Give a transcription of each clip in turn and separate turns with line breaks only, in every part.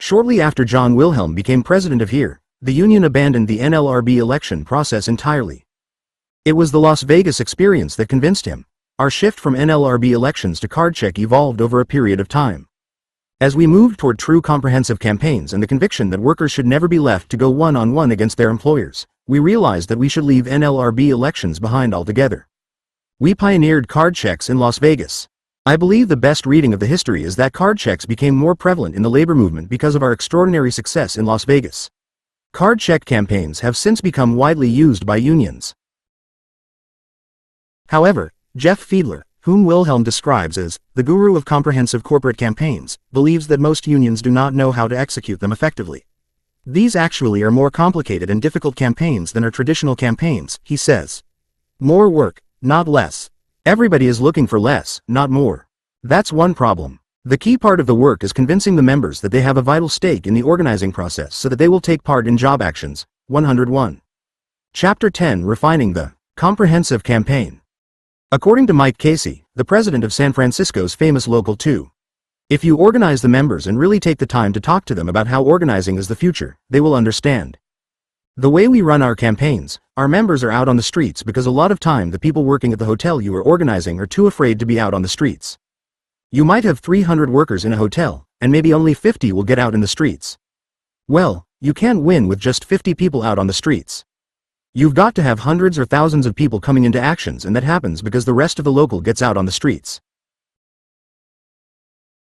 Shortly after John Wilhelm became president of here, the union abandoned the NLRB election process entirely. It was the Las Vegas experience that convinced him. Our shift from NLRB elections to card check evolved over a period of time. As we moved toward true comprehensive campaigns and the conviction that workers should never be left to go one-on-one against their employers, we realized that we should leave NLRB elections behind altogether. We pioneered card checks in Las Vegas. I believe the best reading of the history is that card checks became more prevalent in the labor movement because of our extraordinary success in Las Vegas. Card check campaigns have since become widely used by unions. However, Jeff Fiedler, whom Wilhelm describes as the guru of comprehensive corporate campaigns, believes that most unions do not know how to execute them effectively. These actually are more complicated and difficult campaigns than are traditional campaigns, he says. More work, not less. Everybody is looking for less, not more. That's one problem. The key part of the work is convincing the members that they have a vital stake in the organizing process so that they will take part in job actions. 101. Chapter 10, Refining the Comprehensive Campaign. According to Mike Casey, the president of San Francisco's famous Local 2, if you organize the members and really take the time to talk to them about how organizing is the future, they will understand. The way we run our campaigns, our members are out on the streets because a lot of time the people working at the hotel you are organizing are too afraid to be out on the streets. You might have 300 workers in a hotel, and maybe only 50 will get out in the streets. Well, you can't win with just 50 people out on the streets. You've got to have hundreds or thousands of people coming into actions, and that happens because the rest of the local gets out on the streets.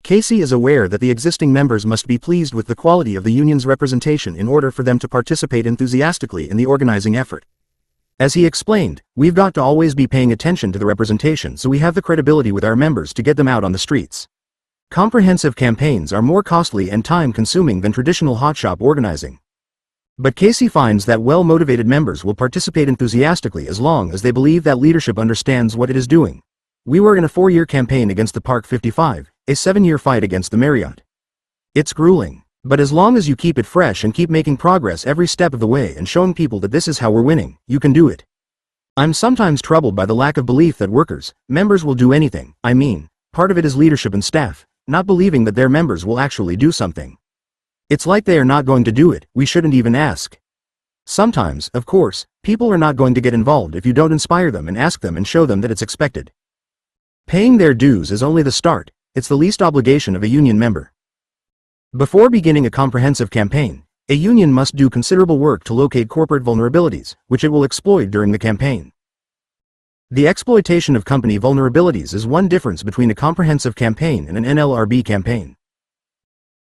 Casey is aware that the existing members must be pleased with the quality of the union's representation in order for them to participate enthusiastically in the organizing effort. As he explained, we've got to always be paying attention to the representation so we have the credibility with our members to get them out on the streets. Comprehensive campaigns are more costly and time-consuming than traditional hotshop organizing. But Casey finds that well-motivated members will participate enthusiastically as long as they believe that leadership understands what it is doing. We were in a 4-year campaign against the Park 55, a 7-year fight against the Marriott. It's grueling, but as long as you keep it fresh and keep making progress every step of the way and showing people that this is how we're winning, you can do it. I'm sometimes troubled by the lack of belief that members will do anything. I mean, part of it is leadership and staff, not believing that their members will actually do something. It's like they are not going to do it, we shouldn't even ask. Sometimes, of course, people are not going to get involved if you don't inspire them and ask them and show them that it's expected. Paying their dues is only the start, it's the least obligation of a union member. Before beginning a comprehensive campaign, a union must do considerable work to locate corporate vulnerabilities, which it will exploit during the campaign. The exploitation of company vulnerabilities is one difference between a comprehensive campaign and an NLRB campaign.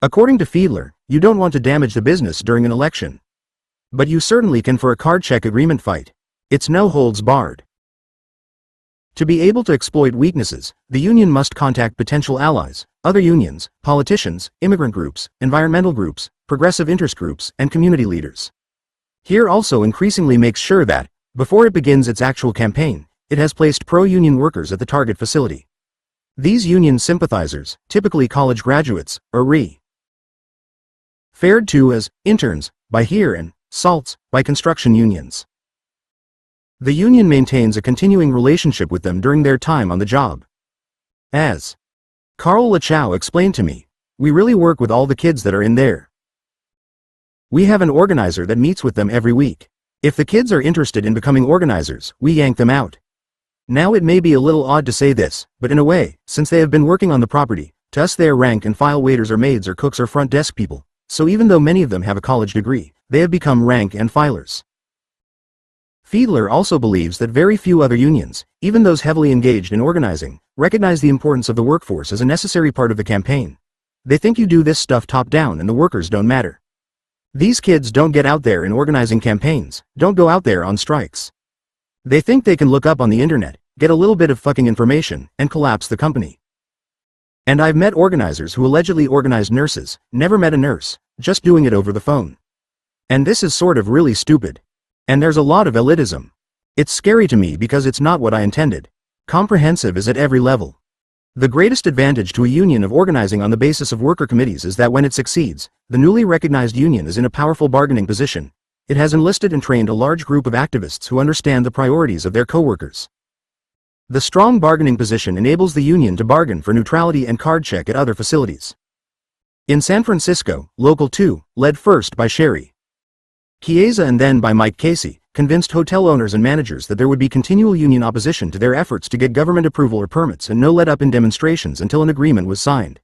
According to Fiedler, you don't want to damage the business during an election. But you certainly can for a card check agreement fight. It's no holds barred. To be able to exploit weaknesses, the union must contact potential allies, other unions, politicians, immigrant groups, environmental groups, progressive interest groups, and community leaders. Here also increasingly makes sure that, before it begins its actual campaign, it has placed pro-union workers at the target facility. These union sympathizers, typically college graduates, are referred to as interns by here and salts by construction unions. The union maintains a continuing relationship with them during their time on the job. As Carl Lachow explained to me, we really work with all the kids that are in there. We have an organizer that meets with them every week. If the kids are interested in becoming organizers, we yank them out. Now it may be a little odd to say this, but in a way, since they have been working on the property, to us they are rank and file waiters or maids or cooks or front desk people, so even though many of them have a college degree, they have become rank and filers. Fiedler also believes that very few other unions, even those heavily engaged in organizing, recognize the importance of the workforce as a necessary part of the campaign. They think you do this stuff top-down and the workers don't matter. These kids don't get out there in organizing campaigns, don't go out there on strikes. They think they can look up on the internet, get a little bit of fucking information, and collapse the company. And I've met organizers who allegedly organized nurses, never met a nurse, just doing it over the phone. And this is sort of really stupid. And there's a lot of elitism. It's scary to me because it's not what I intended. Comprehensive is at every level. The greatest advantage to a union of organizing on the basis of worker committees is that when it succeeds, the newly recognized union is in a powerful bargaining position. It has enlisted and trained a large group of activists who understand the priorities of their coworkers. The strong bargaining position enables the union to bargain for neutrality and card check at other facilities. In San Francisco, Local 2, led first by Sherry Chiesa and then by Mike Casey, convinced hotel owners and managers that there would be continual union opposition to their efforts to get government approval or permits and no let-up in demonstrations until an agreement was signed.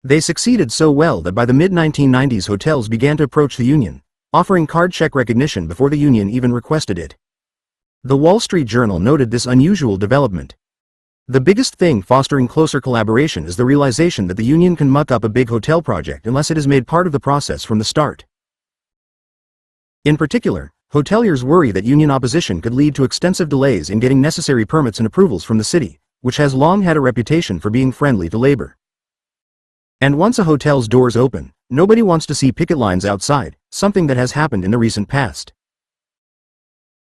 They succeeded so well that by the mid-1990s hotels began to approach the union, offering card check recognition before the union even requested it. The Wall Street Journal noted this unusual development. The biggest thing fostering closer collaboration is the realization that the union can muck up a big hotel project unless it is made part of the process from the start. In particular, hoteliers worry that union opposition could lead to extensive delays in getting necessary permits and approvals from the city, which has long had a reputation for being friendly to labor. And once a hotel's doors open, nobody wants to see picket lines outside, something that has happened in the recent past.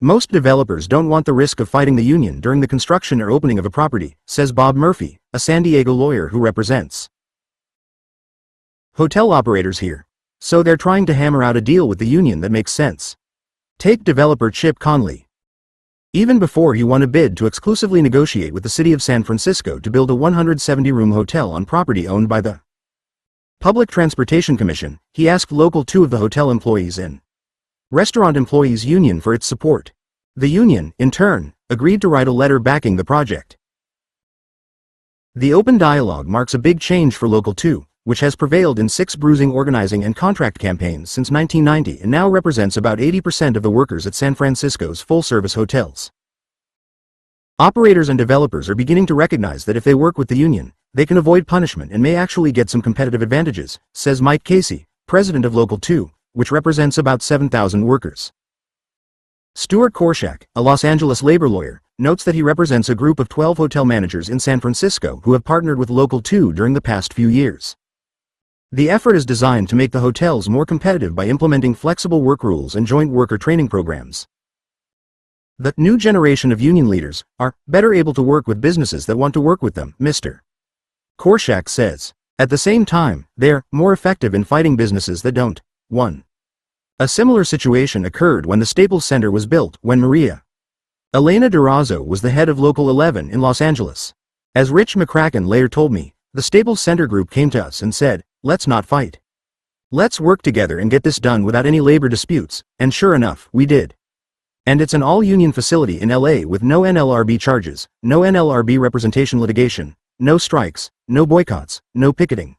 Most developers don't want the risk of fighting the union during the construction or opening of a property, says Bob Murphy, a San Diego lawyer who represents hotel operators here. So they're trying to hammer out a deal with the union that makes sense. Take developer Chip Conley. Even before he won a bid to exclusively negotiate with the city of San Francisco to build a 170-room hotel on property owned by the Public Transportation Commission, he asked Local 2 of the hotel employees and Restaurant Employees Union for its support. The union, in turn, agreed to write a letter backing the project. The open dialogue marks a big change for Local 2, which has prevailed in 6 bruising organizing and contract campaigns since 1990 and now represents about 80% of the workers at San Francisco's full-service hotels. Operators and developers are beginning to recognize that if they work with the union, they can avoid punishment and may actually get some competitive advantages, says Mike Casey, president of Local 2, which represents about 7,000 workers. Stuart Korshak, a Los Angeles labor lawyer, notes that he represents a group of 12 hotel managers in San Francisco who have partnered with Local 2 during the past few years. The effort is designed to make the hotels more competitive by implementing flexible work rules and joint worker training programs. The new generation of union leaders are better able to work with businesses that want to work with them, Mr. Korshak says. At the same time, they're more effective in fighting businesses that don't. 1. A similar situation occurred when the Staples Center was built, when Maria Elena Durazo was the head of Local 11 in Los Angeles. As Rich McCracken later told me, the Staples Center group came to us and said, "Let's not fight. Let's work together and get this done without any labor disputes," and sure enough, we did. And it's an all-union facility in LA with no NLRB charges, no NLRB representation litigation, no strikes, no boycotts, no picketing.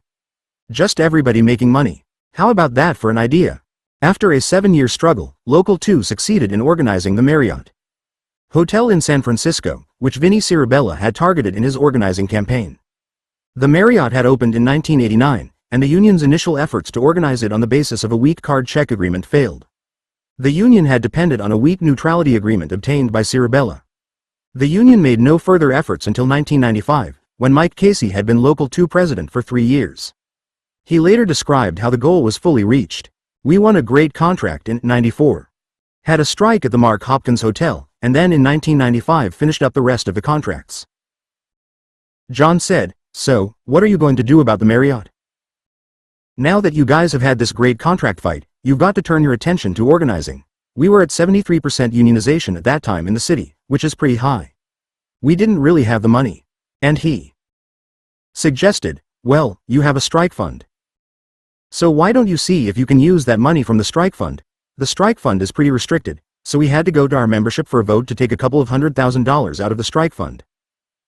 Just everybody making money. How about that for an idea? After a 7-year struggle, Local 2 succeeded in organizing the Marriott Hotel in San Francisco, which Vinny Cirabella had targeted in his organizing campaign. The Marriott had opened in 1989, and the union's initial efforts to organize it on the basis of a weak card check agreement failed. The union had depended on a weak neutrality agreement obtained by Cirabella. The union made no further efforts until 1995, when Mike Casey had been Local 2 president for 3 years. He later described how the goal was fully reached. "We won a great contract in '94. Had a strike at the Mark Hopkins Hotel, and then in 1995 finished up the rest of the contracts." John said, "So, what are you going to do about the Marriott? Now that you guys have had this great contract fight, you've got to turn your attention to organizing. We were at 73% unionization at that time in the city, which is pretty high. We didn't really have the money." And he suggested, "Well, you have a strike fund. So why don't you see if you can use that money from the strike fund? The strike fund is pretty restricted, so we had to go to our membership for a vote to take a couple of $100,000 out of the strike fund.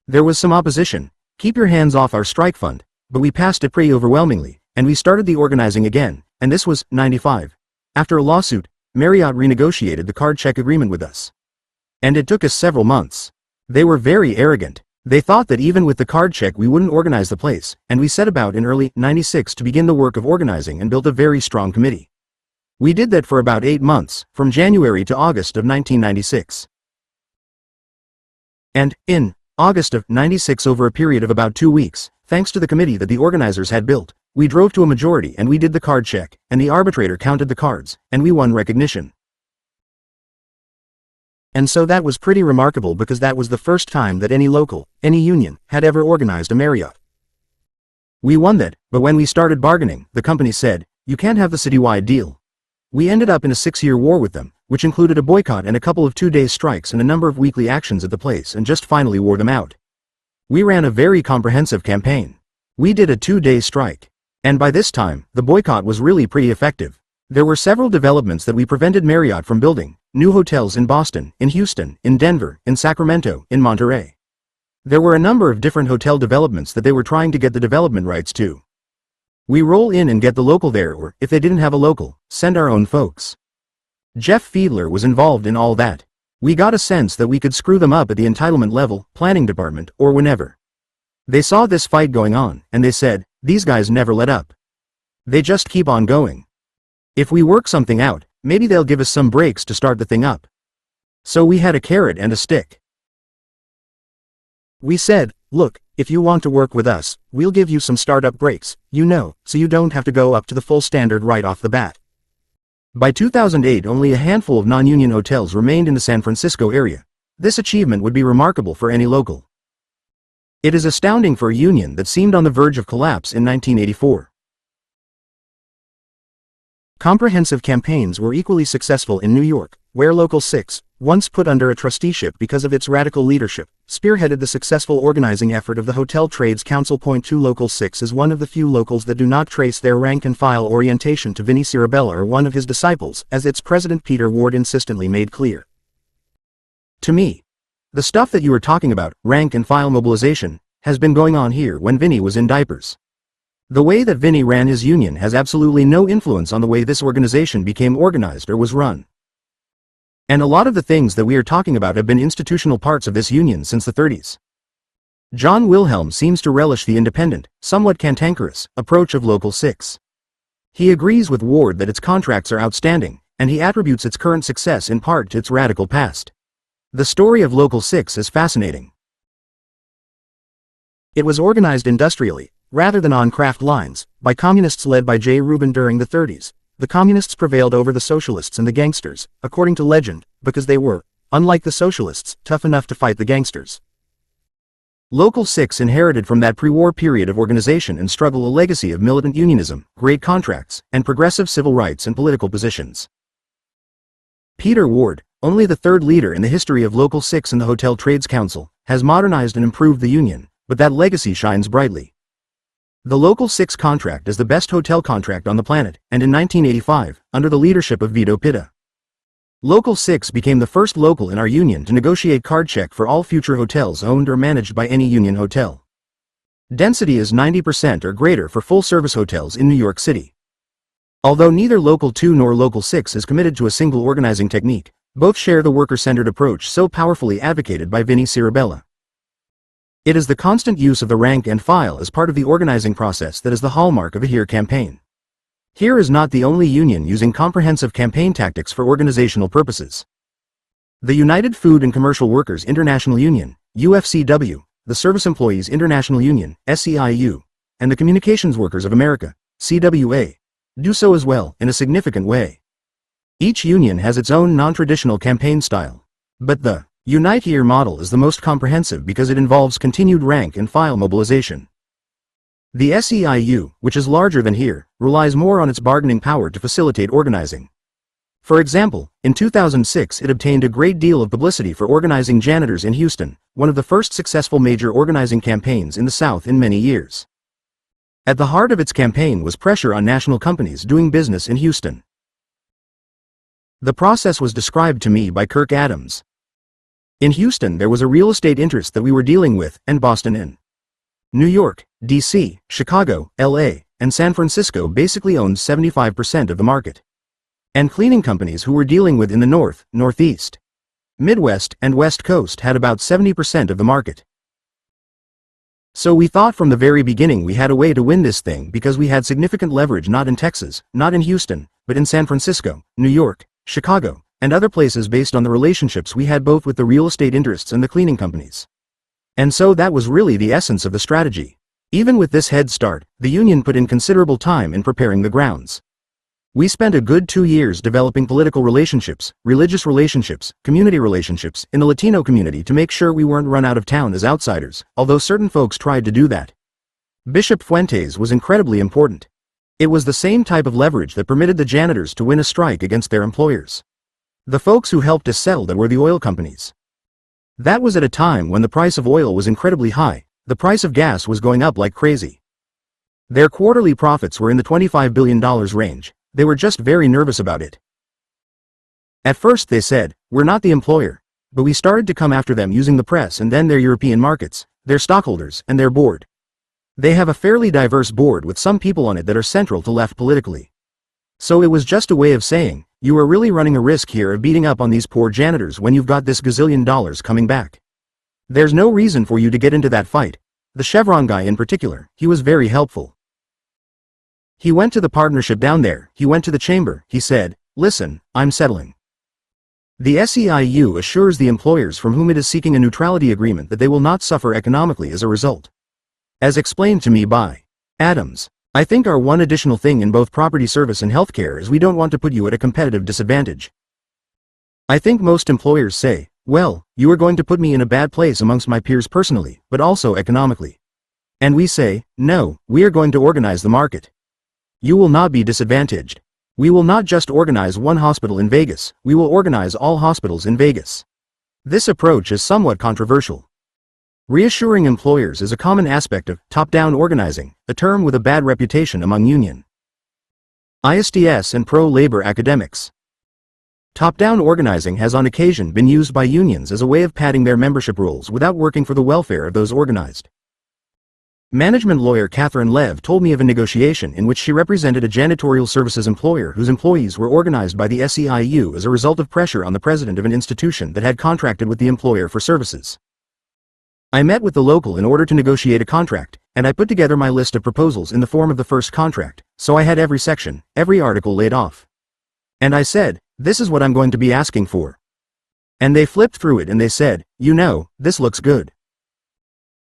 There was some opposition, keep your hands off our strike fund, but we passed it pretty overwhelmingly, and we started the organizing again, and this was '95. After a lawsuit, Marriott renegotiated the card check agreement with us. And it took us several months. They were very arrogant. They thought that even with the card check we wouldn't organize the place, and we set about in early '96 to begin the work of organizing and built a very strong committee. We did that for about 8 months, from January to August of 1996. And, in August of '96, over a period of about 2 weeks, thanks to the committee that the organizers had built, we drove to a majority and we did the card check, and the arbitrator counted the cards, and we won recognition. And so that was pretty remarkable because that was the first time that any union, had ever organized a Marriott. We won that, but when we started bargaining, the company said, "You can't have the citywide deal." We ended up in a 6-year war with them, which included a boycott and a couple of 2-day strikes and a number of weekly actions at the place, and just finally wore them out. We ran a very comprehensive campaign. We did a 2-day strike. And by this time, the boycott was really pretty effective. There were several developments that we prevented Marriott from building, new hotels in Boston, in Houston, in Denver, in Sacramento, in Monterey. There were a number of different hotel developments that they were trying to get the development rights to. We roll in and get the local there, or, if they didn't have a local, send our own folks. Jeff Fiedler was involved in all that. We got a sense that we could screw them up at the entitlement level, planning department, or whenever. They saw this fight going on, and they said, these guys never let up. They just keep on going. If we work something out, maybe they'll give us some breaks to start the thing up. So we had a carrot and a stick. We said, look, if you want to work with us, we'll give you some startup breaks, so you don't have to go up to the full standard right off the bat. By 2008, only a handful of non-union hotels remained in the San Francisco area. This achievement would be remarkable for any local. It is astounding for a union that seemed on the verge of collapse in 1984. Comprehensive campaigns were equally successful in New York, where Local 6, once put under a trusteeship because of its radical leadership, spearheaded the successful organizing effort of the Hotel Trades Council. 2 Local 6 is one of the few locals that do not trace their rank-and-file orientation to Vinnie Cirabella or one of his disciples, as its president Peter Ward insistently made clear. To me, the stuff that you were talking about, rank-and-file mobilization, has been going on here when Vinnie was in diapers. The way that Vinnie ran his union has absolutely no influence on the way this organization became organized or was run. And a lot of the things that we are talking about have been institutional parts of this union since the 30s. John Wilhelm seems to relish the independent, somewhat cantankerous, approach of Local 6. He agrees with Ward that its contracts are outstanding, and he attributes its current success in part to its radical past. The story of Local 6 is fascinating. It was organized industrially, rather than on craft lines, by communists led by J. Rubin during the 30s. The communists prevailed over the socialists and the gangsters, according to legend, because they were, unlike the socialists, tough enough to fight the gangsters. Local 6 inherited from that pre-war period of organization and struggle a legacy of militant unionism, great contracts, and progressive civil rights and political positions. Peter Ward, only the third leader in the history of Local 6 and the Hotel Trades Council, has modernized and improved the union, but that legacy shines brightly. The Local 6 contract is the best hotel contract on the planet, and in 1985, under the leadership of Vito Pitta. Local 6 became the first local in our union to negotiate card check for all future hotels owned or managed by any union hotel. Density is 90% or greater for full-service hotels in New York City. Although neither Local 2 nor Local 6 is committed to a single organizing technique, both share the worker-centered approach so powerfully advocated by Vinnie Cirabella. It is the constant use of the rank and file as part of the organizing process that is the hallmark of a HERE campaign. HERE is not the only union using comprehensive campaign tactics for organizational purposes. The United Food and Commercial Workers International Union, UFCW, the Service Employees International Union, SEIU, and the Communications Workers of America, CWA, do so as well, in a significant way. Each union has its own non-traditional campaign style, but the Unite HERE model is the most comprehensive because it involves continued rank and file mobilization. The SEIU, which is larger than HERE, relies more on its bargaining power to facilitate organizing. For example, in 2006 it obtained a great deal of publicity for organizing janitors in Houston, one of the first successful major organizing campaigns in the South in many years. At the heart of its campaign was pressure on national companies doing business in Houston. The process was described to me by Kirk Adams. In Houston there was a real estate interest that we were dealing with, and Boston in New York, D.C., Chicago, L.A., and San Francisco basically owned 75% of the market. And cleaning companies who were dealing with in the North, Northeast, Midwest, and West Coast had about 70% of the market. So we thought from the very beginning we had a way to win this thing because we had significant leverage not in Texas, not in Houston, but in San Francisco, New York, Chicago, and other places based on the relationships we had both with the real estate interests and the cleaning companies. And so that was really the essence of the strategy. Even with this head start, the union put in considerable time in preparing the grounds. We spent a good 2 years developing political relationships, religious relationships, community relationships in the Latino community to make sure we weren't run out of town as outsiders, although certain folks tried to do that. Bishop Fuentes was incredibly important. It was the same type of leverage that permitted the janitors to win a strike against their employers. The folks who helped us sell that were the oil companies. That was at a time when the price of oil was incredibly high, the price of gas was going up like crazy. Their quarterly profits were in the $25 billion range. They were just very nervous about it. At first they said, "We're not the employer." But we started to come after them using the press and then their European markets, their stockholders, and their board. They have a fairly diverse board with some people on it that are central to left politically. So it was just a way of saying, you are really running a risk here of beating up on these poor janitors when you've got this gazillion dollars coming back. There's no reason for you to get into that fight. The Chevron guy in particular, he was very helpful. He went to the partnership down there, he went to the chamber, he said, "Listen, I'm settling." The SEIU assures the employers from whom it is seeking a neutrality agreement that they will not suffer economically as a result. As explained to me by Adams, I think our one additional thing in both property service and healthcare is we don't want to put you at a competitive disadvantage. I think most employers say, well, you are going to put me in a bad place amongst my peers personally, but also economically. And we say, no, we are going to organize the market. You will not be disadvantaged. We will not just organize one hospital in Vegas, we will organize all hospitals in Vegas. This approach is somewhat controversial. Reassuring employers is a common aspect of top-down organizing, a term with a bad reputation among union ISDS and pro-labor academics. Top-down organizing has on occasion been used by unions as a way of padding their membership rolls without working for the welfare of those organized. Management lawyer Catherine Lev told me of a negotiation in which she represented a janitorial services employer whose employees were organized by the SEIU as a result of pressure on the president of an institution that had contracted with the employer for services. I met with the local in order to negotiate a contract, and I put together my list of proposals in the form of the first contract, so I had every section, every article laid off. And I said, this is what I'm going to be asking for. And they flipped through it and they said, you know, this looks good.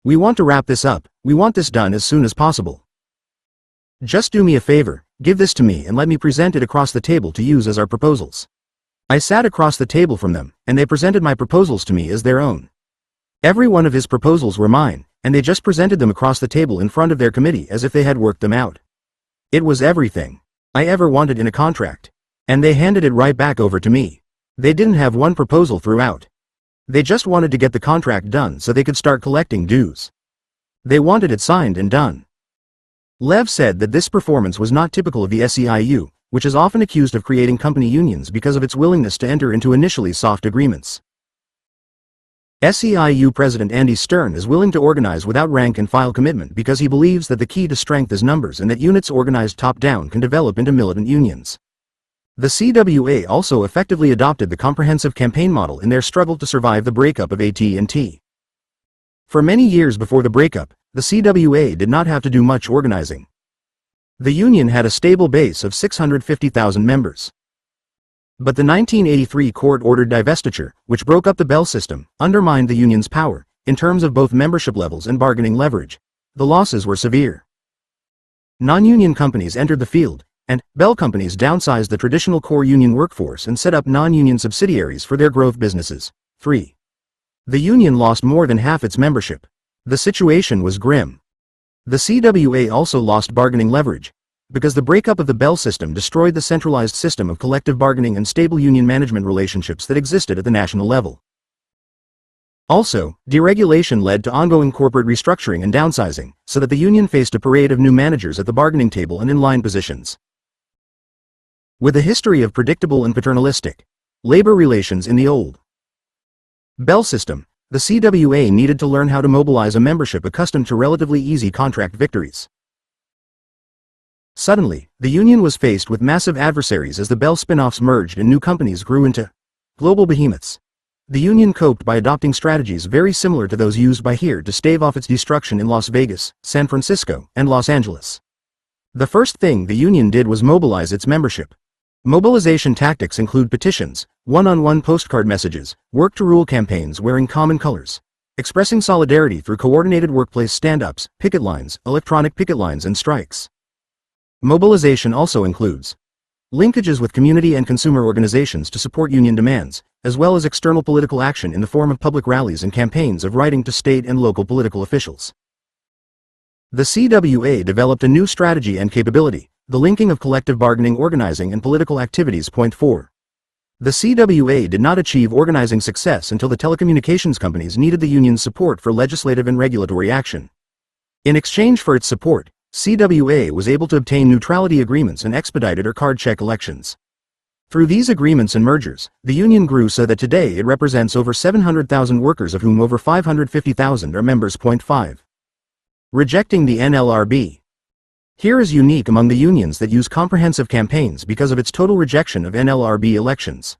We want to wrap this up, we want this done as soon as possible. Just do me a favor, give this to me and let me present it across the table to use as our proposals. I sat across the table from them, and they presented my proposals to me as their own. Every one of his proposals were mine, and they just presented them across the table in front of their committee as if they had worked them out. It was everything I ever wanted in a contract. And they handed it right back over to me. They didn't have one proposal throughout. They just wanted to get the contract done so they could start collecting dues. They wanted it signed and done. Lev said that this performance was not typical of the SEIU, which is often accused of creating company unions because of its willingness to enter into initially soft agreements. SEIU President Andy Stern is willing to organize without rank-and-file commitment because he believes that the key to strength is numbers and that units organized top-down can develop into militant unions. The CWA also effectively adopted the comprehensive campaign model in their struggle to survive the breakup of AT&T. For many years before the breakup, the CWA did not have to do much organizing. The union had a stable base of 650,000 members. But the 1983 court-ordered divestiture, which broke up the Bell system, undermined the union's power, in terms of both membership levels and bargaining leverage. The losses were severe. Non-union companies entered the field, and Bell companies downsized the traditional core union workforce and set up non-union subsidiaries for their growth businesses. 3. The union lost more than half its membership. The situation was grim. The CWA also lost bargaining leverage, because the breakup of the Bell system destroyed the centralized system of collective bargaining and stable union management relationships that existed at the national level. Also, deregulation led to ongoing corporate restructuring and downsizing, so that the union faced a parade of new managers at the bargaining table and in line positions. With a history of predictable and paternalistic labor relations in the old Bell system, the CWA needed to learn how to mobilize a membership accustomed to relatively easy contract victories. Suddenly, the union was faced with massive adversaries as the Bell spin-offs merged and new companies grew into global behemoths. The union coped by adopting strategies very similar to those used by HERE to stave off its destruction in Las Vegas, San Francisco, and Los Angeles. The first thing the union did was mobilize its membership. Mobilization tactics include petitions, one-on-one postcard messages, work-to-rule campaigns wearing common colors, expressing solidarity through coordinated workplace stand-ups, picket lines, electronic picket lines and strikes. Mobilization also includes linkages with community and consumer organizations to support union demands, as well as external political action in the form of public rallies and campaigns of writing to state and local political officials. The CWA developed a new strategy and capability, the linking of collective bargaining, organizing, and political activities. Point 4. The CWA did not achieve organizing success until the telecommunications companies needed the union's support for legislative and regulatory action. In exchange for its support, CWA was able to obtain neutrality agreements and expedited or card-check elections. Through these agreements and mergers, the union grew so that today it represents over 700,000 workers, of whom over 550,000 are members. Point 5. Rejecting the NLRB. Here is unique among the unions that use comprehensive campaigns because of its total rejection of NLRB elections.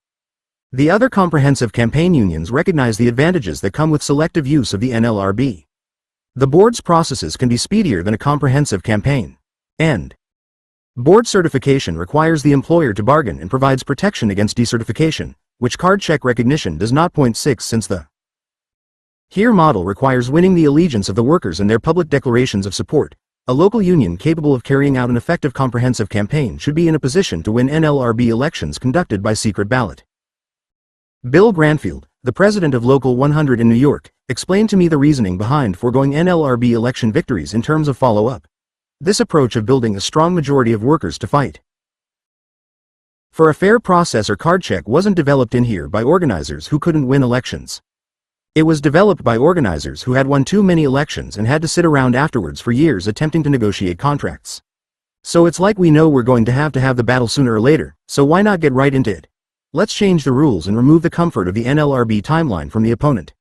The other comprehensive campaign unions recognize the advantages that come with selective use of the NLRB. The board's processes can be speedier than a comprehensive campaign. And board certification requires the employer to bargain and provides protection against decertification, which card check recognition does not. Point 6. Since the HERE model requires winning the allegiance of the workers and their public declarations of support, a local union capable of carrying out an effective comprehensive campaign should be in a position to win NLRB elections conducted by secret ballot. Bill Granfield, the president of Local 100 in New York, explained to me the reasoning behind foregoing NLRB election victories in terms of follow-up. This approach of building a strong majority of workers to fight for a fair process or card check wasn't developed in HERE by organizers who couldn't win elections. It was developed by organizers who had won too many elections and had to sit around afterwards for years attempting to negotiate contracts. So it's like, we know we're going to have the battle sooner or later, so why not get right into it? Let's change the rules and remove the comfort of the NLRB timeline from the opponent.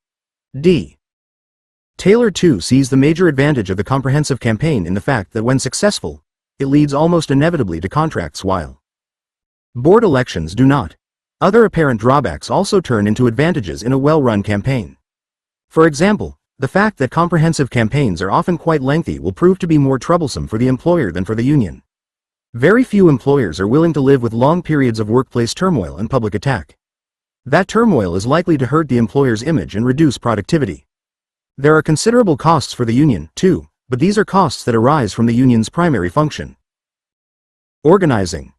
D. Taylor too sees the major advantage of the comprehensive campaign in the fact that when successful, it leads almost inevitably to contracts, while board elections do not. Other apparent drawbacks also turn into advantages in a well-run campaign. For example, the fact that comprehensive campaigns are often quite lengthy will prove to be more troublesome for the employer than for the union. Very few employers are willing to live with long periods of workplace turmoil and public attack. That turmoil is likely to hurt the employer's image and reduce productivity. There are considerable costs for the union, too, but these are costs that arise from the union's primary function. Organizing.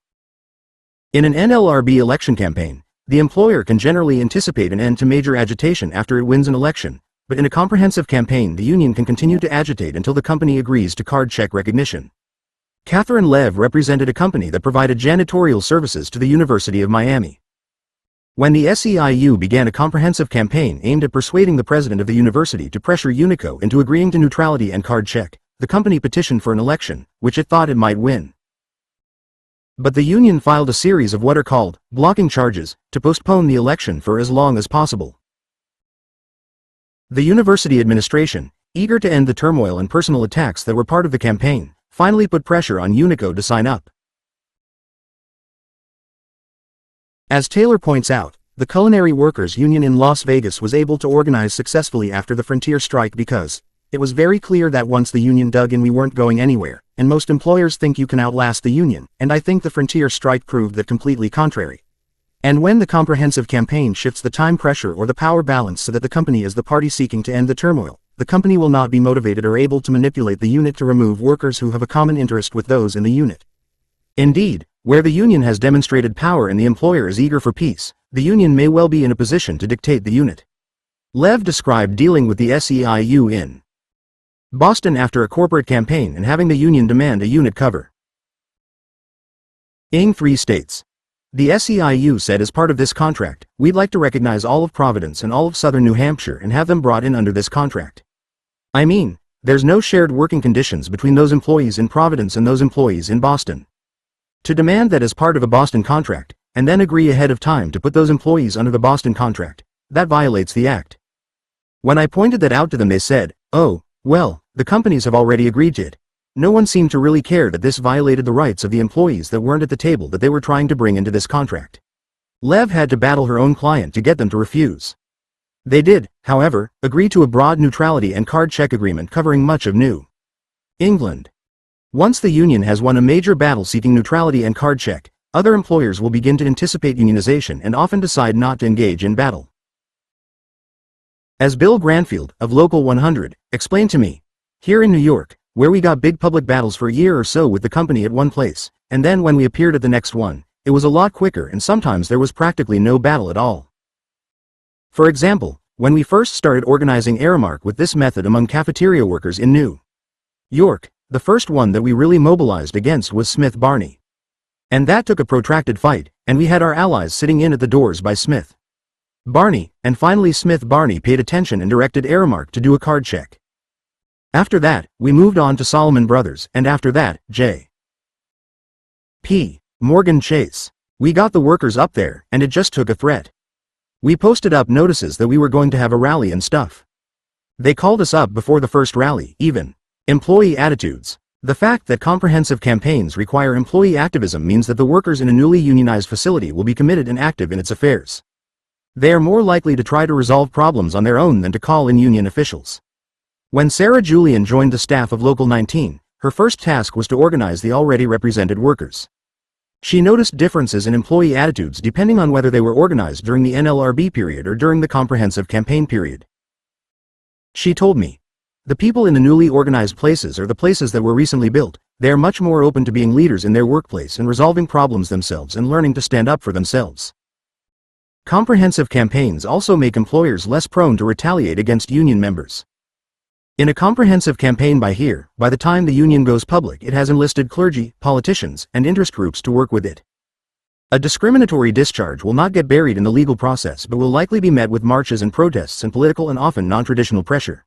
In an NLRB election campaign, the employer can generally anticipate an end to major agitation after it wins an election, but in a comprehensive campaign the union can continue to agitate until the company agrees to card check recognition. Catherine Lev represented a company that provided janitorial services to the University of Miami. When the SEIU began a comprehensive campaign aimed at persuading the president of the university to pressure Unico into agreeing to neutrality and card check, the company petitioned for an election, which it thought it might win. But the union filed a series of what are called blocking charges to postpone the election for as long as possible. The university administration, eager to end the turmoil and personal attacks that were part of the campaign, finally put pressure on Unico to sign up. As Taylor points out, the Culinary Workers Union in Las Vegas was able to organize successfully after the Frontier strike because it was very clear that once the union dug in we weren't going anywhere, and most employers think you can outlast the union, and I think the Frontier strike proved that completely contrary. And when the comprehensive campaign shifts the time pressure or the power balance so that the company is the party seeking to end the turmoil, the company will not be motivated or able to manipulate the unit to remove workers who have a common interest with those in the unit. Indeed, where the union has demonstrated power and the employer is eager for peace, the union may well be in a position to dictate the unit. Lev described dealing with the SEIU in Boston after a corporate campaign and having the union demand a unit cover. Ing 3 states, the SEIU said as part of this contract, we'd like to recognize all of Providence and all of southern New Hampshire and have them brought in under this contract. I mean, there's no shared working conditions between those employees in Providence and those employees in Boston. To demand that as part of a Boston contract, and then agree ahead of time to put those employees under the Boston contract, that violates the act. When I pointed that out to them they said, oh, well, the companies have already agreed to it. No one seemed to really care that this violated the rights of the employees that weren't at the table that they were trying to bring into this contract. Lev had to battle her own client to get them to refuse. They did, however, agree to a broad neutrality and card check agreement covering much of New England. Once the union has won a major battle seeking neutrality and card check, other employers will begin to anticipate unionization and often decide not to engage in battle. As Bill Granfield, of Local 100, explained to me, here in New York, where we got big public battles for a year or so with the company at one place, and then when we appeared at the next one, it was a lot quicker and sometimes there was practically no battle at all. For example, when we first started organizing Aramark with this method among cafeteria workers in New York, the first one that we really mobilized against was Smith Barney. And that took a protracted fight, and we had our allies sitting in at the doors by Smith Barney, and finally Smith Barney paid attention and directed Aramark to do a card check. After that, we moved on to Solomon Brothers, and after that, J.P. Morgan Chase. We got the workers up there, and it just took a threat. We posted up notices that we were going to have a rally and stuff. They called us up before the first rally, even. Employee attitudes. The fact that comprehensive campaigns require employee activism means that the workers in a newly unionized facility will be committed and active in its affairs. They are more likely to try to resolve problems on their own than to call in union officials. When Sarah Julian joined the staff of Local 19, her first task was to organize the already represented workers. She noticed differences in employee attitudes depending on whether they were organized during the NLRB period or during the comprehensive campaign period. She told me, "The people in the newly organized places are the places that were recently built. They are much more open to being leaders in their workplace and resolving problems themselves and learning to stand up for themselves." Comprehensive campaigns also make employers less prone to retaliate against union members. In a comprehensive campaign by the time the union goes public, it has enlisted clergy, politicians, and interest groups to work with it. A discriminatory discharge will not get buried in the legal process but will likely be met with marches and protests and political and often non-traditional pressure.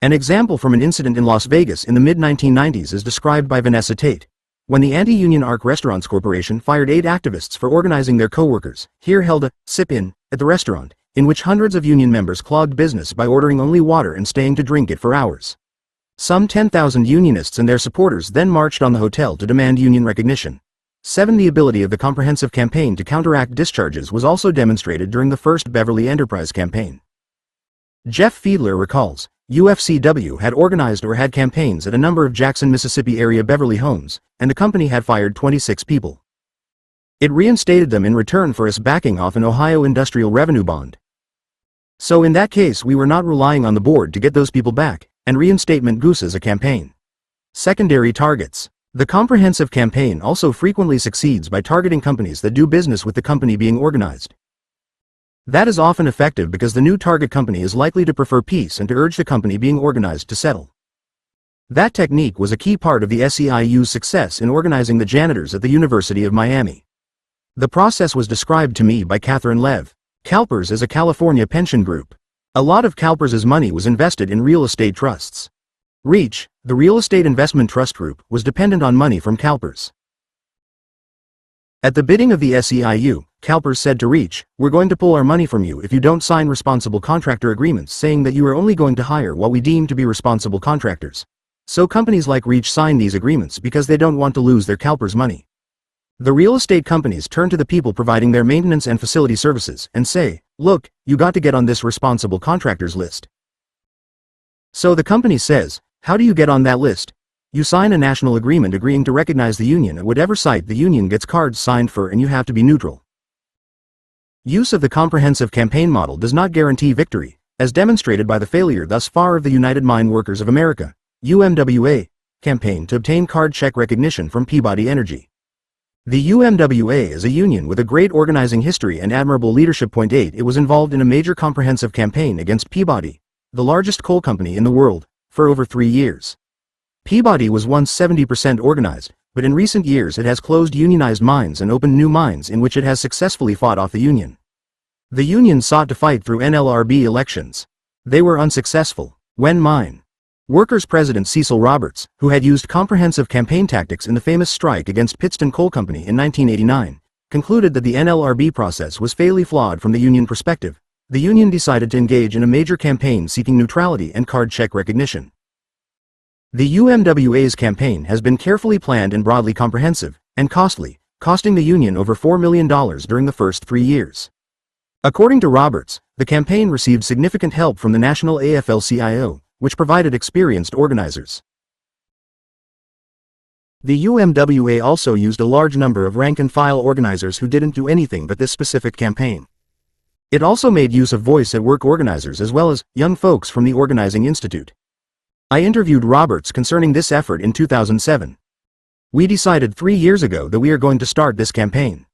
An example from an incident in Las Vegas in the mid-1990s is described by Vanessa Tate. When the anti-union Arc Restaurants Corporation fired 8 activists for organizing their co-workers, held a sit-in at the restaurant, in which hundreds of union members clogged business by ordering only water and staying to drink it for hours. Some 10,000 unionists and their supporters then marched on the hotel to demand union recognition. 7. The ability of the comprehensive campaign to counteract discharges was also demonstrated during the first Beverly Enterprise campaign. Jeff Fiedler recalls, UFCW had organized or had campaigns at a number of Jackson, Mississippi area Beverly homes, and the company had fired 26 people. It reinstated them in return for us backing off an Ohio Industrial Revenue Bond. So in that case we were not relying on the board to get those people back, and reinstatement goose as a campaign. Secondary targets. The comprehensive campaign also frequently succeeds by targeting companies that do business with the company being organized. That is often effective because the new target company is likely to prefer peace and to urge the company being organized to settle. That technique was a key part of the SEIU's success in organizing the janitors at the University of Miami. The process was described to me by Catherine Lev. CalPERS is a California pension group. A lot of CalPERS's money was invested in real estate trusts. REACH, the Real Estate Investment Trust Group, was dependent on money from CalPERS. At the bidding of the SEIU, CalPERS said to REACH, "We're going to pull our money from you if you don't sign responsible contractor agreements saying that you are only going to hire what we deem to be responsible contractors." So companies like REACH sign these agreements because they don't want to lose their CalPERS money. The real estate companies turn to the people providing their maintenance and facility services and say, "Look, you got to get on this responsible contractors list." So the company says, "How do you get on that list?" You sign a national agreement agreeing to recognize the union at whatever site the union gets cards signed for, and you have to be neutral. Use of the comprehensive campaign model does not guarantee victory, as demonstrated by the failure thus far of the United Mine Workers of America, UMWA, campaign to obtain card check recognition from Peabody Energy. The UMWA is a union with a great organizing history and admirable leadership. 8. It was involved in a major comprehensive campaign against Peabody, the largest coal company in the world, for over 3 years. Peabody was once 70% organized, but in recent years it has closed unionized mines and opened new mines in which it has successfully fought off the union. The union sought to fight through NLRB elections. They were unsuccessful. When mine Workers President Cecil Roberts, who had used comprehensive campaign tactics in the famous strike against Pittston Coal Company in 1989, concluded that the NLRB process was fatally flawed from the union perspective, the union decided to engage in a major campaign seeking neutrality and card check recognition. The UMWA's campaign has been carefully planned and broadly comprehensive, and costly, costing the union over $4 million during the first 3 years. According to Roberts, the campaign received significant help from the National AFL-CIO, which provided experienced organizers. The UMWA also used a large number of rank-and-file organizers who didn't do anything but this specific campaign. It also made use of voice-at-work organizers as well as young folks from the Organizing Institute. I interviewed Roberts concerning this effort in 2007. We decided 3 years ago that we are going to start this campaign.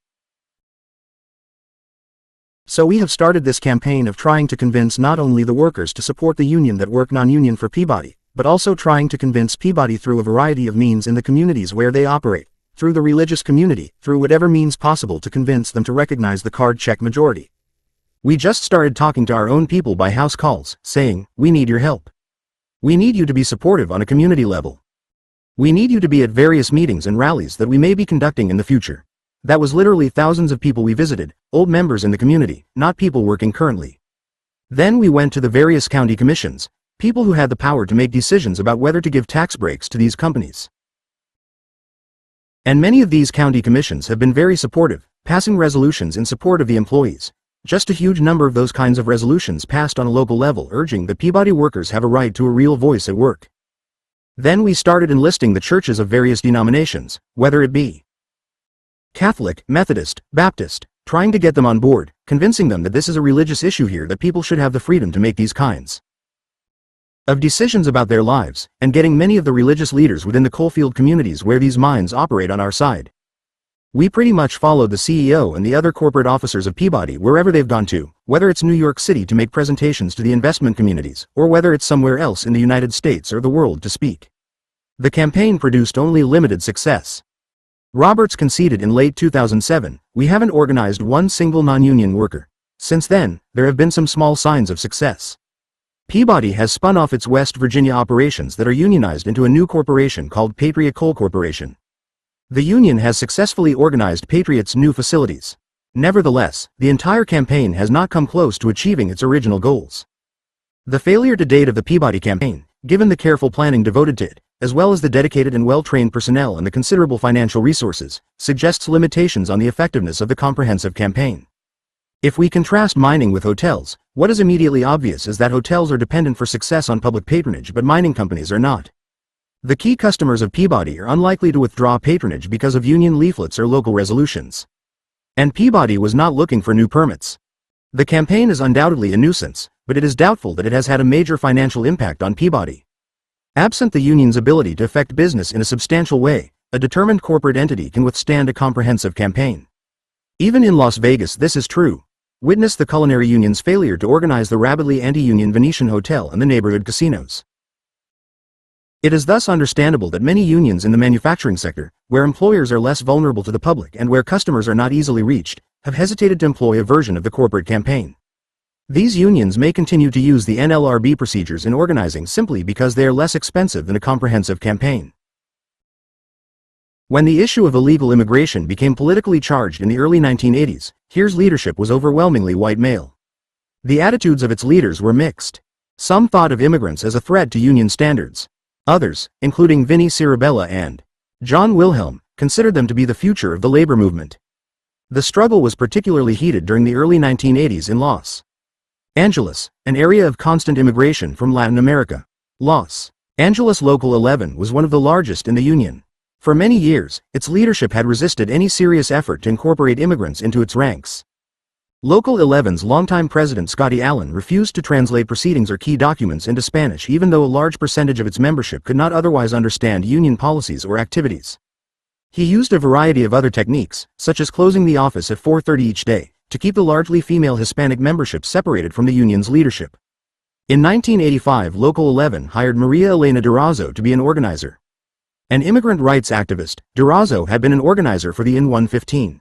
So we have started this campaign of trying to convince not only the workers to support the union that work non-union for Peabody, but also trying to convince Peabody through a variety of means in the communities where they operate, through the religious community, through whatever means possible to convince them to recognize the card check majority. We just started talking to our own people by house calls, saying, "We need your help. We need you to be supportive on a community level. We need you to be at various meetings and rallies that we may be conducting in the future. That was literally thousands of people we visited, old members in the community, not people working currently. Then we went to the various county commissions, people who had the power to make decisions about whether to give tax breaks to these companies. And many of these county commissions have been very supportive, passing resolutions in support of the employees. Just a huge number of those kinds of resolutions passed on a local level urging that Peabody workers have a right to a real voice at work. Then we started enlisting the churches of various denominations, whether it be Catholic, Methodist, Baptist, trying to get them on board, convincing them that this is a religious issue here, that people should have the freedom to make these kinds of decisions about their lives, and getting many of the religious leaders within the coalfield communities where these mines operate on our side. We pretty much followed the CEO and the other corporate officers of Peabody wherever they've gone to, whether it's New York City to make presentations to the investment communities, or whether it's somewhere else in the United States or the world to speak. The campaign produced only limited success. Roberts conceded in late 2007, "We haven't organized one single non-union worker." Since then, there have been some small signs of success. Peabody has spun off its West Virginia operations that are unionized into a new corporation called Patriot Coal Corporation. The union has successfully organized Patriot's new facilities. Nevertheless, the entire campaign has not come close to achieving its original goals. The failure to date of the Peabody campaign, given the careful planning devoted to it, as well as the dedicated and well-trained personnel and the considerable financial resources, suggests limitations on the effectiveness of the comprehensive campaign. If we contrast mining with hotels, what is immediately obvious is that hotels are dependent for success on public patronage, but mining companies are not. The key customers of Peabody are unlikely to withdraw patronage because of union leaflets or local resolutions. And Peabody was not looking for new permits. The campaign is undoubtedly a nuisance, but it is doubtful that it has had a major financial impact on Peabody. Absent the union's ability to affect business in a substantial way, a determined corporate entity can withstand a comprehensive campaign. Even in Las Vegas this is true. Witness the culinary union's failure to organize the rabidly anti-union Venetian Hotel and the neighborhood casinos. It is thus understandable that many unions in the manufacturing sector, where employers are less vulnerable to the public and where customers are not easily reached, have hesitated to employ a version of the corporate campaign. These unions may continue to use the NLRB procedures in organizing simply because they are less expensive than a comprehensive campaign. When the issue of illegal immigration became politically charged in the early 1980s, HERE's leadership was overwhelmingly white male. The attitudes of its leaders were mixed. Some thought of immigrants as a threat to union standards. Others, including Vinnie Cirabella and John Wilhelm, considered them to be the future of the labor movement. The struggle was particularly heated during the early 1980s in Los Angeles, an area of constant immigration from Latin America. Los Angeles Local 11 was one of the largest in the union. For many years, its leadership had resisted any serious effort to incorporate immigrants into its ranks. Local 11's longtime president Scotty Allen refused to translate proceedings or key documents into Spanish even though a large percentage of its membership could not otherwise understand union policies or activities. He used a variety of other techniques, such as closing the office at 4:30 each day, to keep the largely female Hispanic membership separated from the union's leadership. In 1985, Local 11 hired Maria Elena Durazo to be an organizer. An immigrant rights activist, Durazo had been an organizer for the IN-115.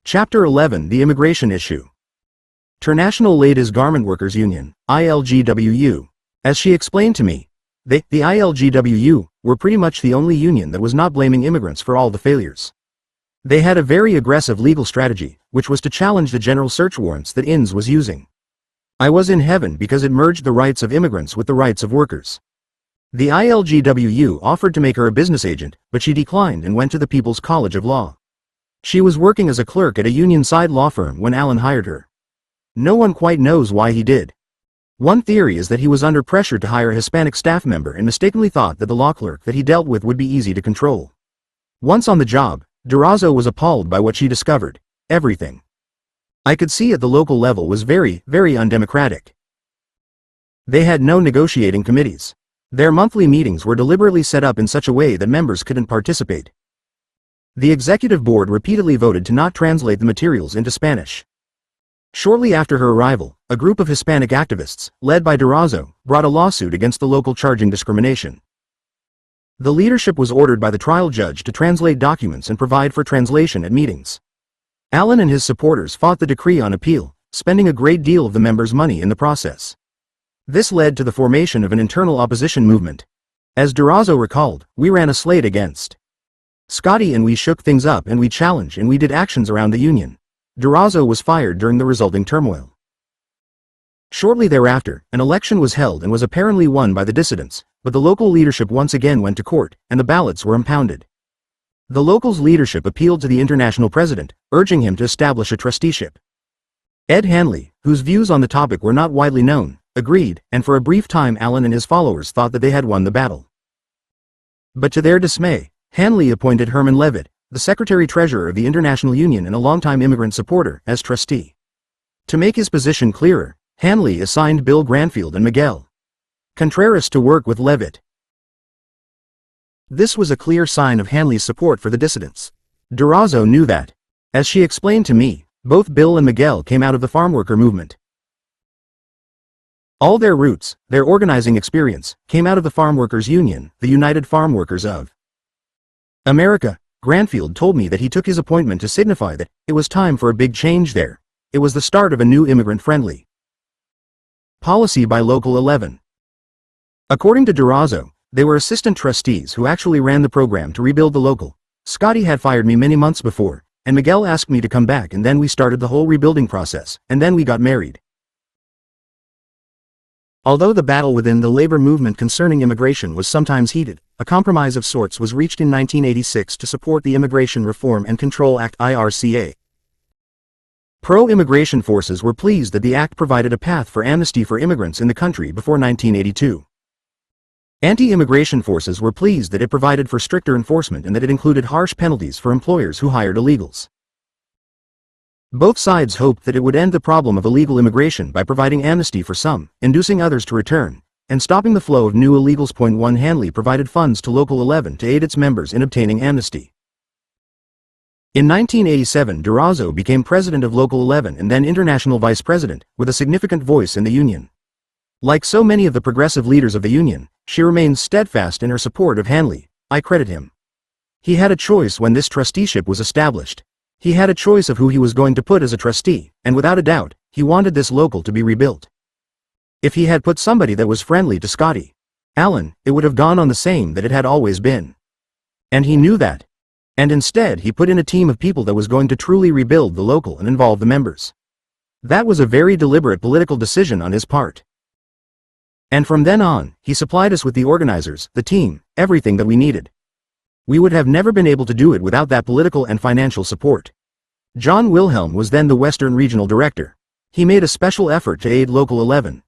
Chapter 11, The Immigration Issue. International Ladies Garment Workers Union, ILGWU. As she explained to me, the ILGWU, were pretty much the only union that was not blaming immigrants for all the failures. They had a very aggressive legal strategy, which was to challenge the general search warrants that INS was using. I was in heaven because it merged the rights of immigrants with the rights of workers. The ILGWU offered to make her a business agent, but she declined and went to the People's College of Law. She was working as a clerk at a union-side law firm when Allen hired her. No one quite knows why he did. One theory is that he was under pressure to hire a Hispanic staff member and mistakenly thought that the law clerk that he dealt with would be easy to control. Once on the job, Durazo was appalled by what she discovered: everything I could see at the local level was very, very undemocratic. They had no negotiating committees. Their monthly meetings were deliberately set up in such a way that members couldn't participate. The executive board repeatedly voted to not translate the materials into Spanish. Shortly after her arrival, a group of Hispanic activists, led by Durazo, brought a lawsuit against the local charging discrimination. The leadership was ordered by the trial judge to translate documents and provide for translation at meetings. Allen and his supporters fought the decree on appeal, spending a great deal of the members' money in the process. This led to the formation of an internal opposition movement. As Durazo recalled, we ran a slate against Scotty and we shook things up and we challenged and we did actions around the union. Durazo was fired during the resulting turmoil. Shortly thereafter, an election was held and was apparently won by the dissidents, but the local leadership once again went to court, and the ballots were impounded. The locals' leadership appealed to the international president, urging him to establish a trusteeship. Ed Hanley, whose views on the topic were not widely known, agreed, and for a brief time Allen and his followers thought that they had won the battle. But to their dismay, Hanley appointed Herman Levitt, the secretary-treasurer of the International Union and a longtime immigrant supporter, as trustee. To make his position clearer, Hanley assigned Bill Granfield and Miguel Contreras to work with Levitt. This was a clear sign of Hanley's support for the dissidents. Durazo knew that. As she explained to me, both Bill and Miguel came out of the farmworker movement. All their roots, their organizing experience, came out of the Farmworkers Union, the United Farm Workers of America. Granfield told me that he took his appointment to signify that it was time for a big change there. It was the start of a new immigrant-friendly policy by Local 11. According to Durazo, they were assistant trustees who actually ran the program to rebuild the local. Scotty had fired me many months before, and Miguel asked me to come back, and then we started the whole rebuilding process, and then we got married. Although the battle within the labor movement concerning immigration was sometimes heated, a compromise of sorts was reached in 1986 to support the Immigration Reform and Control Act (IRCA). Pro-immigration forces were pleased that the act provided a path for amnesty for immigrants in the country before 1982. Anti-immigration forces were pleased that it provided for stricter enforcement and that it included harsh penalties for employers who hired illegals. Both sides hoped that it would end the problem of illegal immigration by providing amnesty for some, inducing others to return, and stopping the flow of new illegals. 1 Hanley provided funds to Local 11 to aid its members in obtaining amnesty. In 1987, Durazo became president of Local 11 and then international vice president, with a significant voice in the union. Like so many of the progressive leaders of the union, she remains steadfast in her support of Hanley. I credit him. He had a choice when this trusteeship was established. He had a choice of who he was going to put as a trustee, and without a doubt, he wanted this local to be rebuilt. If he had put somebody that was friendly to Scotty Allen, it would have gone on the same that it had always been. And he knew that. And instead he put in a team of people that was going to truly rebuild the local and involve the members. That was a very deliberate political decision on his part. And from then on, he supplied us with the organizers, the team, everything that we needed. We would have never been able to do it without that political and financial support. John Wilhelm was then the Western Regional Director. He made a special effort to aid Local 11.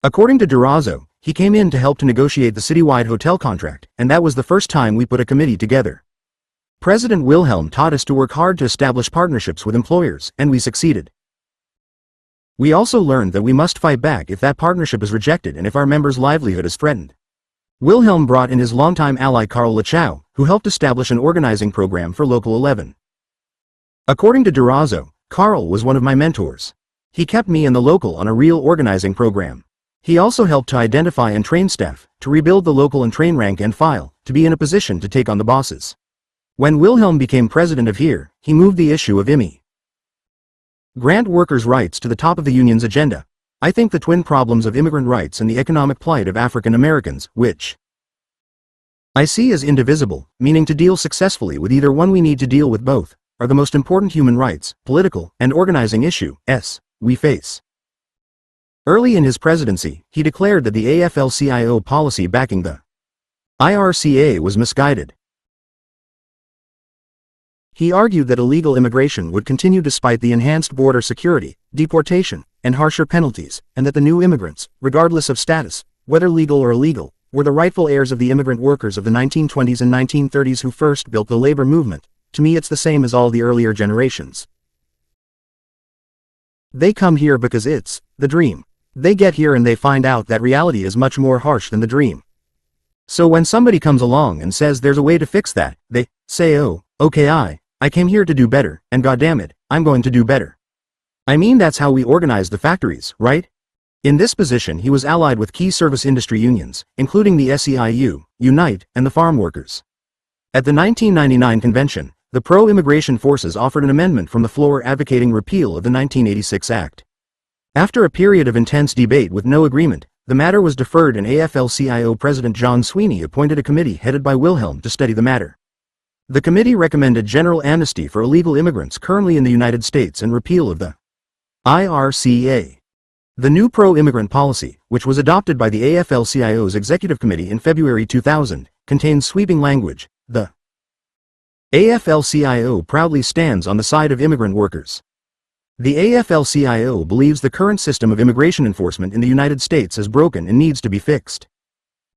According to Durazo, he came in to help to negotiate the citywide hotel contract, and that was the first time we put a committee together. President Wilhelm taught us to work hard to establish partnerships with employers, and we succeeded. We also learned that we must fight back if that partnership is rejected and if our members' livelihood is threatened. Wilhelm brought in his longtime ally Carl Lachow, who helped establish an organizing program for Local 11. According to Durazo, Carl was one of my mentors. He kept me and the local on a real organizing program. He also helped to identify and train staff, to rebuild the local and train rank and file, to be in a position to take on the bosses. When Wilhelm became president of HERE, he moved the issue of grant workers' rights to the top of the union's agenda. I think the twin problems of immigrant rights and the economic plight of African Americans, which I see as indivisible, meaning to deal successfully with either one we need to deal with both, are the most important human rights, political, and organizing issue we face. Early in his presidency, he declared that the AFL-CIO policy backing the IRCA was misguided. He argued that illegal immigration would continue despite the enhanced border security, deportation, and harsher penalties, and that the new immigrants, regardless of status, whether legal or illegal, were the rightful heirs of the immigrant workers of the 1920s and 1930s who first built the labor movement. To me, it's the same as all the earlier generations. They come here because it's the dream. They get here and they find out that reality is much more harsh than the dream. So when somebody comes along and says there's a way to fix that, they say, oh, okay, I came here to do better, and goddammit, I'm going to do better. I mean, that's how we organize the factories, right? In this position he was allied with key service industry unions, including the SEIU, Unite, and the farm workers. At the 1999 convention, the pro-immigration forces offered an amendment from the floor advocating repeal of the 1986 Act. After a period of intense debate with no agreement, the matter was deferred and AFL-CIO President John Sweeney appointed a committee headed by Wilhelm to study the matter. The committee recommended general amnesty for illegal immigrants currently in the United States and repeal of the IRCA. The new pro-immigrant policy, which was adopted by the AFL-CIO's Executive Committee in February 2000, contains sweeping language. The AFL-CIO proudly stands on the side of immigrant workers. The AFL-CIO believes the current system of immigration enforcement in the United States is broken and needs to be fixed.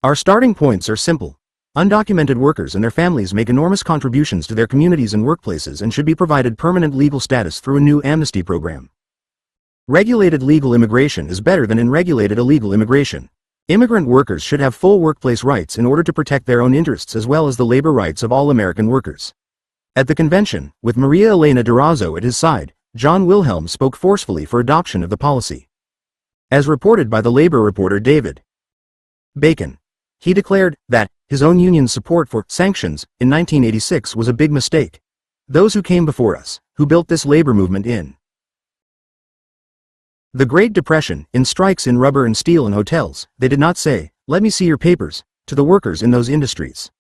Our starting points are simple. Undocumented workers and their families make enormous contributions to their communities and workplaces and should be provided permanent legal status through a new amnesty program. Regulated legal immigration is better than unregulated illegal immigration. Immigrant workers should have full workplace rights in order to protect their own interests as well as the labor rights of all American workers. At the convention, with Maria Elena Durazo at his side, John Wilhelm spoke forcefully for adoption of the policy. As reported by the labor reporter David Bacon, he declared that his own union's support for sanctions in 1986 was a big mistake. Those who came before us, who built this labor movement in the Great Depression, in strikes in rubber and steel and hotels, they did not say, "Let me see your papers," to the workers in those industries.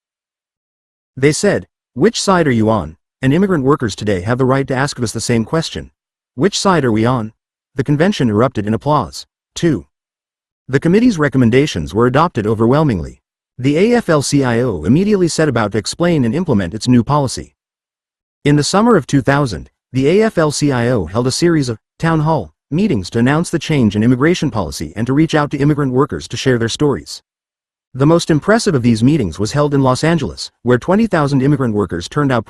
They said, "Which side are you on?" And immigrant workers today have the right to ask us the same question. Which side are we on? The convention erupted in applause. 2. The committee's recommendations were adopted overwhelmingly. The AFL-CIO immediately set about to explain and implement its new policy. In the summer of 2000, the AFL-CIO held a series of town hall meetings to announce the change in immigration policy and to reach out to immigrant workers to share their stories. The most impressive of these meetings was held in Los Angeles, where 20,000 immigrant workers turned out.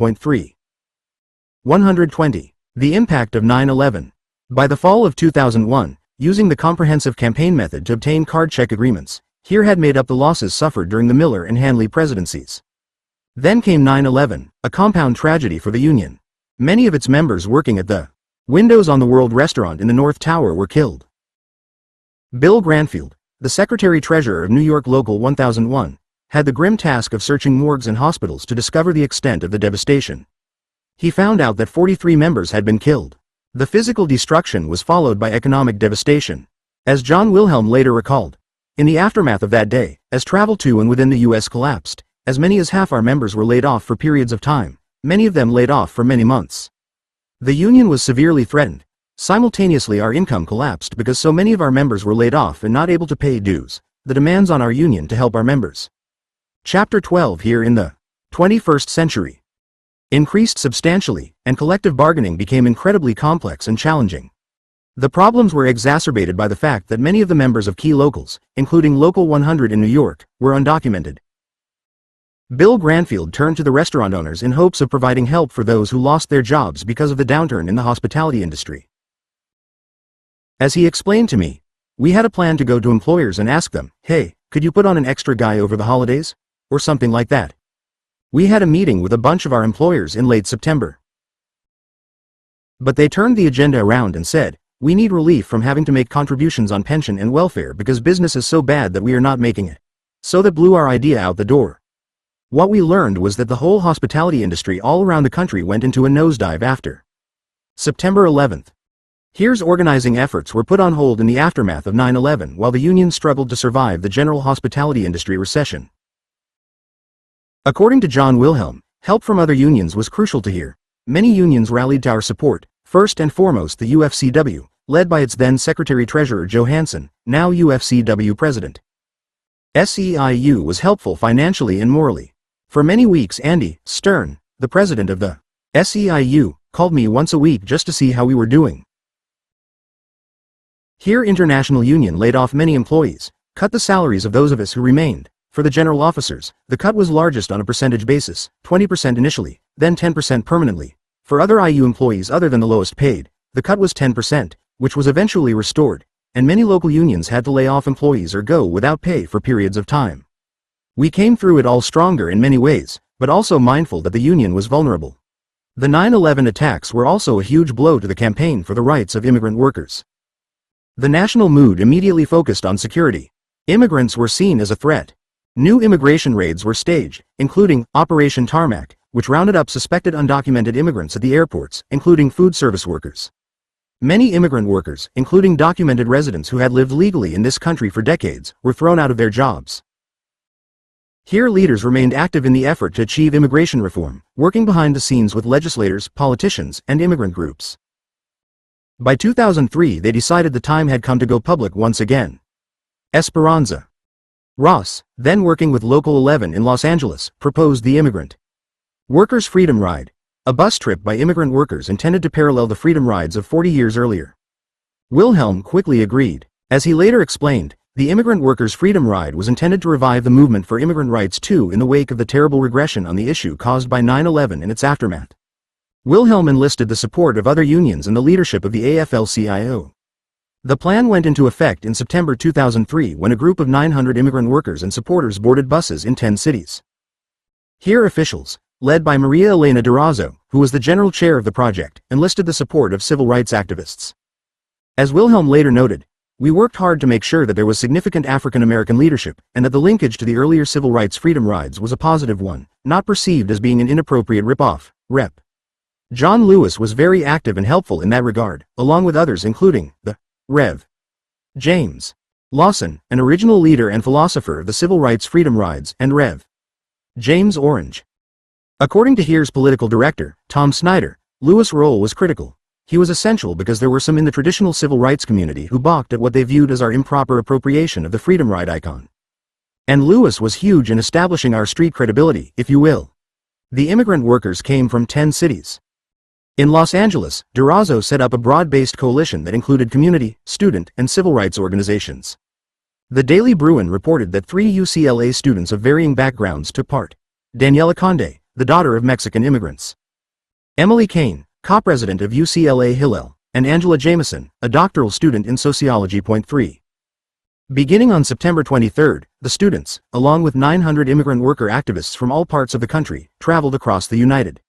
120. The impact of 9/11. By the fall of 2001, using the comprehensive campaign method to obtain card check agreements, here had made up the losses suffered during the Miller and Hanley presidencies. Then came 9/11, a compound tragedy for the union. Many of its members working at the Windows on the World restaurant in the North Tower were killed. Bill Granfield, the Secretary-Treasurer of New York Local 1001, had the grim task of searching morgues and hospitals to discover the extent of the devastation. He found out that 43 members had been killed. The physical destruction was followed by economic devastation. As John Wilhelm later recalled, in the aftermath of that day, as travel to and within the U.S. collapsed, as many as half our members were laid off for periods of time, many of them laid off for many months. The union was severely threatened. Simultaneously our income collapsed because so many of our members were laid off and not able to pay dues, the demands on our union to help our members. Chapter 12 here in the 21st century increased substantially, and collective bargaining became incredibly complex and challenging. The problems were exacerbated by the fact that many of the members of key locals, including Local 100 in New York, were undocumented. Bill Granfield turned to the restaurant owners in hopes of providing help for those who lost their jobs because of the downturn in the hospitality industry. As he explained to me, we had a plan to go to employers and ask them, "Hey, could you put on an extra guy over the holidays?" Or something like that. We had a meeting with a bunch of our employers in late September. But they turned the agenda around and said, "We need relief from having to make contributions on pension and welfare because business is so bad that we are not making it." So that blew our idea out the door. What we learned was that the whole hospitality industry all around the country went into a nosedive after September 11th. Here's organizing efforts were put on hold in the aftermath of 9/11 while the union struggled to survive the general hospitality industry recession. According to John Wilhelm, help from other unions was crucial to here. Many unions rallied to our support, first and foremost the UFCW, led by its then Secretary-Treasurer Johansson, now UFCW President. SEIU was helpful financially and morally. For many weeks Andy Stern, the president of the SEIU, called me once a week just to see how we were doing. Here International Union laid off many employees, cut the salaries of those of us who remained. For the general officers, the cut was largest on a percentage basis, 20% initially, then 10% permanently. For other IU employees other than the lowest paid, the cut was 10%, which was eventually restored, and many local unions had to lay off employees or go without pay for periods of time. We came through it all stronger in many ways, but also mindful that the union was vulnerable. The 9/11 attacks were also a huge blow to the campaign for the rights of immigrant workers. The national mood immediately focused on security. Immigrants were seen as a threat. New immigration raids were staged, including Operation Tarmac, which rounded up suspected undocumented immigrants at the airports, including food service workers. Many immigrant workers, including documented residents who had lived legally in this country for decades, were thrown out of their jobs. Here leaders remained active in the effort to achieve immigration reform, working behind the scenes with legislators, politicians, and immigrant groups. By 2003 they decided the time had come to go public once again. Esperanza Ross, then working with Local 11 in Los Angeles, proposed the Immigrant Workers' Freedom Ride, a bus trip by immigrant workers intended to parallel the freedom rides of 40 years earlier. Wilhelm quickly agreed. As he later explained, the Immigrant Workers' Freedom Ride was intended to revive the movement for immigrant rights too in the wake of the terrible regression on the issue caused by 9/11 and its aftermath. Wilhelm enlisted the support of other unions and the leadership of the AFL-CIO. The plan went into effect in September 2003 when a group of 900 immigrant workers and supporters boarded buses in 10 cities. Here officials, led by Maria Elena Durazo, who was the general chair of the project, enlisted the support of civil rights activists. As Wilhelm later noted, "We worked hard to make sure that there was significant African American leadership, and that the linkage to the earlier civil rights freedom rides was a positive one, not perceived as being an inappropriate rip-off." Rep. John Lewis was very active and helpful in that regard, along with others including the Rev. James Lawson, an original leader and philosopher of the civil rights freedom rides, and Rev. James Orange. According to HERE's political director, Tom Snyder, Lewis' role was critical. He was essential because there were some in the traditional civil rights community who balked at what they viewed as our improper appropriation of the Freedom Ride icon. And Lewis was huge in establishing our street credibility, if you will. The immigrant workers came from 10 cities. In Los Angeles, Durazo set up a broad-based coalition that included community, student, and civil rights organizations. The Daily Bruin reported that 3 UCLA students of varying backgrounds took part. Daniela Conde, the daughter of Mexican immigrants. Emily Kane, co-president of UCLA Hillel, and Angela Jameson, a doctoral student in sociology. 3. Beginning on September 23, the students, along with 900 immigrant worker activists from all parts of the country, traveled across the United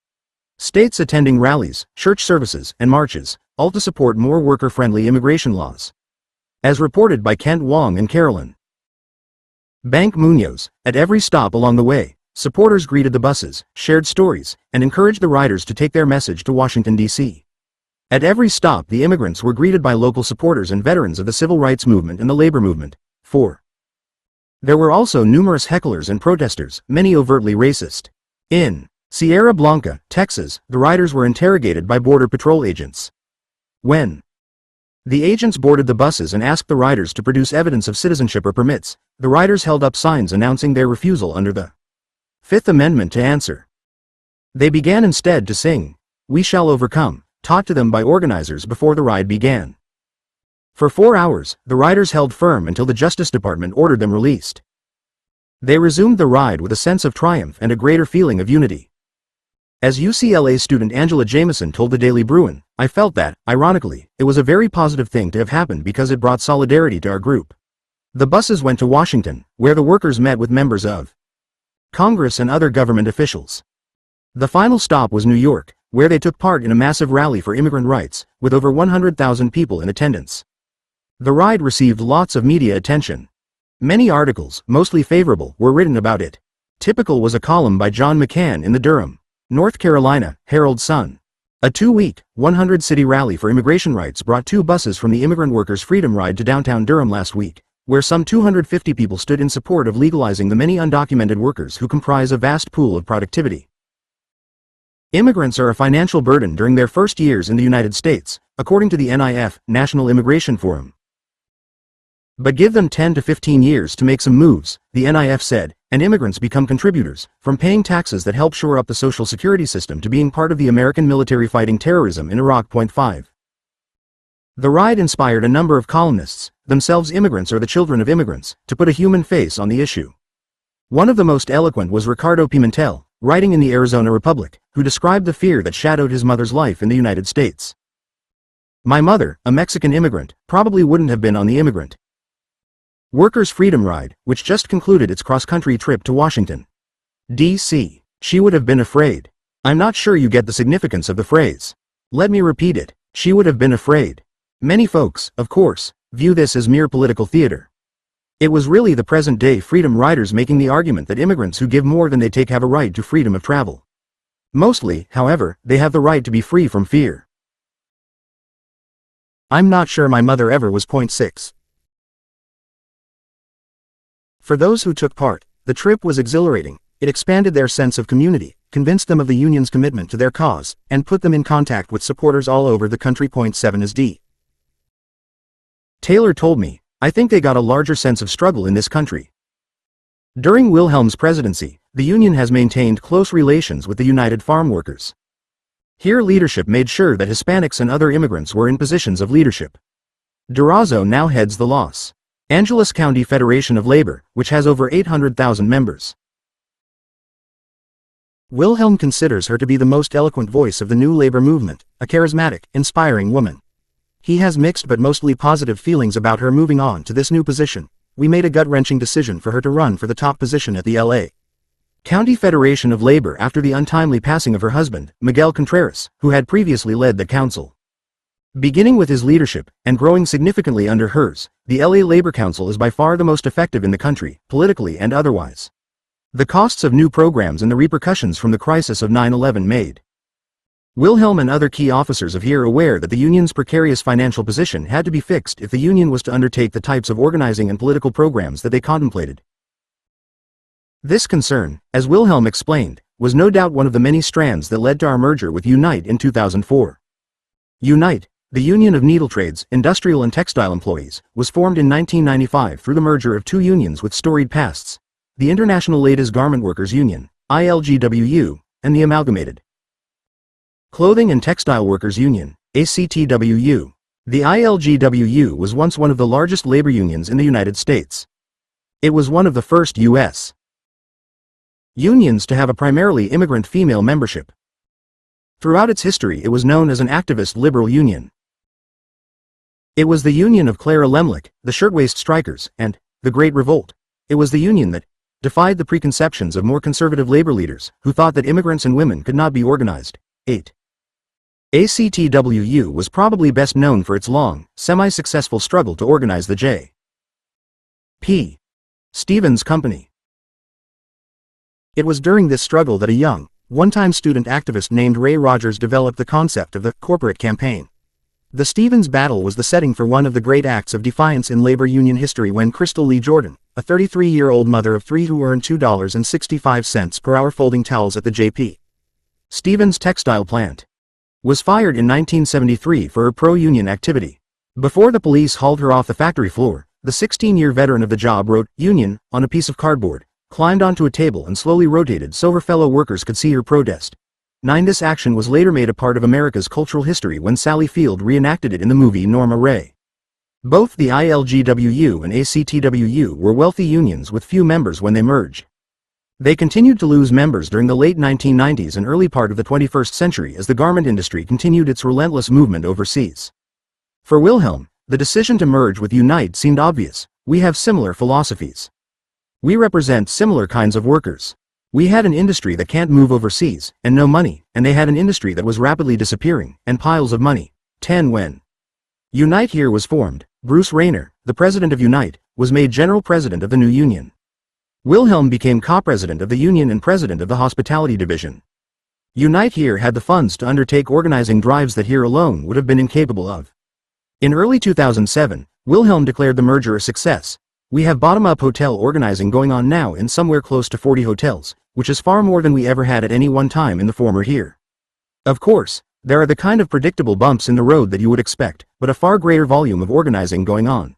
States attending rallies, church services, and marches, all to support more worker-friendly immigration laws. As reported by Kent Wong and Carolyn Bank Munoz, at every stop along the way, supporters greeted the buses, shared stories, and encouraged the riders to take their message to Washington, D.C. At every stop the immigrants were greeted by local supporters and veterans of the civil rights movement and the labor movement. 4. There were also numerous hecklers and protesters, many overtly racist. In Sierra Blanca, Texas, the riders were interrogated by Border Patrol agents. When the agents boarded the buses and asked the riders to produce evidence of citizenship or permits, the riders held up signs announcing their refusal under the Fifth Amendment to answer. They began instead to sing, "We Shall Overcome," taught to them by organizers before the ride began. For 4 hours, the riders held firm until the Justice Department ordered them released. They resumed the ride with a sense of triumph and a greater feeling of unity. As UCLA student Angela Jameson told the Daily Bruin, "I felt that, ironically, it was a very positive thing to have happened because it brought solidarity to our group." The buses went to Washington, where the workers met with members of Congress and other government officials. The final stop was New York, where they took part in a massive rally for immigrant rights, with over 100,000 people in attendance. The ride received lots of media attention. Many articles, mostly favorable, were written about it. Typical was a column by John McCann in the Durham, North Carolina, Herald Sun. A 2-week, 100-city rally for immigration rights brought 2 buses from the Immigrant Workers' Freedom Ride to downtown Durham last week, where some 250 people stood in support of legalizing the many undocumented workers who comprise a vast pool of productivity. Immigrants are a financial burden during their first years in the United States, according to the NIF, National Immigration Forum. But give them 10 to 15 years to make some moves, the NIF said, and immigrants become contributors, from paying taxes that help shore up the social security system to being part of the American military fighting terrorism in Iraq. 5. The ride inspired a number of columnists, themselves immigrants or the children of immigrants, to put a human face on the issue. One of the most eloquent was Ricardo Pimentel, writing in the Arizona Republic, who described the fear that shadowed his mother's life in the United States. "My mother, a Mexican immigrant, probably wouldn't have been on the Immigrant Workers' Freedom Ride, which just concluded its cross-country trip to Washington, D.C. She would have been afraid. I'm not sure you get the significance of the phrase. Let me repeat it. She would have been afraid. Many folks, of course, view this as mere political theater. It was really the present-day freedom riders making the argument that immigrants who give more than they take have a right to freedom of travel. Mostly, however, they have the right to be free from fear. I'm not sure my mother ever was. Point 6. For those who took part, the trip was exhilarating. It expanded their sense of community, convinced them of the union's commitment to their cause, and put them in contact with supporters all over the country. Point 7 is D. Taylor told me, I think they got a larger sense of struggle in this country. During Wilhelm's presidency, the union has maintained close relations with the United Farm Workers. Here leadership made sure that Hispanics and other immigrants were in positions of leadership. Durazo now heads the Los Angeles County Federation of Labor, which has over 800,000 members. Wilhelm considers her to be the most eloquent voice of the new labor movement, a charismatic, inspiring woman. He has mixed but mostly positive feelings about her moving on to this new position. We made a gut-wrenching decision for her to run for the top position at the L.A. County Federation of Labor after the untimely passing of her husband, Miguel Contreras, who had previously led the council. Beginning with his leadership, and growing significantly under hers, the LA Labor Council is by far the most effective in the country, politically and otherwise. The costs of new programs and the repercussions from the crisis of 9/11 made Wilhelm and other key officers of here aware that the union's precarious financial position had to be fixed if the union was to undertake the types of organizing and political programs that they contemplated. This concern, as Wilhelm explained, was no doubt one of the many strands that led to our merger with Unite in 2004. Unite, the Union of Needle Trades, Industrial and Textile Employees, was formed in 1995 through the merger of two unions with storied pasts, the International Ladies Garment Workers Union, ILGWU, and the Amalgamated Clothing and Textile Workers Union, ACTWU. The ILGWU was once one of the largest labor unions in the United States. It was one of the first U.S. unions to have a primarily immigrant female membership. Throughout its history it was known as an activist liberal union. It was the union of Clara Lemlich, the Shirtwaist Strikers, and the Great Revolt. It was the union that defied the preconceptions of more conservative labor leaders, who thought that immigrants and women could not be organized. 8. ACTWU was probably best known for its long, semi-successful struggle to organize the J.P. Stevens Company. It was during this struggle that a young, one-time student activist named Ray Rogers developed the concept of the corporate campaign. The Stevens battle was the setting for one of the great acts of defiance in labor union history when Crystal Lee Jordan, a 33-year-old mother of three who earned $2.65 per hour folding towels at the J.P. Stevens textile plant, was fired in 1973 for her pro-union activity. Before the police hauled her off the factory floor, the 16-year veteran of the job wrote "Union" on a piece of cardboard, climbed onto a table and slowly rotated so her fellow workers could see her protest. This action was later made a part of America's cultural history when Sally Field reenacted it in the movie Norma Ray. Both the ILGWU and ACTWU were wealthy unions with few members when they merged. They continued to lose members during the late 1990s and early part of the 21st century as the garment industry continued its relentless movement overseas. For Wilhelm, the decision to merge with Unite seemed obvious. We have similar philosophies. We represent similar kinds of workers. We had an industry that can't move overseas, and no money, and they had an industry that was rapidly disappearing, and piles of money. 10. When Unite here was formed, Bruce Rayner, the president of Unite, was made general president of the new union. Wilhelm became co-president of the union and president of the hospitality division. Unite here had the funds to undertake organizing drives that here alone would have been incapable of. In early 2007, Wilhelm declared the merger a success. We have bottom-up hotel organizing going on now in somewhere close to 40 hotels, which is far more than we ever had at any one time in the former here. Of course, there are the kind of predictable bumps in the road that you would expect, but a far greater volume of organizing going on.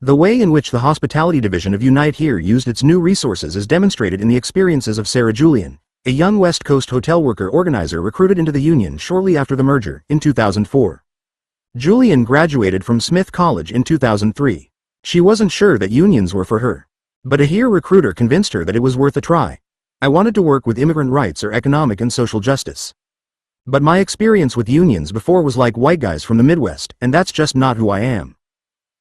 The way in which the hospitality division of Unite here used its new resources is demonstrated in the experiences of Sarah Julian, a young West Coast hotel worker organizer recruited into the union shortly after the merger, in 2004. Julian graduated from Smith College in 2003. She wasn't sure that unions were for her. But a here recruiter convinced her that it was worth a try. I wanted to work with immigrant rights or economic and social justice. But my experience with unions before was like white guys from the Midwest, and that's just not who I am.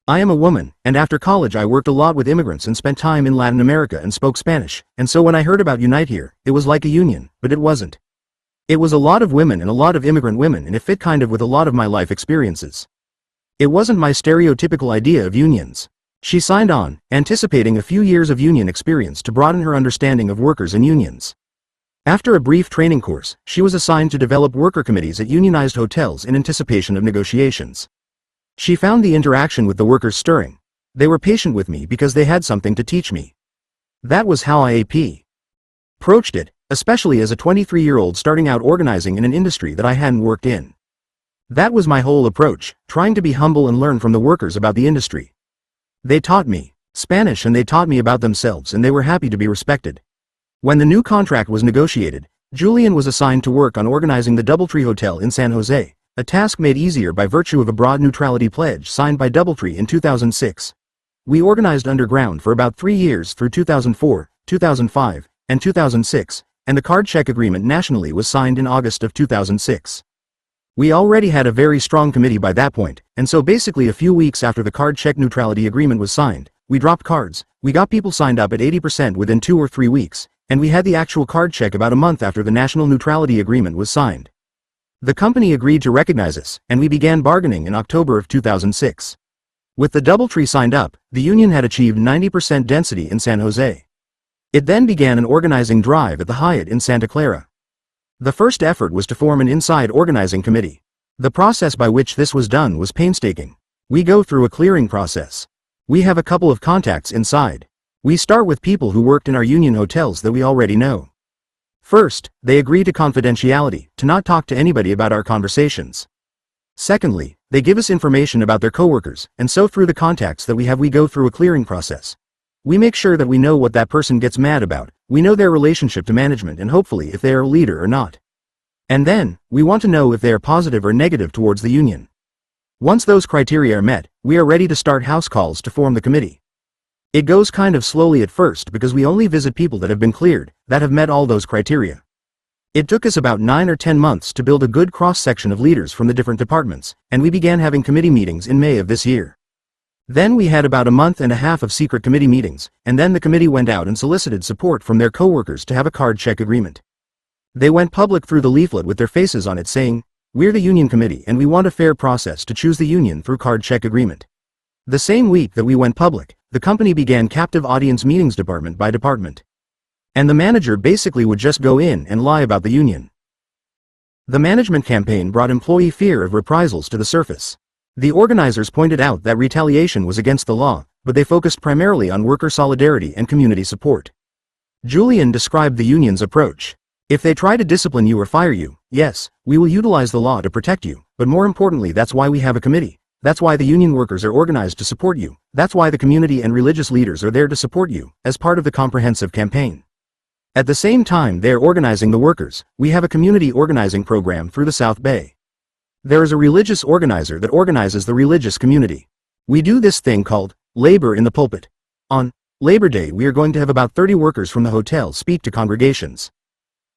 I am a woman, and after college I worked a lot with immigrants and spent time in Latin America and spoke Spanish, and so when I heard about Unite here, it was like a union, but it wasn't. It was a lot of women and a lot of immigrant women, and it fit kind of with a lot of my life experiences. It wasn't my stereotypical idea of unions. She signed on, anticipating a few years of union experience to broaden her understanding of workers and unions. After a brief training course, she was assigned to develop worker committees at unionized hotels in anticipation of negotiations. She found the interaction with the workers stirring. They were patient with me because they had something to teach me. That was how I approached it, especially as a 23-year-old starting out organizing in an industry that I hadn't worked in. That was my whole approach, trying to be humble and learn from the workers about the industry. They taught me Spanish and they taught me about themselves, and they were happy to be respected. When the new contract was negotiated, Julian was assigned to work on organizing the DoubleTree Hotel in San Jose, a task made easier by virtue of a broad neutrality pledge signed by DoubleTree in 2006. We organized underground for about 3 years through 2004, 2005, and 2006, and the card check agreement nationally was signed in August of 2006. We already had a very strong committee by that point, and so basically a few weeks after the card check neutrality agreement was signed, we dropped cards, we got people signed up at 80% within 2 or 3 weeks, and we had the actual card check about a month after the national neutrality agreement was signed. The company agreed to recognize us, and we began bargaining in October of 2006. With the DoubleTree signed up, the union had achieved 90% density in San Jose. It then began an organizing drive at the Hyatt in Santa Clara. The first effort was to form an inside organizing committee. The process by which this was done was painstaking. We go through a clearing process. We have a couple of contacts inside. We start with people who worked in our union hotels that we already know. First, they agree to confidentiality, to not talk to anybody about our conversations. Secondly, they give us information about their coworkers, and so through the contacts that we have we go through a clearing process. We make sure that we know what that person gets mad about, we know their relationship to management, and hopefully if they are a leader or not. And then, we want to know if they are positive or negative towards the union. Once those criteria are met, we are ready to start house calls to form the committee. It goes kind of slowly at first because we only visit people that have been cleared, that have met all those criteria. It took us about 9 or 10 months to build a good cross-section of leaders from the different departments, and we began having committee meetings in May of this year. Then we had about a month and a half of secret committee meetings, and then the committee went out and solicited support from their coworkers to have a card check agreement. They went public through the leaflet with their faces on it saying, "We're the union committee and we want a fair process to choose the union through card check agreement." The same week that we went public, the company began captive audience meetings department by department. And the manager basically would just go in and lie about the union. The management campaign brought employee fear of reprisals to the surface. The organizers pointed out that retaliation was against the law, but they focused primarily on worker solidarity and community support. Julian described the union's approach. If they try to discipline you or fire you, yes, we will utilize the law to protect you, but more importantly that's why we have a committee. That's why the union workers are organized to support you. That's why the community and religious leaders are there to support you, as part of the comprehensive campaign. At the same time they are organizing the workers, we have a community organizing program through the South Bay. There is a religious organizer that organizes the religious community. We do this thing called labor in the pulpit. On Labor Day we are going to have about 30 workers from the hotel speak to congregations.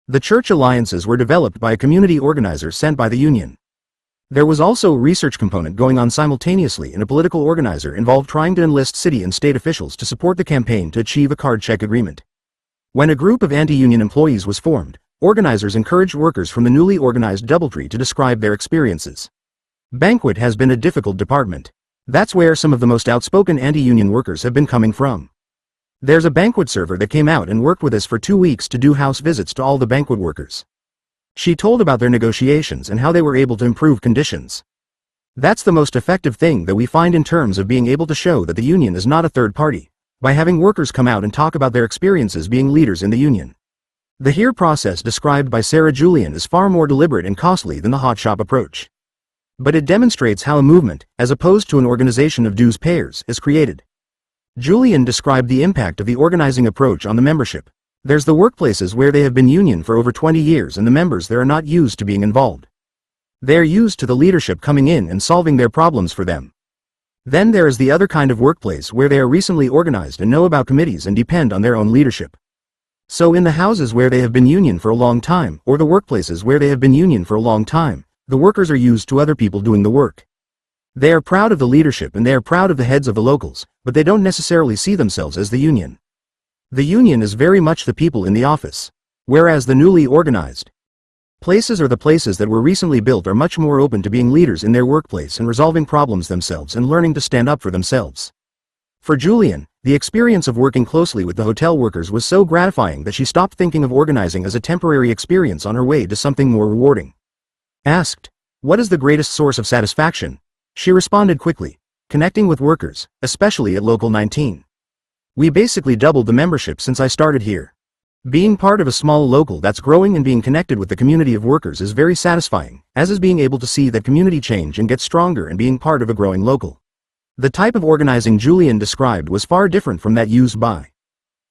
The church alliances were developed by a community organizer sent by the union. There was also a research component going on simultaneously and a political organizer involved trying to enlist city and state officials to support the campaign to achieve a card check agreement. When a group of anti-union employees was formed, organizers encouraged workers from the newly organized DoubleTree to describe their experiences. Banquet has been a difficult department. That's where some of the most outspoken anti-union workers have been coming from. There's a banquet server that came out and worked with us for 2 weeks to do house visits to all the banquet workers. She told about their negotiations and how they were able to improve conditions. That's the most effective thing that we find in terms of being able to show that the union is not a third party, by having workers come out and talk about their experiences being leaders in the union. The HERE process described by Sarah Julian is far more deliberate and costly than the hotshot approach. But it demonstrates how a movement, as opposed to an organization of dues payers, is created. Julian described the impact of the organizing approach on the membership. There's the workplaces where they have been union for over 20 years and the members there are not used to being involved. They are used to the leadership coming in and solving their problems for them. Then there is the other kind of workplace where they are recently organized and know about committees and depend on their own leadership. So in the houses where they have been union for a long time, or the workplaces where they have been union for a long time, the workers are used to other people doing the work. They are proud of the leadership and they are proud of the heads of the locals, but they don't necessarily see themselves as the union. The union is very much the people in the office. Whereas the newly organized places or the places that were recently built are much more open to being leaders in their workplace and resolving problems themselves and learning to stand up for themselves. For Julian, the experience of working closely with the hotel workers was so gratifying that she stopped thinking of organizing as a temporary experience on her way to something more rewarding. Asked, "What is the greatest source of satisfaction?" She responded quickly, connecting with workers, especially at Local 19. We basically doubled the membership since I started here. Being part of a small local that's growing and being connected with the community of workers is very satisfying, as is being able to see that community change and get stronger and being part of a growing local. The type of organizing Julian described was far different from that used by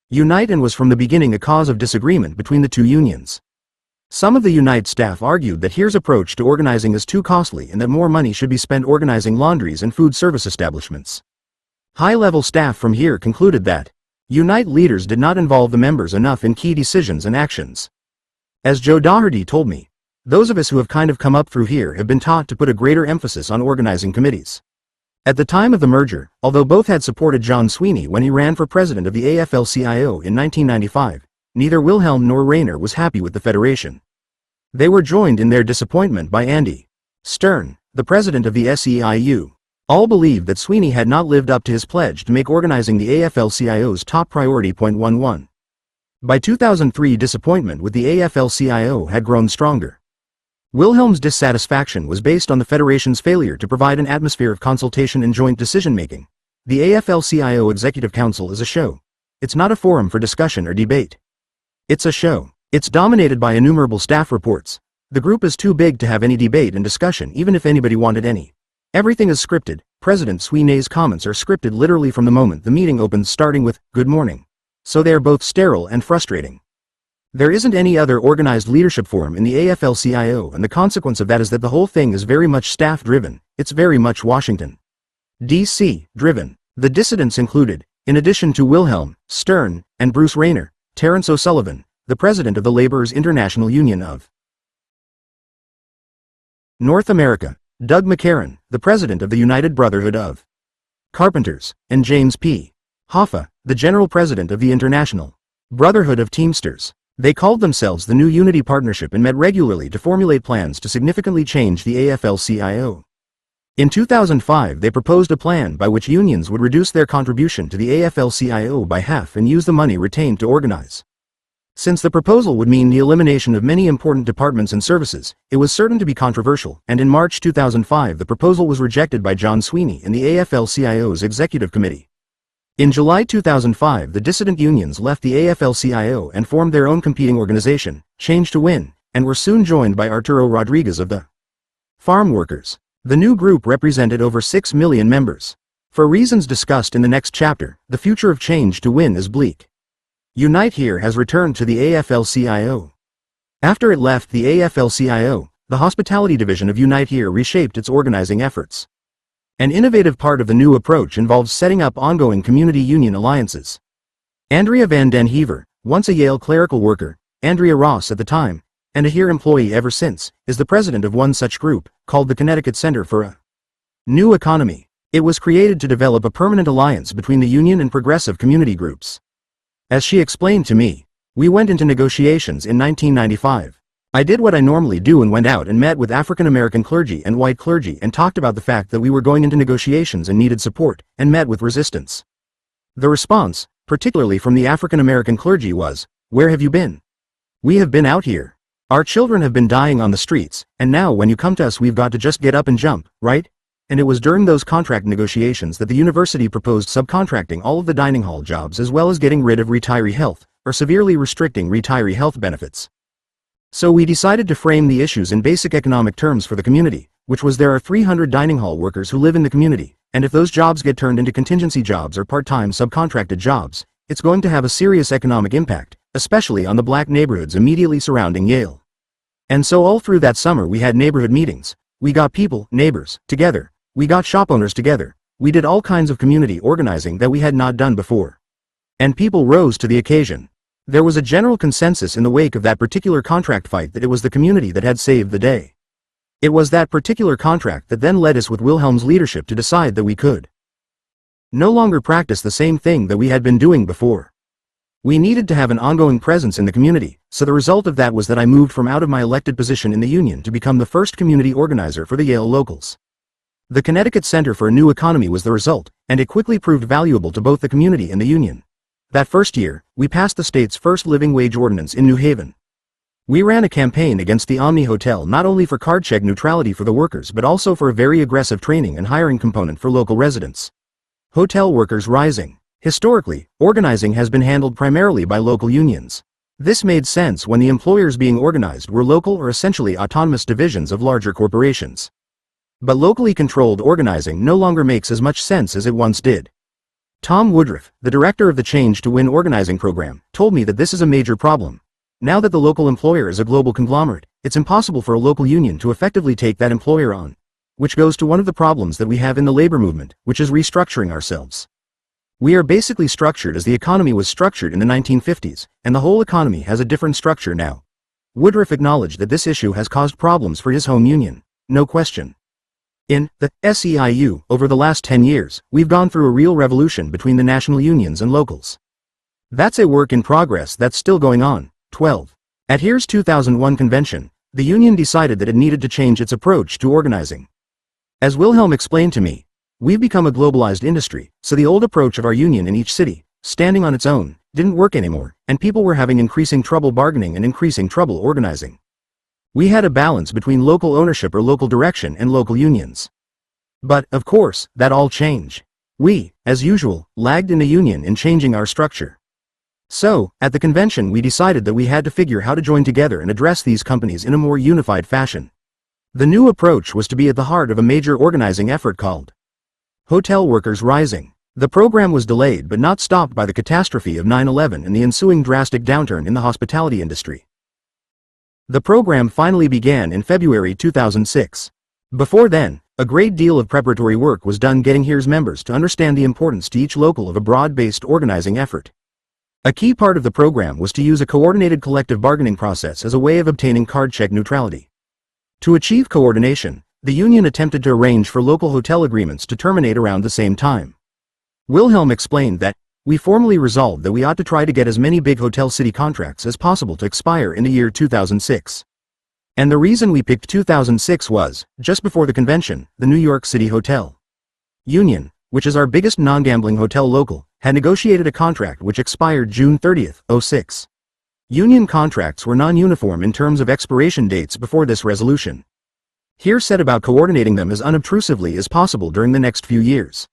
Unite and was from the beginning a cause of disagreement between the two unions. Some of the Unite staff argued that HERE's approach to organizing is too costly and that more money should be spent organizing laundries and food service establishments. High-level staff from HERE concluded that Unite leaders did not involve the members enough in key decisions and actions. As Joe Doherty told me, those of us who have kind of come up through HERE have been taught to put a greater emphasis on organizing committees. At the time of the merger, although both had supported John Sweeney when he ran for president of the AFL-CIO in 1995, neither Wilhelm nor Rayner was happy with the federation. They were joined in their disappointment by Andy Stern, the president of the SEIU. All believed that Sweeney had not lived up to his pledge to make organizing the AFL-CIO's top priority. 11. By 2003, disappointment with the AFL-CIO had grown stronger. Wilhelm's dissatisfaction was based on the federation's failure to provide an atmosphere of consultation and joint decision-making. The AFL-CIO Executive Council is a show. It's not a forum for discussion or debate. It's a show. It's dominated by innumerable staff reports. The group is too big to have any debate and discussion even if anybody wanted any. Everything is scripted. President Sweeney's comments are scripted literally from the moment the meeting opens, starting with, "Good morning." So they are both sterile and frustrating. There isn't any other organized leadership forum in the AFL-CIO, and the consequence of that is that the whole thing is very much staff-driven. It's very much Washington, D.C. driven. The dissidents included, in addition to Wilhelm, Stern, and Bruce Rayner, Terence O'Sullivan, the president of the Laborers International Union of North America, Doug McCarran, the president of the United Brotherhood of Carpenters, and James P. Hoffa, the general president of the International Brotherhood of Teamsters. They called themselves the New Unity Partnership and met regularly to formulate plans to significantly change the AFL-CIO. In 2005, they proposed a plan by which unions would reduce their contribution to the AFL-CIO by half and use the money retained to organize. Since the proposal would mean the elimination of many important departments and services, it was certain to be controversial, and in March 2005 the proposal was rejected by John Sweeney and the AFL-CIO's Executive Committee. In July 2005, the dissident unions left the AFL-CIO and formed their own competing organization, Change to Win, and were soon joined by Arturo Rodriguez of the Farm Workers. The new group represented over 6 million members. For reasons discussed in the next chapter, the future of Change to Win is bleak. Unite HERE has returned to the AFL-CIO. After it left the AFL-CIO, the hospitality division of Unite HERE reshaped its organizing efforts. An innovative part of the new approach involves setting up ongoing community union alliances. Andrea Van Den Heever, once a Yale clerical worker, Andrea Ross at the time, and a HERE employee ever since, is the president of one such group, called the Connecticut Center for a New Economy. It was created to develop a permanent alliance between the union and progressive community groups. As she explained to me, we went into negotiations in 1995. I did what I normally do and went out and met with African American clergy and white clergy and talked about the fact that we were going into negotiations and needed support, and met with resistance. The response, particularly from the African American clergy, was, "Where have you been? We have been out here. Our children have been dying on the streets, and now when you come to us we've got to just get up and jump, right?" And it was during those contract negotiations that the university proposed subcontracting all of the dining hall jobs as well as getting rid of retiree health, or severely restricting retiree health benefits. So we decided to frame the issues in basic economic terms for the community, which was there are 300 dining hall workers who live in the community, and if those jobs get turned into contingency jobs or part-time subcontracted jobs, it's going to have a serious economic impact, especially on the black neighborhoods immediately surrounding Yale. And so all through that summer we had neighborhood meetings. We got people, neighbors, together. We got shop owners together. We did all kinds of community organizing that we had not done before. And people rose to the occasion. There was a general consensus in the wake of that particular contract fight that it was the community that had saved the day. It was that particular contract that then led us with Wilhelm's leadership to decide that we could no longer practice the same thing that we had been doing before. We needed to have an ongoing presence in the community, so the result of that was that I moved from out of my elected position in the union to become the first community organizer for the Yale locals. The Connecticut Center for a New Economy was the result, and it quickly proved valuable to both the community and the union. That first year, we passed the state's first living wage ordinance in New Haven. We ran a campaign against the Omni Hotel not only for card check neutrality for the workers but also for a very aggressive training and hiring component for local residents. Hotel workers rising. Historically, organizing has been handled primarily by local unions. This made sense when the employers being organized were local or essentially autonomous divisions of larger corporations. But locally controlled organizing no longer makes as much sense as it once did. Tom Woodruff, the director of the Change to Win organizing program, told me that this is a major problem. Now that the local employer is a global conglomerate, it's impossible for a local union to effectively take that employer on. Which goes to one of the problems that we have in the labor movement, which is restructuring ourselves. We are basically structured as the economy was structured in the 1950s, and the whole economy has a different structure now. Woodruff acknowledged that this issue has caused problems for his home union, no question. In the SEIU, over the last 10 years, we've gone through a real revolution between the national unions and locals. That's a work in progress that's still going on. 12. At HERE's 2001 convention, the union decided that it needed to change its approach to organizing. As Wilhelm explained to me, we've become a globalized industry, so the old approach of our union in each city, standing on its own, didn't work anymore, and people were having increasing trouble bargaining and increasing trouble organizing. We had a balance between local ownership or local direction and local unions. But, of course, that all changed. We, as usual, lagged in the union in changing our structure. So, at the convention we decided that we had to figure how to join together and address these companies in a more unified fashion. The new approach was to be at the heart of a major organizing effort called Hotel Workers Rising. The program was delayed but not stopped by the catastrophe of 9/11 and the ensuing drastic downturn in the hospitality industry. The program finally began in February 2006. Before then, a great deal of preparatory work was done getting HERE's members to understand the importance to each local of a broad-based organizing effort. A key part of the program was to use a coordinated collective bargaining process as a way of obtaining card check neutrality. To achieve coordination, the union attempted to arrange for local hotel agreements to terminate around the same time. Wilhelm explained that, we formally resolved that we ought to try to get as many big hotel city contracts as possible to expire in the year 2006. And the reason we picked 2006 was, just before the convention, the New York City Hotel Union, which is our biggest non-gambling hotel local, had negotiated a contract which expired June 30, 2006. Union contracts were non-uniform in terms of expiration dates before this resolution. HERE set about coordinating them as unobtrusively as possible during the next few years.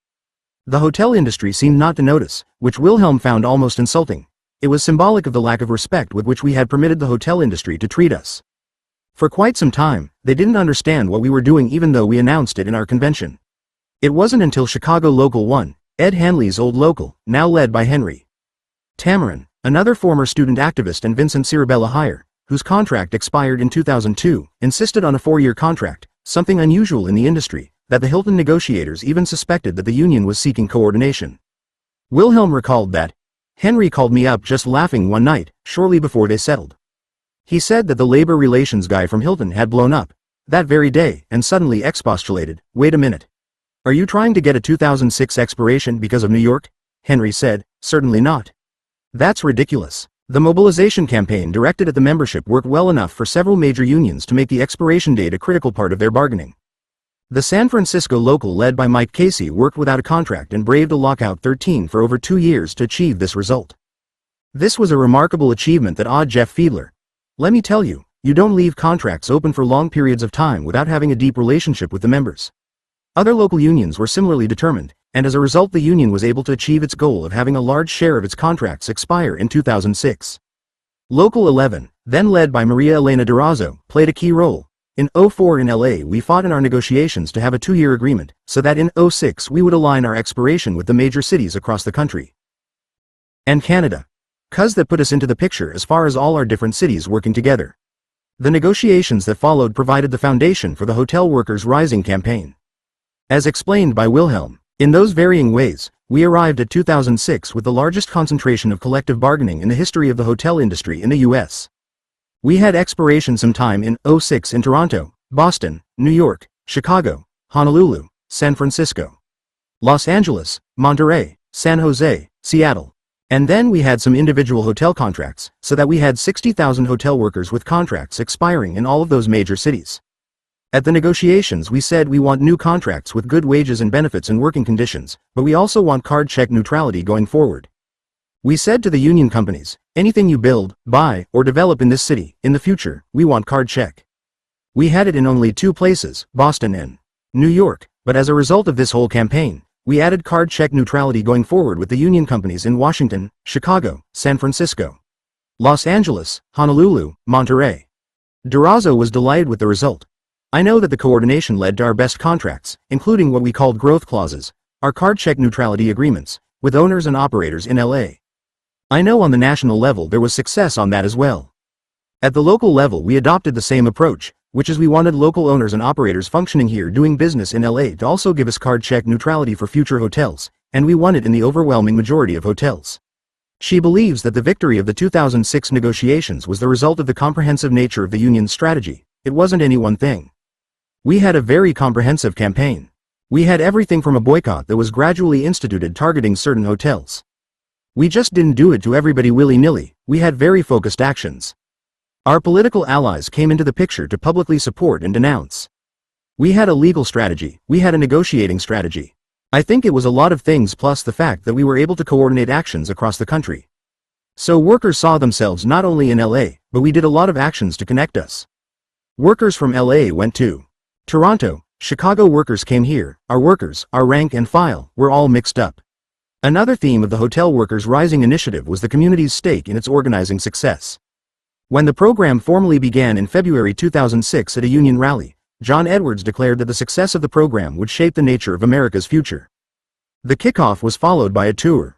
The hotel industry seemed not to notice, which Wilhelm found almost insulting. It was symbolic of the lack of respect with which we had permitted the hotel industry to treat us. For quite some time, they didn't understand what we were doing even though we announced it in our convention. It wasn't until Chicago Local 1, Ed Hanley's old local, now led by Henry Tamarin, another former student activist, and Vincent Cirabella Hire, whose contract expired in 2002, insisted on a 4-year contract, something unusual in the industry, that the Hilton negotiators even suspected that the union was seeking coordination. Wilhelm recalled that, Henry called me up just laughing one night, shortly before they settled. He said that the labor relations guy from Hilton had blown up that very day and suddenly expostulated, "Wait a minute. Are you trying to get a 2006 expiration because of New York?" Henry said, "Certainly not. That's ridiculous." The mobilization campaign directed at the membership worked well enough for several major unions to make the expiration date a critical part of their bargaining. The San Francisco local led by Mike Casey worked without a contract and braved a lockout 13 for over 2 years to achieve this result. This was a remarkable achievement that awed Jeff Fiedler. Let me tell you, you don't leave contracts open for long periods of time without having a deep relationship with the members. Other local unions were similarly determined, and as a result the union was able to achieve its goal of having a large share of its contracts expire in 2006. Local 11, then led by Maria Elena Durazo, played a key role. In 2004 in LA we fought in our negotiations to have a 2-year agreement, so that in 2006 we would align our expiration with the major cities across the country. And Canada. 'Cause that put us into the picture as far as all our different cities working together. The negotiations that followed provided the foundation for the Hotel Workers Rising campaign. As explained by Wilhelm, in those varying ways, we arrived at 2006 with the largest concentration of collective bargaining in the history of the hotel industry in the U.S. We had expiration sometime in 2006 in Toronto, Boston, New York, Chicago, Honolulu, San Francisco, Los Angeles, Monterey, San Jose, Seattle. And then we had some individual hotel contracts, so that we had 60,000 hotel workers with contracts expiring in all of those major cities. At the negotiations we said we want new contracts with good wages and benefits and working conditions, but we also want card check neutrality going forward. We said to the union companies, anything you build, buy, or develop in this city, in the future, we want card check. We had it in only 2 places, Boston and New York, but as a result of this whole campaign, we added card check neutrality going forward with the union companies in Washington, Chicago, San Francisco, Los Angeles, Honolulu, Monterey. Durazo was delighted with the result. I know that the coordination led to our best contracts, including what we called growth clauses, our card check neutrality agreements, with owners and operators in LA. I know on the national level there was success on that as well. At the local level we adopted the same approach, which is we wanted local owners and operators functioning here doing business in LA to also give us card check neutrality for future hotels, and we won it in the overwhelming majority of hotels. She believes that the victory of the 2006 negotiations was the result of the comprehensive nature of the union's strategy. It wasn't any one thing. We had a very comprehensive campaign. We had everything from a boycott that was gradually instituted targeting certain hotels. We just didn't do it to everybody willy-nilly, we had very focused actions. Our political allies came into the picture to publicly support and denounce. We had a legal strategy, we had a negotiating strategy. I think it was a lot of things plus the fact that we were able to coordinate actions across the country. So workers saw themselves not only in LA, but we did a lot of actions to connect us. Workers from LA went to Toronto, Chicago workers came here, our workers, our rank and file, were all mixed up. Another theme of the Hotel Workers Rising initiative was the community's stake in its organizing success. When the program formally began in February 2006 at a union rally, John Edwards declared that the success of the program would shape the nature of America's future. The kickoff was followed by a tour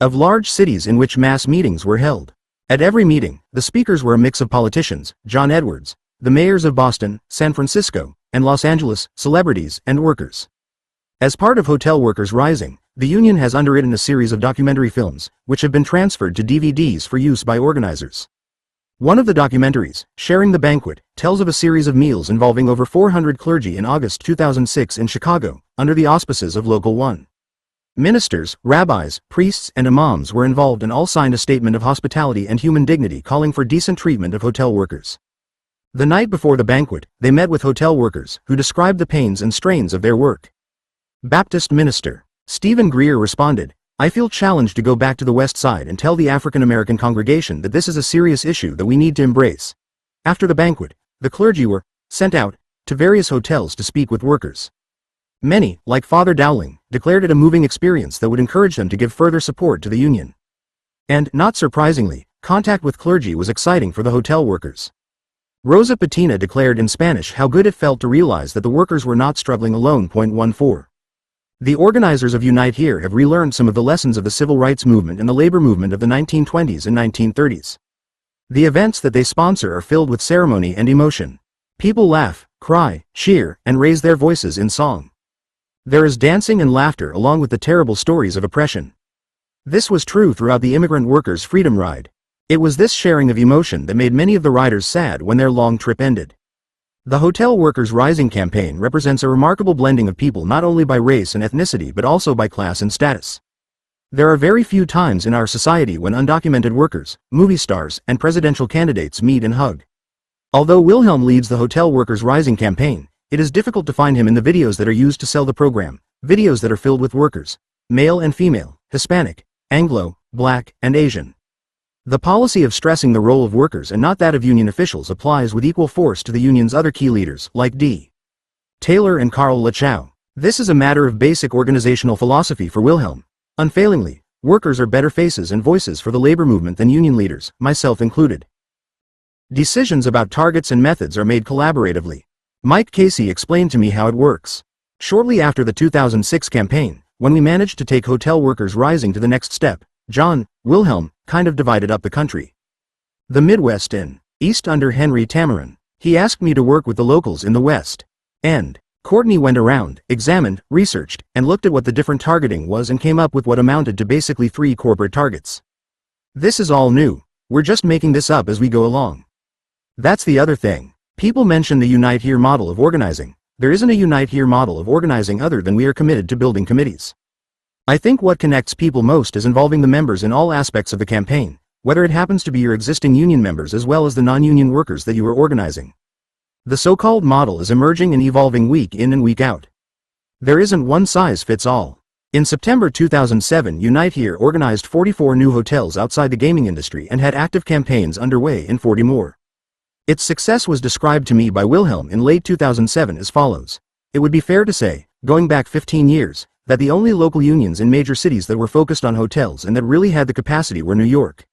of large cities in which mass meetings were held. At every meeting, the speakers were a mix of politicians, John Edwards, the mayors of Boston, San Francisco, and Los Angeles, celebrities, and workers. As part of Hotel Workers Rising, the union has underwritten a series of documentary films, which have been transferred to DVDs for use by organizers. One of the documentaries, Sharing the Banquet, tells of a series of meals involving over 400 clergy in August 2006 in Chicago, under the auspices of Local 1. Ministers, rabbis, priests, and imams were involved and all signed a statement of hospitality and human dignity calling for decent treatment of hotel workers. The night before the banquet, they met with hotel workers, who described the pains and strains of their work. Baptist minister Stephen Greer responded, I feel challenged to go back to the West Side and tell the African American congregation that this is a serious issue that we need to embrace. After the banquet, the clergy were sent out to various hotels to speak with workers. Many, like Father Dowling, declared it a moving experience that would encourage them to give further support to the union. And, not surprisingly, contact with clergy was exciting for the hotel workers. Rosa Patina declared in Spanish how good it felt to realize that the workers were not struggling alone. 14. The organizers of Unite Here have relearned some of the lessons of the civil rights movement and the labor movement of the 1920s and 1930s. The events that they sponsor are filled with ceremony and emotion. People laugh, cry, cheer, and raise their voices in song. There is dancing and laughter along with the terrible stories of oppression. This was true throughout the immigrant workers' freedom ride. It was this sharing of emotion that made many of the riders sad when their long trip ended. The Hotel Workers Rising campaign represents a remarkable blending of people not only by race and ethnicity but also by class and status. There are very few times in our society when undocumented workers, movie stars, and presidential candidates meet and hug. Although Wilhelm leads the Hotel Workers Rising campaign, it is difficult to find him in the videos that are used to sell the program, videos that are filled with workers, male and female, Hispanic, Anglo, Black, and Asian. The policy of stressing the role of workers and not that of union officials applies with equal force to the union's other key leaders, like D. Taylor and Carl Lachow. This is a matter of basic organizational philosophy for Wilhelm. Unfailingly, workers are better faces and voices for the labor movement than union leaders, myself included. Decisions about targets and methods are made collaboratively. Mike Casey explained to me how it works. Shortly after the 2006 campaign, when we managed to take Hotel Workers Rising to the next step, John, Wilhelm, kind of divided up the country. The Midwest and East under Henry Tamarin. He asked me to work with the locals in the West. And Courtney went around, examined, researched, and looked at what the different targeting was and came up with what amounted to basically 3 corporate targets. This is all new. We're just making this up as we go along. That's the other thing. People mention the Unite Here model of organizing. There isn't a Unite Here model of organizing other than we are committed to building committees. I think what connects people most is involving the members in all aspects of the campaign, whether it happens to be your existing union members as well as the non-union workers that you are organizing. The so-called model is emerging and evolving week in and week out. There isn't one size fits all. In September 2007, Unite Here organized 44 new hotels outside the gaming industry and had active campaigns underway in 40 more. Its success was described to me by Wilhelm in late 2007 as follows. It would be fair to say, going back 15 years, that the only local unions in major cities that were focused on hotels and that really had the capacity were New York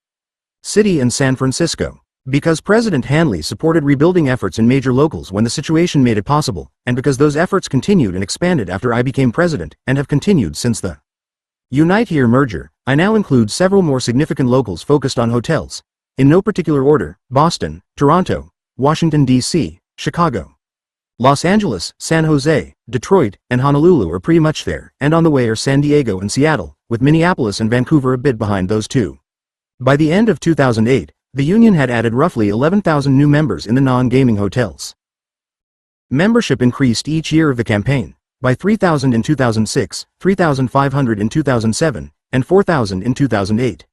City and San Francisco. Because President Hanley supported rebuilding efforts in major locals when the situation made it possible, and because those efforts continued and expanded after I became president, and have continued since the Unite Here merger, I now include several more significant locals focused on hotels. In no particular order: Boston, Toronto, Washington, D.C., Chicago, Los Angeles, San Jose, Detroit, and Honolulu are pretty much there, and on the way are San Diego and Seattle, with Minneapolis and Vancouver a bit behind those two. By the end of 2008, the union had added roughly 11,000 new members in the non-gaming hotels. Membership increased each year of the campaign, by 3,000 in 2006, 3,500 in 2007, and 4,000 in 2008.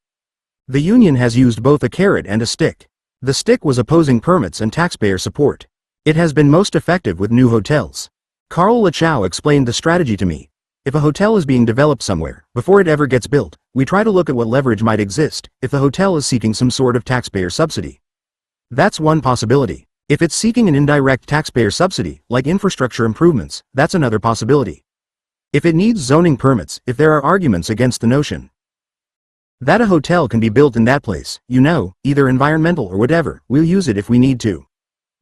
The union has used both a carrot and a stick. The stick was opposing permits and taxpayer support. It has been most effective with new hotels. Carl Lachow explained the strategy to me. If a hotel is being developed somewhere, before it ever gets built, we try to look at what leverage might exist if the hotel is seeking some sort of taxpayer subsidy. That's one possibility. If it's seeking an indirect taxpayer subsidy, like infrastructure improvements, that's another possibility. If it needs zoning permits, if there are arguments against the notion that a hotel can be built in that place, either environmental or whatever, we'll use it if we need to.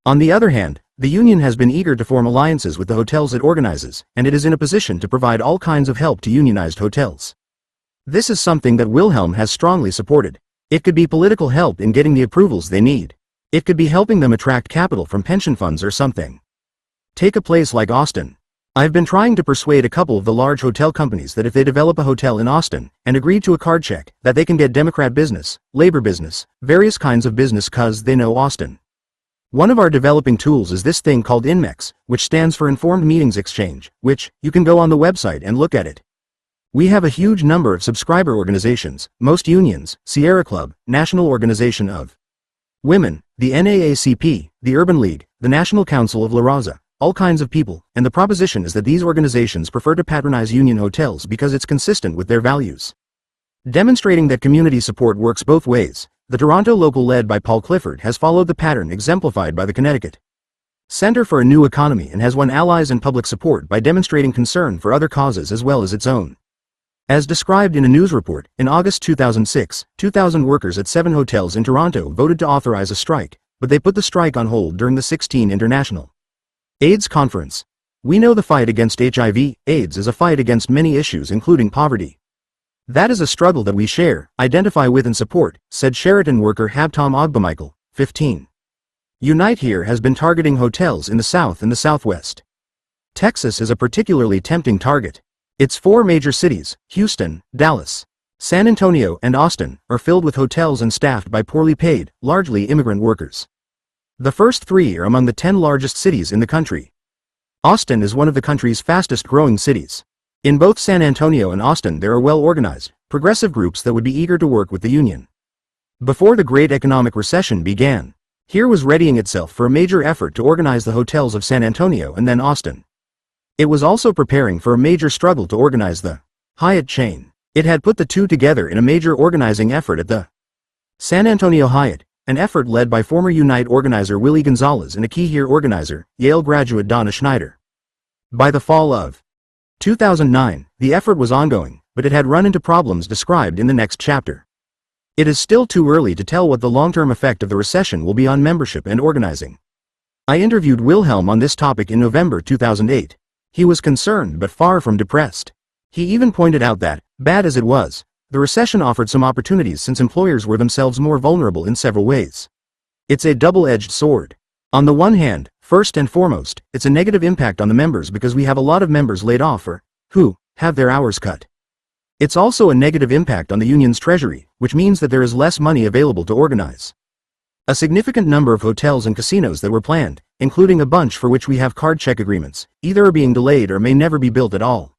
On the other hand, the union has been eager to form alliances with the hotels it organizes, and it is in a position to provide all kinds of help to unionized hotels. This is something that Wilhelm has strongly supported. It could be political help in getting the approvals they need. It could be helping them attract capital from pension funds or something. Take a place like Austin. I've been trying to persuade a couple of the large hotel companies that if they develop a hotel in Austin, and agree to a card check, that they can get Democrat business, labor business, various kinds of business cause they know Austin. One of our developing tools is this thing called INMEX, which stands for Informed Meetings Exchange, which, you can go on the website and look at it. We have a huge number of subscriber organizations, most unions, Sierra Club, National Organization of Women, the NAACP, the Urban League, the National Council of La Raza, all kinds of people, and the proposition is that these organizations prefer to patronize union hotels because it's consistent with their values. Demonstrating that community support works both ways, the Toronto local led by Paul Clifford has followed the pattern exemplified by the Connecticut Center for a New Economy and has won allies and public support by demonstrating concern for other causes as well as its own. As described in a news report, in August 2006, 2,000 workers at 7 hotels in Toronto voted to authorize a strike, but they put the strike on hold during the 16th International AIDS Conference. We know the fight against HIV/AIDS is a fight against many issues including poverty. That is a struggle that we share, identify with and support, said Sheraton worker Habtom Ogbamichael, 15. Unite Here has been targeting hotels in the South and the Southwest. Texas is a particularly tempting target. Its 4 major cities, Houston, Dallas, San Antonio, and Austin, are filled with hotels and staffed by poorly paid, largely immigrant workers. The first 3 are among the 10 largest cities in the country. Austin is one of the country's fastest growing cities. In both San Antonio and Austin there are well-organized, progressive groups that would be eager to work with the union. Before the Great Economic Recession began, Here was readying itself for a major effort to organize the hotels of San Antonio and then Austin. It was also preparing for a major struggle to organize the Hyatt chain. It had put the two together in a major organizing effort at the San Antonio Hyatt, an effort led by former Unite organizer Willie Gonzalez and a key Here organizer, Yale graduate Donna Schneider. By the fall of 2009, the effort was ongoing, but it had run into problems described in the next chapter. It is still too early to tell what the long-term effect of the recession will be on membership and organizing. I interviewed Wilhelm on this topic in November 2008. He was concerned but far from depressed. He even pointed out that, bad as it was, the recession offered some opportunities since employers were themselves more vulnerable in several ways. It's a double-edged sword. On the one hand, first and foremost, it's a negative impact on the members because we have a lot of members laid off or who have their hours cut. It's also a negative impact on the union's treasury, which means that there is less money available to organize. A significant number of hotels and casinos that were planned, including a bunch for which we have card check agreements, either are being delayed or may never be built at all.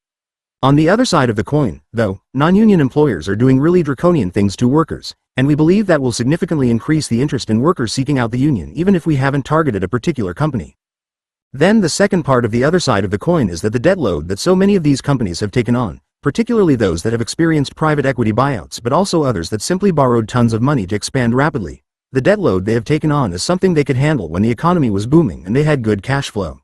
On the other side of the coin, though, non-union employers are doing really draconian things to workers, and we believe that will significantly increase the interest in workers seeking out the union even if we haven't targeted a particular company. Then the second part of the other side of the coin is that the debt load that so many of these companies have taken on, particularly those that have experienced private equity buyouts but also others that simply borrowed tons of money to expand rapidly. The debt load they have taken on is something they could handle when the economy was booming and they had good cash flow.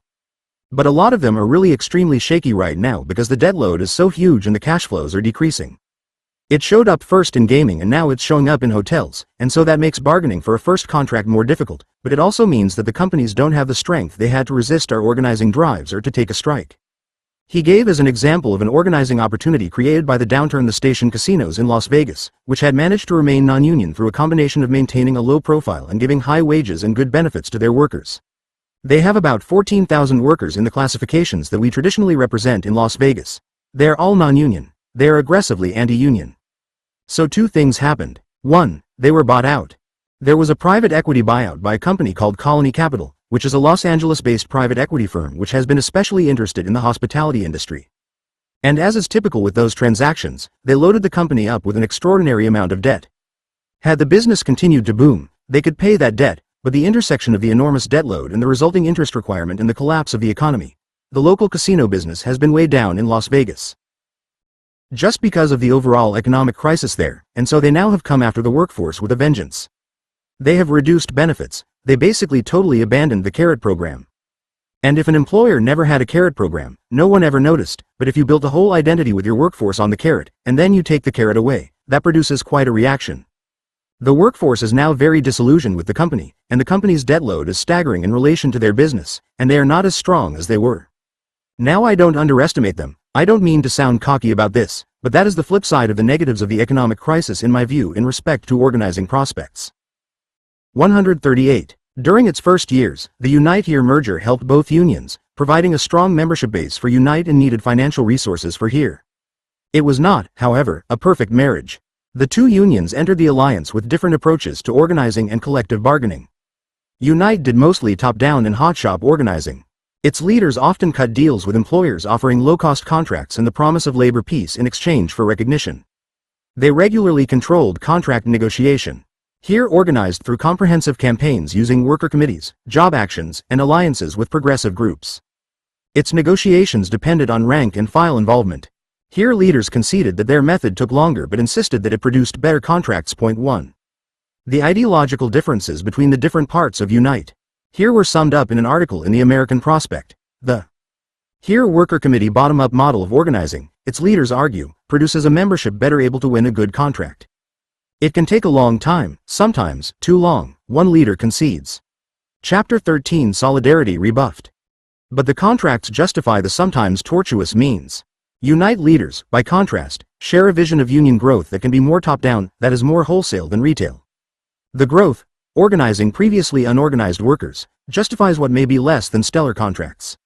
But a lot of them are really extremely shaky right now because the debt load is so huge and the cash flows are decreasing. It showed up first in gaming and now it's showing up in hotels, and so that makes bargaining for a first contract more difficult, but it also means that the companies don't have the strength they had to resist our organizing drives or to take a strike. He gave as an example of an organizing opportunity created by the downturn the Station casinos in Las Vegas, which had managed to remain non-union through a combination of maintaining a low profile and giving high wages and good benefits to their workers. They have about 14,000 workers in the classifications that we traditionally represent in Las Vegas. They are all non-union. They are aggressively anti-union. So two things happened. 1. They were bought out. There was a private equity buyout by a company called Colony Capital, which is a Los Angeles-based private equity firm which has been especially interested in the hospitality industry. And as is typical with those transactions, they loaded the company up with an extraordinary amount of debt. Had the business continued to boom, they could pay that debt, but the intersection of the enormous debt load and the resulting interest requirement and the collapse of the economy, the local casino business has been way down in Las Vegas. Just because of the overall economic crisis there, and so they now have come after the workforce with a vengeance. They have reduced benefits. They basically totally abandoned the carrot program. And if an employer never had a carrot program, no one ever noticed, but if you built a whole identity with your workforce on the carrot, and then you take the carrot away, that produces quite a reaction. The workforce is now very disillusioned with the company, and the company's debt load is staggering in relation to their business, and they are not as strong as they were. Now I don't underestimate them. I don't mean to sound cocky about this, but that is the flip side of the negatives of the economic crisis in my view in respect to organizing prospects. 138. During its first years, the Unite Here merger helped both unions, providing a strong membership base for Unite and needed financial resources for Here. It was not, however, a perfect marriage. The two unions entered the alliance with different approaches to organizing and collective bargaining. Unite did mostly top-down and hotshop organizing. Its leaders often cut deals with employers offering low-cost contracts and the promise of labor peace in exchange for recognition. They regularly controlled contract negotiation. Here organized through comprehensive campaigns using worker committees, job actions, and alliances with progressive groups. Its negotiations depended on rank and file involvement. Here leaders conceded that their method took longer but insisted that it produced better contracts. 1. The ideological differences between the different parts of Unite. Here were summed up in an article in the American Prospect. The Here Worker Committee bottom-up model of organizing, its leaders argue, produces a membership better able to win a good contract. It can take a long time, sometimes too long, one leader concedes. Chapter 13 Solidarity rebuffed. But the contracts justify the sometimes tortuous means. Unite leaders, by contrast, share a vision of union growth that can be more top-down, that is more wholesale than retail. The growth, organizing previously unorganized workers, justifies what may be less than stellar contracts.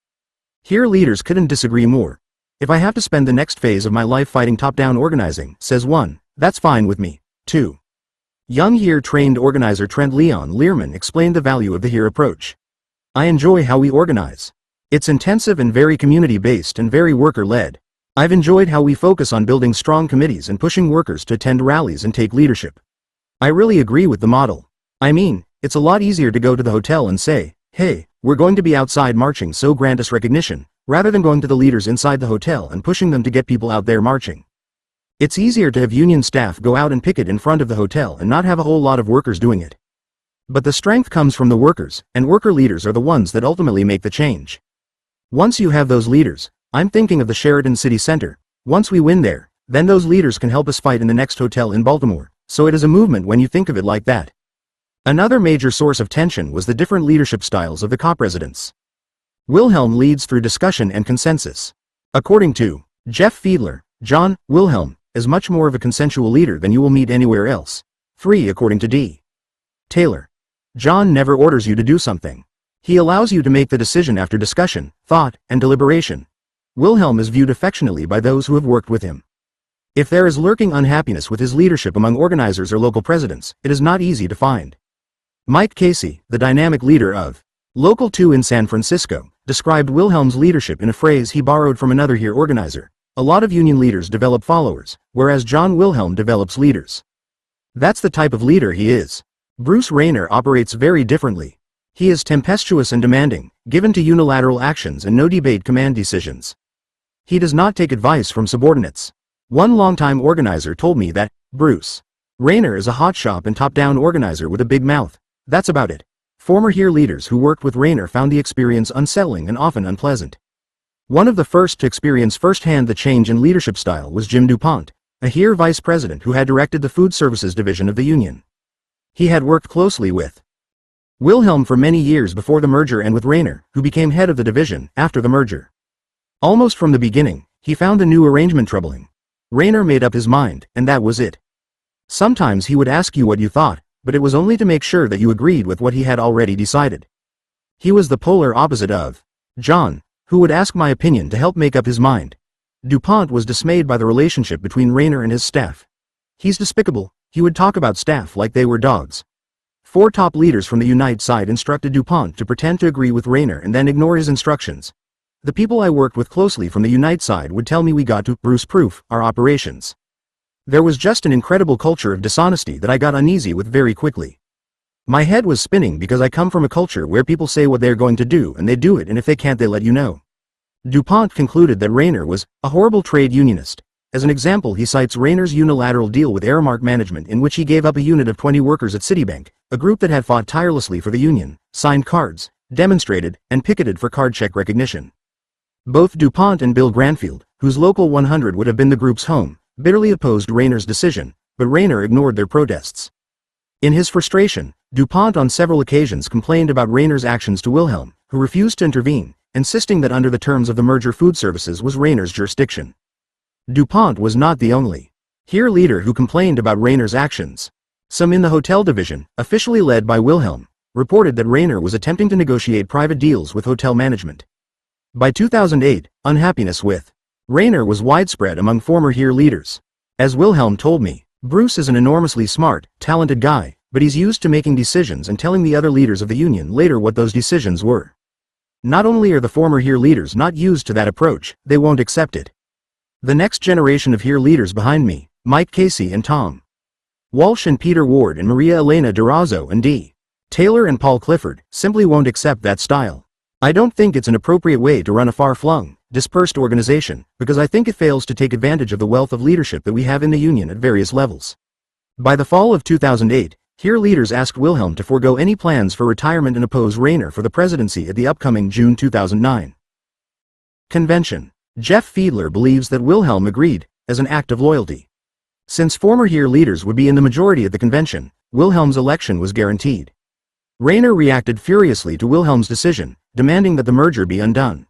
Here leaders couldn't disagree more. If I have to spend the next phase of my life fighting top-down organizing, says one, that's fine with me. 2. Young Here trained organizer Trent Leon Learman explained the value of the Here approach. I enjoy how we organize. It's intensive and very community-based and very worker-led. I've enjoyed how we focus on building strong committees and pushing workers to attend rallies and take leadership. I really agree with the model. I mean, it's a lot easier to go to the hotel and say, hey, we're going to be outside marching so grant us recognition, rather than going to the leaders inside the hotel and pushing them to get people out there marching. It's easier to have union staff go out and picket in front of the hotel and not have a whole lot of workers doing it. But the strength comes from the workers, and worker leaders are the ones that ultimately make the change. Once you have those leaders, I'm thinking of the Sheraton City Center, once we win there, then those leaders can help us fight in the next hotel in Baltimore, so it is a movement when you think of it like that. Another major source of tension was the different leadership styles of the co-presidents. Wilhelm leads through discussion and consensus. According to Jeff Fiedler, John Wilhelm is much more of a consensual leader than you will meet anywhere else. 3. According to D. Taylor, John never orders you to do something. He allows you to make the decision after discussion, thought, and deliberation. Wilhelm is viewed affectionately by those who have worked with him. If there is lurking unhappiness with his leadership among organizers or local presidents, it is not easy to find. Mike Casey, the dynamic leader of Local 2 in San Francisco, described Wilhelm's leadership in a phrase he borrowed from another Here organizer. A lot of union leaders develop followers, whereas John Wilhelm develops leaders. That's the type of leader he is. Bruce Rayner operates very differently. He is tempestuous and demanding, given to unilateral actions and no debate command decisions. He does not take advice from subordinates. One longtime organizer told me that, Bruce Rayner is a hotshot and top-down organizer with a big mouth. That's about it. Former HERE leaders who worked with Rayner found the experience unsettling and often unpleasant. One of the first to experience firsthand the change in leadership style was Jim DuPont, a HERE vice president who had directed the Food Services Division of the Union. He had worked closely with Wilhelm for many years before the merger and with Rayner, who became head of the division after the merger. Almost from the beginning, he found the new arrangement troubling. Rayner made up his mind, and that was it. Sometimes he would ask you what you thought, but it was only to make sure that you agreed with what he had already decided. He was the polar opposite of John, who would ask my opinion to help make up his mind. DuPont was dismayed by the relationship between Rayner and his staff. He's despicable, he would talk about staff like they were dogs. 4 top leaders from the Unite side instructed DuPont to pretend to agree with Rayner and then ignore his instructions. The people I worked with closely from the Unite side would tell me we got to Bruce-proof our operations. There was just an incredible culture of dishonesty that I got uneasy with very quickly. My head was spinning because I come from a culture where people say what they're going to do and they do it, and if they can't they let you know. DuPont concluded that Rayner was a horrible trade unionist. As an example, he cites Rayner's unilateral deal with Aramark Management, in which he gave up a unit of 20 workers at Citibank, a group that had fought tirelessly for the union, signed cards, demonstrated, and picketed for card check recognition. Both DuPont and Bill Granfield, whose Local 100 would have been the group's home, bitterly opposed Rayner's decision, but Rayner ignored their protests. In his frustration, DuPont on several occasions complained about Rayner's actions to Wilhelm, who refused to intervene, insisting that under the terms of the merger Food Services was Rayner's jurisdiction. DuPont was not the only HERE leader who complained about Rayner's actions. Some in the hotel division, officially led by Wilhelm, reported that Rayner was attempting to negotiate private deals with hotel management. By 2008, unhappiness with Rayner was widespread among former HERE leaders. As Wilhelm told me, Bruce is an enormously smart, talented guy, but he's used to making decisions and telling the other leaders of the union later what those decisions were. Not only are the former HERE leaders not used to that approach, they won't accept it. The next generation of HERE leaders behind me, Mike Casey and Tom Walsh and Peter Ward and Maria Elena Durazo and D. Taylor and Paul Clifford, simply won't accept that style. I don't think it's an appropriate way to run a far-flung, dispersed organization, because I think it fails to take advantage of the wealth of leadership that we have in the union at various levels. By the fall of 2008, HERE leaders asked Wilhelm to forego any plans for retirement and oppose Rayner for the presidency at the upcoming June 2009 convention. Jeff Fiedler believes that Wilhelm agreed, as an act of loyalty. Since former HERE leaders would be in the majority at the convention, Wilhelm's election was guaranteed. Rayner reacted furiously to Wilhelm's decision, demanding that the merger be undone.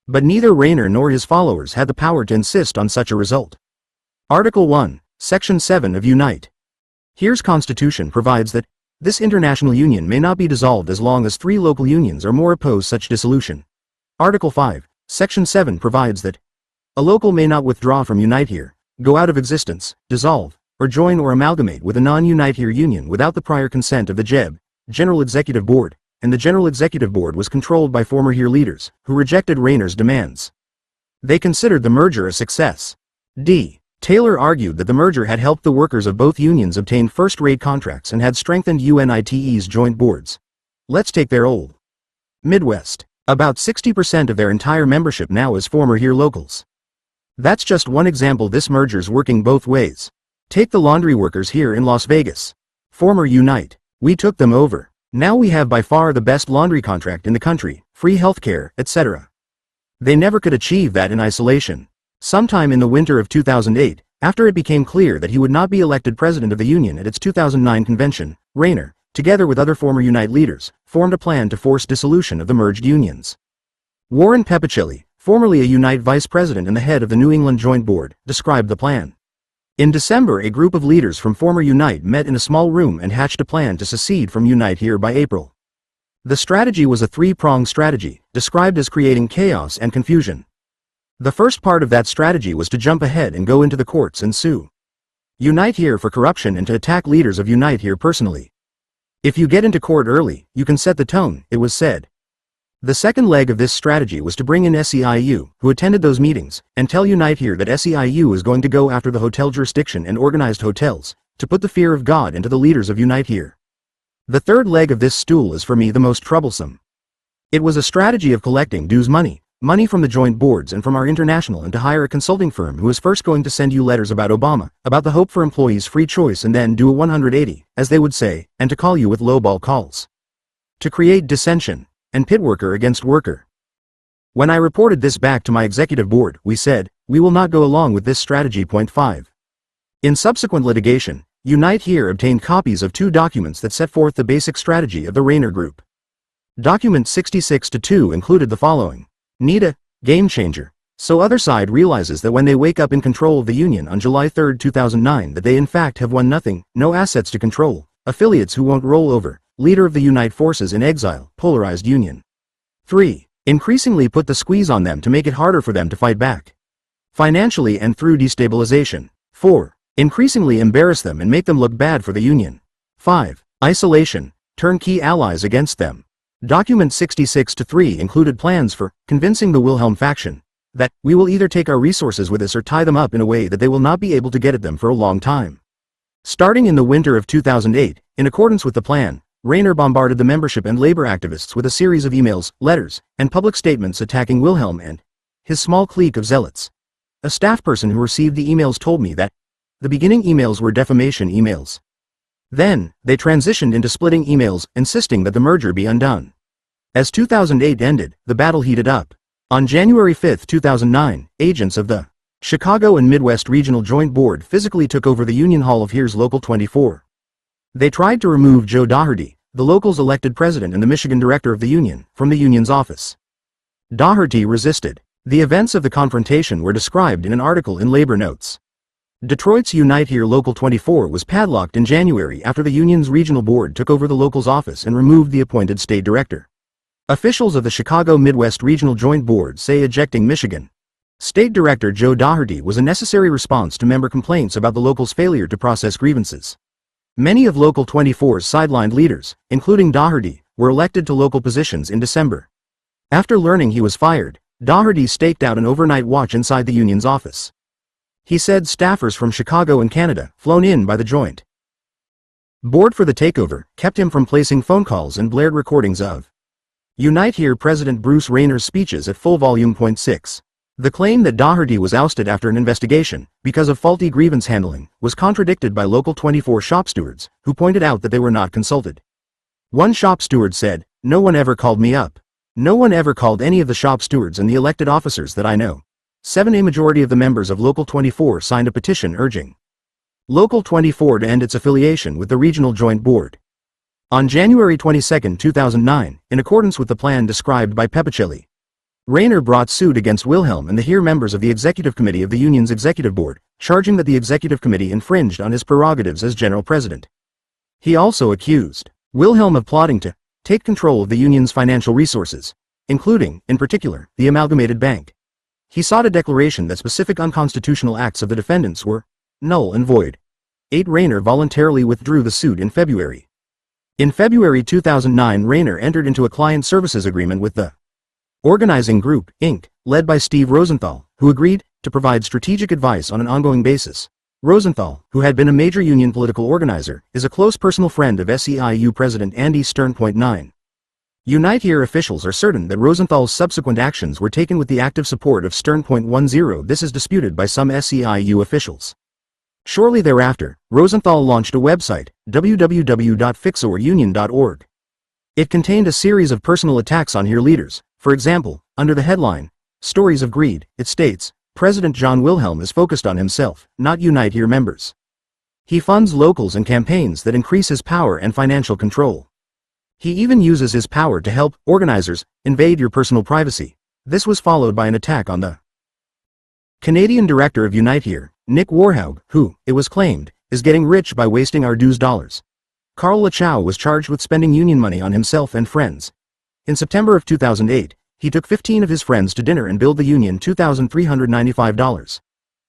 But neither Rayner nor his followers had the power to insist on such a result. Article 1, Section 7 of Unite. HERE's constitution provides that this international union may not be dissolved as long as 3 local unions or more oppose such dissolution. Article 5, Section 7 provides that a local may not withdraw from Unite HERE, go out of existence, dissolve, or join or amalgamate with a non-Unite HERE union without the prior consent of the JEB, General Executive Board, and the General Executive Board was controlled by former HERE leaders, who rejected Rayner's demands. They considered the merger a success. D. Taylor argued that the merger had helped the workers of both unions obtain first-rate contracts and had strengthened UNITE's joint boards. Let's take their old Midwest. About 60% of their entire membership now is former HERE locals. That's just one example. This merger's working both ways. Take the laundry workers here in Las Vegas. Former Unite. We took them over. Now we have by far the best laundry contract in the country, free healthcare, etc. They never could achieve that in isolation. Sometime in the winter of 2008, after it became clear that he would not be elected president of the union at its 2009 convention, Rayner, together with other former Unite leaders, formed a plan to force dissolution of the merged unions. Warren Peppicelli, formerly a Unite vice president and the head of the New England Joint Board, described the plan. In December, a group of leaders from former Unite met in a small room and hatched a plan to secede from Unite HERE by April. The strategy was a 3-pronged strategy, described as creating chaos and confusion. The first part of that strategy was to jump ahead and go into the courts and sue Unite HERE for corruption and to attack leaders of Unite HERE personally. If you get into court early, you can set the tone, it was said. The second leg of this strategy was to bring in SEIU, who attended those meetings, and tell Unite HERE that SEIU is going to go after the hotel jurisdiction and organized hotels, to put the fear of God into the leaders of Unite HERE. The third leg of this stool is for me the most troublesome. It was a strategy of collecting dues money, money from the joint boards and from our international, and to hire a consulting firm who is first going to send you letters about Obama, about the hope for employees' free choice, and then do a 180, as they would say, and to call you with lowball calls. To create dissension and pit worker against worker. When I reported this back to my executive board, we said, we will not go along with this strategy. Point 5. In subsequent litigation, Unite Here obtained copies of 2 documents that set forth the basic strategy of the Rayner Group. Document 66-2 included the following. Need a game changer. So other side realizes that when they wake up in control of the union on July 3, 2009, that they in fact have won nothing, no assets to control, affiliates who won't roll over, leader of the Unite forces in exile, polarized union. 3. Increasingly put the squeeze on them to make it harder for them to fight back. Financially and through destabilization. 4. Increasingly embarrass them and make them look bad for the union. 5. Isolation. Turn key allies against them. Document 66-3 included plans for convincing the Wilhelm faction that we will either take our resources with us or tie them up in a way that they will not be able to get at them for a long time. Starting in the winter of 2008, in accordance with the plan, Rayner bombarded the membership and labor activists with a series of emails, letters, and public statements attacking Wilhelm and his small clique of zealots. A staff person who received the emails told me that the beginning emails were defamation emails. Then, they transitioned into splitting emails, insisting that the merger be undone. As 2008 ended, the battle heated up. On January 5, 2009, agents of the Chicago and Midwest Regional Joint Board physically took over the Union Hall of Here's Local 24. They tried to remove Joe Daugherty, the local's elected president and the Michigan director of the union, from the union's office. Daugherty resisted. The events of the confrontation were described in an article in Labor Notes. Detroit's Unite Here Local 24 was padlocked in January after the union's regional board took over the local's office and removed the appointed state director. Officials of the Chicago Midwest Regional Joint Board say ejecting Michigan State Director Joe Daugherty was a necessary response to member complaints about the local's failure to process grievances. Many of Local 24's sidelined leaders, including Daugherty, were elected to local positions in December. After learning he was fired, Daugherty staked out an overnight watch inside the union's office. He said staffers from Chicago and Canada, flown in by the joint board for the takeover, kept him from placing phone calls and blared recordings of Unite Here President Bruce Rayner's speeches at full volume. Point 6. The claim that Daugherty was ousted after an investigation, because of faulty grievance handling, was contradicted by Local 24 shop stewards, who pointed out that they were not consulted. One shop steward said, "No one ever called me up. No one ever called any of the shop stewards and the elected officers that I know." 7. A majority of the members of Local 24 signed a petition urging Local 24 to end its affiliation with the Regional Joint Board. On January 22, 2009, in accordance with the plan described by Pepicelli, Rayner brought suit against Wilhelm and the Here members of the Executive Committee of the Union's Executive Board, charging that the Executive Committee infringed on his prerogatives as General President. He also accused Wilhelm of plotting to take control of the Union's financial resources, including, in particular, the Amalgamated Bank. He sought a declaration that specific unconstitutional acts of the defendants were null and void. 8. Rayner voluntarily withdrew the suit in February. In February 2009, Rayner entered into a client services agreement with the Organizing Group, Inc., led by Steve Rosenthal, who agreed to provide strategic advice on an ongoing basis. Rosenthal, who had been a major union political organizer, is a close personal friend of SEIU President Andy Stern. 9. Unite Here officials are certain that Rosenthal's subsequent actions were taken with the active support of Stern. 10. This is disputed by some SEIU officials. Shortly thereafter, Rosenthal launched a website, www.fixourunion.org. It contained a series of personal attacks on Here leaders. For example, under the headline, Stories of Greed, it states, President John Wilhelm is focused on himself, not Unite Here members. He funds locals and campaigns that increase his power and financial control. He even uses his power to help organizers invade your personal privacy. This was followed by an attack on the Canadian director of Unite Here, Nick Warhaug, who, it was claimed, is getting rich by wasting our dues dollars. Carl Lachow was charged with spending union money on himself and friends. In September of 2008, he took 15 of his friends to dinner and billed the union $2,395.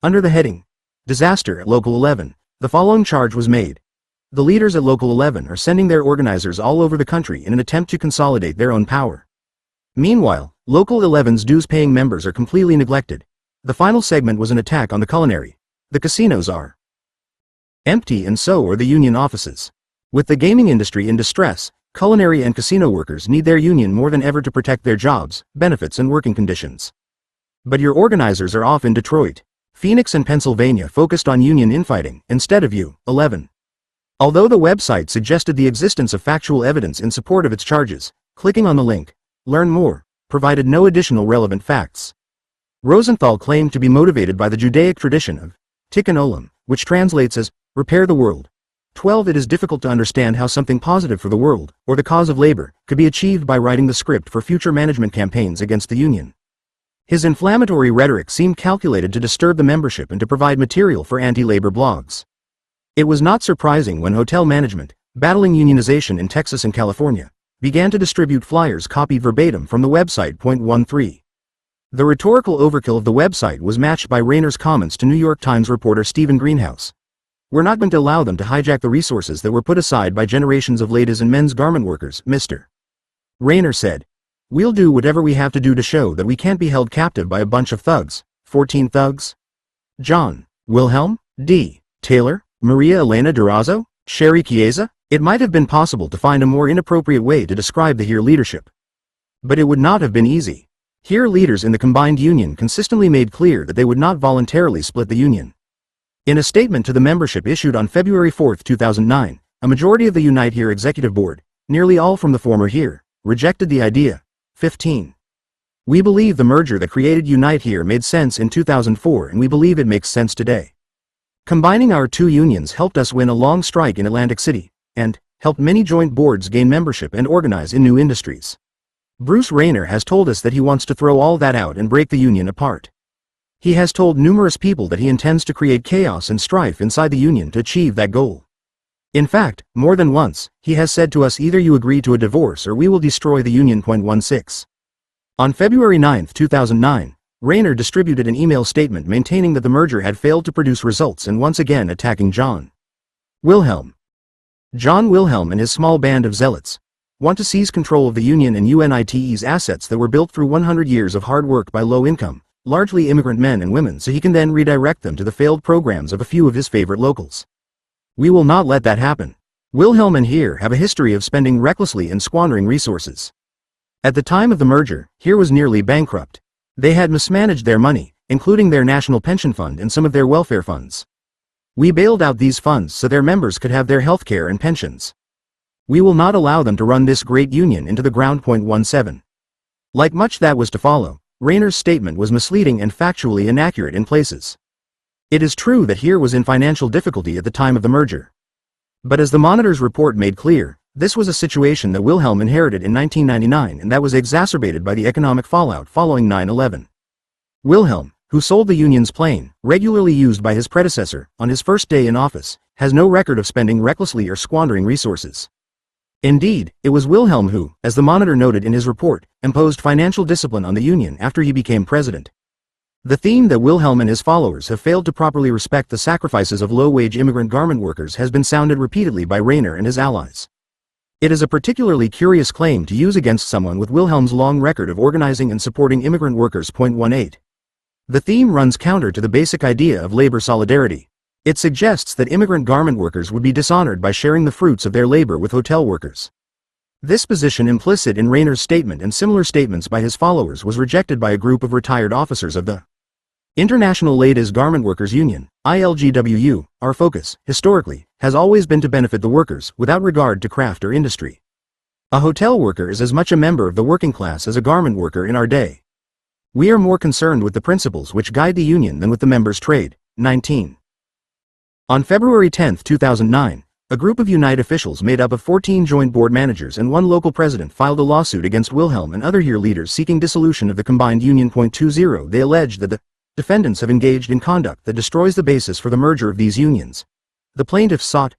Under the heading, Disaster at Local 11, the following charge was made. The leaders at Local 11 are sending their organizers all over the country in an attempt to consolidate their own power. Meanwhile, Local 11's dues-paying members are completely neglected. The final segment was an attack on the culinary. The casinos are empty and so are the union offices. With the gaming industry in distress, culinary and casino workers need their union more than ever to protect their jobs, benefits and working conditions. But your organizers are off in Detroit, Phoenix and Pennsylvania focused on union infighting instead of you. 11. Although the website suggested the existence of factual evidence in support of its charges, clicking on the link, Learn More, provided no additional relevant facts. Rosenthal claimed to be motivated by the Judaic tradition of Tikkun Olam, which translates as, repair the world. 12. It is difficult to understand how something positive for the world, or the cause of labor, could be achieved by writing the script for future management campaigns against the union. His inflammatory rhetoric seemed calculated to disturb the membership and to provide material for anti-labor blogs. It was not surprising when hotel management, battling unionization in Texas and California, began to distribute flyers copied verbatim from the website. 13. The rhetorical overkill of the website was matched by Rayner's comments to New York Times reporter Stephen Greenhouse. We're not going to allow them to hijack the resources that were put aside by generations of ladies and men's garment workers, Mr. Rayner said. We'll do whatever we have to do to show that we can't be held captive by a bunch of thugs. 14 thugs? John, Wilhelm, D. Taylor, Maria Elena Durazo, Sherry Chiesa? It might have been possible to find a more inappropriate way to describe the HERE leadership. But it would not have been easy. HERE leaders in the combined union consistently made clear that they would not voluntarily split the union. In a statement to the membership issued on February 4, 2009, a majority of the Unite HERE executive board, nearly all from the former HERE, rejected the idea. 15. We believe the merger that created Unite HERE made sense in 2004 and we believe it makes sense today. Combining our two unions helped us win a long strike in Atlantic City, and helped many joint boards gain membership and organize in new industries. Bruce Rayner has told us that he wants to throw all that out and break the union apart. He has told numerous people that he intends to create chaos and strife inside the union to achieve that goal. In fact, more than once, he has said to us either you agree to a divorce or we will destroy the union. 16. On February 9, 2009, Rayner distributed an email statement maintaining that the merger had failed to produce results and once again attacking John Wilhelm. John Wilhelm and his small band of zealots want to seize control of the union and UNITE's assets that were built through 100 years of hard work by low-income, largely immigrant men and women so he can then redirect them to the failed programs of a few of his favorite locals. We will not let that happen. Wilhelm and HERE have a history of spending recklessly and squandering resources. At the time of the merger, HERE was nearly bankrupt. They had mismanaged their money, including their national pension fund and some of their welfare funds. We bailed out these funds so their members could have their health care and pensions. We will not allow them to run this great union into the ground. 17. Like much that was to follow, Rayner's statement was misleading and factually inaccurate in places. It is true that HERE was in financial difficulty at the time of the merger. But as the Monitor's report made clear, this was a situation that Wilhelm inherited in 1999 and that was exacerbated by the economic fallout following 9/11. Wilhelm, who sold the union's plane, regularly used by his predecessor, on his first day in office, has no record of spending recklessly or squandering resources. Indeed, it was Wilhelm who, as the Monitor noted in his report, imposed financial discipline on the union after he became president. The theme that Wilhelm and his followers have failed to properly respect the sacrifices of low-wage immigrant garment workers has been sounded repeatedly by Rayner and his allies. It is a particularly curious claim to use against someone with Wilhelm's long record of organizing and supporting immigrant workers. 18. The theme runs counter to the basic idea of labor solidarity. It suggests that immigrant garment workers would be dishonored by sharing the fruits of their labor with hotel workers. This position implicit in Rayner's statement and similar statements by his followers was rejected by a group of retired officers of the International Ladies Garment Workers Union, ILGWU. Our focus, historically, has always been to benefit the workers, without regard to craft or industry. A hotel worker is as much a member of the working class as a garment worker in our day. We are more concerned with the principles which guide the union than with the members' trade. 19. On February 10, 2009, a group of Unite officials made up of 14 joint board managers and one local president filed a lawsuit against Wilhelm and other HERE leaders seeking dissolution of the combined union. 20. They alleged that the defendants have engaged in conduct that destroys the basis for the merger of these unions. The plaintiffs sought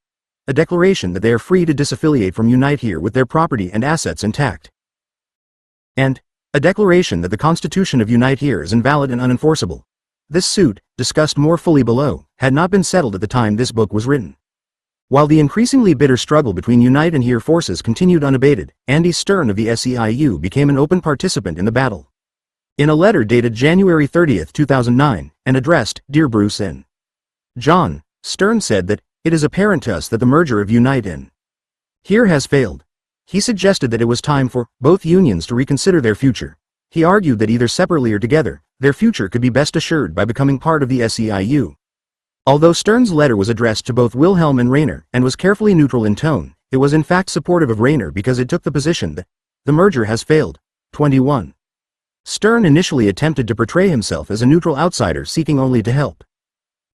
a declaration that they are free to disaffiliate from Unite HERE with their property and assets intact, and a declaration that the Constitution of Unite HERE is invalid and unenforceable. This suit, discussed more fully below, had not been settled at the time this book was written. While the increasingly bitter struggle between Unite and HERE forces continued unabated, Andy Stern of the SEIU became an open participant in the battle. In a letter dated January 30, 2009, and addressed, Dear Bruce and John, Stern said that, it is apparent to us that the merger of Unite and HERE has failed. He suggested that it was time for both unions to reconsider their future. He argued that either separately or together, their future could be best assured by becoming part of the SEIU. Although Stern's letter was addressed to both Wilhelm and Rainer and was carefully neutral in tone, it was in fact supportive of Rainer because it took the position that the merger has failed. 21. Stern initially attempted to portray himself as a neutral outsider seeking only to help.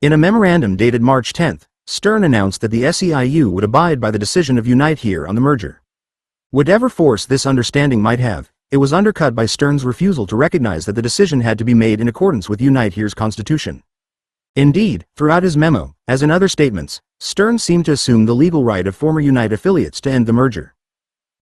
In a memorandum dated March 10, Stern announced that the SEIU would abide by the decision of Unite Here on the merger. Whatever force this understanding might have, it was undercut by Stern's refusal to recognize that the decision had to be made in accordance with Unite Here's constitution. Indeed, throughout his memo, as in other statements, Stern seemed to assume the legal right of former Unite affiliates to end the merger.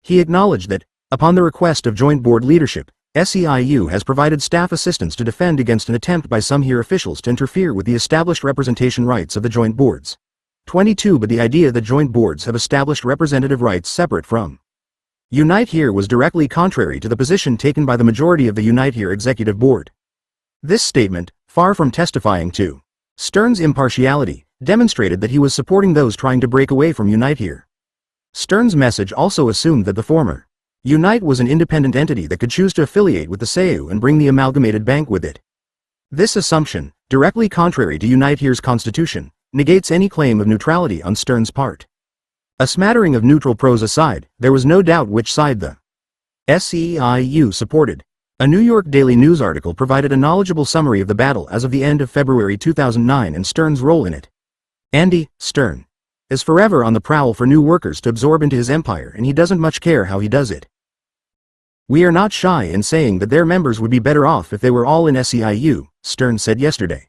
He acknowledged that, upon the request of joint board leadership, SEIU has provided staff assistance to defend against an attempt by some HERE officials to interfere with the established representation rights of the joint boards. 22. But the idea that joint boards have established representative rights separate from Unite Here was directly contrary to the position taken by the majority of the Unite Here executive board. This statement, far from testifying to Stern's impartiality, demonstrated that he was supporting those trying to break away from Unite Here. Stern's message also assumed that the former Unite was an independent entity that could choose to affiliate with the SEIU and bring the amalgamated bank with it. This assumption, directly contrary to Unite Here's constitution, negates any claim of neutrality on Stern's part. A smattering of neutral prose aside, there was no doubt which side the SEIU supported. A New York Daily News article provided a knowledgeable summary of the battle as of the end of February 2009 and Stern's role in it. Andy Stern is forever on the prowl for new workers to absorb into his empire, and he doesn't much care how he does it. We are not shy in saying that their members would be better off if they were all in SEIU, Stern said yesterday.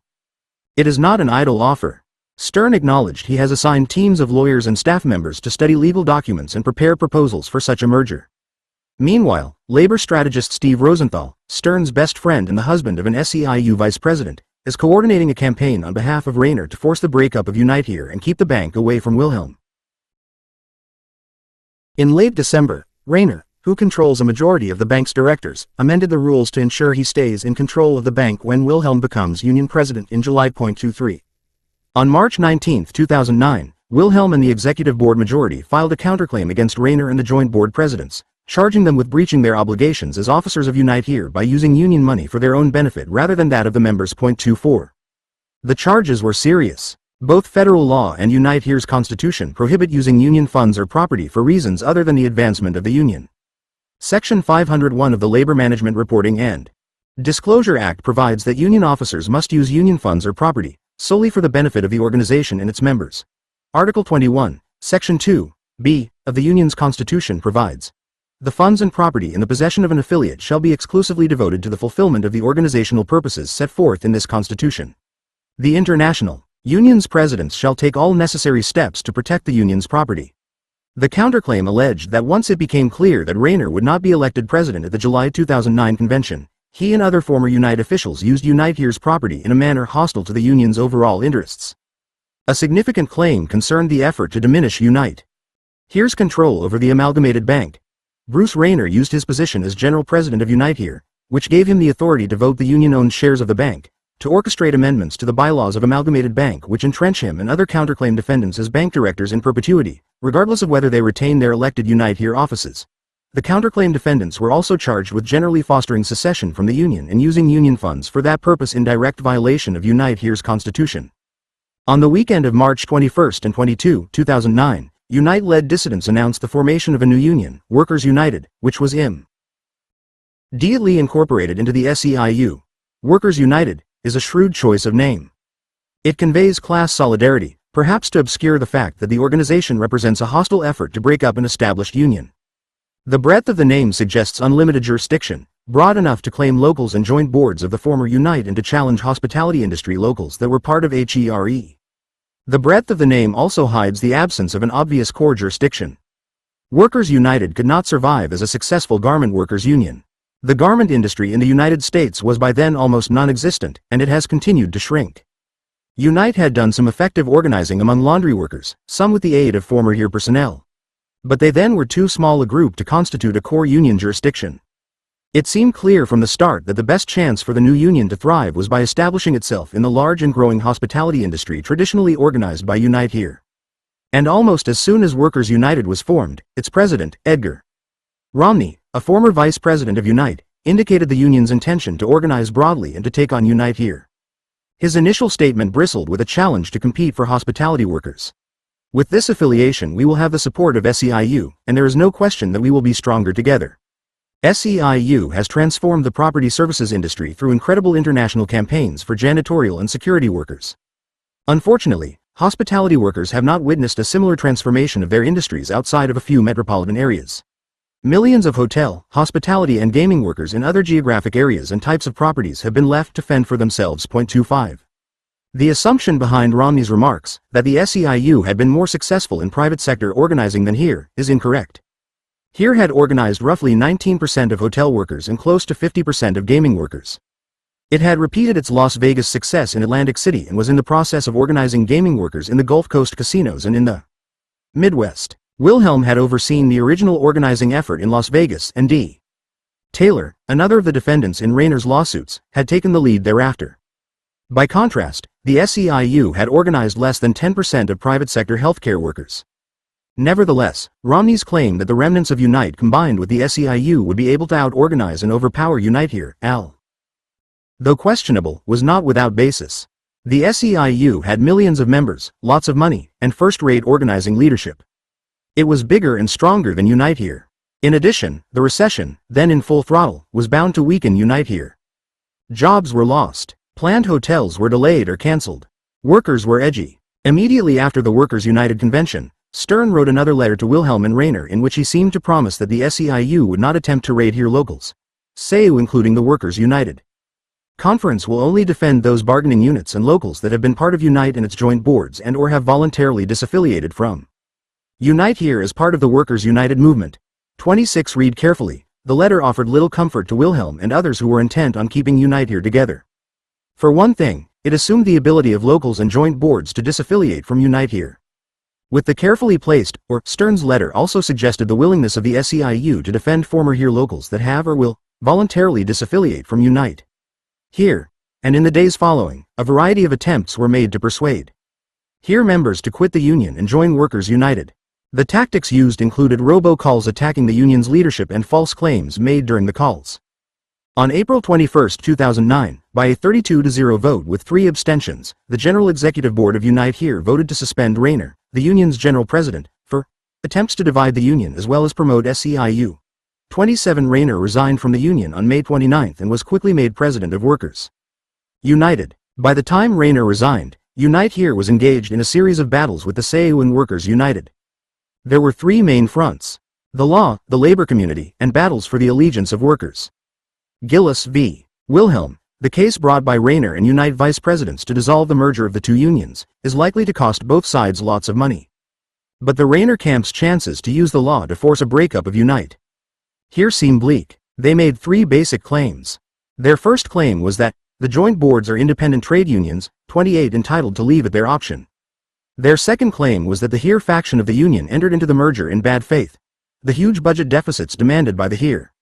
It is not an idle offer. Stern acknowledged he has assigned teams of lawyers and staff members to study legal documents and prepare proposals for such a merger. Meanwhile, labor strategist Steve Rosenthal, Stern's best friend and the husband of an SEIU vice president, is coordinating a campaign on behalf of Rainer to force the breakup of Unite Here and keep the bank away from Wilhelm. In late December, Rainer, who controls a majority of the bank's directors, amended the rules to ensure he stays in control of the bank when Wilhelm becomes union president in July. 23. On March 19, 2009, Wilhelm and the executive board majority filed a counterclaim against Rainer and the joint board presidents, charging them with breaching their obligations as officers of Unite Here by using union money for their own benefit rather than that of the members. 24. The charges were serious. Both federal law and Unite Here's constitution prohibit using union funds or property for reasons other than the advancement of the union. Section 501 of the Labor Management Reporting and Disclosure Act provides that union officers must use union funds or property solely for the benefit of the organization and its members. Article 21, Section 2(b) of the union's constitution provides, the funds and property in the possession of an affiliate shall be exclusively devoted to the fulfillment of the organizational purposes set forth in this constitution. The international union's presidents shall take all necessary steps to protect the union's property. The counterclaim alleged that once it became clear that Rainer would not be elected president at the July 2009 convention, he and other former Unite officials used Unite Here's property in a manner hostile to the union's overall interests. A significant claim concerned the effort to diminish Unite Here's control over the amalgamated bank. Bruce Rainer used his position as general president of Unite Here, which gave him the authority to vote the union-owned shares of the bank, to orchestrate amendments to the bylaws of amalgamated bank which entrench him and other counterclaim defendants as bank directors in perpetuity, regardless of whether they retain their elected Unite Here offices. The counterclaim defendants were also charged with generally fostering secession from the union and using union funds for that purpose in direct violation of Unite Here's constitution. On the weekend of March 21 and 22, 2009, Unite-led dissidents announced the formation of a new union, Workers United, which was immediately incorporated into the SEIU. Workers United is a shrewd choice of name. It conveys class solidarity, perhaps to obscure the fact that the organization represents a hostile effort to break up an established union. The breadth of the name suggests unlimited jurisdiction, broad enough to claim locals and joint boards of the former Unite and to challenge hospitality industry locals that were part of HERE. The breadth of the name also hides the absence of an obvious core jurisdiction. Workers United could not survive as a successful garment workers union. The garment industry in the United States was by then almost non-existent, and it has continued to shrink. Unite had done some effective organizing among laundry workers, some with the aid of former HERE personnel. But they then were too small a group to constitute a core union jurisdiction. It seemed clear from the start that the best chance for the new union to thrive was by establishing itself in the large and growing hospitality industry traditionally organized by Unite Here. And almost as soon as Workers United was formed, its president, Edgar Romney, a former vice president of Unite, indicated the union's intention to organize broadly and to take on Unite here. His initial statement bristled with a challenge to compete for hospitality workers. With this affiliation we will have the support of SEIU, and there is no question that we will be stronger together. SEIU has transformed the property services industry through incredible international campaigns for janitorial and security workers. Unfortunately, hospitality workers have not witnessed a similar transformation of their industries outside of a few metropolitan areas. Millions of hotel, hospitality and gaming workers in other geographic areas and types of properties have been left to fend for themselves. 25. The assumption behind Romney's remarks, that the SEIU had been more successful in private sector organizing than here, is incorrect. Here had organized roughly 19% of hotel workers and close to 50% of gaming workers. It had repeated its Las Vegas success in Atlantic City and was in the process of organizing gaming workers in the Gulf Coast casinos and in the Midwest. Wilhelm had overseen the original organizing effort in Las Vegas, and D. Taylor, another of the defendants in Rayner's lawsuits, had taken the lead thereafter. By contrast, the SEIU had organized less than 10% of private sector healthcare workers. Nevertheless, Romney's claim that the remnants of Unite combined with the SEIU would be able to out-organize and overpower Unite here, though questionable, was not without basis. The SEIU had millions of members, lots of money, and first-rate organizing leadership. It was bigger and stronger than Unite here. In addition, the recession, then in full throttle, was bound to weaken Unite here. Jobs were lost. Planned hotels were delayed or cancelled. Workers were edgy. Immediately after the Workers' United Convention, Stern wrote another letter to Wilhelm and Rayner in which he seemed to promise that the SEIU would not attempt to raid here locals, SEIU including the Workers' United Conference will only defend those bargaining units and locals that have been part of Unite and its joint boards and or have voluntarily disaffiliated from Unite here as part of the Workers' United movement. 26. Read carefully. The letter offered little comfort to Wilhelm and others who were intent on keeping Unite here together. For one thing, it assumed the ability of locals and joint boards to disaffiliate from Unite here. With the carefully placed, Stern's letter also suggested the willingness of the SEIU to defend former here locals that have or will voluntarily disaffiliate from Unite here, and in the days following, a variety of attempts were made to persuade here members to quit the union and join Workers United. The tactics used included robocalls attacking the union's leadership and false claims made during the calls. On April 21, 2009, by a 32-0 vote with 3 abstentions, the General Executive Board of Unite here voted to suspend Rayner, the union's general president, for attempts to divide the union as well as promote SEIU. 27. Rayner resigned from the union on May 29 and was quickly made president of Workers United. By the time Rayner resigned, Unite here was engaged in a series of battles with the SEIU and Workers United. There were 3 main fronts: the law, the labor community, and battles for the allegiance of workers. Gillis v. Wilhelm, the case brought by Rayner and Unite vice presidents to dissolve the merger of the 2 unions, is likely to cost both sides lots of money. But the Rayner camp's chances to use the law to force a breakup of Unite here seem bleak. They made 3 basic claims. Their first claim was that the joint boards are independent trade unions, 28 entitled to leave at their option. Their second claim was that the HERE faction of the union entered into the merger in bad faith. The huge budget deficits demanded by the HERE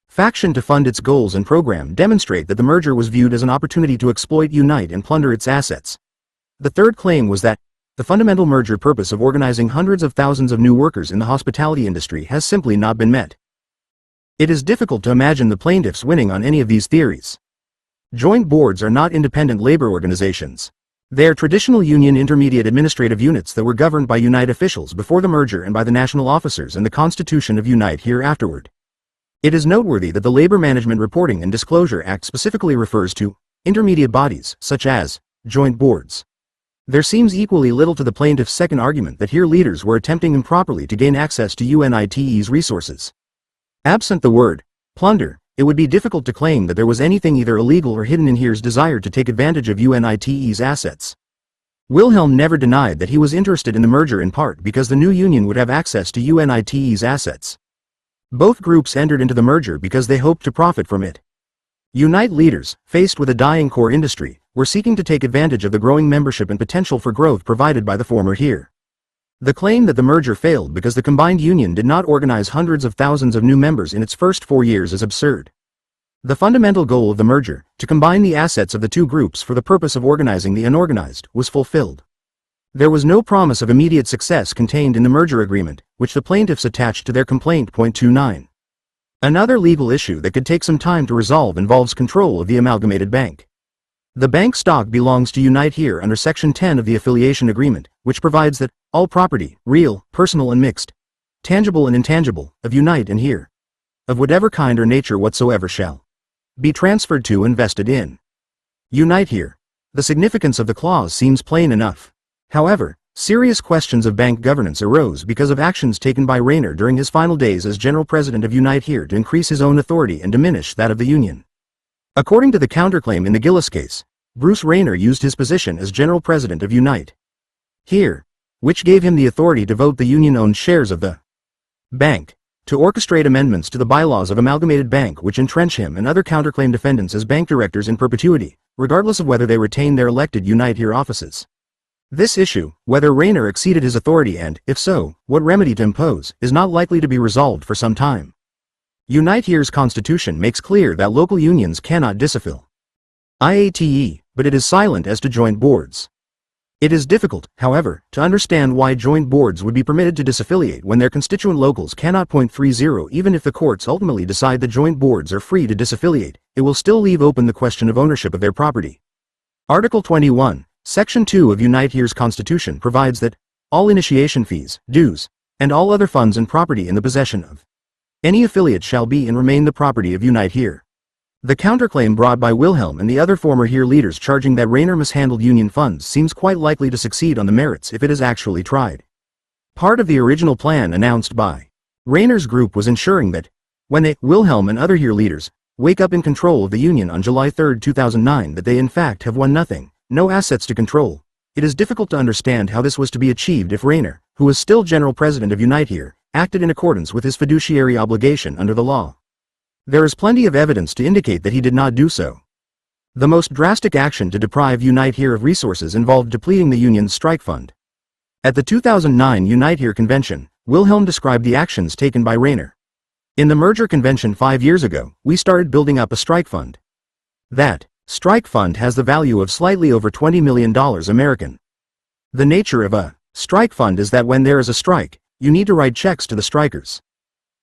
faction to fund its goals and program demonstrate that the merger was viewed as an opportunity to exploit Unite and plunder its assets. The third claim was that the fundamental merger purpose of organizing hundreds of thousands of new workers in the hospitality industry has simply not been met. It is difficult to imagine the plaintiffs winning on any of these theories. Joint boards are not independent labor organizations. They are traditional union intermediate administrative units that were governed by Unite officials before the merger and by the national officers and the constitution of Unite here afterward. It is noteworthy that the Labor Management Reporting and Disclosure Act specifically refers to intermediate bodies, such as joint boards. There seems equally little to the plaintiff's second argument that HERE leaders were attempting improperly to gain access to UNITE's resources. Absent the word plunder, it would be difficult to claim that there was anything either illegal or hidden in HERE's desire to take advantage of UNITE's assets. Wilhelm never denied that he was interested in the merger in part because the new union would have access to UNITE's assets. Both groups entered into the merger because they hoped to profit from it. Unite leaders, faced with a dying core industry, were seeking to take advantage of the growing membership and potential for growth provided by the former HERE. The claim that the merger failed because the combined union did not organize hundreds of thousands of new members in its first 4 years is absurd. The fundamental goal of the merger, to combine the assets of the 2 groups for the purpose of organizing the unorganized, was fulfilled. There was no promise of immediate success contained in the merger agreement, which the plaintiffs attached to their complaint. 29. Another legal issue that could take some time to resolve involves control of the amalgamated bank. The bank stock belongs to Unite Here under Section 10 of the Affiliation Agreement, which provides that all property, real, personal and mixed, tangible and intangible, of Unite and Here, of whatever kind or nature whatsoever shall be transferred to and vested in Unite Here. The significance of the clause seems plain enough. However, serious questions of bank governance arose because of actions taken by Rayner during his final days as general president of Unite Here to increase his own authority and diminish that of the union. According to the counterclaim in the Gillis case, Bruce Rayner used his position as general president of Unite Here, which gave him the authority to vote the union-owned shares of the bank, to orchestrate amendments to the bylaws of Amalgamated Bank which entrench him and other counterclaim defendants as bank directors in perpetuity, regardless of whether they retain their elected Unite Here offices. This issue, whether Rayner exceeded his authority and, if so, what remedy to impose, is not likely to be resolved for some time. Unite Here's constitution makes clear that local unions cannot disaffiliate IATE, but it is silent as to joint boards. It is difficult, however, to understand why joint boards would be permitted to disaffiliate when their constituent locals cannot. 30 Even if the courts ultimately decide that joint boards are free to disaffiliate, it will still leave open the question of ownership of their property. Article 21, Section 2 of Unite Here's Constitution provides that all initiation fees, dues, and all other funds and property in the possession of any affiliate shall be and remain the property of Unite Here. The counterclaim brought by Wilhelm and the other former Here leaders charging that Rayner mishandled union funds seems quite likely to succeed on the merits if it is actually tried. Part of the original plan announced by Rayner's group was ensuring that, when they, Wilhelm and other Here leaders, wake up in control of the union on July 3, 2009 that they in fact have won nothing, no assets to control. It is difficult to understand how this was to be achieved if Rayner, who was still general president of Unite Here, acted in accordance with his fiduciary obligation under the law. There is plenty of evidence to indicate that he did not do so. The most drastic action to deprive Unite Here of resources involved depleting the union's strike fund. At the 2009 Unite Here convention, Wilhelm described the actions taken by Rayner. In the merger convention 5 years ago, we started building up a strike fund. That strike fund has the value of slightly over $20 million American. The nature of a strike fund is that when there is a strike, you need to write checks to the strikers.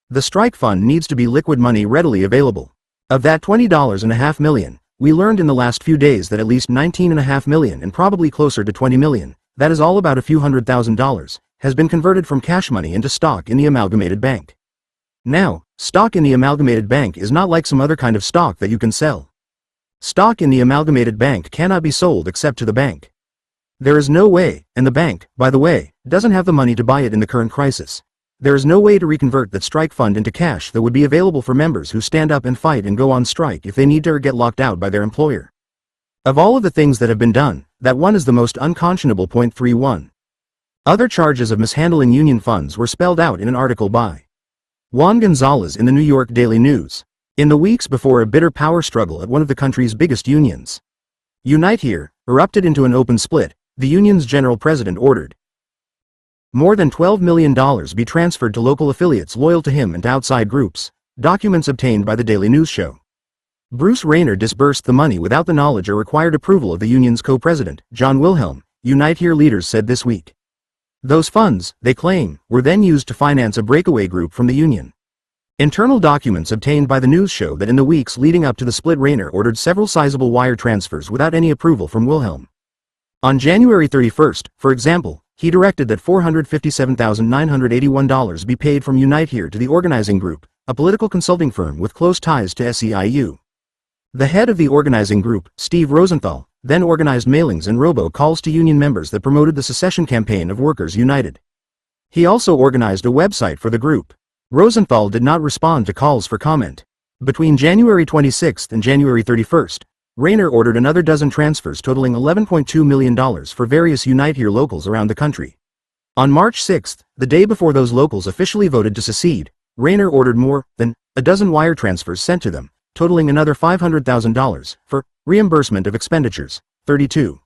The strike fund needs to be liquid money readily available. Of that $20.5 million, we learned in the last few days that at least $19.5 million and probably closer to $20 million, that is all about a few $100,000, has been converted from cash money into stock in the Amalgamated Bank. Now, stock in the Amalgamated Bank is not like some other kind of stock that you can sell. Stock in the Amalgamated Bank cannot be sold except to the bank. There is no way, and the bank, by the way, doesn't have the money to buy it in the current crisis. There is no way to reconvert that strike fund into cash that would be available for members who stand up and fight and go on strike if they need to or get locked out by their employer. Of all of the things that have been done, that one is the most unconscionable. 31. Other charges of mishandling union funds were spelled out in an article by Juan Gonzalez in the New York Daily News. In the weeks before a bitter power struggle at one of the country's biggest unions, Unite Here, erupted into an open split, the union's general president ordered more than $12 million be transferred to local affiliates loyal to him and to outside groups, documents obtained by the Daily News show. Bruce Rayner disbursed the money without the knowledge or required approval of the union's co-president, John Wilhelm, Unite Here leaders said this week. Those funds, they claim, were then used to finance a breakaway group from the union. Internal documents obtained by the news show that in the weeks leading up to the split Rayner ordered several sizable wire transfers without any approval from Wilhelm. On January 31, for example, he directed that $457,981 be paid from Unite Here to the organizing group, a political consulting firm with close ties to SEIU. The head of the organizing group, Steve Rosenthal, then organized mailings and robo-calls to union members that promoted the secession campaign of Workers United. He also organized a website for the group. Rosenthal did not respond to calls for comment. Between January 26 and January 31, Rayner ordered another dozen transfers totaling $11.2 million for various Unite Here locals around the country. On March 6, the day before those locals officially voted to secede, Rayner ordered more than a dozen wire transfers sent to them, totaling another $500,000 for reimbursement of expenditures. 32.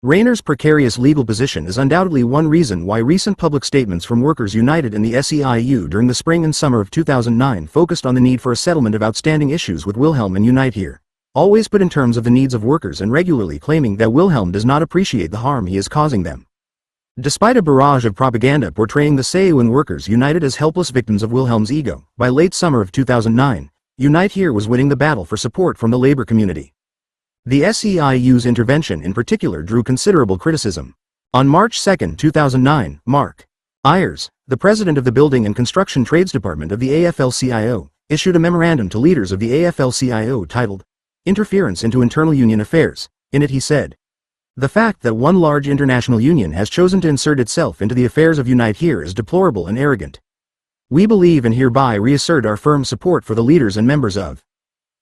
Rayner's precarious legal position is undoubtedly one reason why recent public statements from Workers United and the SEIU during the spring and summer of 2009 focused on the need for a settlement of outstanding issues with Wilhelm and Unite Here, always put in terms of the needs of workers and regularly claiming that Wilhelm does not appreciate the harm he is causing them. Despite a barrage of propaganda portraying the Sayuan workers united as helpless victims of Wilhelm's ego, by late summer of 2009, Unite Here was winning the battle for support from the labor community. The SEIU's intervention in particular drew considerable criticism. On March 2, 2009, Mark Ayers, the president of the Building and Construction Trades Department of the AFL-CIO, issued a memorandum to leaders of the AFL-CIO titled, Interference into Internal Union Affairs. In it he said, "The fact that one large international union has chosen to insert itself into the affairs of Unite Here is deplorable and arrogant. We believe and hereby reassert our firm support for the leaders and members of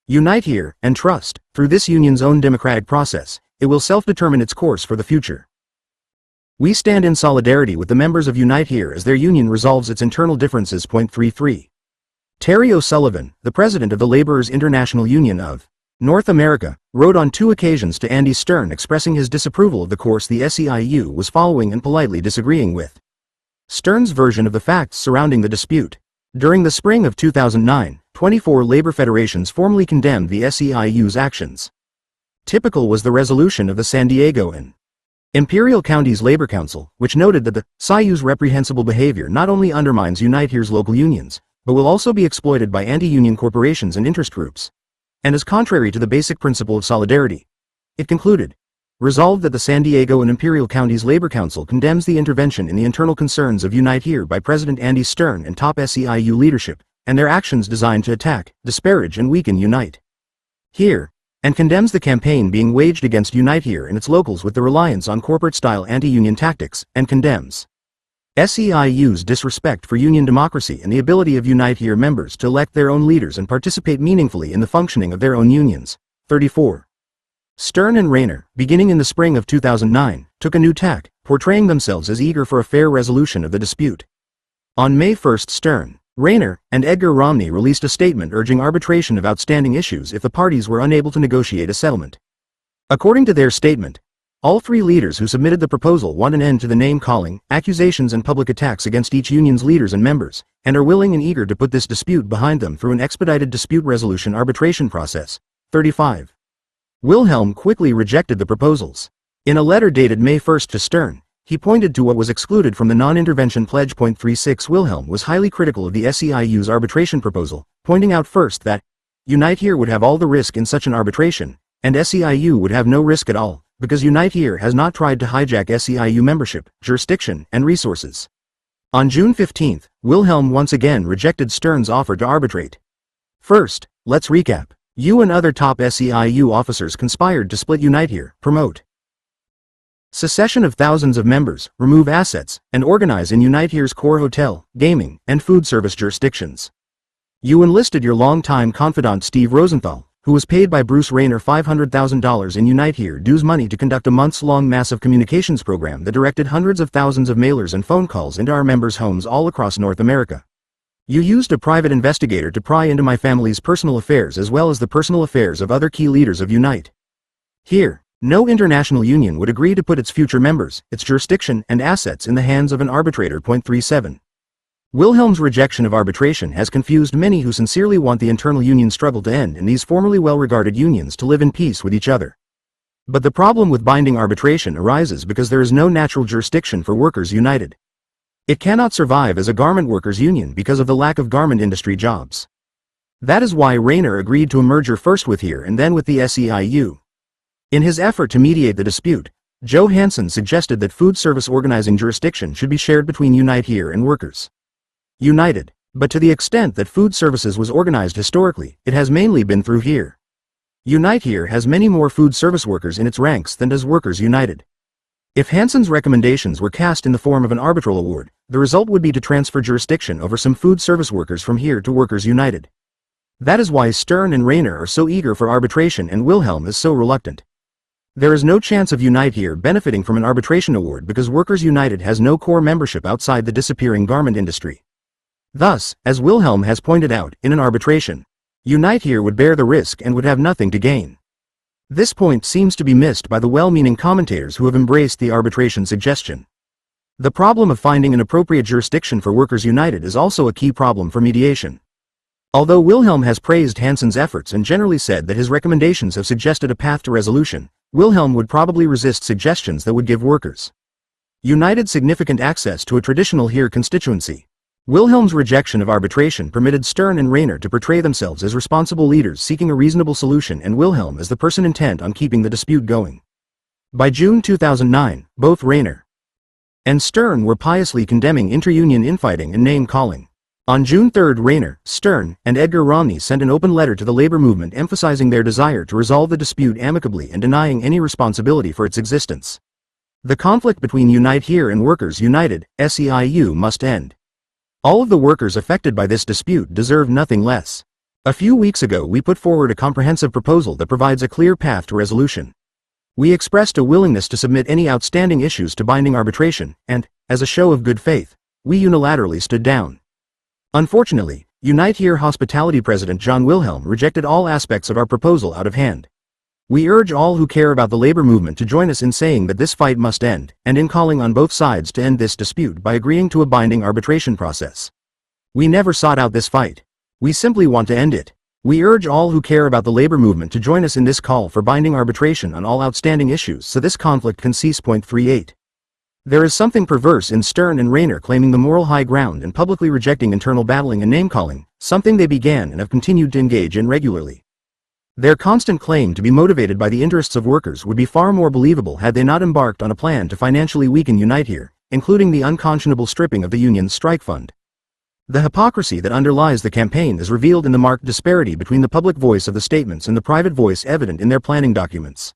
Unite Here, and trust, through this union's own democratic process, it will self-determine its course for the future. We stand in solidarity with the members of Unite Here as their union resolves its internal differences." 33. Terry O'Sullivan, the president of the Laborers International Union of North America, wrote on 2 occasions to Andy Stern expressing his disapproval of the course the SEIU was following and politely disagreeing with Stern's version of the facts surrounding the dispute. During the spring of 2009, 24 labor federations formally condemned the SEIU's actions. Typical was the resolution of the San Diego and Imperial Counties Labor Council, which noted that the SEIU's reprehensible behavior not only undermines Unite Here's local unions, but will also be exploited by anti-union corporations and interest groups, and is contrary to the basic principle of solidarity. It concluded, resolved that the San Diego and Imperial Counties Labor Council condemns the intervention in the internal concerns of Unite Here by President Andy Stern and top SEIU leadership, and their actions designed to attack, disparage and weaken Unite Here, and condemns the campaign being waged against Unite Here and its locals with the reliance on corporate-style anti-union tactics, and condemns SEIU's disrespect for union democracy and the ability of Unite Here members to elect their own leaders and participate meaningfully in the functioning of their own unions. 34. Stern and Rayner, beginning in the spring of 2009, took a new tack, portraying themselves as eager for a fair resolution of the dispute. On May 1, Stern, Rayner, and Edgar Romney released a statement urging arbitration of outstanding issues if the parties were unable to negotiate a settlement. According to their statement, all 3 leaders who submitted the proposal want an end to the name-calling, accusations and public attacks against each union's leaders and members, and are willing and eager to put this dispute behind them through an expedited dispute resolution arbitration process. 35. Wilhelm quickly rejected the proposals. In a letter dated May 1 to Stern, he pointed to what was excluded from the non-intervention pledge. 36. Wilhelm was highly critical of the SEIU's arbitration proposal, pointing out first that Unite Here would have all the risk in such an arbitration, and SEIU would have no risk at all, because Unite Here has not tried to hijack SEIU membership, jurisdiction, and resources. On June 15, Wilhelm once again rejected Stern's offer to arbitrate. First, let's recap. You and other top SEIU officers conspired to split Unite Here, promote secession of thousands of members, remove assets, and organize in Unite Here's core hotel, gaming, and food service jurisdictions. You enlisted your longtime confidant Steve Rosenthal, who was paid by Bruce Rayner $500,000 in Unite Here dues money to conduct a months-long massive communications program that directed hundreds of thousands of mailers and phone calls into our members' homes all across North America. You used a private investigator to pry into my family's personal affairs as well as the personal affairs of other key leaders of Unite Here. No international union would agree to put its future members, its jurisdiction, and assets in the hands of an arbitrator. 37. Wilhelm's rejection of arbitration has confused many who sincerely want the internal union struggle to end and these formerly well-regarded unions to live in peace with each other. But the problem with binding arbitration arises because there is no natural jurisdiction for Workers United. It cannot survive as a garment workers union because of the lack of garment industry jobs. That is why Rayner agreed to a merger first with Here and then with the SEIU. In his effort to mediate the dispute, Joe Hansen suggested that food service organizing jurisdiction should be shared between Unite Here and Workers United, but to the extent that food services was organized historically, it has mainly been through Here. Unite Here has many more food service workers in its ranks than does Workers United. If Hansen's recommendations were cast in the form of an arbitral award, the result would be to transfer jurisdiction over some food service workers from Here to Workers United. That is why Stern and Rayner are so eager for arbitration and Wilhelm is so reluctant. There is no chance of Unite Here benefiting from an arbitration award because Workers United has no core membership outside the disappearing garment industry. Thus, as Wilhelm has pointed out, in an arbitration, Unite Here would bear the risk and would have nothing to gain. This point seems to be missed by the well-meaning commentators who have embraced the arbitration suggestion. The problem of finding an appropriate jurisdiction for Workers United is also a key problem for mediation. Although Wilhelm has praised Hansen's efforts and generally said that his recommendations have suggested a path to resolution, Wilhelm would probably resist suggestions that would give Workers United significant access to a traditional Heer constituency. Wilhelm's rejection of arbitration permitted Stern and Rayner to portray themselves as responsible leaders seeking a reasonable solution and Wilhelm as the person intent on keeping the dispute going. By June 2009, both Rayner and Stern were piously condemning inter-union infighting and name-calling. On June 3, Rayner, Stern, and Edgar Romney sent an open letter to the labor movement emphasizing their desire to resolve the dispute amicably and denying any responsibility for its existence. The conflict between Unite Here and Workers United, SEIU, must end. All of the workers affected by this dispute deserve nothing less. A few weeks ago we put forward a comprehensive proposal that provides a clear path to resolution. We expressed a willingness to submit any outstanding issues to binding arbitration, and, as a show of good faith, we unilaterally stood down. Unfortunately, Unite Here Hospitality President John Wilhelm rejected all aspects of our proposal out of hand. We urge all who care about the labor movement to join us in saying that this fight must end, and in calling on both sides to end this dispute by agreeing to a binding arbitration process. We never sought out this fight. We simply want to end it. We urge all who care about the labor movement to join us in this call for binding arbitration on all outstanding issues so this conflict can cease. 38. There is something perverse in Stern and Rayner claiming the moral high ground and publicly rejecting internal battling and name-calling, something they began and have continued to engage in regularly. Their constant claim to be motivated by the interests of workers would be far more believable had they not embarked on a plan to financially weaken Unite Here, including the unconscionable stripping of the union's strike fund. The hypocrisy that underlies the campaign is revealed in the marked disparity between the public voice of the statements and the private voice evident in their planning documents.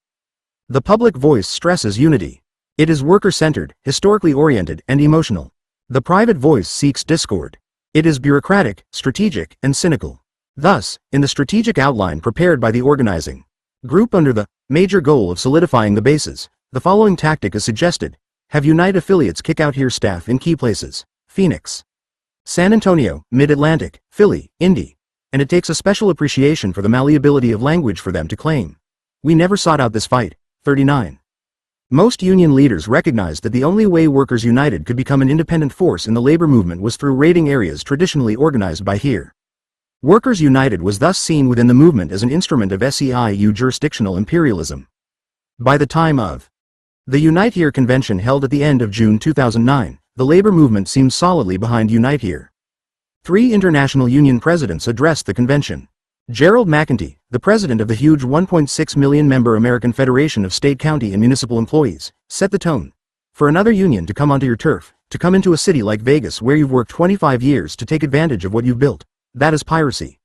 The public voice stresses unity. It is worker-centered, historically oriented, and emotional. The private voice seeks discord. It is bureaucratic, strategic, and cynical. Thus, in the strategic outline prepared by the organizing group under the major goal of solidifying the bases, the following tactic is suggested. Have Unite affiliates kick out Here staff in key places: Phoenix, San Antonio, Mid-Atlantic, Philly, Indy. And it takes a special appreciation for the malleability of language for them to claim. We never sought out this fight. 39. Most union leaders recognized that the only way Workers United could become an independent force in the labor movement was through raiding areas traditionally organized by Here. Workers United was thus seen within the movement as an instrument of SEIU jurisdictional imperialism. By the time of the Unite Here convention held at the end of June 2009, the labor movement seemed solidly behind Unite Here. 3 international union presidents addressed the convention. Gerald McEntee, the president of the huge 1.6 million member American Federation of State, County, and Municipal Employees, set the tone. For another union to come onto your turf, to come into a city like Vegas where you've worked 25 years to take advantage of what you've built, that is piracy.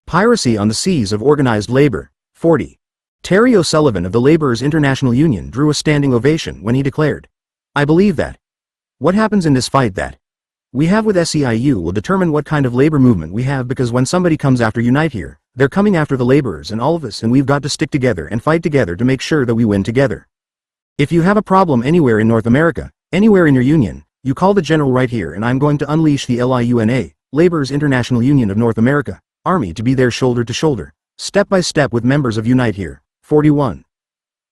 Piracy on the seas of organized labor. 40. Terry O'Sullivan of the Laborers International Union drew a standing ovation when he declared, "I believe that what happens in this fight that we have with SEIU will determine what kind of labor movement we have, because when somebody comes after Unite Here, they're coming after the laborers and all of us, and we've got to stick together and fight together to make sure that we win together. If you have a problem anywhere in North America, anywhere in your union, you call the general right here, and I'm going to unleash the LIUNA, Laborers International Union of North America, Army to be there shoulder to shoulder, step by step with members of Unite Here." 41.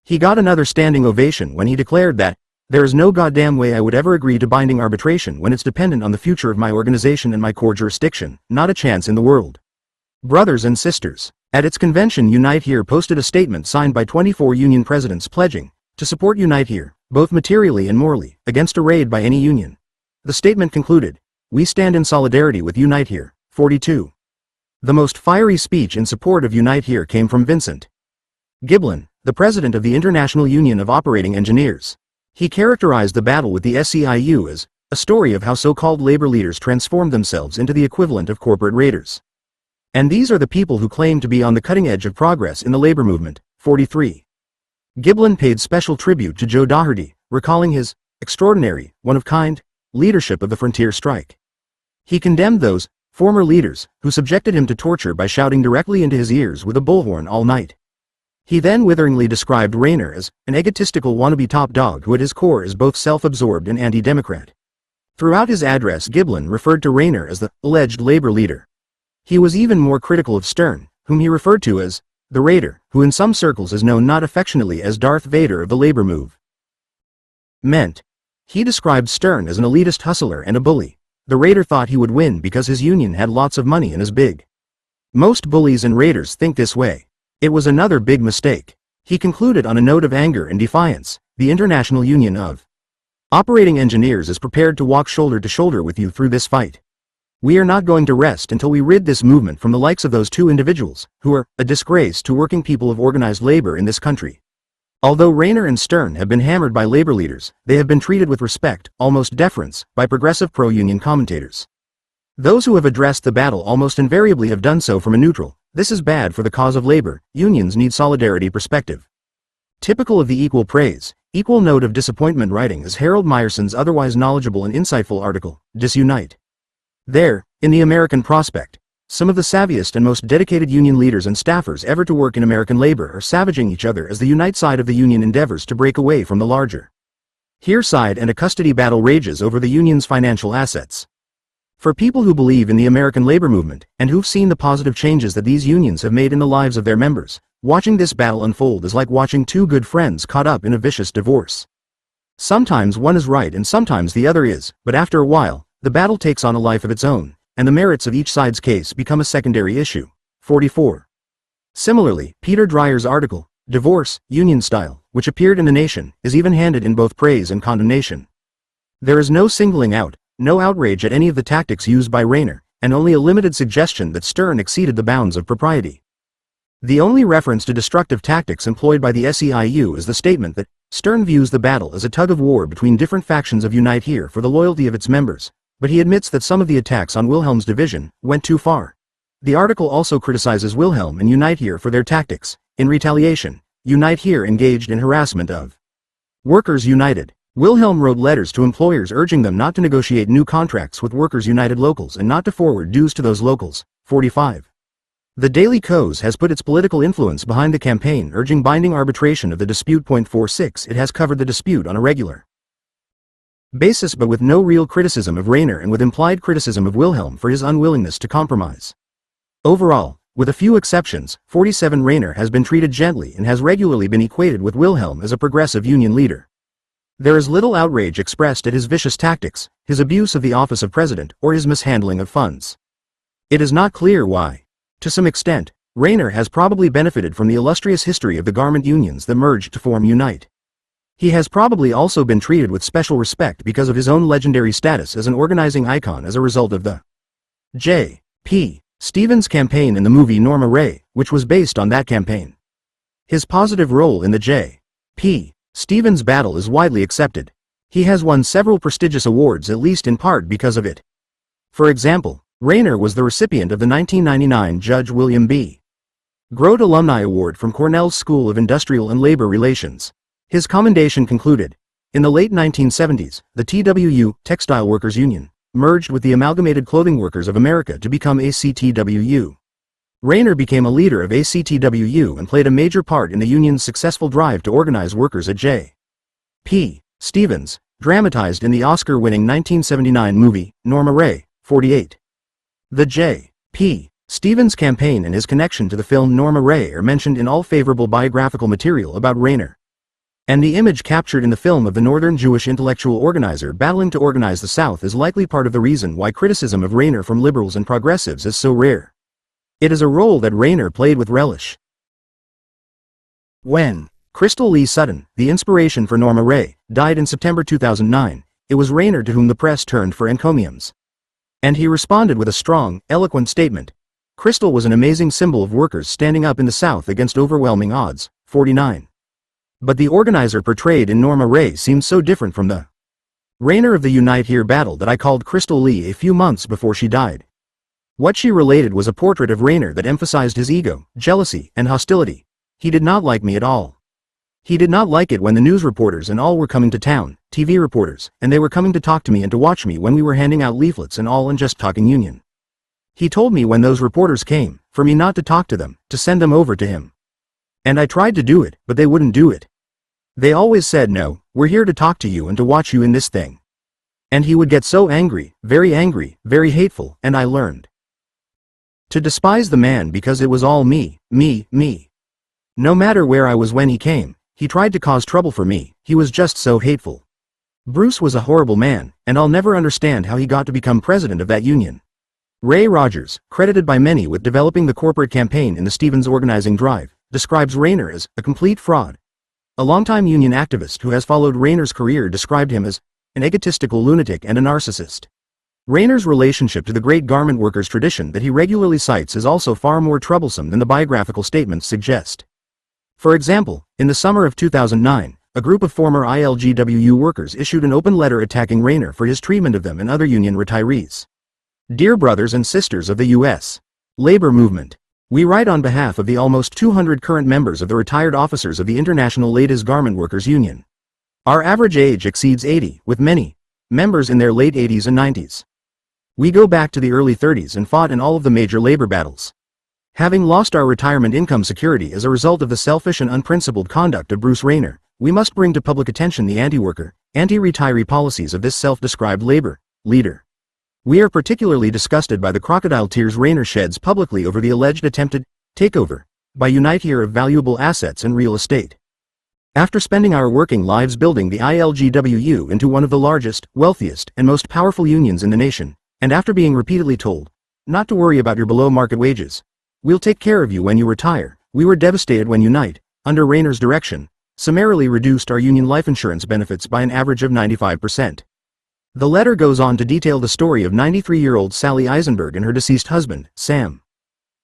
He got another standing ovation when he declared that, "There is no goddamn way I would ever agree to binding arbitration when it's dependent on the future of my organization and my core jurisdiction, not a chance in the world." Brothers and sisters, at its convention Unite Here posted a statement signed by 24 union presidents pledging to support Unite Here, both materially and morally, against a raid by any union. The statement concluded, "We stand in solidarity with Unite Here." 42. The most fiery speech in support of Unite Here came from Vincent Giblin, the president of the International Union of Operating Engineers. He characterized the battle with the SEIU as a story of how so-called labor leaders transformed themselves into the equivalent of corporate raiders. And these are the people who claim to be on the cutting edge of progress in the labor movement. 43. Giblin paid special tribute to Joe Doherty, recalling his extraordinary, one-of-kind leadership of the frontier strike. He condemned those former leaders who subjected him to torture by shouting directly into his ears with a bullhorn all night. He then witheringly described Rayner as an egotistical wannabe top dog who at his core is both self-absorbed and anti-democrat. Throughout his address, Giblin referred to Rayner as the alleged labor leader. He was even more critical of Stern, whom he referred to as the Raider, who in some circles is known not affectionately as Darth Vader of the labor movement. He described Stern as an elitist hustler and a bully. The Raider thought he would win because his union had lots of money and is big. Most bullies and raiders think this way. It was another big mistake. He concluded on a note of anger and defiance. The International Union of Operating Engineers is prepared to walk shoulder to shoulder with you through this fight. We are not going to rest until we rid this movement from the likes of those two individuals, who are a disgrace to working people of organized labor in this country. Although Rayner and Stern have been hammered by labor leaders, they have been treated with respect, almost deference, by progressive pro-union commentators. Those who have addressed the battle almost invariably have done so from a neutral, this is bad for the cause of labor, unions need solidarity perspective. Typical of the equal praise, equal note of disappointment writing is Harold Meyerson's otherwise knowledgeable and insightful article, Disunite. There, in the American Prospect, some of the savviest and most dedicated union leaders and staffers ever to work in American labor are savaging each other as the Unite side of the union endeavors to break away from the larger Here side, and a custody battle rages over the union's financial assets. For people who believe in the American labor movement, and who've seen the positive changes that these unions have made in the lives of their members, watching this battle unfold is like watching two good friends caught up in a vicious divorce. Sometimes one is right and sometimes the other is, but after a while, the battle takes on a life of its own, and the merits of each side's case become a secondary issue. 44. Similarly, Peter Dreyer's article, Divorce, Union Style, which appeared in The Nation, is even-handed in both praise and condemnation. There is no singling out, no outrage at any of the tactics used by Rayner, and only a limited suggestion that Stern exceeded the bounds of propriety. The only reference to destructive tactics employed by the SEIU is the statement that Stern views the battle as a tug-of-war between different factions of Unite Here for the loyalty of its members, but he admits that some of the attacks on Wilhelm's division went too far. The article also criticizes Wilhelm and Unite Here for their tactics. In retaliation, Unite Here engaged in harassment of Workers United. Wilhelm wrote letters to employers urging them not to negotiate new contracts with Workers United locals and not to forward dues to those locals. 45. The Daily Kos has put its political influence behind the campaign urging binding arbitration of the dispute. 46. It has covered the dispute on a regular basis but with no real criticism of Rayner and with implied criticism of Wilhelm for his unwillingness to compromise. Overall, with a few exceptions, 47 Rayner has been treated gently and has regularly been equated with Wilhelm as a progressive union leader. There is little outrage expressed at his vicious tactics, his abuse of the office of president, or his mishandling of funds. It is not clear why. To some extent, Rayner has probably benefited from the illustrious history of the garment unions that merged to form Unite. He has probably also been treated with special respect because of his own legendary status as an organizing icon as a result of the J. P. Stevens campaign in the movie Norma Ray, which was based on that campaign. His positive role in the J. P. Stevens battle is widely accepted. He has won several prestigious awards at least in part because of it. For example, Rayner was the recipient of the 1999 Judge William B. Grote Alumni Award from Cornell's School of Industrial and Labor Relations. His commendation concluded, in the late 1970s, the TWU, Textile Workers Union, merged with the Amalgamated Clothing Workers of America to become ACTWU. Rayner became a leader of ACTWU and played a major part in the union's successful drive to organize workers at J. P. Stevens, dramatized in the Oscar-winning 1979 movie, Norma Ray, 48. The J. P. Stevens campaign and his connection to the film Norma Ray are mentioned in all favorable biographical material about Rayner. And the image captured in the film of the Northern Jewish intellectual organizer battling to organize the South is likely part of the reason why criticism of Rayner from liberals and progressives is so rare. It is a role that Rayner played with relish. When Crystal Lee Sutton, the inspiration for Norma Ray, died in September 2009, it was Rayner to whom the press turned for encomiums. And he responded with a strong, eloquent statement. Crystal was an amazing symbol of workers standing up in the South against overwhelming odds. 49. But the organizer portrayed in Norma Ray seemed so different from the Rayner of the Unite Here battle that I called Crystal Lee a few months before she died. What she related was a portrait of Rayner that emphasized his ego, jealousy, and hostility. He did not like me at all. He did not like it when the news reporters and all were coming to town, TV reporters, and they were coming to talk to me and to watch me when we were handing out leaflets and all and just talking union. He told me when those reporters came, for me not to talk to them, to send them over to him. And I tried to do it, but they wouldn't do it. They always said no, we're here to talk to you and to watch you in this thing. And he would get so angry, very hateful, and I learned to despise the man because it was all me. No matter where I was when he came, he tried to cause trouble for me, he was just so hateful. Bruce was a horrible man, and I'll never understand how he got to become president of that union. Ray Rogers, credited by many with developing the corporate campaign in the Stevens organizing drive, describes Rayner as a complete fraud. A longtime union activist who has followed Rayner's career described him as an egotistical lunatic and a narcissist. Rayner's relationship to the great garment workers tradition that he regularly cites is also far more troublesome than the biographical statements suggest. For example, in the summer of 2009, a group of former ILGWU workers issued an open letter attacking Rayner for his treatment of them and other union retirees. Dear brothers and sisters of the U.S. labor movement, we write on behalf of the almost 200 current members of the retired officers of the International Ladies Garment Workers Union. Our average age exceeds 80, with many members in their late 80s and 90s. We go back to the early 30s and fought in all of the major labor battles. Having lost our retirement income security as a result of the selfish and unprincipled conduct of Bruce Rayner, we must bring to public attention the anti-worker, anti-retiree policies of this self-described labor leader. We are particularly disgusted by the crocodile tears Rayner sheds publicly over the alleged attempted takeover by Unite Here of valuable assets and real estate. After spending our working lives building the ILGWU into one of the largest, wealthiest, and most powerful unions in the nation, and after being repeatedly told not to worry about your below-market wages, we'll take care of you when you retire, we were devastated when Unite, under Rayner's direction, summarily reduced our union life insurance benefits by an average of 95%. The letter goes on to detail the story of 93-year-old Sally Eisenberg and her deceased husband, Sam.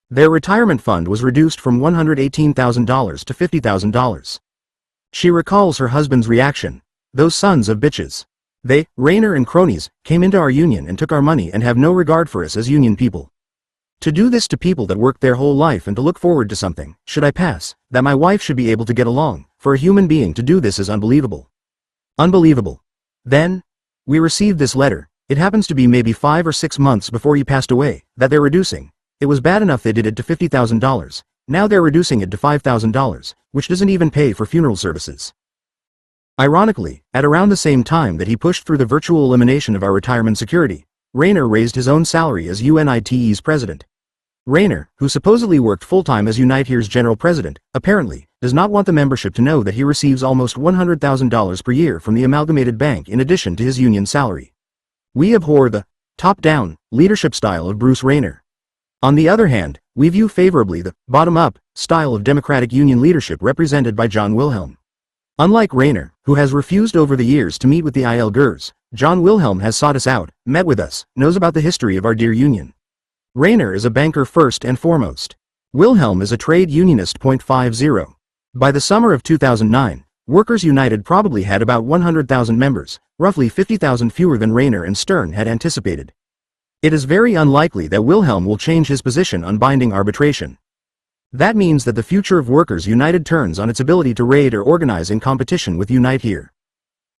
Their retirement fund was reduced from $118,000 to $50,000. She recalls her husband's reaction, "Those sons of bitches. They, Rayner and cronies, came into our union and took our money and have no regard for us as union people. To do this to people that worked their whole life and to look forward to something, should I pass, that my wife should be able to get along, for a human being to do this is unbelievable. Unbelievable. Then, we received this letter, it happens to be maybe 5 or 6 months before he passed away, that they're reducing. It was bad enough they did it to $50,000, now they're reducing it to $5,000, which doesn't even pay for funeral services." Ironically, at around the same time that he pushed through the virtual elimination of our retirement security, Rayner raised his own salary as UNITE's president. Rayner, who supposedly worked full-time as Unite Here's general president, apparently, does not want the membership to know that he receives almost $100,000 per year from the Amalgamated Bank in addition to his union salary. We abhor the top-down leadership style of Bruce Rayner. On the other hand, we view favorably the bottom-up style of Democratic union leadership represented by John Wilhelm. Unlike Rayner, who has refused over the years to meet with the ILGers, John Wilhelm has sought us out, met with us, knows about the history of our dear union. Rayner is a banker first and foremost. Wilhelm is a trade unionist. 50. By the summer of 2009, Workers United probably had about 100,000 members, roughly 50,000 fewer than Rayner and Stern had anticipated. It is very unlikely that Wilhelm will change his position on binding arbitration. That means that the future of Workers United turns on its ability to raid or organize in competition with Unite Here.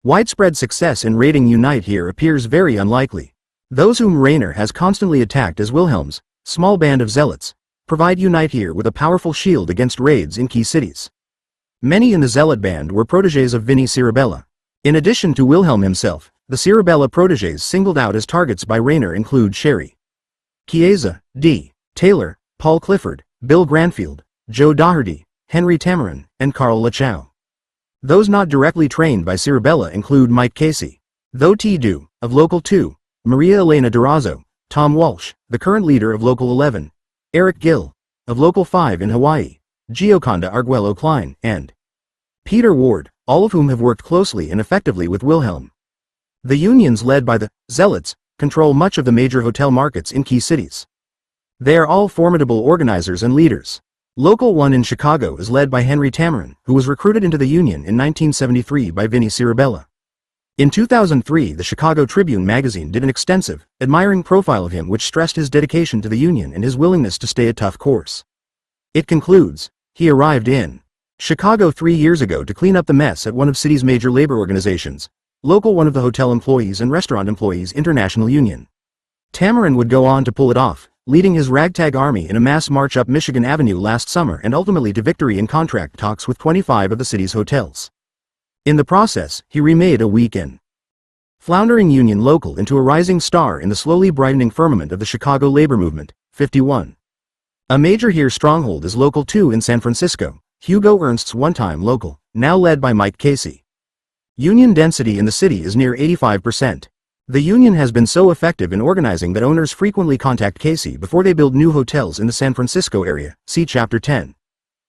Widespread success in raiding Unite Here appears very unlikely. Those whom Rayner has constantly attacked as Wilhelm's small band of zealots provide Unite Here with a powerful shield against raids in key cities. Many in the zealot band were protégés of Vinnie Cirabella. In addition to Wilhelm himself, the Cirabella protégés singled out as targets by Rayner include Sherry Chiesa, D. Taylor, Paul Clifford, Bill Granfield, Joe Doherty, Henry Tamarin, and Carl Lachow. Those not directly trained by Cirabella include Mike Casey, Tho T. Du, of Local 2, Maria Elena Durazo, Tom Walsh, the current leader of Local 11, Eric Gill, of Local 5 in Hawaii, Gioconda Arguello Klein, and Peter Ward, all of whom have worked closely and effectively with Wilhelm. The unions led by the Zealots control much of the major hotel markets in key cities. They are all formidable organizers and leaders. Local 1 in Chicago is led by Henry Tamarin, who was recruited into the union in 1973 by Vinnie Cirabella. In 2003, the Chicago Tribune magazine did an extensive, admiring profile of him which stressed his dedication to the union and his willingness to stay a tough course. It concludes, he arrived in Chicago 3 years ago to clean up the mess at one of city's major labor organizations, Local 1 of the Hotel Employees and Restaurant Employees International Union. Tamarin would go on to pull it off, leading his ragtag army in a mass march up Michigan Avenue last summer and ultimately to victory in contract talks with 25 of the city's hotels. In the process, he remade a weak-in floundering union local into a rising star in the slowly brightening firmament of the Chicago labor movement. 51. A major here stronghold is Local 2 in San Francisco, Hugo Ernst's one-time local, now led by Mike Casey. Union density in the city is near 85%. The union has been so effective in organizing that owners frequently contact Casey before they build new hotels in the San Francisco area, see Chapter 10.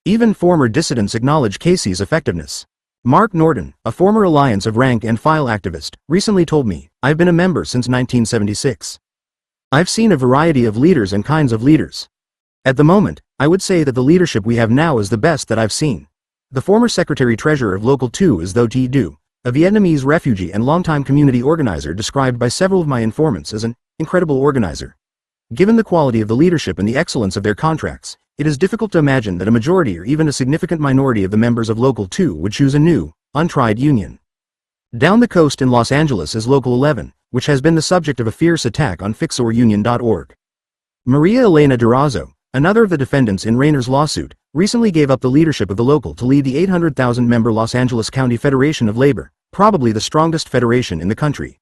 Even former dissidents acknowledge Casey's effectiveness. Mark Norton, a former Alliance of Rank and File activist, recently told me, "I've been a member since 1976. I've seen a variety of leaders and kinds of leaders. At the moment, I would say that the leadership we have now is the best that I've seen." The former Secretary-Treasurer of Local 2 is Tho Thi Du, a Vietnamese refugee and longtime community organizer described by several of my informants as an incredible organizer. Given the quality of the leadership and the excellence of their contracts, it is difficult to imagine that a majority or even a significant minority of the members of Local 2 would choose a new, untried union. Down the coast in Los Angeles is Local 11, which has been the subject of a fierce attack on fixourunion.org. Maria Elena Durazo, another of the defendants in Rayner's lawsuit, recently gave up the leadership of the Local to lead the 800,000-member Los Angeles County Federation of Labor, probably the strongest federation in the country.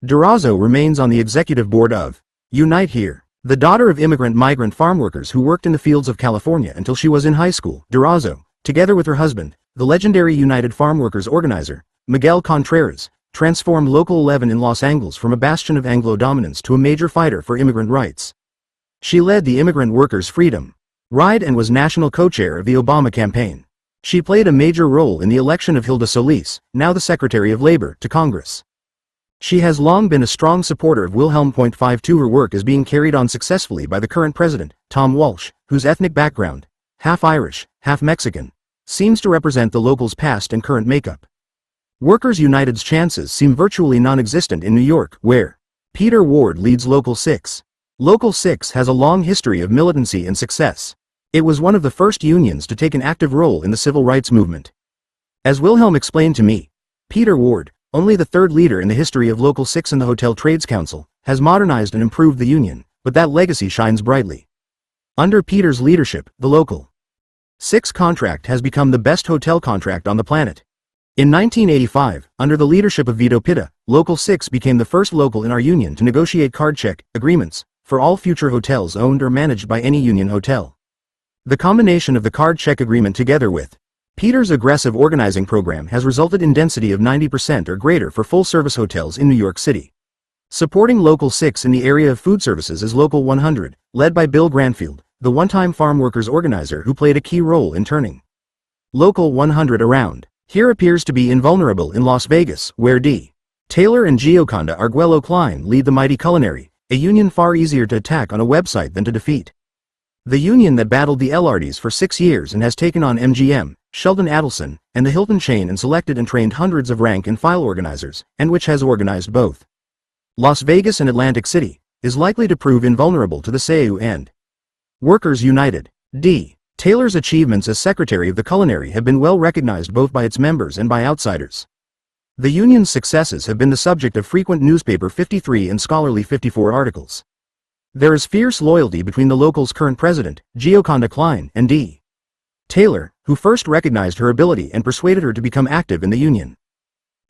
Durazo remains on the executive board of Unite Here. The daughter of migrant farm workers who worked in the fields of California until she was in high school, Durazo, together with her husband, the legendary United Farm Workers organizer, Miguel Contreras, transformed Local 11 in Los Angeles from a bastion of Anglo dominance to a major fighter for immigrant rights. She led the Immigrant Workers' Freedom Ride and was national co-chair of the Obama campaign. She played a major role in the election of Hilda Solis, now the Secretary of Labor, to Congress. She has long been a strong supporter of Wilhelm. 52. Her work is being carried on successfully by the current president, Tom Walsh, whose ethnic background, half Irish, half Mexican, seems to represent the Local's past and current makeup. Workers United's chances seem virtually non-existent in New York, where Peter Ward leads Local 6. Local 6 has a long history of militancy and success. It was one of the first unions to take an active role in the civil rights movement. As Wilhelm explained to me, Peter Ward, only the third leader in the history of Local 6 and the Hotel Trades Council, has modernized and improved the union, but that legacy shines brightly. Under Peter's leadership, the Local 6 contract has become the best hotel contract on the planet. In 1985, under the leadership of Vito Pitta, Local 6 became the first local in our union to negotiate card check agreements for all future hotels owned or managed by any union hotel. The combination of the card check agreement together with Peter's aggressive organizing program has resulted in density of 90% or greater for full-service hotels in New York City. Supporting Local 6 in the area of food services is Local 100, led by Bill Granfield, the one-time farm workers organizer who played a key role in turning Local 100 around. Here appears to be invulnerable in Las Vegas, where D. Taylor and Gioconda Arguello Klein lead the mighty Culinary, a union far easier to attack on a website than to defeat. The union that battled the LRDs for 6 years and has taken on MGM, Sheldon Adelson, and the Hilton chain and selected and trained hundreds of rank and file organizers, and which has organized both Las Vegas and Atlantic City, is likely to prove invulnerable to the SAU and Workers United. D. Taylor's achievements as Secretary of the Culinary have been well recognized both by its members and by outsiders. The union's successes have been the subject of frequent newspaper 53 and scholarly 54 articles. There is fierce loyalty between the Local's current president, Gioconda Klein, and D. Taylor, who first recognized her ability and persuaded her to become active in the union.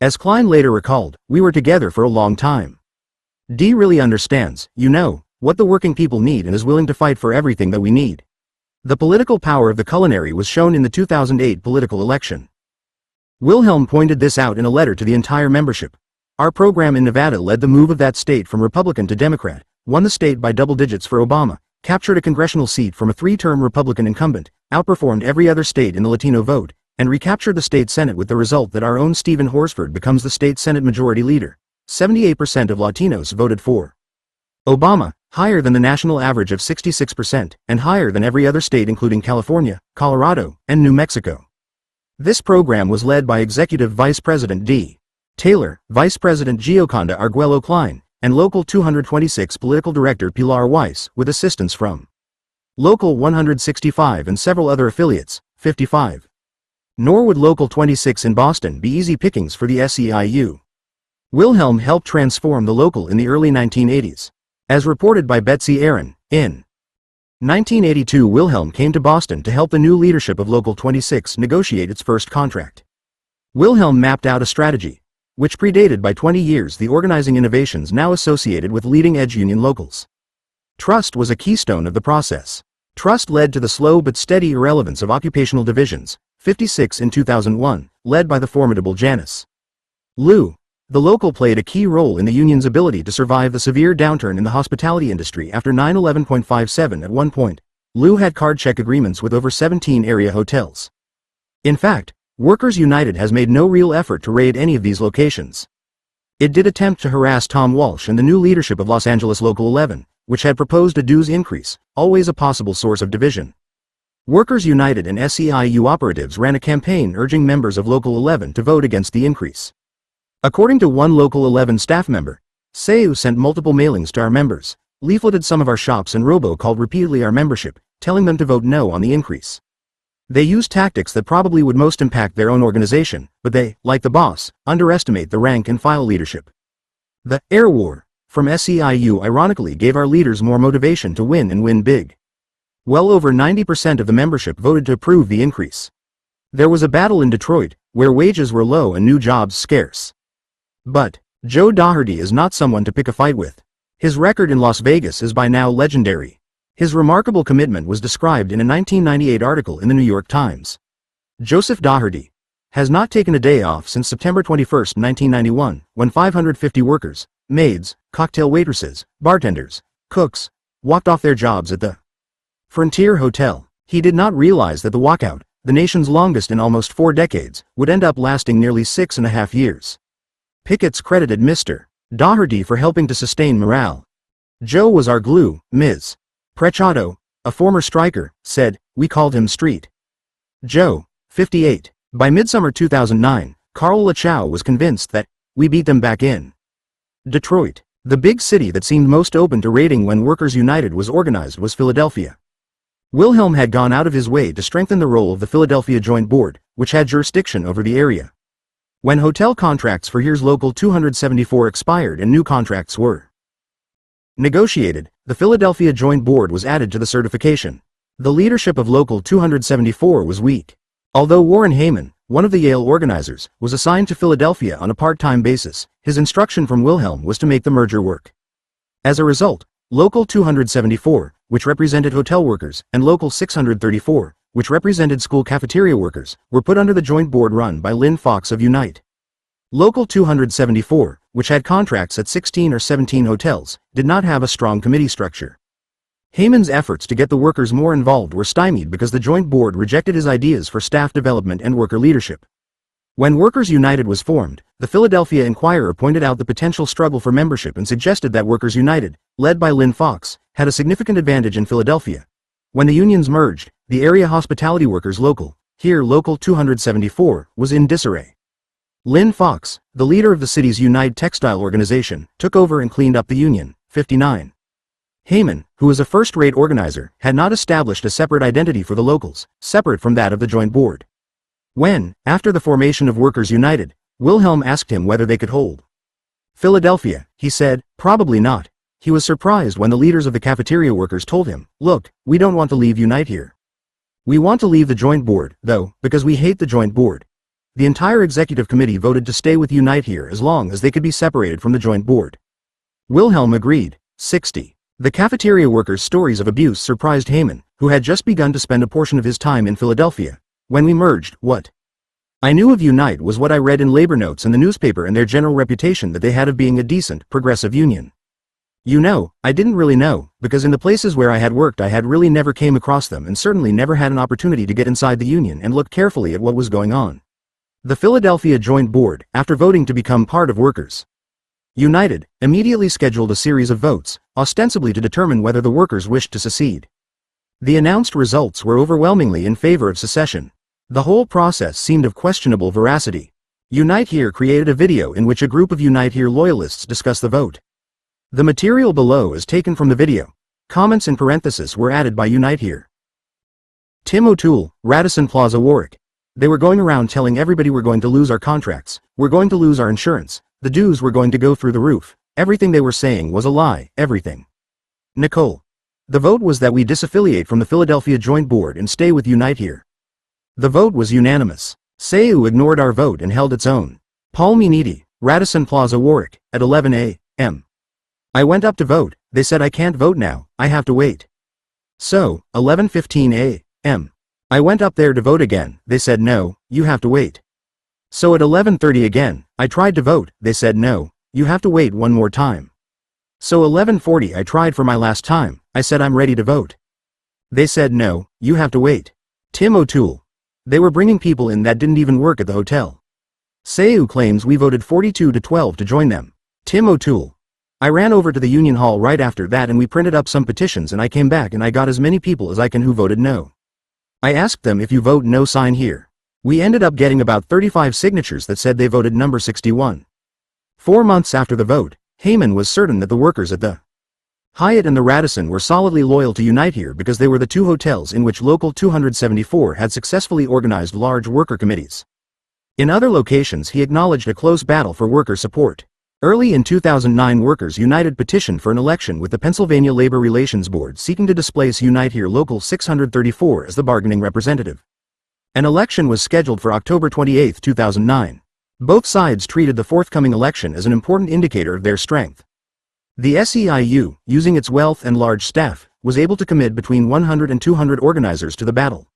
As Klein later recalled, "We were together for a long time. D really understands, what the working people need and is willing to fight for everything that we need." The political power of the Culinary was shown in the 2008 political election. Wilhelm pointed this out in a letter to the entire membership. "Our program in Nevada led the move of that state from Republican to Democrat, won the state by double digits for Obama, captured a congressional seat from a 3-term Republican incumbent, outperformed every other state in the Latino vote, and recaptured the state Senate with the result that our own Stephen Horsford becomes the state Senate majority leader. 78% of Latinos voted for Obama, higher than the national average of 66%, and higher than every other state including California, Colorado, and New Mexico." This program was led by Executive Vice President D. Taylor, Vice President Gioconda Arguello Klein, and Local 226 Political Director Pilar Weiss, with assistance from Local 165 and several other affiliates, 55. Nor would Local 26 in Boston be easy pickings for the SEIU. Wilhelm helped transform the Local in the early 1980s. As reported by Betsy Aaron, in 1982 Wilhelm came to Boston to help the new leadership of Local 26 negotiate its first contract. Wilhelm mapped out a strategy, which predated by 20 years the organizing innovations now associated with leading-edge union locals. Trust was a keystone of the process. Trust led to the slow but steady irrelevance of occupational divisions, 56 in 2001, led by the formidable Janice Liu. The Local played a key role in the union's ability to survive the severe downturn in the hospitality industry after 9/11.57. At one point, Liu had card check agreements with over 17 area hotels. In fact, Workers United has made no real effort to raid any of these locations. It did attempt to harass Tom Walsh and the new leadership of Los Angeles Local 11, which had proposed a dues increase, always a possible source of division. Workers United and SEIU operatives ran a campaign urging members of Local 11 to vote against the increase. According to one Local 11 staff member, SEIU sent multiple mailings to our members, leafleted some of our shops and robo-called repeatedly our membership, telling them to vote no on the increase. They used tactics that probably would most impact their own organization, but they, like the boss, underestimate the rank-and-file leadership. The air war from SEIU ironically gave our leaders more motivation to win and win big. Well over 90% of the membership voted to approve the increase. There was a battle in Detroit, where wages were low and new jobs scarce. But Joe Doherty is not someone to pick a fight with. His record in Las Vegas is by now legendary. His remarkable commitment was described in a 1998 article in the New York Times. Joseph Doherty has not taken a day off since September 21, 1991, when 550 workers, maids, cocktail waitresses, bartenders, cooks, walked off their jobs at the Frontier Hotel. He did not realize that the walkout, the nation's longest in almost 4 decades, would end up lasting nearly 6.5 years. Pickets credited Mr. Doherty for helping to sustain morale. Joe was our glue, Ms. Preciado, a former striker, said. We called him Street Joe, 58. By midsummer 2009, Carl Lachow was convinced that we beat them back in Detroit. The big city that seemed most open to raiding when Workers United was organized was Philadelphia. Wilhelm had gone out of his way to strengthen the role of the Philadelphia Joint Board, which had jurisdiction over the area. When hotel contracts for Here's Local 274 expired and new contracts were negotiated, the Philadelphia Joint Board was added to the certification. The leadership of Local 274 was weak. Although Warren Heyman, one of the Yale organizers, was assigned to Philadelphia on a part-time basis, his instruction from Wilhelm was to make the merger work. As a result, Local 274, which represented hotel workers, and Local 634, which represented school cafeteria workers, were put under the joint board run by Lynn Fox of Unite. Local 274, which had contracts at 16 or 17 hotels, did not have a strong committee structure. Heyman's efforts to get the workers more involved were stymied because the joint board rejected his ideas for staff development and worker leadership. When Workers United was formed, the Philadelphia Inquirer pointed out the potential struggle for membership and suggested that Workers United, led by Lynn Fox, had a significant advantage in Philadelphia. When the unions merged, the area hospitality workers local, here Local 274, was in disarray. Lynn Fox, the leader of the city's Unite Textile organization, took over and cleaned up the union. 59. Heyman, who was a first-rate organizer, had not established a separate identity for the locals, separate from that of the joint board. When, after the formation of Workers United, Wilhelm asked him whether they could hold Philadelphia, he said, probably not. He was surprised when the leaders of the cafeteria workers told him, look, we don't want to leave Unite here. We want to leave the joint board, though, because we hate the joint board. The entire executive committee voted to stay with Unite here as long as they could be separated from the joint board. Wilhelm agreed. 60. The cafeteria workers' stories of abuse surprised Heyman, who had just begun to spend a portion of his time in Philadelphia. When we merged, what I knew of Unite was what I read in labor notes in the newspaper and their general reputation that they had of being a decent, progressive union. You know, I didn't really know, because in the places where I had worked I had really never came across them and certainly never had an opportunity to get inside the union and look carefully at what was going on. The Philadelphia Joint Board, after voting to become part of Workers United, immediately scheduled a series of votes, ostensibly to determine whether the workers wished to secede. The announced results were overwhelmingly in favor of secession. The whole process seemed of questionable veracity. Unite Here created a video in which a group of Unite Here loyalists discussed the vote. The material below is taken from the video. Comments in parenthesis were added by Unite Here. Tim O'Toole, Radisson Plaza, Warwick. They were going around telling everybody we're going to lose our contracts, we're going to lose our insurance, the dues were going to go through the roof. Everything they were saying was a lie, everything. Nicole. The vote was that we disaffiliate from the Philadelphia Joint Board and stay with Unite Here. The vote was unanimous. SEIU ignored our vote and held its own. Paul Miniti, Radisson Plaza, Warwick, at 11 a.m. I went up to vote, they said I can't vote now, I have to wait. So, 11:15 a.m. I went up there to vote again, they said no, you have to wait. So at 11:30 again, I tried to vote, they said no, you have to wait one more time. So 11:40 I tried for my last time, I said I'm ready to vote. They said no, you have to wait. Tim O'Toole. They were bringing people in that didn't even work at the hotel. Seu claims we voted 42 to 12 to join them. Tim O'Toole. I ran over to the union hall right after that and we printed up some petitions and I came back and I got as many people as I can who voted no. I asked them if you vote no sign here. We ended up getting about 35 signatures that said they voted number 61. 4 months after the vote, Heyman was certain that the workers at the Hyatt and the Radisson were solidly loyal to Unite Here because they were the two hotels in which Local 274 had successfully organized large worker committees. In other locations he acknowledged a close battle for worker support. Early in 2009 Workers United petitioned for an election with the Pennsylvania Labor Relations Board seeking to displace Unite Here Local 634 as the bargaining representative. An election was scheduled for October 28, 2009. Both sides treated the forthcoming election as an important indicator of their strength. The SEIU, using its wealth and large staff, was able to commit between 100 and 200 organizers to the battle.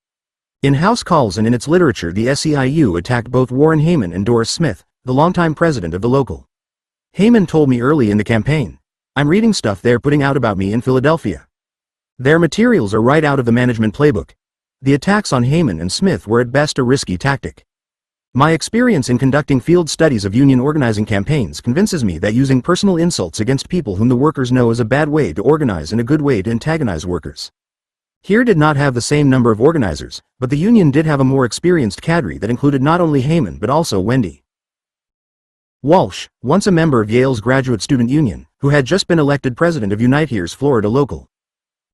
In house calls and in its literature the SEIU attacked both Warren Heyman and Doris Smith, the longtime president of the local. Heyman told me early in the campaign, "I'm reading stuff they're putting out about me in Philadelphia. Their materials are right out of the management playbook." The attacks on Heyman and Smith were at best a risky tactic. My experience in conducting field studies of union organizing campaigns convinces me that using personal insults against people whom the workers know is a bad way to organize and a good way to antagonize workers. Here did not have the same number of organizers, but the union did have a more experienced cadre that included not only Heyman but also Wendy Walsh, once a member of Yale's Graduate Student Union, who had just been elected president of Unite Here's Florida local.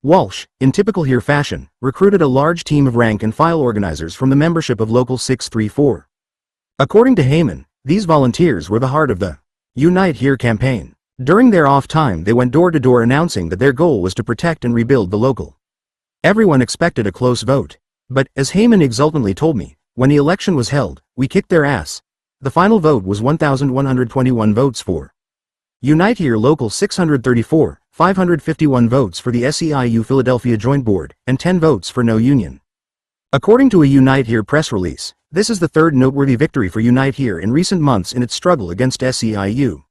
Walsh, in typical Here fashion, recruited a large team of rank-and-file organizers from the membership of Local 634. According to Heyman, these volunteers were the heart of the Unite Here campaign. During their off time they went door to door announcing that their goal was to protect and rebuild the local. Everyone expected a close vote. But, as Heyman exultantly told me, when the election was held, we kicked their ass. The final vote was 1,121 votes for Unite Here Local 634, 551 votes for the SEIU Philadelphia Joint Board, and 10 votes for no union. According to a Unite Here press release, this is the third noteworthy victory for Unite Here in recent months in its struggle against SEIU.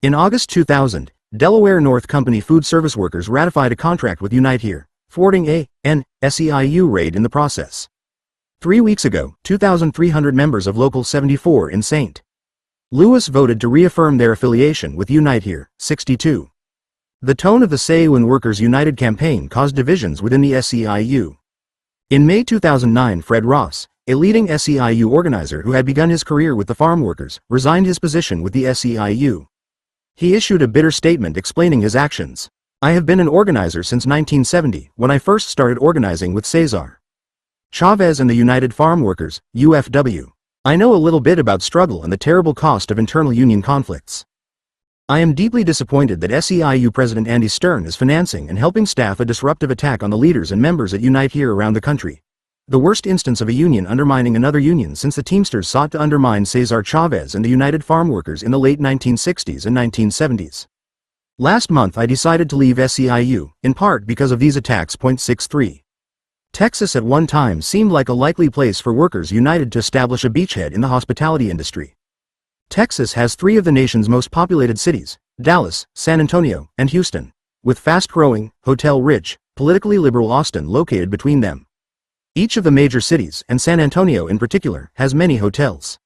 In August 2000, Delaware North Company food service workers ratified a contract with Unite Here, thwarting an SEIU raid in the process. 3 weeks ago, 2,300 members of Local 74 in St. Louis voted to reaffirm their affiliation with Unite Here, 62. The tone of the Seu and Workers United campaign caused divisions within the SEIU. In May 2009 Fred Ross, a leading SEIU organizer who had begun his career with the farm workers, resigned his position with the SEIU. He issued a bitter statement explaining his actions. "I have been an organizer since 1970, when I first started organizing with Cesar Chavez and the United Farm Workers, UFW. I know a little bit about struggle and the terrible cost of internal union conflicts. I am deeply disappointed that SEIU President Andy Stern is financing and helping staff a disruptive attack on the leaders and members at Unite Here around the country. The worst instance of a union undermining another union since the Teamsters sought to undermine Cesar Chavez and the United Farm Workers in the late 1960s and 1970s. Last month I decided to leave SEIU, in part because of these attacks. 63. Texas at one time seemed like a likely place for Workers United to establish a beachhead in the hospitality industry. Texas has 3 of the nation's most populated cities, Dallas, San Antonio, and Houston, with fast-growing, hotel-rich, politically liberal Austin located between them. Each of the major cities, and San Antonio in particular, has many hotels.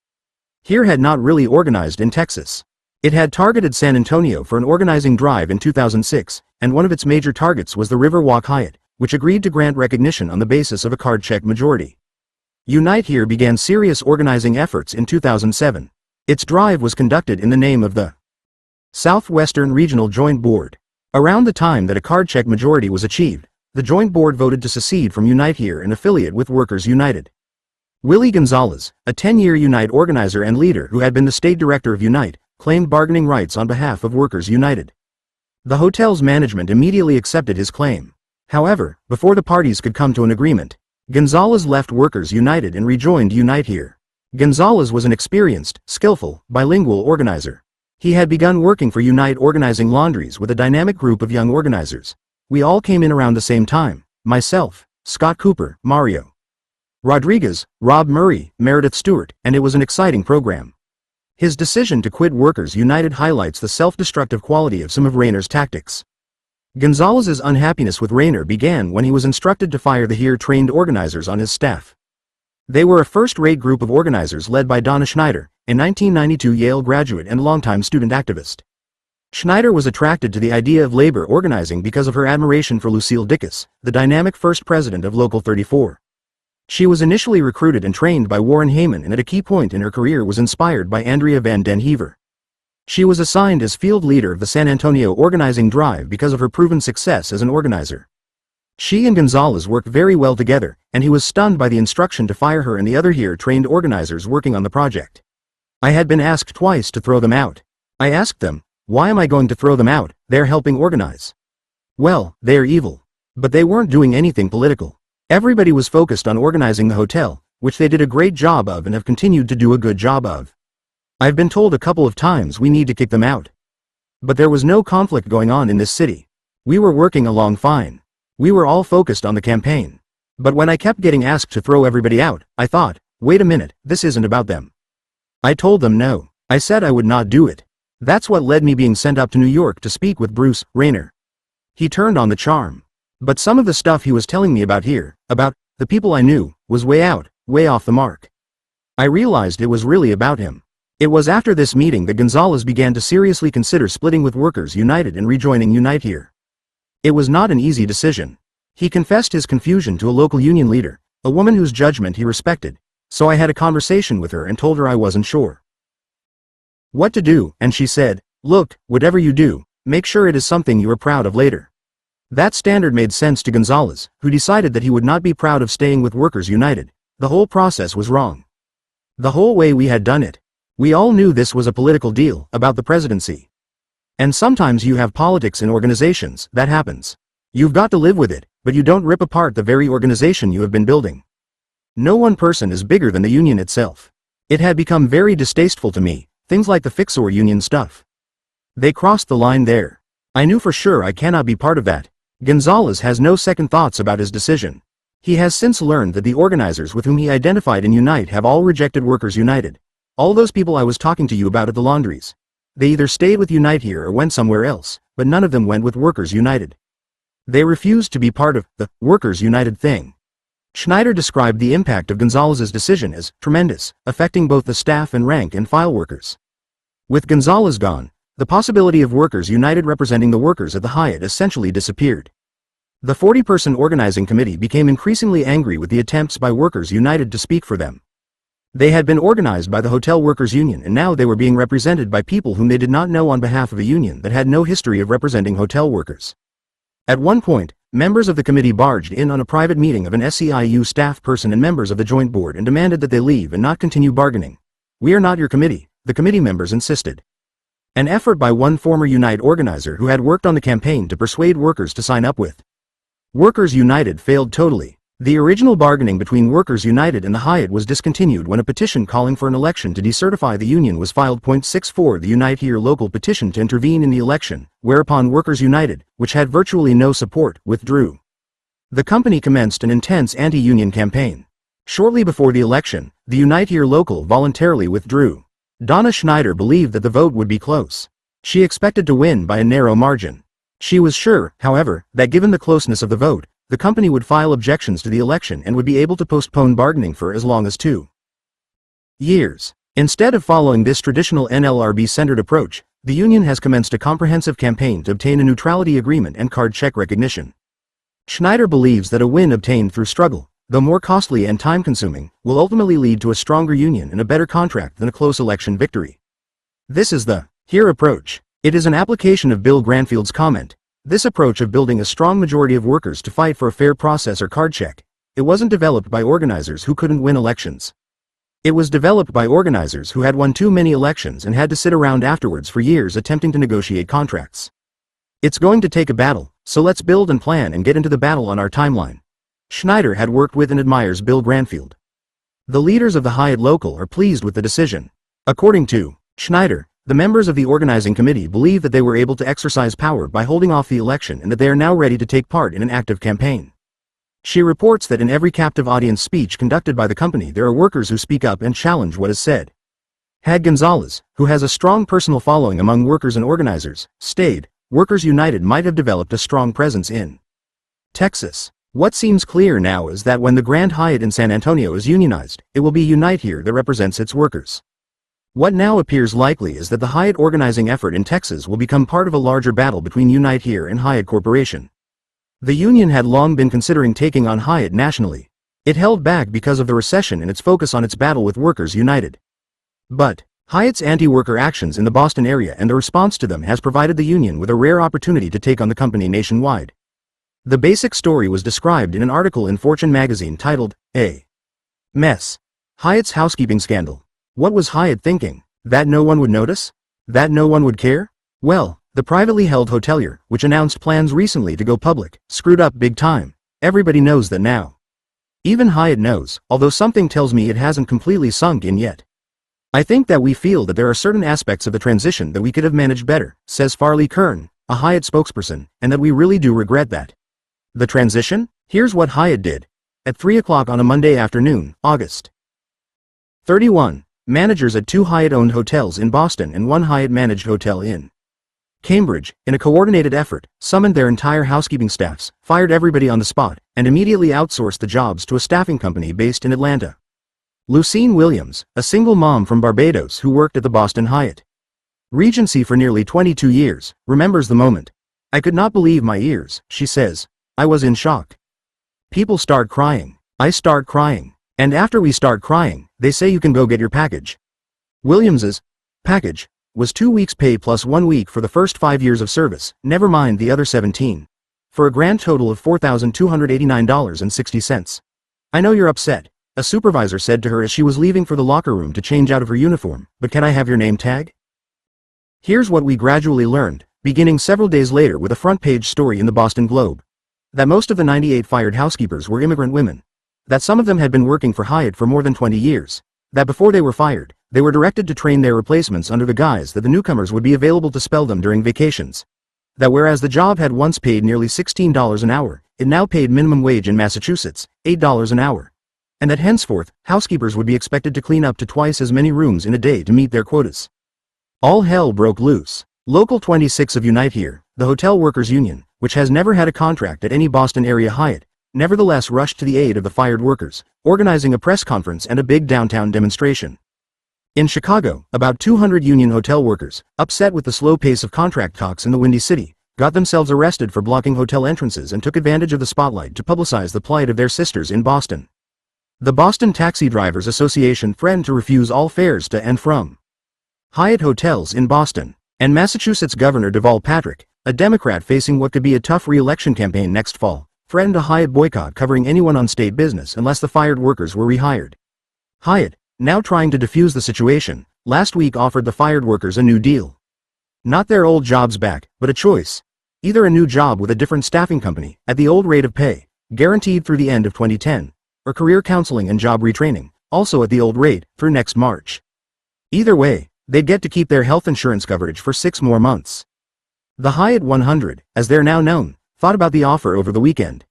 Here had not really organized in Texas. It had targeted San Antonio for an organizing drive in 2006, and one of its major targets was the Riverwalk Hyatt, which agreed to grant recognition on the basis of a card-check majority. Unite Here began serious organizing efforts in 2007. Its drive was conducted in the name of the Southwestern Regional Joint Board. Around the time that a card-check majority was achieved, the Joint Board voted to secede from Unite Here and affiliate with Workers United. Willie Gonzalez, a 10-year Unite organizer and leader who had been the state director of Unite, claimed bargaining rights on behalf of Workers United. The hotel's management immediately accepted his claim. However, before the parties could come to an agreement, Gonzalez left Workers United and rejoined Unite Here. Gonzalez was an experienced, skillful, bilingual organizer. He had begun working for Unite organizing laundries with a dynamic group of young organizers. We all came in around the same time, myself, Scott Cooper, Mario Rodriguez, Rob Murray, Meredith Stewart, and it was an exciting program. His decision to quit Workers United highlights the self-destructive quality of some of Rayner's tactics. Gonzalez's unhappiness with Rayner began when he was instructed to fire the Here trained organizers on his staff. They were a first-rate group of organizers led by Donna Schneider, a 1992 Yale graduate and longtime student activist. Schneider was attracted to the idea of labor organizing because of her admiration for Lucille Dickus, the dynamic first president of Local 34. She was initially recruited and trained by Warren Heyman and at a key point in her career was inspired by Andrea Van Den Heever. She was assigned as field leader of the San Antonio organizing drive because of her proven success as an organizer. She and Gonzalez worked very well together, and he was stunned by the instruction to fire her and the other here trained organizers working on the project. I had been asked twice to throw them out. I asked them, why am I going to throw them out? They're helping organize. Well, they're evil. But they weren't doing anything political. Everybody was focused on organizing the hotel, which they did a great job of and have continued to do a good job of. I've been told a couple of times we need to kick them out. But there was no conflict going on in this city. We were working along fine. We were all focused on the campaign. But when I kept getting asked to throw everybody out, I thought, wait a minute, this isn't about them. I told them no. I said I would not do it. That's what led me being sent up to New York to speak with Bruce Rayner. He turned on the charm. But some of the stuff he was telling me about here, about the people I knew, was way out, way off the mark. I realized it was really about him. It was after this meeting that Gonzalez began to seriously consider splitting with Workers United and rejoining Unite Here. It was not an easy decision. He confessed his confusion to a local union leader, a woman whose judgment he respected, so I had a conversation with her and told her I wasn't sure what to do, and she said, look, whatever you do, make sure it is something you are proud of later. That standard made sense to Gonzalez, who decided that he would not be proud of staying with Workers United. The whole process was wrong. The whole way we had done it. We all knew this was a political deal, about the presidency. And sometimes you have politics in organizations, that happens. You've got to live with it, but you don't rip apart the very organization you have been building. No one person is bigger than the union itself. It had become very distasteful to me, things like the Fixer union stuff. They crossed the line there. I knew for sure I cannot be part of that. Gonzalez has no second thoughts about his decision. He has since learned that the organizers with whom he identified in Unite have all rejected Workers United. All those people I was talking to you about at the laundries. They either stayed with Unite Here or went somewhere else, but none of them went with Workers United. They refused to be part of the Workers United thing. Schneider described the impact of Gonzalez's decision as tremendous, affecting both the staff and rank and file workers. With Gonzalez gone, the possibility of Workers United representing the workers at the Hyatt essentially disappeared. The 40-person organizing committee became increasingly angry with the attempts by Workers United to speak for them. They had been organized by the Hotel Workers Union and now they were being represented by people whom they did not know on behalf of a union that had no history of representing hotel workers. At one point, members of the committee barged in on a private meeting of an SEIU staff person and members of the joint board and demanded that they leave and not continue bargaining. We are not your committee, the committee members insisted. An effort by one former Unite organizer who had worked on the campaign to persuade workers to sign up with Workers United failed totally. The original bargaining between Workers United and the Hyatt was discontinued when a petition calling for an election to decertify the union was filed. 64 The Unite Here local petition to intervene in the election, whereupon Workers United, which had virtually no support, withdrew. The company commenced an intense anti-union campaign. Shortly before the election, the Unite Here local voluntarily withdrew. Donna Schneider believed that the vote would be close. She expected to win by a narrow margin. She was sure, however, that given the closeness of the vote, the company would file objections to the election and would be able to postpone bargaining for as long as 2 years. Instead of following this traditional NLRB-centered approach, the union has commenced a comprehensive campaign to obtain a neutrality agreement and card check recognition. Schneider believes that a win obtained through struggle, though more costly and time-consuming, will ultimately lead to a stronger union and a better contract than a close election victory. This is the HERE approach. It is an application of Bill Granfield's comment. This approach of building a strong majority of workers to fight for a fair process or card check, it wasn't developed by organizers who couldn't win elections. It was developed by organizers who had won too many elections and had to sit around afterwards for years attempting to negotiate contracts. It's going to take a battle, so let's build and plan and get into the battle on our timeline. Schneider had worked with and admires Bill Granfield. The leaders of the Hyatt local are pleased with the decision. According to Schneider, the members of the organizing committee believe that they were able to exercise power by holding off the election and that they are now ready to take part in an active campaign. She reports that in every captive audience speech conducted by the company there are workers who speak up and challenge what is said. Had Gonzalez, who has a strong personal following among workers and organizers, stayed, Workers United might have developed a strong presence in Texas. What seems clear now is that when the Grand Hyatt in San Antonio is unionized, it will be Unite Here that represents its workers. What now appears likely is that the Hyatt organizing effort in Texas will become part of a larger battle between Unite Here and Hyatt Corporation. The union had long been considering taking on Hyatt nationally. It held back because of the recession and its focus on its battle with Workers United. But Hyatt's anti-worker actions in the Boston area and the response to them has provided the union with a rare opportunity to take on the company nationwide. The basic story was described in an article in Fortune magazine titled, "A Mess. Hyatt's Housekeeping Scandal." What was Hyatt thinking? That no one would notice? That no one would care? Well, the privately held hotelier, which announced plans recently to go public, screwed up big time. Everybody knows that now. Even Hyatt knows, although something tells me it hasn't completely sunk in yet. "I think that we feel that there are certain aspects of the transition that we could have managed better," says Farley Kern, a Hyatt spokesperson, "and that we really do regret that." The transition? Here's what Hyatt did. At 3 o'clock on a Monday afternoon, August 31, managers at 2 Hyatt-owned hotels in Boston and 1 Hyatt-managed hotel in Cambridge, in a coordinated effort, summoned their entire housekeeping staffs, fired everybody on the spot, and immediately outsourced the jobs to a staffing company based in Atlanta. Lucine Williams, a single mom from Barbados who worked at the Boston Hyatt Regency for nearly 22 years, remembers the moment. "I could not believe my ears," she says. "I was in shock. People start crying. I start crying. And after we start crying, they say you can go get your package." Williams's package was 2 weeks' pay plus 1 week for the first 5 years of service, never mind the other 17. For a grand total of $4,289.60. "I know you're upset," a supervisor said to her as she was leaving for the locker room to change out of her uniform, "but can I have your name tag?" Here's what we gradually learned, beginning several days later with a front-page story in the Boston Globe. That most of the 98 fired housekeepers were immigrant women. That some of them had been working for Hyatt for more than 20 years. That before they were fired, they were directed to train their replacements under the guise that the newcomers would be available to spell them during vacations. That whereas the job had once paid nearly $16 an hour, it now paid minimum wage in Massachusetts, $8 an hour. And that henceforth, housekeepers would be expected to clean up to twice as many rooms in a day to meet their quotas. All hell broke loose. Local 26 of Unite Here, the hotel workers union, which has never had a contract at any Boston area Hyatt, nevertheless rushed to the aid of the fired workers, organizing a press conference and a big downtown demonstration. In Chicago, about 200 union hotel workers, upset with the slow pace of contract talks in the Windy City, got themselves arrested for blocking hotel entrances and took advantage of the spotlight to publicize the plight of their sisters in Boston. The Boston Taxi Drivers Association threatened to refuse all fares to and from Hyatt hotels in Boston, and Massachusetts Governor Deval Patrick, a Democrat facing what could be a tough re-election campaign next fall, threatened a Hyatt boycott covering anyone on state business unless the fired workers were rehired. Hyatt, now trying to defuse the situation, last week offered the fired workers a new deal. Not their old jobs back, but a choice. Either a new job with a different staffing company, at the old rate of pay, guaranteed through the end of 2010, or career counseling and job retraining, also at the old rate, through next March. Either way, they'd get to keep their health insurance coverage for 6 more months. The Hyatt 100, as they're now known, thought about the offer over the weekend.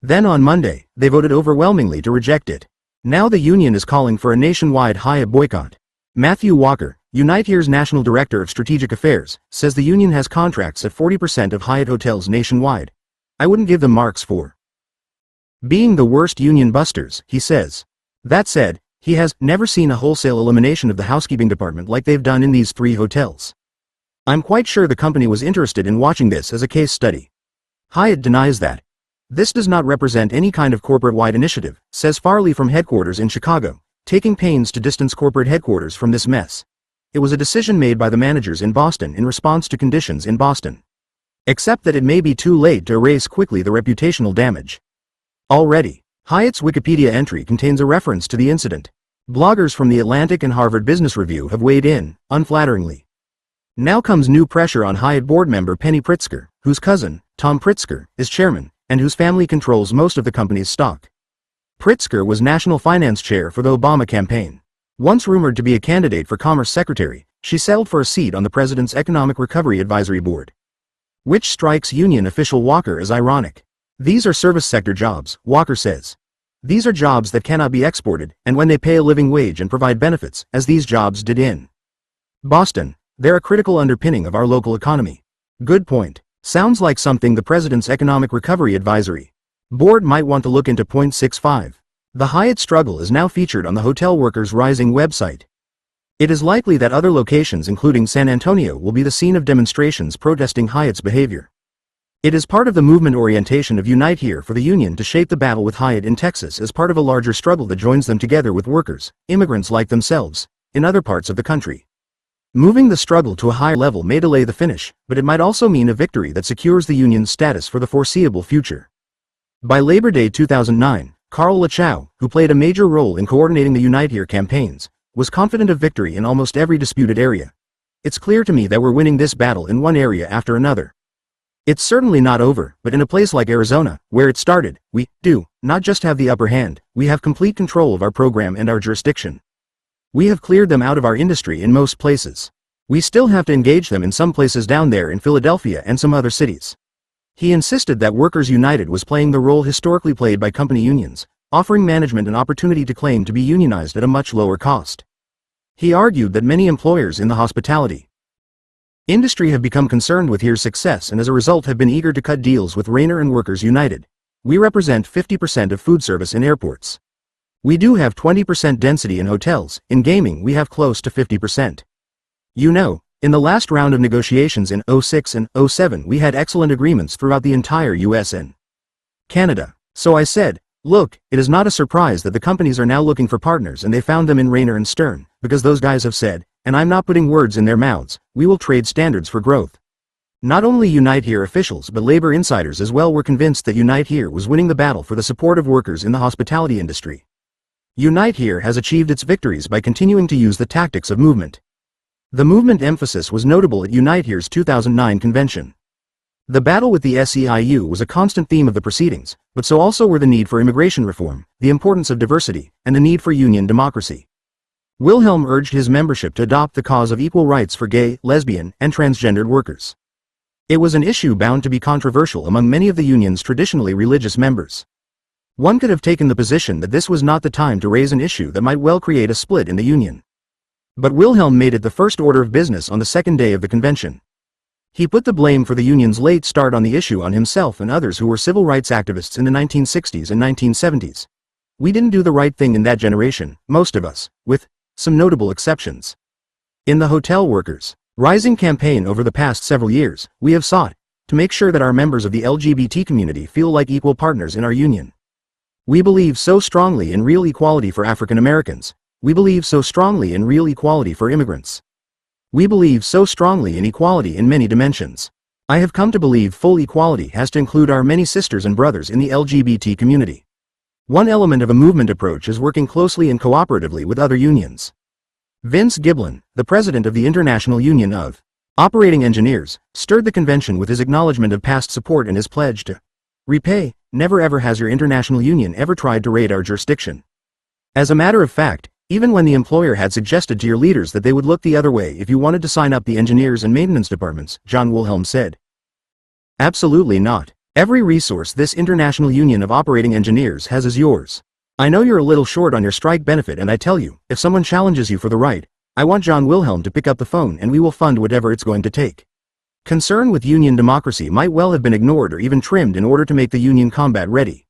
Then on Monday, they voted overwhelmingly to reject it. Now the union is calling for a nationwide Hyatt boycott. Matthew Walker, Unite Here's National Director of Strategic Affairs, says the union has contracts at 40% of Hyatt hotels nationwide. "I wouldn't give them marks for being the worst union busters," he says. That said, he has never seen a wholesale elimination of the housekeeping department like they've done in these 3 hotels. "I'm quite sure the company was interested in watching this as a case study." Hyatt denies that. "This does not represent any kind of corporate-wide initiative," says Farley from headquarters in Chicago, taking pains to distance corporate headquarters from this mess. "It was a decision made by the managers in Boston in response to conditions in Boston. Except that it may be too late to erase quickly the reputational damage. Already, Hyatt's Wikipedia entry contains a reference to the incident. Bloggers from The Atlantic and Harvard Business Review have weighed in, unflatteringly. Now comes new pressure on Hyatt board member Penny Pritzker, whose cousin, Tom Pritzker, is chairman, and whose family controls most of the company's stock. Pritzker was national finance chair for the Obama campaign. Once rumored to be a candidate for Commerce Secretary, she settled for a seat on the president's Economic Recovery Advisory Board. Which strikes union official Walker as ironic. "These are service sector jobs," Walker says. "These are jobs that cannot be exported, and when they pay a living wage and provide benefits, as these jobs did in Boston, they're a critical underpinning of our local economy." Good point. Sounds like something the president's Economic Recovery Advisory Board might want to look into point 65. The Hyatt struggle is now featured on the Hotel Workers Rising website. It is likely that other locations including San Antonio will be the scene of demonstrations protesting Hyatt's behavior. It is part of the movement orientation of Unite Here for the union to shape the battle with Hyatt in Texas as part of a larger struggle that joins them together with workers, immigrants like themselves, in other parts of the country. Moving the struggle to a higher level may delay the finish, but it might also mean a victory that secures the union's status for the foreseeable future. By Labor Day 2009, Carl Lachow, who played a major role in coordinating the Unite Here campaigns, was confident of victory in almost every disputed area. It's clear to me that we're winning this battle in one area after another. It's certainly not over, but in a place like Arizona, where it started, we do not just have the upper hand, we have complete control of our program and our jurisdiction. We have cleared them out of our industry in most places. We still have to engage them in some places down there in Philadelphia and some other cities. He insisted that Workers United was playing the role historically played by company unions, offering management an opportunity to claim to be unionized at a much lower cost. He argued that many employers in the hospitality industry have become concerned with Here's success and as a result have been eager to cut deals with Rayner and Workers United. We represent 50% of food service in airports. We do have 20% density in hotels, in gaming we have close to 50%. You know, in the last round of negotiations in 06 and 07 we had excellent agreements throughout the entire US and Canada. So I said, look, it is not a surprise that the companies are now looking for partners and they found them in Rayner and Stern, because those guys have said, and I'm not putting words in their mouths, we will trade standards for growth. Not only Unite Here officials but labor insiders as well were convinced that Unite Here was winning the battle for the support of workers in the hospitality industry. Unite Here has achieved its victories by continuing to use the tactics of movement. The movement emphasis was notable at Unite Here's 2009 convention. The battle with the SEIU was a constant theme of the proceedings, but so also were the need for immigration reform, the importance of diversity, and the need for union democracy. Wilhelm urged his membership to adopt the cause of equal rights for gay, lesbian, and transgendered workers. It was an issue bound to be controversial among many of the union's traditionally religious members. One could have taken the position that this was not the time to raise an issue that might well create a split in the union. But Wilhelm made it the first order of business on the second day of the convention. He put the blame for the union's late start on the issue on himself and others who were civil rights activists in the 1960s and 1970s. We didn't do the right thing in that generation, most of us, with some notable exceptions. In the Hotel Workers Rising campaign over the past several years, we have sought to make sure that our members of the LGBT community feel like equal partners in our union. We believe so strongly in real equality for African Americans. We believe so strongly in real equality for immigrants. We believe so strongly in equality in many dimensions. I have come to believe full equality has to include our many sisters and brothers in the LGBT community. One element of a movement approach is working closely and cooperatively with other unions. Vince Giblin, the president of the International Union of Operating Engineers, stirred the convention with his acknowledgement of past support and his pledge to repay. Never ever has your international union ever tried to raid our jurisdiction. As a matter of fact, even when the employer had suggested to your leaders that they would look the other way if you wanted to sign up the engineers and maintenance departments, John Wilhelm said. Absolutely not. Every resource this International Union of Operating Engineers has is yours. I know you're a little short on your strike benefit and I tell you, if someone challenges you for the right, I want John Wilhelm to pick up the phone and we will fund whatever it's going to take. Concern with union democracy might well have been ignored or even trimmed in order to make the union combat ready.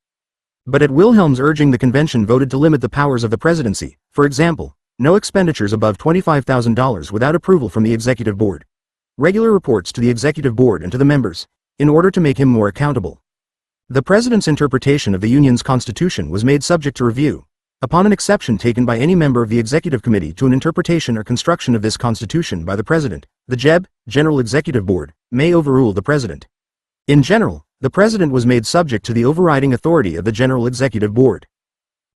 But at Wilhelm's urging the convention voted to limit the powers of the presidency, for example, no expenditures above $25,000 without approval from the executive board. Regular reports to the executive board and to the members, in order to make him more accountable. The president's interpretation of the union's constitution was made subject to review, upon an exception taken by any member of the executive committee to an interpretation or construction of this constitution by the president. The GEB, General Executive Board, may overrule the president. In general, the president was made subject to the overriding authority of the General Executive Board.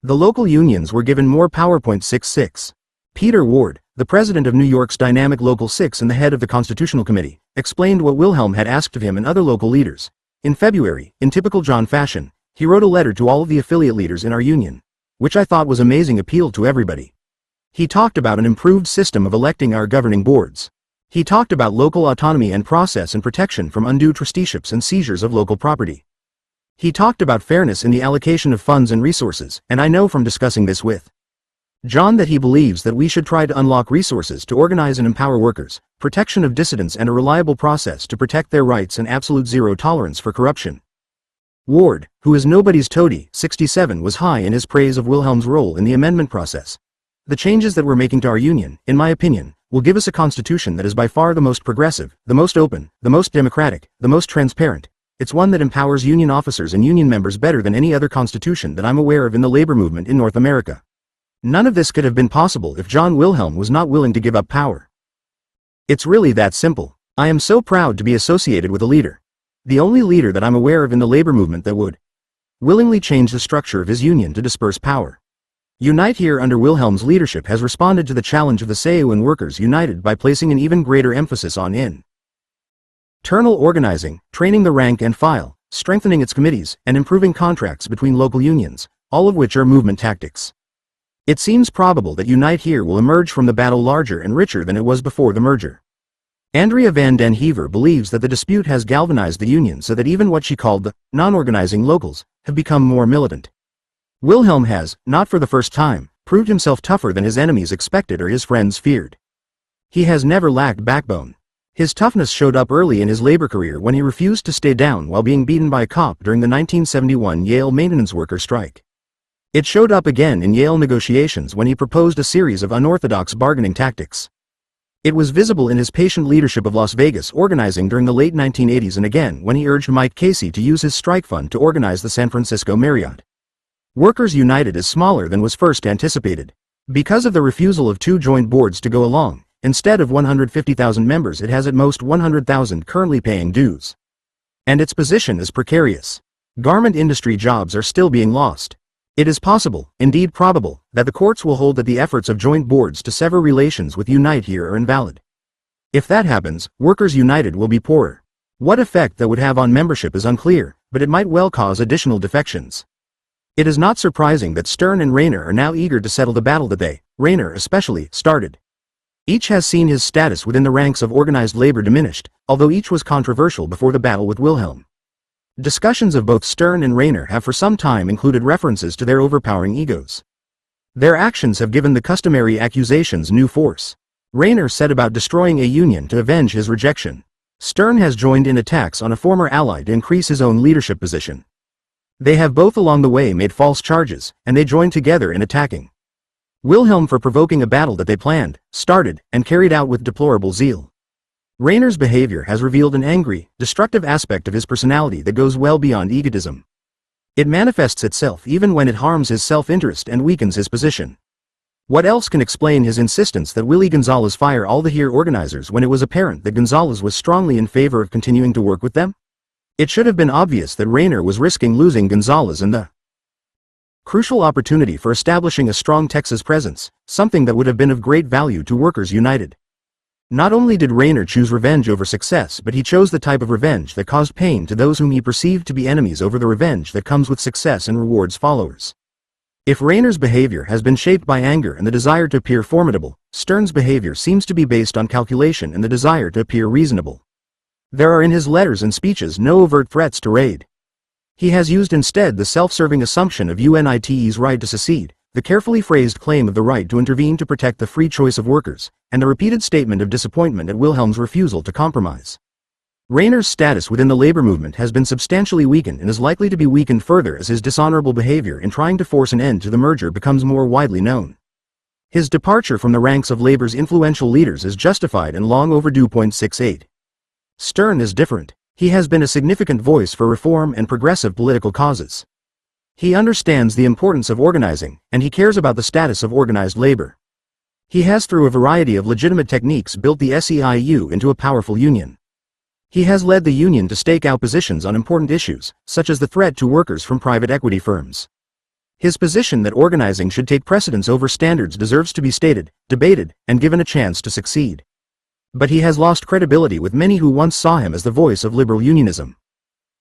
The local unions were given more power. 66. Peter Ward, the president of New York's Dynamic Local 6 and the head of the Constitutional Committee, explained what Wilhelm had asked of him and other local leaders. In February, in typical John fashion, he wrote a letter to all of the affiliate leaders in our union, which I thought was amazing appeal to everybody. He talked about an improved system of electing our governing boards. He talked about local autonomy and process and protection from undue trusteeships and seizures of local property. He talked about fairness in the allocation of funds and resources, and I know from discussing this with John that he believes that we should try to unlock resources to organize and empower workers, protection of dissidents and a reliable process to protect their rights and absolute zero tolerance for corruption. Ward, who is nobody's toady, 67, was high in his praise of Wilhelm's role in the amendment process. The changes that we're making to our union, in my opinion, will give us a constitution that is by far the most progressive, the most open, the most democratic, the most transparent. It's one that empowers union officers and union members better than any other constitution that I'm aware of in the labor movement in North America. None of this could have been possible if John Wilhelm was not willing to give up power. It's really that simple. I am so proud to be associated with a leader. The only leader that I'm aware of in the labor movement that would willingly change the structure of his union to disperse power. Unite Here under Wilhelm's leadership has responded to the challenge of the Sayuan Workers United by placing an even greater emphasis on internal organizing, training the rank and file, strengthening its committees, and improving contracts between local unions, all of which are movement tactics. It seems probable that Unite Here will emerge from the battle larger and richer than it was before the merger. Andrea van den Heever believes that the dispute has galvanized the union so that even what she called the non-organizing locals have become more militant. Wilhelm has, not for the first time, proved himself tougher than his enemies expected or his friends feared. He has never lacked backbone. His toughness showed up early in his labor career when he refused to stay down while being beaten by a cop during the 1971 Yale maintenance worker strike. It showed up again in Yale negotiations when he proposed a series of unorthodox bargaining tactics. It was visible in his patient leadership of Las Vegas organizing during the late 1980s and again when he urged Mike Casey to use his strike fund to organize the San Francisco Marriott. Workers United is smaller than was first anticipated. Because of the refusal of 2 joint boards to go along, instead of 150,000 members it has at most 100,000 currently paying dues. And its position is precarious. Garment industry jobs are still being lost. It is possible, indeed probable, that the courts will hold that the efforts of joint boards to sever relations with Unite Here are invalid. If that happens, Workers United will be poorer. What effect that would have on membership is unclear, but it might well cause additional defections. It is not surprising that Stern and Rayner are now eager to settle the battle that they, Rayner especially, started. Each has seen his status within the ranks of organized labor diminished, although each was controversial before the battle with Wilhelm. Discussions of both Stern and Rayner have for some time included references to their overpowering egos. Their actions have given the customary accusations new force. Rayner set about destroying a union to avenge his rejection. Stern has joined in attacks on a former ally to increase his own leadership position. They have both along the way made false charges, and they joined together in attacking Wilhelm for provoking a battle that they planned, started, and carried out with deplorable zeal. Rayner's behavior has revealed an angry, destructive aspect of his personality that goes well beyond egotism. It manifests itself even when it harms his self-interest and weakens his position. What else can explain his insistence that Willie Gonzalez fire all the Here organizers when it was apparent that Gonzalez was strongly in favor of continuing to work with them? It should have been obvious that Rayner was risking losing Gonzalez and the crucial opportunity for establishing a strong Texas presence, something that would have been of great value to Workers United. Not only did Rayner choose revenge over success, but he chose the type of revenge that caused pain to those whom he perceived to be enemies over the revenge that comes with success and rewards followers. If Rayner's behavior has been shaped by anger and the desire to appear formidable, Stern's behavior seems to be based on calculation and the desire to appear reasonable. There are in his letters and speeches no overt threats to raid. He has used instead the self-serving assumption of UNITE's right to secede, the carefully phrased claim of the right to intervene to protect the free choice of workers, and the repeated statement of disappointment at Wilhelm's refusal to compromise. Rayner's status within the labor movement has been substantially weakened and is likely to be weakened further as his dishonorable behavior in trying to force an end to the merger becomes more widely known. His departure from the ranks of labor's influential leaders is justified and long overdue. 68. Stern is different. He has been a significant voice for reform and progressive political causes. He understands the importance of organizing, and he cares about the status of organized labor. He has through a variety of legitimate techniques built the SEIU into a powerful union. He has led the union to stake out positions on important issues, such as the threat to workers from private equity firms. His position that organizing should take precedence over standards deserves to be stated, debated, and given a chance to succeed. But he has lost credibility with many who once saw him as the voice of liberal unionism.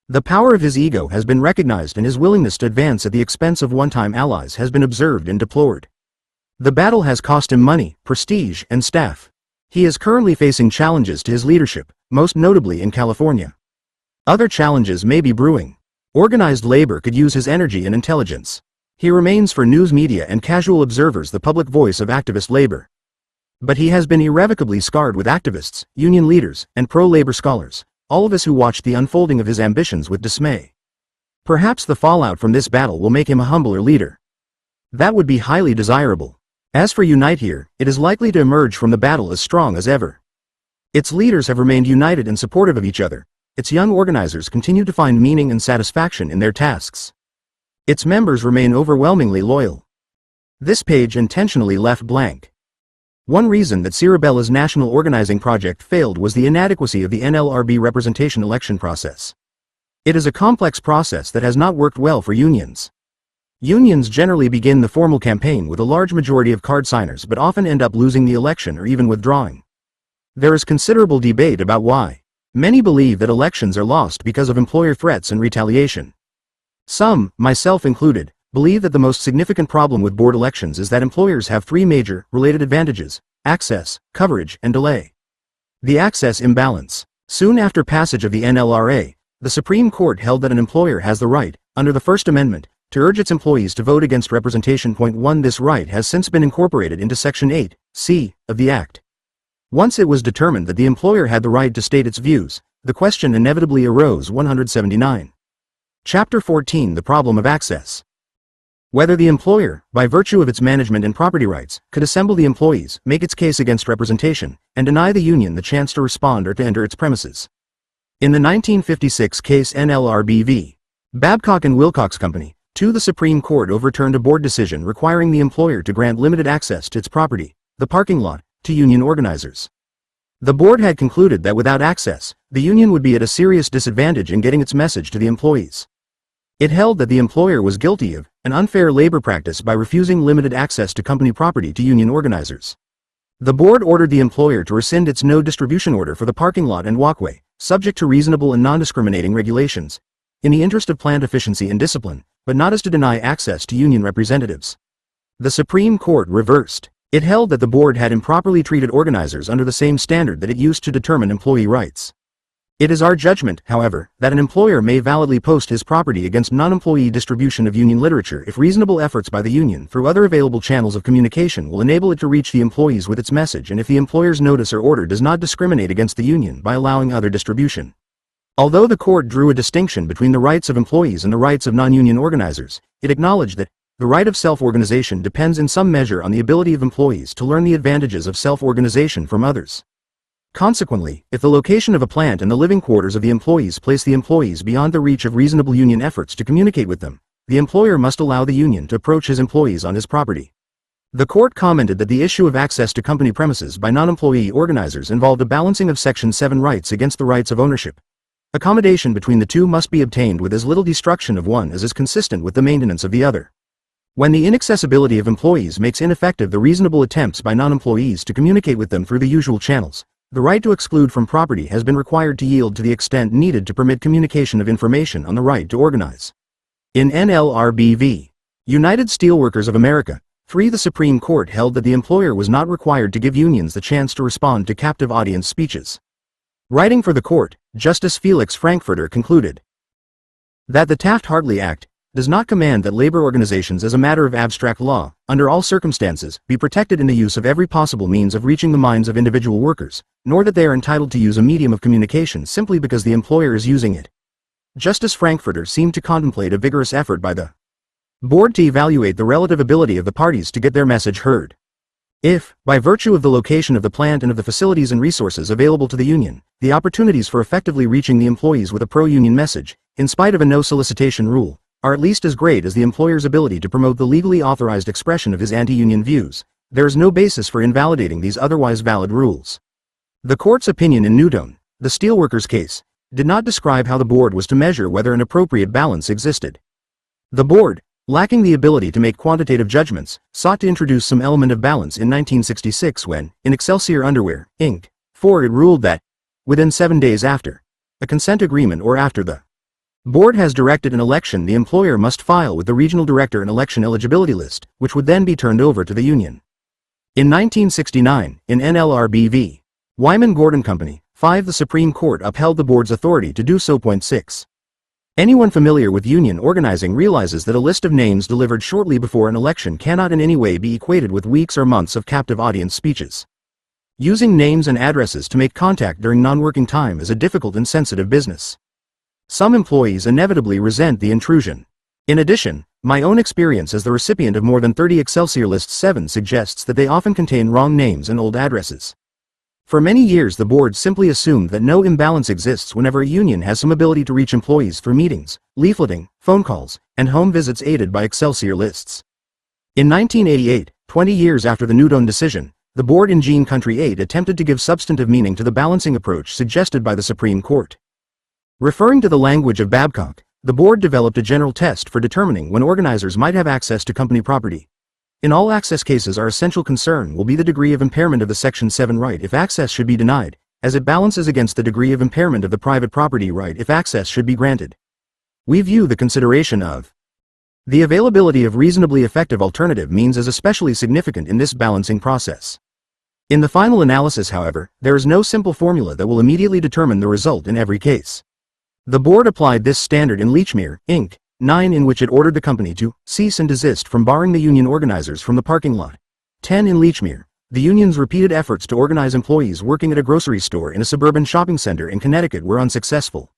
The power of his ego has been recognized and his willingness to advance at the expense of one-time allies has been observed and deplored. The battle has cost him money, prestige, and staff. He is currently facing challenges to his leadership, most notably in California. Other challenges may be brewing. Organized labor could use his energy and intelligence. He remains for news media and casual observers the public voice of activist labor. But he has been irrevocably scarred with activists, union leaders, and pro-labor scholars, all of us who watched the unfolding of his ambitions with dismay. Perhaps the fallout from this battle will make him a humbler leader. That would be highly desirable. As for Unite here, it is likely to emerge from the battle as strong as ever. Its leaders have remained united and supportive of each other. Its young organizers continue to find meaning and satisfaction in their tasks. Its members remain overwhelmingly loyal. This page intentionally left blank. One reason that Cerebella's national organizing project failed was the inadequacy of the NLRB representation election process. It is a complex process that has not worked well for unions. Unions generally begin the formal campaign with a large majority of card signers but often end up losing the election or even withdrawing. There is considerable debate about why. Many believe that elections are lost because of employer threats and retaliation. Some, myself included, believe that the most significant problem with board elections is that employers have three major, related advantages: access, coverage, and delay. The access imbalance. Soon after passage of the NLRA, the Supreme Court held that an employer has the right, under the First Amendment, to urge its employees to vote against representation. 1. This right has since been incorporated into Section 8(c) of the Act. Once it was determined that the employer had the right to state its views, the question inevitably arose. 179. Chapter 14. The problem of access. Whether the employer, by virtue of its management and property rights, could assemble the employees, make its case against representation, and deny the union the chance to respond or to enter its premises. In the 1956 case NLRB v. Babcock and Wilcox Company, the Supreme Court overturned a board decision requiring the employer to grant limited access to its property, the parking lot, to union organizers. The board had concluded that without access, the union would be at a serious disadvantage in getting its message to the employees. It held that the employer was guilty of an unfair labor practice by refusing limited access to company property to union organizers. The board ordered the employer to rescind its no distribution order for the parking lot and walkway, subject to reasonable and non-discriminating regulations, in the interest of plant efficiency and discipline, but not as to deny access to union representatives. The Supreme Court reversed. It held that the board had improperly treated organizers under the same standard that it used to determine employee rights. It is our judgment, however, that an employer may validly post his property against non-employee distribution of union literature if reasonable efforts by the union through other available channels of communication will enable it to reach the employees with its message, and if the employer's notice or order does not discriminate against the union by allowing other distribution. Although the court drew a distinction between the rights of employees and the rights of non-union organizers, it acknowledged that the right of self-organization depends in some measure on the ability of employees to learn the advantages of self-organization from others. Consequently, if the location of a plant and the living quarters of the employees place the employees beyond the reach of reasonable union efforts to communicate with them, the employer must allow the union to approach his employees on his property. The court commented that the issue of access to company premises by non-employee organizers involved a balancing of Section 7 rights against the rights of ownership. Accommodation between the two must be obtained with as little destruction of one as is consistent with the maintenance of the other. When the inaccessibility of employees makes ineffective the reasonable attempts by non-employees to communicate with them through the usual channels, the right to exclude from property has been required to yield to the extent needed to permit communication of information on the right to organize. In NLRB v. United Steelworkers of America, the Supreme Court held that the employer was not required to give unions the chance to respond to captive audience speeches. Writing for the court, Justice Felix Frankfurter concluded that the Taft-Hartley Act does not command that labor organizations as a matter of abstract law, under all circumstances, be protected in the use of every possible means of reaching the minds of individual workers, nor that they are entitled to use a medium of communication simply because the employer is using it. Justice Frankfurter seemed to contemplate a vigorous effort by the board to evaluate the relative ability of the parties to get their message heard. If, by virtue of the location of the plant and of the facilities and resources available to the union, the opportunities for effectively reaching the employees with a pro-union message, in spite of a no-solicitation rule, are at least as great as the employer's ability to promote the legally authorized expression of his anti-union views, there is no basis for invalidating these otherwise valid rules. The court's opinion in Newton, the steelworkers case, did not describe how the board was to measure whether an appropriate balance existed. The board, lacking the ability to make quantitative judgments, sought to introduce some element of balance in 1966 when, in Excelsior Underwear, Inc., it ruled that, within 7 days after a consent agreement or after the board has directed an election, the employer must file with the regional director an election eligibility list, which would then be turned over to the union. In 1969, in NLRB v. Wyman Gordon Company, the Supreme Court upheld the board's authority to do so. 6. Anyone familiar with union organizing realizes that a list of names delivered shortly before an election cannot in any way be equated with weeks or months of captive audience speeches. Using names and addresses to make contact during non-working time is a difficult and sensitive business. Some employees inevitably resent the intrusion. In addition, my own experience as the recipient of more than 30 Excelsior Lists 7 suggests that they often contain wrong names and old addresses. For many years the board simply assumed that no imbalance exists whenever a union has some ability to reach employees through meetings, leafleting, phone calls, and home visits aided by Excelsior Lists. In 1988, 20 years after the Newton decision, the board in Gene Country 8 attempted to give substantive meaning to the balancing approach suggested by the Supreme Court. Referring to the language of Babcock, the board developed a general test for determining when organizers might have access to company property. In all access cases, our essential concern will be the degree of impairment of the Section 7 right if access should be denied, as it balances against the degree of impairment of the private property right if access should be granted. We view the consideration of the availability of reasonably effective alternative means as especially significant in this balancing process. In the final analysis, however, there is no simple formula that will immediately determine the result in every case. The board applied this standard in Lechmere, Inc. 9, in which it ordered the company to cease and desist from barring the union organizers from the parking lot. 10, in Lechmere, the union's repeated efforts to organize employees working at a grocery store in a suburban shopping center in Connecticut were unsuccessful.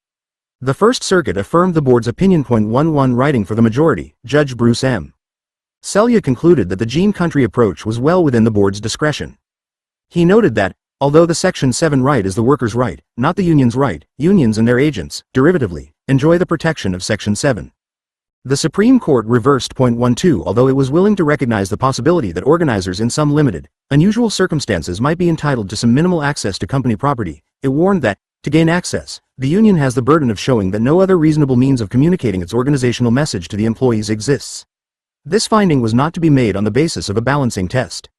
The First Circuit affirmed the board's opinion. 11, writing for the majority, Judge Bruce M. Selya concluded that the Gene Country approach was well within the board's discretion. He noted that, although the Section 7 right is the worker's right, not the union's right, unions and their agents, derivatively, enjoy the protection of Section 7. The Supreme Court reversed. 12, although it was willing to recognize the possibility that organizers in some limited, unusual circumstances might be entitled to some minimal access to company property, it warned that, to gain access, the union has the burden of showing that no other reasonable means of communicating its organizational message to the employees exists. This finding was not to be made on the basis of a balancing test.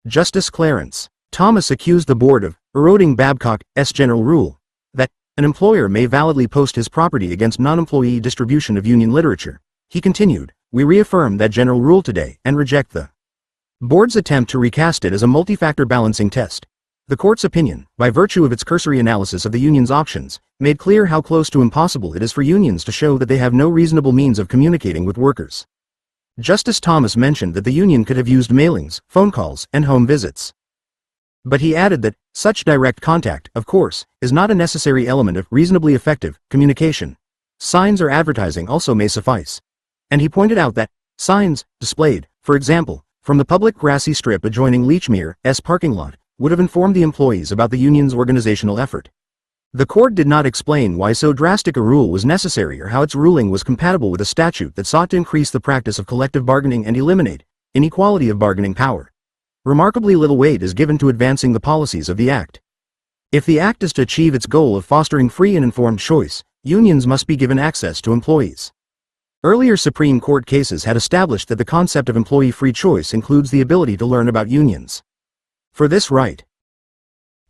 Justice Clarence Thomas accused the board of eroding Babcock's general rule that an employer may validly post his property against non-employee distribution of union literature. He continued, "We reaffirm that general rule today and reject the board's attempt to recast it as a multi-factor balancing test." The court's opinion, by virtue of its cursory analysis of the union's options, made clear how close to impossible it is for unions to show that they have no reasonable means of communicating with workers. Justice Thomas mentioned that the union could have used mailings, phone calls, and home visits. But he added that such direct contact, of course, is not a necessary element of reasonably effective communication. Signs or advertising also may suffice. And he pointed out that signs, displayed, for example, from the public grassy strip adjoining Lechmere's parking lot, would have informed the employees about the union's organizational effort. The court did not explain why so drastic a rule was necessary or how its ruling was compatible with a statute that sought to increase the practice of collective bargaining and eliminate inequality of bargaining power. Remarkably little weight is given to advancing the policies of the Act. If the Act is to achieve its goal of fostering free and informed choice, unions must be given access to employees. Earlier Supreme Court cases had established that the concept of employee free choice includes the ability to learn about unions. For this right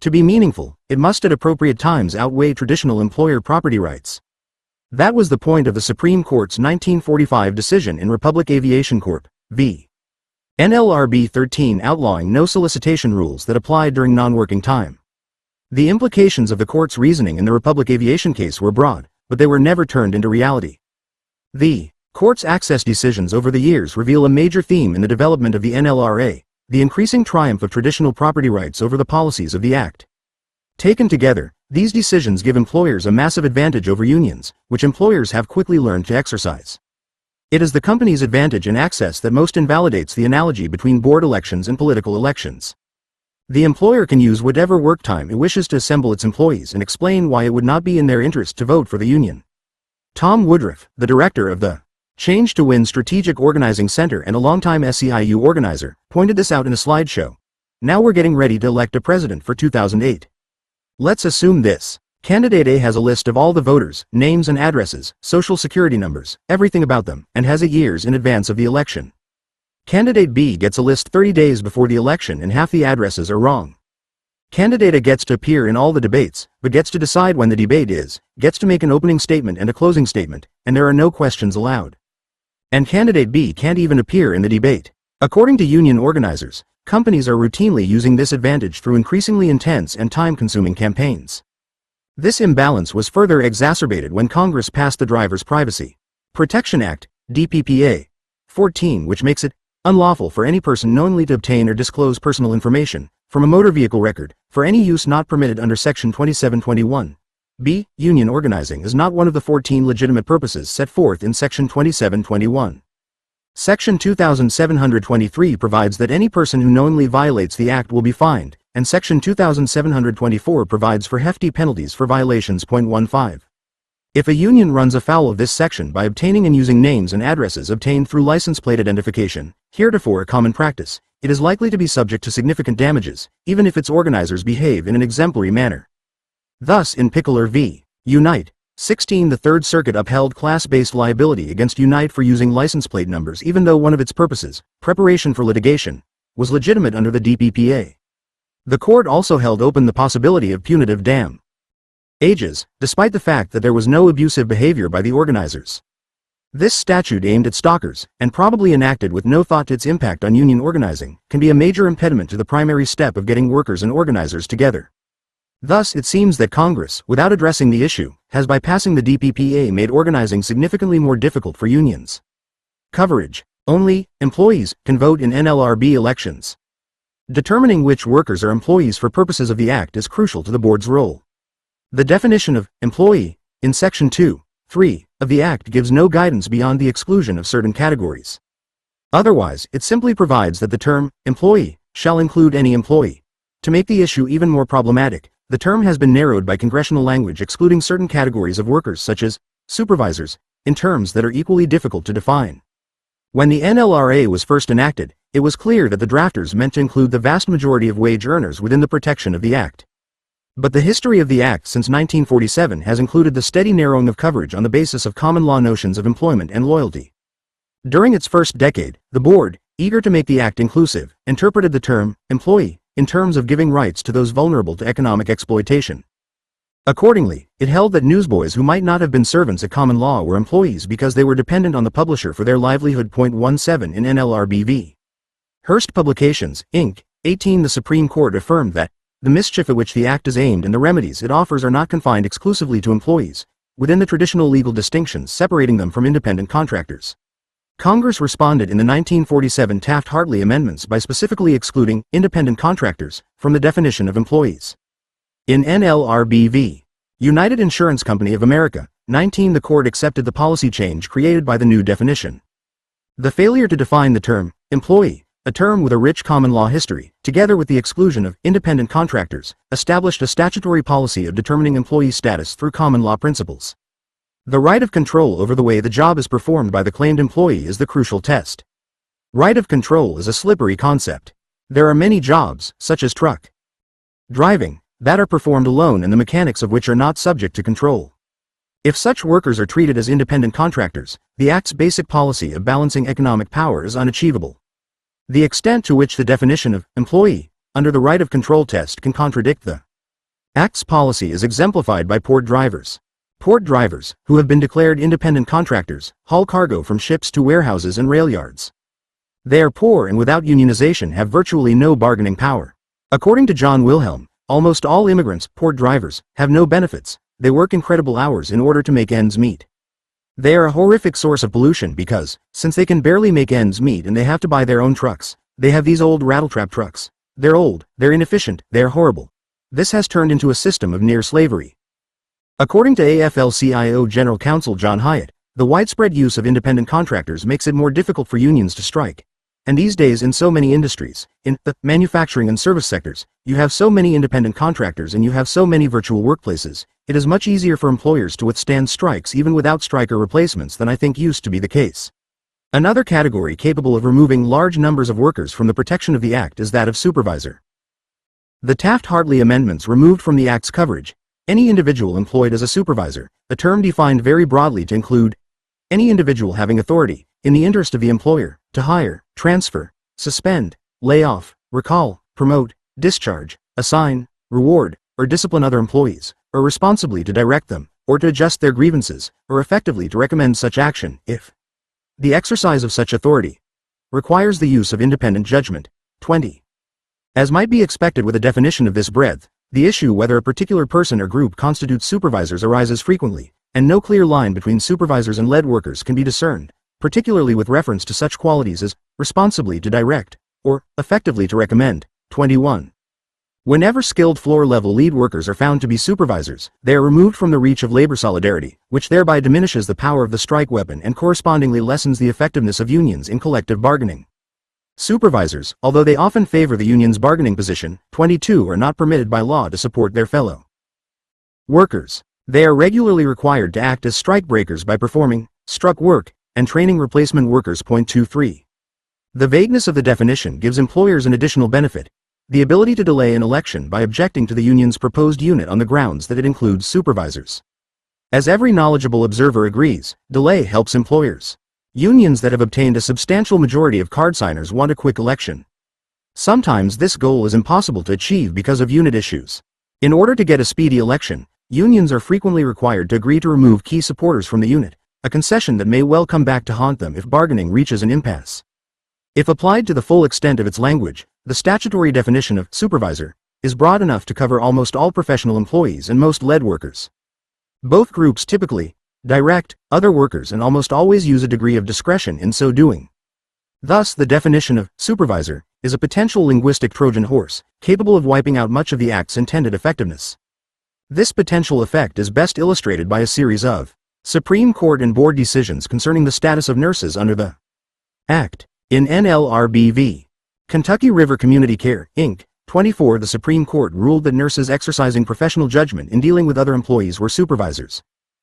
to be meaningful, it must at appropriate times outweigh traditional employer property rights. That was the point of the Supreme Court's 1945 decision in Republic Aviation Corp. v. NLRB 13 outlawing no solicitation rules that applied during non-working time. The implications of the court's reasoning in the Republic Aviation case were broad, but they were never turned into reality. The court's access decisions over the years reveal a major theme in the development of the NLRA, the increasing triumph of traditional property rights over the policies of the Act. Taken together, these decisions give employers a massive advantage over unions, which employers have quickly learned to exercise. It is the company's advantage in access that most invalidates the analogy between board elections and political elections. The employer can use whatever work time it wishes to assemble its employees and explain why it would not be in their interest to vote for the union. Tom Woodruff, the director of the Change to Win Strategic Organizing Center and a longtime SEIU organizer, pointed this out in a slideshow. Now we're getting ready to elect a president for 2008. Let's assume this. Candidate A has a list of all the voters, names and addresses, social security numbers, everything about them, and has it years in advance of the election. Candidate B gets a list 30 days before the election and half the addresses are wrong. Candidate A gets to appear in all the debates, but gets to decide when the debate is, gets to make an opening statement and a closing statement, and there are no questions allowed. And candidate B can't even appear in the debate. According to union organizers, companies are routinely using this advantage through increasingly intense and time-consuming campaigns. This imbalance was further exacerbated when Congress passed the Driver's Privacy Protection Act, DPPA 14, which makes it unlawful for any person knowingly to obtain or disclose personal information from a motor vehicle record for any use not permitted under Section 2721 B. Union organizing is not one of the 14 legitimate purposes set forth in Section 2721. Section 2723 provides that any person who knowingly violates the Act will be fined, and Section 2724 provides for hefty penalties for violations. 15. If a union runs afoul of this section by obtaining and using names and addresses obtained through license plate identification, heretofore a common practice, it is likely to be subject to significant damages, even if its organizers behave in an exemplary manner. Thus, in Pickler v. Unite, 16, the Third Circuit upheld class-based liability against Unite for using license plate numbers even though one of its purposes, preparation for litigation, was legitimate under the DPPA. The court also held open the possibility of punitive damages, despite the fact that there was no abusive behavior by the organizers. This statute, aimed at stalkers, and probably enacted with no thought to its impact on union organizing, can be a major impediment to the primary step of getting workers and organizers together. Thus, it seems that Congress, without addressing the issue, has by passing the DPPA made organizing significantly more difficult for unions. Coverage. Only employees can vote in NLRB elections. Determining which workers are employees for purposes of the Act is crucial to the board's role. The definition of employee in Section 2(3) of the Act gives no guidance beyond the exclusion of certain categories. Otherwise, it simply provides that the term employee shall include any employee. To make the issue even more problematic, the term has been narrowed by congressional language excluding certain categories of workers such as supervisors, in terms that are equally difficult to define. When the NLRA was first enacted, it was clear that the drafters meant to include the vast majority of wage earners within the protection of the Act. But the history of the Act since 1947 has included the steady narrowing of coverage on the basis of common law notions of employment and loyalty. During its first decade, the board, eager to make the Act inclusive, interpreted the term employee in terms of giving rights to those vulnerable to economic exploitation. Accordingly, it held that newsboys who might not have been servants at common law were employees because they were dependent on the publisher for their livelihood. 17 in NLRB v. Hearst Publications, Inc., 18. The Supreme Court affirmed that the mischief at which the Act is aimed and the remedies it offers are not confined exclusively to employees, within the traditional legal distinctions separating them from independent contractors. Congress responded in the 1947 Taft-Hartley amendments by specifically excluding independent contractors from the definition of employees. In NLRB v. United Insurance Company of America, 19, the court accepted the policy change created by the new definition. The failure to define the term employee, a term with a rich common law history, together with the exclusion of independent contractors, established a statutory policy of determining employee status through common law principles. The right of control over the way the job is performed by the claimed employee is the crucial test. Right of control is a slippery concept. There are many jobs, such as truck driving, that are performed alone and the mechanics of which are not subject to control. If such workers are treated as independent contractors, the Act's basic policy of balancing economic power is unachievable. The extent to which the definition of employee under the right of control test can contradict the Act's policy is exemplified by port drivers. Port drivers, who have been declared independent contractors, haul cargo from ships to warehouses and rail yards. They are poor and without unionization have virtually no bargaining power. According to John Wilhelm, almost all immigrants, port drivers, have no benefits. They work incredible hours in order to make ends meet. They are a horrific source of pollution because, since they can barely make ends meet and they have to buy their own trucks, they have these old rattletrap trucks. They're old, they're inefficient, they're horrible. This has turned into a system of near slavery. According to AFL-CIO General Counsel John Hyatt, the widespread use of independent contractors makes it more difficult for unions to strike. And these days in so many industries, in the manufacturing and service sectors, you have so many independent contractors and you have so many virtual workplaces, it is much easier for employers to withstand strikes even without striker replacements than I think used to be the case. Another category capable of removing large numbers of workers from the protection of the Act is that of supervisor. The Taft-Hartley amendments removed from the Act's coverage any individual employed as a supervisor, a term defined very broadly to include any individual having authority, in the interest of the employer, to hire, transfer, suspend, lay off, recall, promote, discharge, assign, reward, or discipline other employees, or responsibly to direct them, or to adjust their grievances, or effectively to recommend such action, if the exercise of such authority requires the use of independent judgment. 20. As might be expected with a definition of this breadth, the issue whether a particular person or group constitutes supervisors arises frequently, and no clear line between supervisors and lead workers can be discerned, particularly with reference to such qualities as responsibly to direct, or effectively to recommend. 21. Whenever skilled floor-level lead workers are found to be supervisors, they are removed from the reach of labor solidarity, which thereby diminishes the power of the strike weapon and correspondingly lessens the effectiveness of unions in collective bargaining. Supervisors, although they often favor the union's bargaining position, 22 are not permitted by law to support their fellow workers. They are regularly required to act as strike breakers by performing struck work and training replacement workers. 23. The vagueness of the definition gives employers an additional benefit, the ability to delay an election by objecting to the union's proposed unit on the grounds that it includes supervisors. As every knowledgeable observer agrees, delay helps employers. Unions that have obtained a substantial majority of card signers want a quick election. Sometimes this goal is impossible to achieve because of unit issues. In order to get a speedy election, unions are frequently required to agree to remove key supporters from the unit, a concession that may well come back to haunt them if bargaining reaches an impasse. If applied to the full extent of its language, the statutory definition of supervisor is broad enough to cover almost all professional employees and most lead workers. Both groups typically direct other workers and almost always use a degree of discretion in so doing. Thus, the definition of supervisor is a potential linguistic Trojan horse, capable of wiping out much of the Act's intended effectiveness. This potential effect is best illustrated by a series of Supreme Court and Board decisions concerning the status of nurses under the Act. In NLRB v. Kentucky River Community Care, Inc., 24, the Supreme Court ruled that nurses exercising professional judgment in dealing with other employees were supervisors.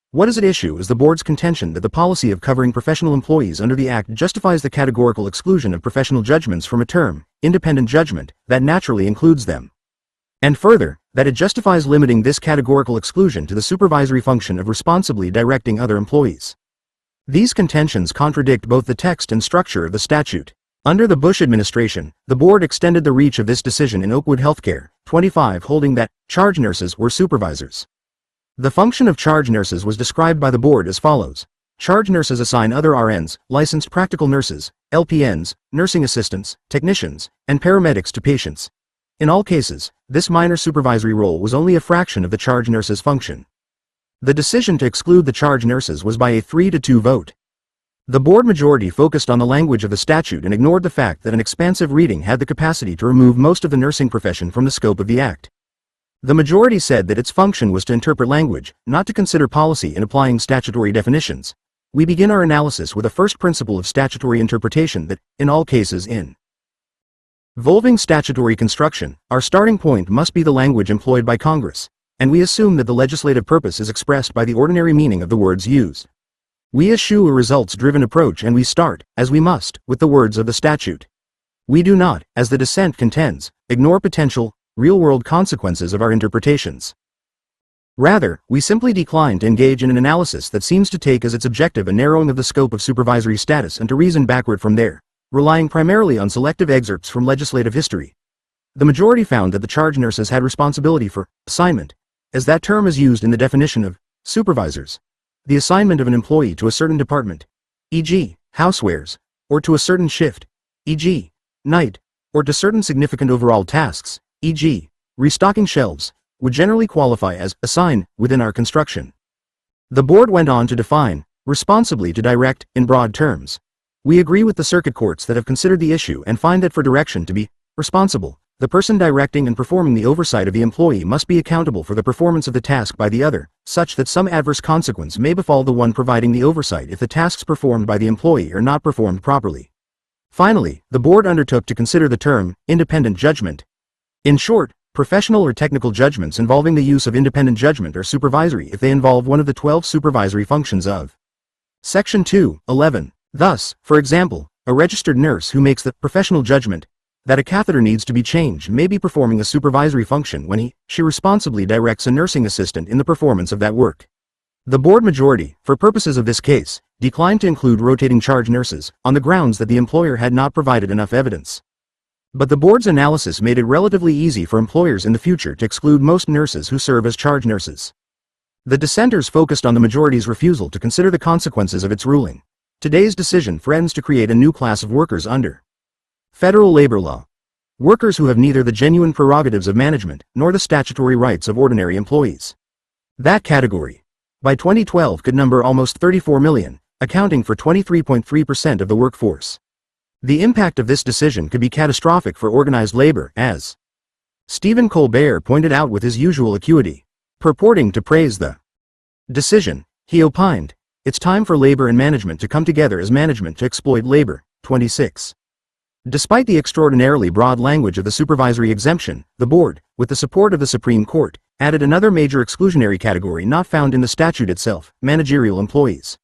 What is at issue is the board's contention that the policy of covering professional employees under the Act justifies the categorical exclusion of professional judgments from a term, independent judgment, that naturally includes them. And further, that it justifies limiting this categorical exclusion to the supervisory function of responsibly directing other employees. These contentions contradict both the text and structure of the statute. Under the Bush administration, the board extended the reach of this decision in Oakwood Healthcare, 25, holding that charge nurses were supervisors. The function of charge nurses was described by the board as follows. Charge nurses assign other RNs, licensed practical nurses, LPNs, nursing assistants, technicians, and paramedics to patients. In all cases, this minor supervisory role was only a fraction of the charge nurse's function. The decision to exclude the charge nurses was by a 3-2 vote. The board majority focused on the language of the statute and ignored the fact that an expansive reading had the capacity to remove most of the nursing profession from the scope of the Act. The majority said that its function was to interpret language, not to consider policy in applying statutory definitions. We begin our analysis with a first principle of statutory interpretation that, in all cases involving statutory construction, our starting point must be the language employed by Congress, and we assume that the legislative purpose is expressed by the ordinary meaning of the words used. We eschew a results-driven approach and we start, as we must, with the words of the statute. We do not, as the dissent contends, ignore potential, real-world consequences of our interpretations. Rather, we simply decline to engage in an analysis that seems to take as its objective a narrowing of the scope of supervisory status and to reason backward from there, relying primarily on selective excerpts from legislative history. The majority found that the charge nurses had responsibility for assignment, as that term is used in the definition of supervisors, the assignment of an employee to a certain department, e.g., housewares, or to a certain shift, e.g., night, or to certain significant overall tasks, e.g., restocking shelves, would generally qualify as assign within our construction. The board went on to define responsibly to direct in broad terms. We agree with the circuit courts that have considered the issue and find that for direction to be responsible, the person directing and performing the oversight of the employee must be accountable for the performance of the task by the other, such that some adverse consequence may befall the one providing the oversight if the tasks performed by the employee are not performed properly. Finally, the board undertook to consider the term independent judgment. In short, professional or technical judgments involving the use of independent judgment are supervisory if they involve one of the 12 supervisory functions of Section 2(11). Thus, for example, a registered nurse who makes the professional judgment that a catheter needs to be changed may be performing a supervisory function when she responsibly directs a nursing assistant in the performance of that work. The board majority, for purposes of this case, declined to include rotating charge nurses, on the grounds that the employer had not provided enough evidence. But the board's analysis made it relatively easy for employers in the future to exclude most nurses who serve as charge nurses. The dissenters focused on the majority's refusal to consider the consequences of its ruling. Today's decision threatens to create a new class of workers under federal labor law. Workers who have neither the genuine prerogatives of management nor the statutory rights of ordinary employees. That category, by 2012, could number almost 34 million, accounting for 23.3% of the workforce. The impact of this decision could be catastrophic for organized labor, as Stephen Colbert pointed out with his usual acuity. Purporting to praise the decision, he opined, "It's time for labor and management to come together as management to exploit labor." 26. Despite the extraordinarily broad language of the supervisory exemption, the board, with the support of the Supreme Court, added another major exclusionary category not found in the statute itself: managerial employees.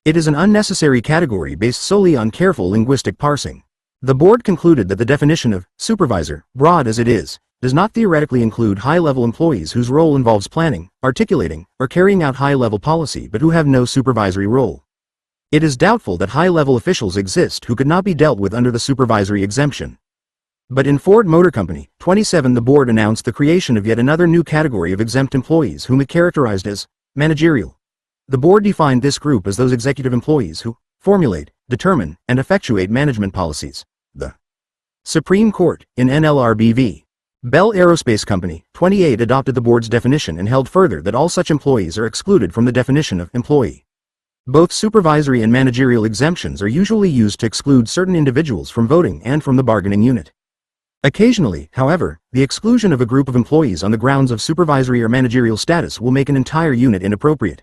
It is an unnecessary category based solely on careful linguistic parsing. The board concluded that the definition of supervisor, broad as it is, does not theoretically include high-level employees whose role involves planning, articulating, or carrying out high-level policy but who have no supervisory role. It is doubtful that high-level officials exist who could not be dealt with under the supervisory exemption. But in Ford Motor Company, 27, the board announced the creation of yet another new category of exempt employees whom it characterized as managerial. The board defined this group as those executive employees who formulate, determine, and effectuate management policies. The Supreme Court, in NLRB v. Bell Aerospace Company, 28, adopted the board's definition and held further that all such employees are excluded from the definition of employee. Both supervisory and managerial exemptions are usually used to exclude certain individuals from voting and from the bargaining unit. Occasionally, however, the exclusion of a group of employees on the grounds of supervisory or managerial status will make an entire unit inappropriate.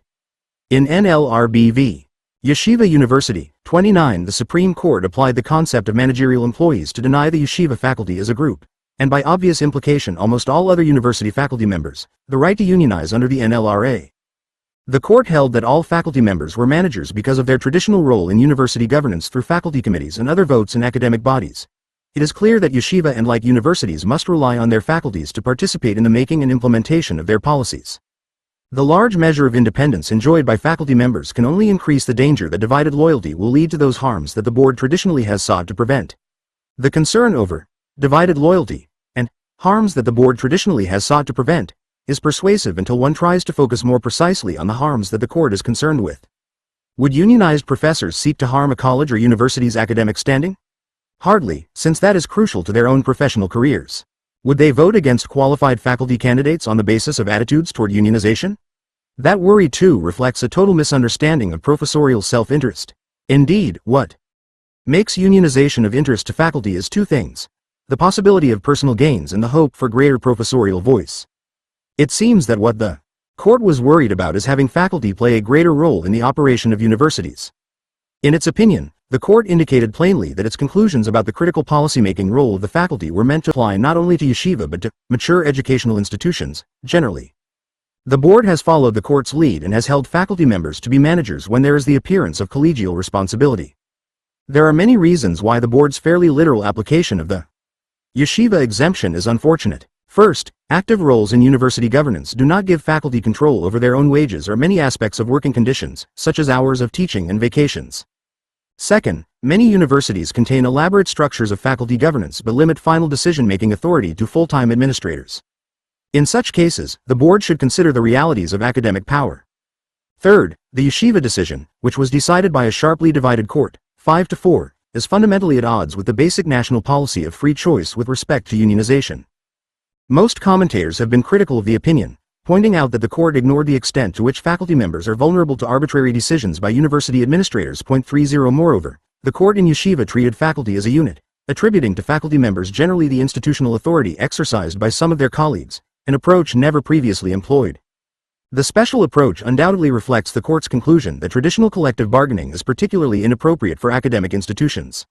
In NLRB v. Yeshiva University, 29, the Supreme Court applied the concept of managerial employees to deny the yeshiva faculty as a group, and by obvious implication almost all other university faculty members, the right to unionize under the NLRA. The court held that all faculty members were managers because of their traditional role in university governance through faculty committees and other votes in academic bodies. It is clear that yeshiva and like universities must rely on their faculties to participate in the making and implementation of their policies. The large measure of independence enjoyed by faculty members can only increase the danger that divided loyalty will lead to those harms that the board traditionally has sought to prevent. The concern over divided loyalty and harms that the board traditionally has sought to prevent is persuasive until one tries to focus more precisely on the harms that the court is concerned with. Would unionized professors seek to harm a college or university's academic standing? Hardly, since that is crucial to their own professional careers. Would they vote against qualified faculty candidates on the basis of attitudes toward unionization? That worry too reflects a total misunderstanding of professorial self-interest. Indeed, what makes unionization of interest to faculty is two things: the possibility of personal gains and the hope for greater professorial voice. It seems that what the court was worried about is having faculty play a greater role in the operation of universities. In its opinion, the court indicated plainly that its conclusions about the critical policymaking role of the faculty were meant to apply not only to yeshiva but to mature educational institutions, generally. The board has followed the court's lead and has held faculty members to be managers when there is the appearance of collegial responsibility. There are many reasons why the board's fairly literal application of the yeshiva exemption is unfortunate. First, active roles in university governance do not give faculty control over their own wages or many aspects of working conditions, such as hours of teaching and vacations. Second, many universities contain elaborate structures of faculty governance but limit final decision-making authority to full-time administrators. In such cases, the board should consider the realities of academic power. Third, the yeshiva decision, which was decided by a sharply divided court, 5-4, is fundamentally at odds with the basic national policy of free choice with respect to unionization. Most commentators have been critical of the opinion, pointing out that the court ignored the extent to which faculty members are vulnerable to arbitrary decisions by university administrators. 30. Moreover, the court in yeshiva treated faculty as a unit, attributing to faculty members generally the institutional authority exercised by some of their colleagues, an approach never previously employed. The special approach undoubtedly reflects the court's conclusion that traditional collective bargaining is particularly inappropriate for academic institutions.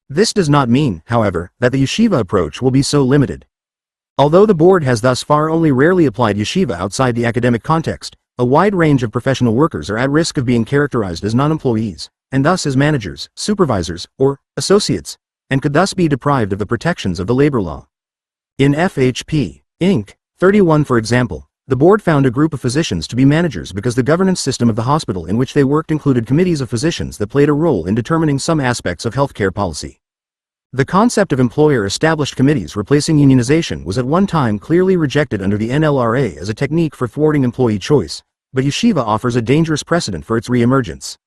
This does not mean, however, that the yeshiva approach will be so limited. Although the board has thus far only rarely applied yeshiva outside the academic context, a wide range of professional workers are at risk of being characterized as non-employees, and thus as managers, supervisors, or associates, and could thus be deprived of the protections of the labor law. In FHP, Inc. 31, for example, the board found a group of physicians to be managers because the governance system of the hospital in which they worked included committees of physicians that played a role in determining some aspects of healthcare policy. The concept of employer-established committees replacing unionization was at one time clearly rejected under the NLRA as a technique for thwarting employee choice, but yeshiva offers a dangerous precedent for its re-emergence.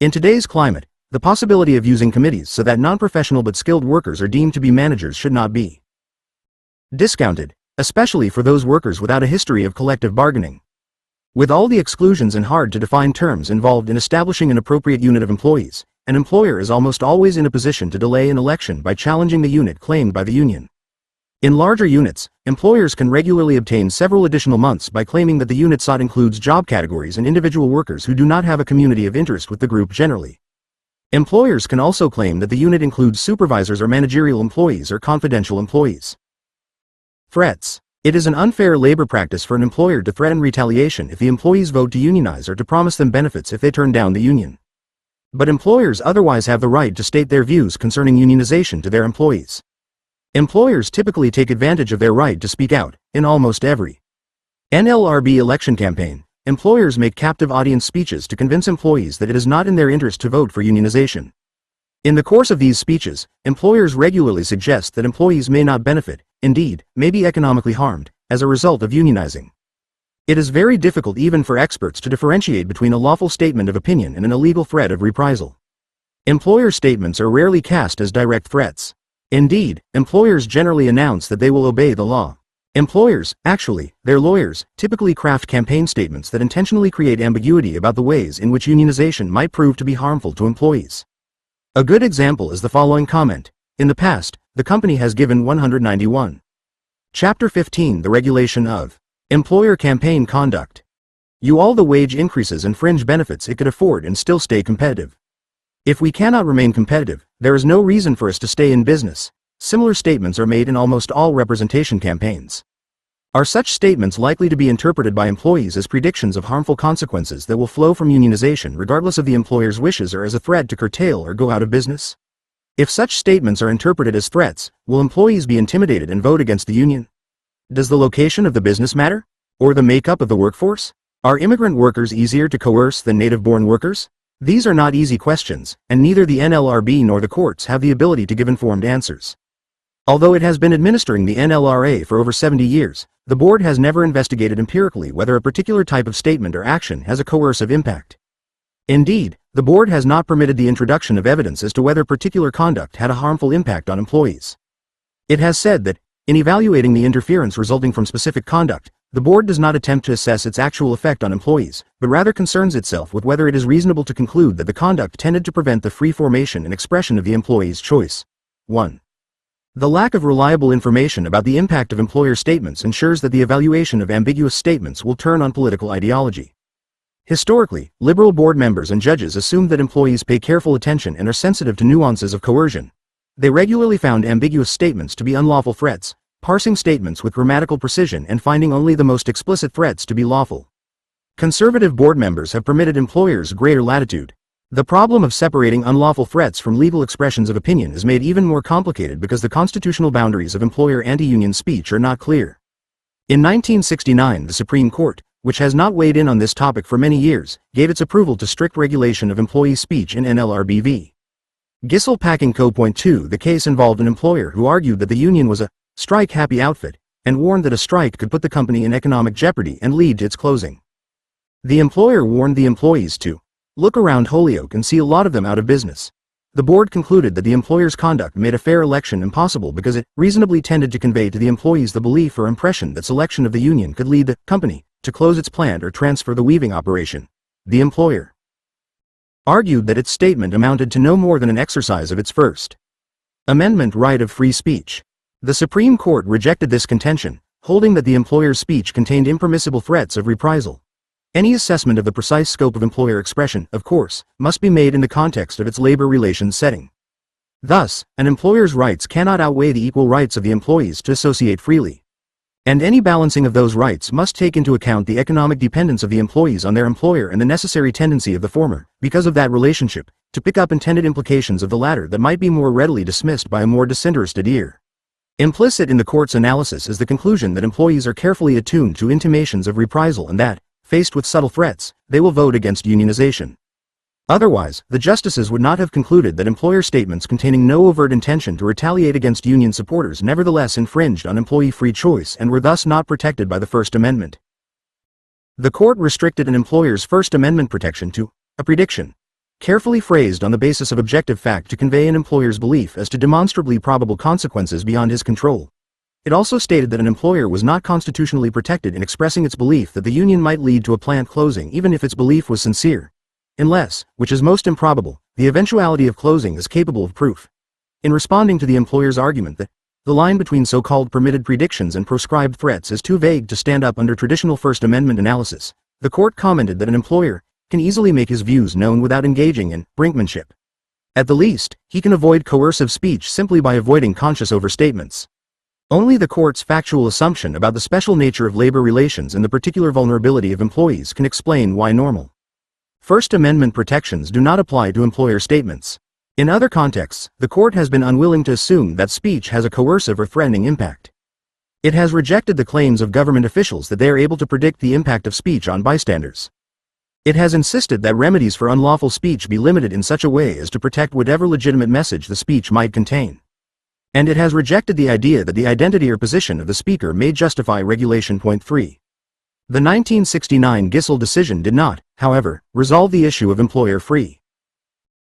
In today's climate, the possibility of using committees so that non-professional but skilled workers are deemed to be managers should not be discounted, especially for those workers without a history of collective bargaining. With all the exclusions and hard-to-define terms involved in establishing an appropriate unit of employees, an employer is almost always in a position to delay an election by challenging the unit claimed by the union. In larger units, employers can regularly obtain several additional months by claiming that the unit sought includes job categories and individual workers who do not have a community of interest with the group generally. Employers can also claim that the unit includes supervisors or managerial employees or confidential employees. Threats. It is an unfair labor practice for an employer to threaten retaliation if the employees vote to unionize or to promise them benefits if they turn down the union. But employers otherwise have the right to state their views concerning unionization to their employees. Employers typically take advantage of their right to speak out, in almost every NLRB election campaign. Employers make captive audience speeches to convince employees that it is not in their interest to vote for unionization. In the course of these speeches, employers regularly suggest that employees may not benefit, indeed, may be economically harmed, as a result of unionizing. It is very difficult even for experts to differentiate between a lawful statement of opinion and an illegal threat of reprisal. Employer statements are rarely cast as direct threats. Indeed, employers generally announce that they will obey the law. Employers, actually, their lawyers, typically craft campaign statements that intentionally create ambiguity about the ways in which unionization might prove to be harmful to employees. A good example is the following comment. In the past, the company has given 191. Chapter 15, the regulation of employer campaign conduct. You all the wage increases and fringe benefits it could afford and still stay competitive. If we cannot remain competitive, there is no reason for us to stay in business. Similar statements are made in almost all representation campaigns. Are such statements likely to be interpreted by employees as predictions of harmful consequences that will flow from unionization regardless of the employer's wishes or as a threat to curtail or go out of business? If such statements are interpreted as threats, will employees be intimidated and vote against the union? Does the location of the business matter? Or the makeup of the workforce? Are immigrant workers easier to coerce than native-born workers? These are not easy questions, and neither the NLRB nor the courts have the ability to give informed answers. Although it has been administering the NLRA for over 70 years, the board has never investigated empirically whether a particular type of statement or action has a coercive impact. Indeed, the board has not permitted the introduction of evidence as to whether particular conduct had a harmful impact on employees. It has said that, in evaluating the interference resulting from specific conduct, the board does not attempt to assess its actual effect on employees, but rather concerns itself with whether it is reasonable to conclude that the conduct tended to prevent the free formation and expression of the employee's choice. 1. The lack of reliable information about the impact of employer statements ensures that the evaluation of ambiguous statements will turn on political ideology. Historically, liberal board members and judges assumed that employees pay careful attention and are sensitive to nuances of coercion. They regularly found ambiguous statements to be unlawful threats, parsing statements with grammatical precision and finding only the most explicit threats to be lawful. Conservative board members have permitted employers greater latitude. The problem of separating unlawful threats from legal expressions of opinion is made even more complicated because the constitutional boundaries of employer anti-union speech are not clear. In 1969, the Supreme Court, which has not weighed in on this topic for many years, gave its approval to strict regulation of employee speech in NLRB v. Gissel Packing Co. 2. The case involved an employer who argued that the union was a strike-happy outfit, and warned that a strike could put the company in economic jeopardy and lead to its closing. The employer warned the employees to look around Holyoke and see a lot of them out of business. The board concluded that the employer's conduct made a fair election impossible because it reasonably tended to convey to the employees the belief or impression that selection of the union could lead the company to close its plant or transfer the weaving operation. The employer argued that its statement amounted to no more than an exercise of its First Amendment right of free speech. The Supreme Court rejected this contention, holding that the employer's speech contained impermissible threats of reprisal. Any assessment of the precise scope of employer expression, of course, must be made in the context of its labor relations setting. Thus, an employer's rights cannot outweigh the equal rights of the employees to associate freely. And any balancing of those rights must take into account the economic dependence of the employees on their employer and the necessary tendency of the former, because of that relationship, to pick up intended implications of the latter that might be more readily dismissed by a more disinterested ear. Implicit in the court's analysis is the conclusion that employees are carefully attuned to intimations of reprisal and that, faced with subtle threats, they will vote against unionization. Otherwise, the justices would not have concluded that employer statements containing no overt intention to retaliate against union supporters nevertheless infringed on employee free choice and were thus not protected by the First Amendment. The court restricted an employer's First Amendment protection to a prediction, carefully phrased on the basis of objective fact to convey an employer's belief as to demonstrably probable consequences beyond his control. It also stated that an employer was not constitutionally protected in expressing its belief that the union might lead to a plant closing even if its belief was sincere, unless, which is most improbable, the eventuality of closing is capable of proof. In responding to the employer's argument that the line between so-called permitted predictions and proscribed threats is too vague to stand up under traditional First Amendment analysis. The court commented that an employer can easily make his views known without engaging in brinkmanship. At the least, he can avoid coercive speech simply by avoiding conscious overstatements. Only the court's factual assumption about the special nature of labor relations and the particular vulnerability of employees can explain why normal First Amendment protections do not apply to employer statements. In other contexts, the court has been unwilling to assume that speech has a coercive or threatening impact. It has rejected the claims of government officials that they are able to predict the impact of speech on bystanders. It has insisted that remedies for unlawful speech be limited in such a way as to protect whatever legitimate message the speech might contain. And it has rejected the idea that the identity or position of the speaker may justify regulation. Point 3. The 1969 Gissel decision did not, however, resolve the issue of employer-free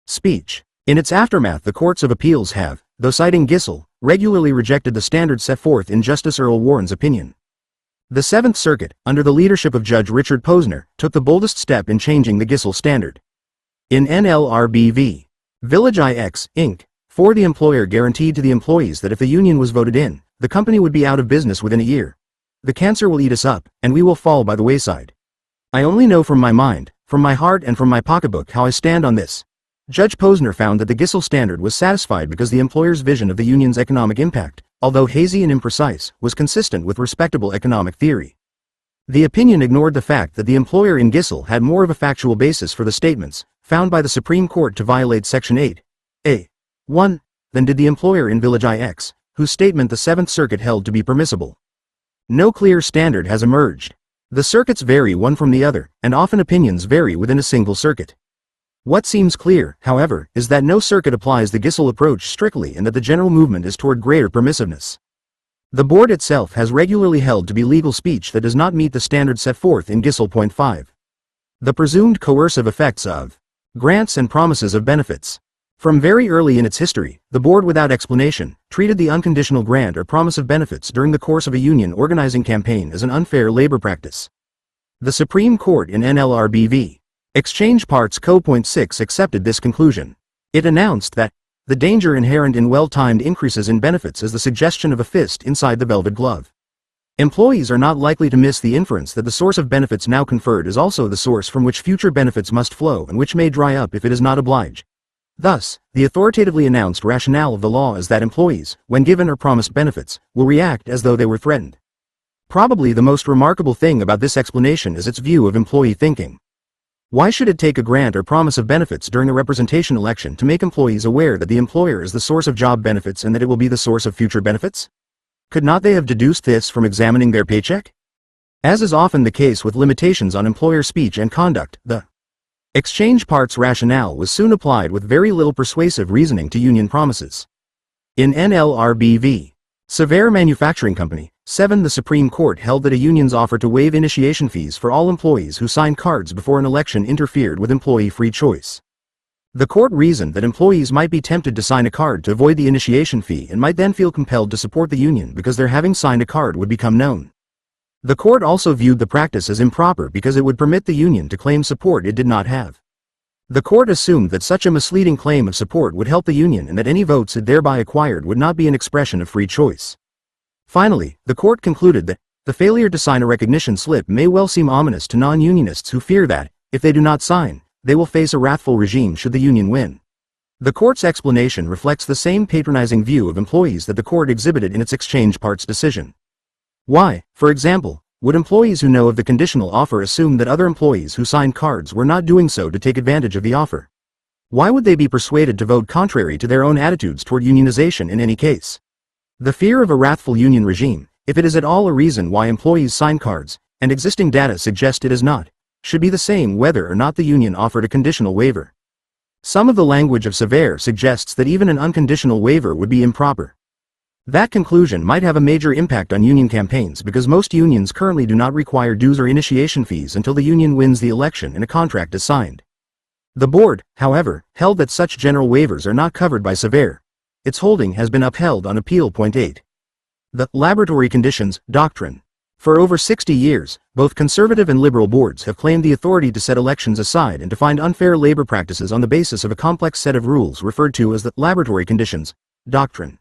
speech. In its aftermath, the courts of appeals have, though citing Gissel, regularly rejected the standards set forth in Justice Earl Warren's opinion. The Seventh Circuit, under the leadership of Judge Richard Posner, took the boldest step in changing the Gissel standard. In NLRB v. Village IX, Inc., the employer guaranteed to the employees that if the union was voted in, the company would be out of business within a year. The cancer will eat us up, and we will fall by the wayside. I only know from my mind, from my heart and from my pocketbook how I stand on this. Judge Posner found that the Gissel standard was satisfied because the employer's vision of the union's economic impact, although hazy and imprecise, was consistent with respectable economic theory. The opinion ignored the fact that the employer in Gissel had more of a factual basis for the statements, found by the Supreme Court to violate Section 8(a)(1), than did the employer in Village IX, whose statement the Seventh Circuit held to be permissible. No clear standard has emerged. The circuits vary one from the other, and often opinions vary within a single circuit. What seems clear, however, is that no circuit applies the Gissel approach strictly and that the general movement is toward greater permissiveness. The board itself has regularly held to be legal speech that does not meet the standard set forth in Gissel. Point 5. The presumed coercive effects of grants and promises of benefits. From very early in its history, the board without explanation treated the unconditional grant or promise of benefits during the course of a union organizing campaign as an unfair labor practice. The Supreme Court in NLRB v. Exchange Parts Co. Point 6 accepted this conclusion. It announced that the danger inherent in well-timed increases in benefits is the suggestion of a fist inside the velvet glove. Employees are not likely to miss the inference that the source of benefits now conferred is also the source from which future benefits must flow and which may dry up if it is not obliged. Thus, the authoritatively announced rationale of the law is that employees, when given or promised benefits, will react as though they were threatened. Probably the most remarkable thing about this explanation is its view of employee thinking. Why should it take a grant or promise of benefits during a representation election to make employees aware that the employer is the source of job benefits and that it will be the source of future benefits? Could not they have deduced this from examining their paycheck? As is often the case with limitations on employer speech and conduct, the exchange parts rationale was soon applied with very little persuasive reasoning to union promises. In NLRB v. Severe Manufacturing Company, 7, the Supreme Court held that a union's offer to waive initiation fees for all employees who signed cards before an election interfered with employee free choice. The court reasoned that employees might be tempted to sign a card to avoid the initiation fee and might then feel compelled to support the union because their having signed a card would become known. The court also viewed the practice as improper because it would permit the union to claim support it did not have. The court assumed that such a misleading claim of support would help the union and that any votes it thereby acquired would not be an expression of free choice. Finally, the court concluded that the failure to sign a recognition slip may well seem ominous to non-unionists who fear that, if they do not sign, they will face a wrathful regime should the union win. The court's explanation reflects the same patronizing view of employees that the court exhibited in its exchange parts decision. Why, for example, would employees who know of the conditional offer assume that other employees who signed cards were not doing so to take advantage of the offer? Why would they be persuaded to vote contrary to their own attitudes toward unionization in any case? The fear of a wrathful union regime, if it is at all a reason why employees sign cards, and existing data suggest it is not, should be the same whether or not the union offered a conditional waiver. Some of the language of Severe suggests that even an unconditional waiver would be improper. That conclusion might have a major impact on union campaigns because most unions currently do not require dues or initiation fees until the union wins the election and a contract is signed. The board, however, held that such general waivers are not covered by Severe. Its holding has been upheld on appeal. Point 8. The laboratory conditions doctrine. For over 60 years, both conservative and liberal boards have claimed the authority to set elections aside and to find unfair labor practices on the basis of a complex set of rules referred to as the laboratory conditions doctrine.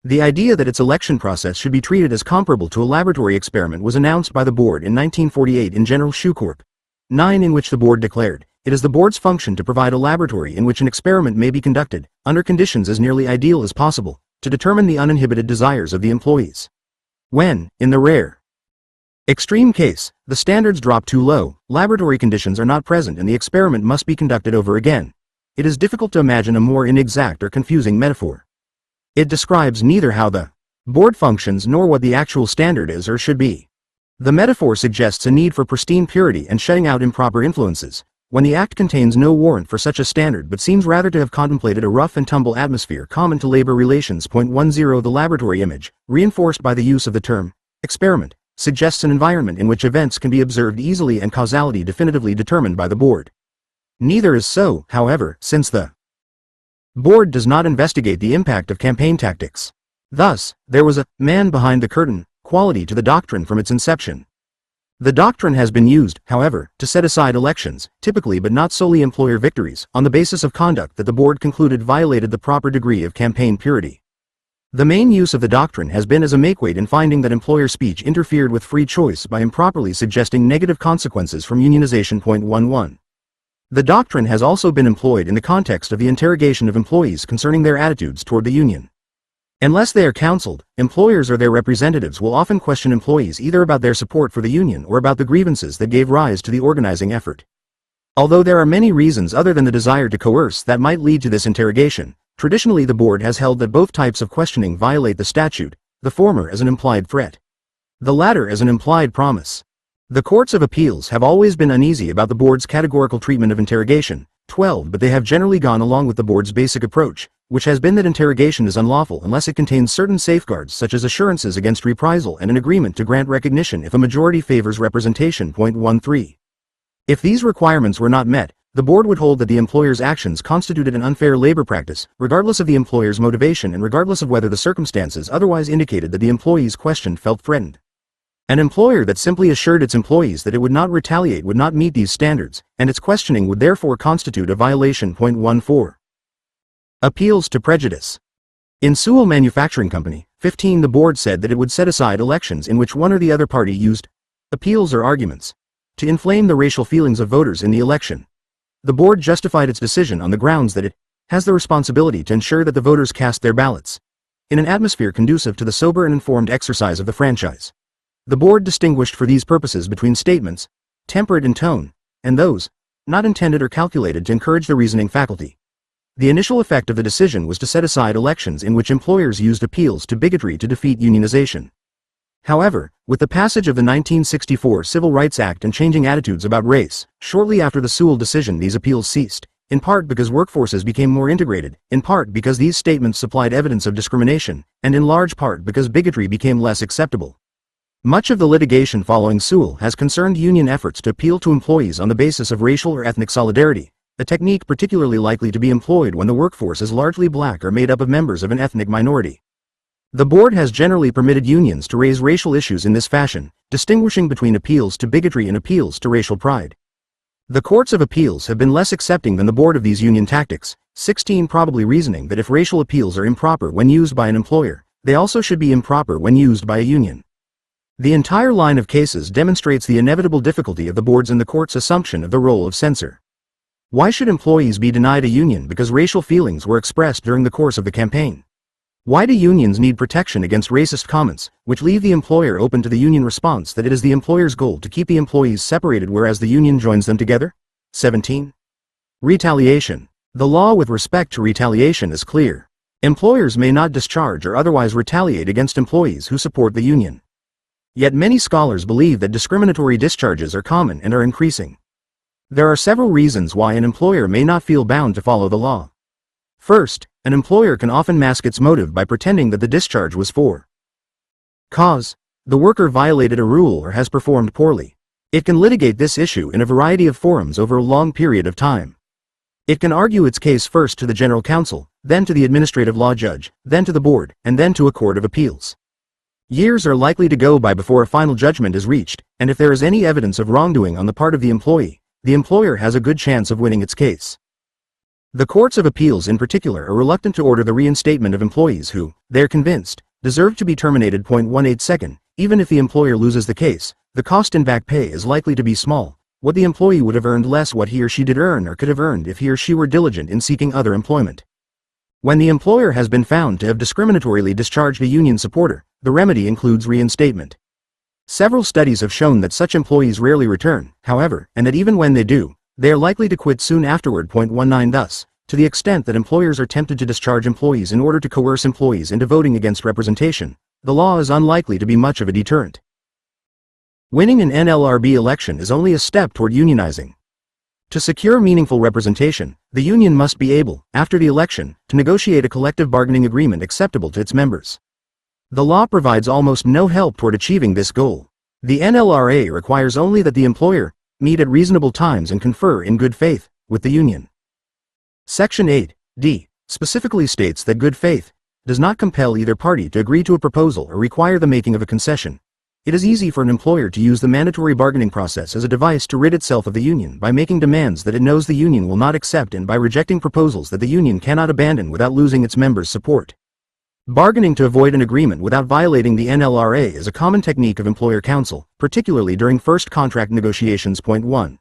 The idea that its election process should be treated as comparable to a laboratory experiment was announced by the board in 1948 in General Shoe Corp. 9, in which the board declared, "It is the board's function to provide a laboratory in which an experiment may be conducted, under conditions as nearly ideal as possible, to determine the uninhibited desires of the employees. When, in the rare extreme case, the standards drop too low, laboratory conditions are not present and the experiment must be conducted over again. It is difficult to imagine a more inexact or confusing metaphor. It describes neither how the board functions nor what the actual standard is or should be. The metaphor suggests a need for pristine purity and shutting out improper influences, when the act contains no warrant for such a standard but seems rather to have contemplated a rough and tumble atmosphere common to labor relations. 10. The laboratory image, reinforced by the use of the term experiment, suggests an environment in which events can be observed easily and causality definitively determined by the board. Neither is so, however, since the board does not investigate the impact of campaign tactics. Thus, there was a man behind the curtain quality to the doctrine from its inception. The doctrine has been used, however, to set aside elections, typically but not solely employer victories, on the basis of conduct that the board concluded violated the proper degree of campaign purity. The main use of the doctrine has been as a makeweight in finding that employer speech interfered with free choice by improperly suggesting negative consequences from unionization. 11. The doctrine has also been employed in the context of the interrogation of employees concerning their attitudes toward the union. Unless they are counseled, employers or their representatives will often question employees either about their support for the union or about the grievances that gave rise to the organizing effort. Although there are many reasons other than the desire to coerce that might lead to this interrogation, traditionally the board has held that both types of questioning violate the statute, the former as an implied threat, the latter as an implied promise. The courts of appeals have always been uneasy about the board's categorical treatment of interrogation. 12. But they have generally gone along with the board's basic approach, which has been that interrogation is unlawful unless it contains certain safeguards such as assurances against reprisal and an agreement to grant recognition if a majority favors representation. 13. If these requirements were not met, the board would hold that the employer's actions constituted an unfair labor practice, regardless of the employer's motivation and regardless of whether the circumstances otherwise indicated that the employees questioned felt threatened. An employer that simply assured its employees that it would not retaliate would not meet these standards, and its questioning would therefore constitute a violation. 14. Appeals to prejudice. In Sewell Manufacturing Company, 15, the board said that it would set aside elections in which one or the other party used appeals or arguments to inflame the racial feelings of voters in the election. The board justified its decision on the grounds that it has the responsibility to ensure that the voters cast their ballots in an atmosphere conducive to the sober and informed exercise of the franchise. The board distinguished for these purposes between statements temperate in tone and those not intended or calculated to encourage the reasoning faculty. The initial effect of the decision was to set aside elections in which employers used appeals to bigotry to defeat unionization. However, with the passage of the 1964 Civil Rights Act and changing attitudes about race, shortly after the Sewell decision these appeals ceased, in part because workforces became more integrated, in part because these statements supplied evidence of discrimination, and in large part because bigotry became less acceptable. Much of the litigation following Sewell has concerned union efforts to appeal to employees on the basis of racial or ethnic solidarity, a technique particularly likely to be employed when the workforce is largely black or made up of members of an ethnic minority. The board has generally permitted unions to raise racial issues in this fashion, distinguishing between appeals to bigotry and appeals to racial pride. The courts of appeals have been less accepting than the board of these union tactics, 16, probably reasoning that if racial appeals are improper when used by an employer, they also should be improper when used by a union. The entire line of cases demonstrates the inevitable difficulty of the board's and the court's assumption of the role of censor. Why should employees be denied a union because racial feelings were expressed during the course of the campaign? Why do unions need protection against racist comments, which leave the employer open to the union response that it is the employer's goal to keep the employees separated whereas the union joins them together? 17. Retaliation. The law with respect to retaliation is clear. Employers may not discharge or otherwise retaliate against employees who support the union. Yet many scholars believe that discriminatory discharges are common and are increasing. There are several reasons why an employer may not feel bound to follow the law. First, an employer can often mask its motive by pretending that the discharge was for cause the worker violated a rule or has performed poorly. It can litigate this issue in a variety of forums over a long period of time. It can argue its case first to the general counsel, then to the administrative law judge, then to the board, and then to a court of appeals. Years are likely to go by before a final judgment is reached, and if there is any evidence of wrongdoing on the part of the employer has a good chance of winning its case. The courts of appeals in particular are reluctant to order the reinstatement of employees who, they're convinced, deserve to be terminated. 18 Even if the employer loses the case, the cost in back pay is likely to be small, what the employee would have earned less what he or she did earn or could have earned if he or she were diligent in seeking other employment. When the employer has been found to have discriminatorily discharged a union supporter, the remedy includes reinstatement. Several studies have shown that such employees rarely return, however, and that even when they do, they are likely to quit soon afterward. 19 Thus, to the extent that employers are tempted to discharge employees in order to coerce employees into voting against representation, the law is unlikely to be much of a deterrent. Winning an NLRB election is only a step toward unionizing. To secure meaningful representation, the union must be able, after the election, to negotiate a collective bargaining agreement acceptable to its members. The law provides almost no help toward achieving this goal. The NLRA requires only that the employer meet at reasonable times and confer in good faith with the union. Section 8(d) specifically states that good faith does not compel either party to agree to a proposal or require the making of a concession. It is easy for an employer to use the mandatory bargaining process as a device to rid itself of the union by making demands that it knows the union will not accept and by rejecting proposals that the union cannot abandon without losing its members' support. Bargaining to avoid an agreement without violating the NLRA is a common technique of employer counsel, particularly during first contract negotiations. 1.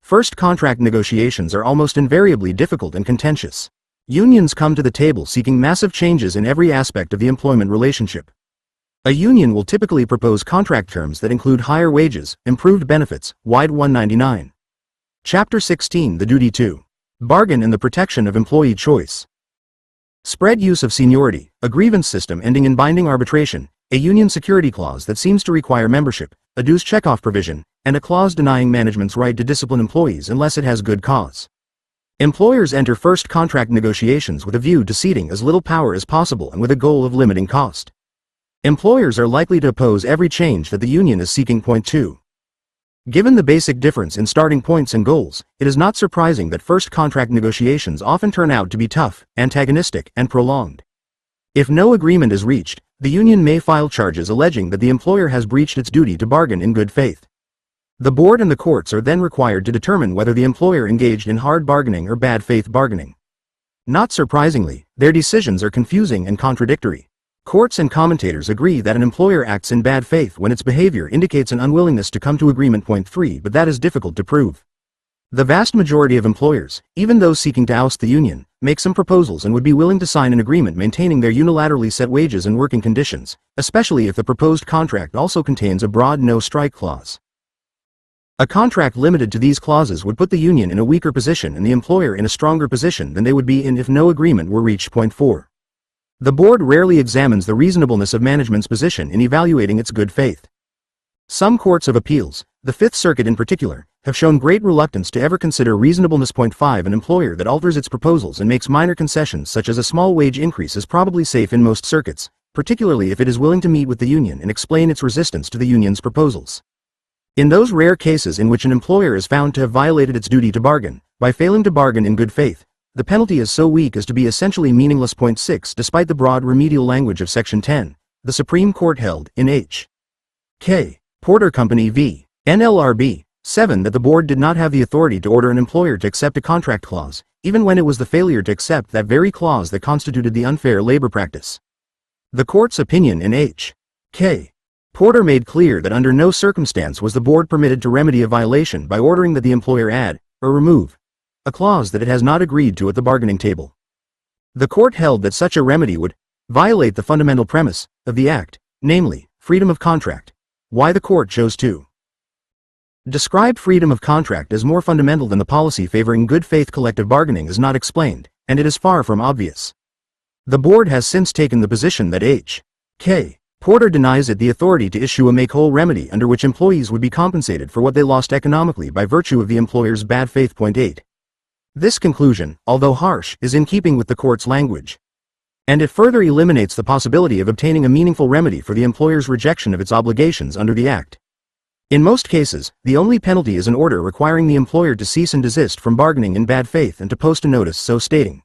First contract negotiations are almost invariably difficult and contentious. Unions come to the table seeking massive changes in every aspect of the employment relationship. A union will typically propose contract terms that include higher wages, improved benefits, wide 199. Chapter 16 The duty to bargain and the protection of employee choice. Spread use of seniority, a grievance system ending in binding arbitration, a union security clause that seems to require membership, a dues checkoff provision, and a clause denying management's right to discipline employees unless it has good cause. Employers enter first contract negotiations with a view to ceding as little power as possible and with a goal of limiting cost. Employers are likely to oppose every change that the union is seeking. 2. Given the basic difference in starting points and goals, it is not surprising that first contract negotiations often turn out to be tough, antagonistic, and prolonged. If no agreement is reached, the union may file charges alleging that the employer has breached its duty to bargain in good faith. The board and the courts are then required to determine whether the employer engaged in hard bargaining or bad faith bargaining. Not surprisingly, their decisions are confusing and contradictory. Courts and commentators agree that an employer acts in bad faith when its behavior indicates an unwillingness to come to agreement. 3 But that is difficult to prove. The vast majority of employers, even those seeking to oust the union, make some proposals and would be willing to sign an agreement maintaining their unilaterally set wages and working conditions, especially if the proposed contract also contains a broad no-strike clause. A contract limited to these clauses would put the union in a weaker position and the employer in a stronger position than they would be in if no agreement were reached. 4. The board rarely examines the reasonableness of management's position in evaluating its good faith. Some courts of appeals, the Fifth Circuit in particular, have shown great reluctance to ever consider reasonableness. 5 An employer that alters its proposals and makes minor concessions such as a small wage increase is probably safe in most circuits, particularly if it is willing to meet with the union and explain its resistance to the union's proposals. In those rare cases in which an employer is found to have violated its duty to bargain, by failing to bargain in good faith, the penalty is so weak as to be essentially meaningless. 6 Despite the broad remedial language of Section 10, the Supreme Court held, in H. K. Porter Company v. NLRB, 7 that the board did not have the authority to order an employer to accept a contract clause, even when it was the failure to accept that very clause that constituted the unfair labor practice. The court's opinion in H. K. Porter made clear that under no circumstance was the board permitted to remedy a violation by ordering that the employer add, or remove, a clause that it has not agreed to at the bargaining table. The court held that such a remedy would violate the fundamental premise of the Act, namely, freedom of contract. Why the court chose to describe freedom of contract as more fundamental than the policy favoring good faith collective bargaining is not explained, and it is far from obvious. The board has since taken the position that H. K. Porter denies it the authority to issue a make-whole remedy under which employees would be compensated for what they lost economically by virtue of the employer's bad faith. 8. This conclusion, although harsh, is in keeping with the court's language. And it further eliminates the possibility of obtaining a meaningful remedy for the employer's rejection of its obligations under the Act. In most cases, the only penalty is an order requiring the employer to cease and desist from bargaining in bad faith and to post a notice so stating.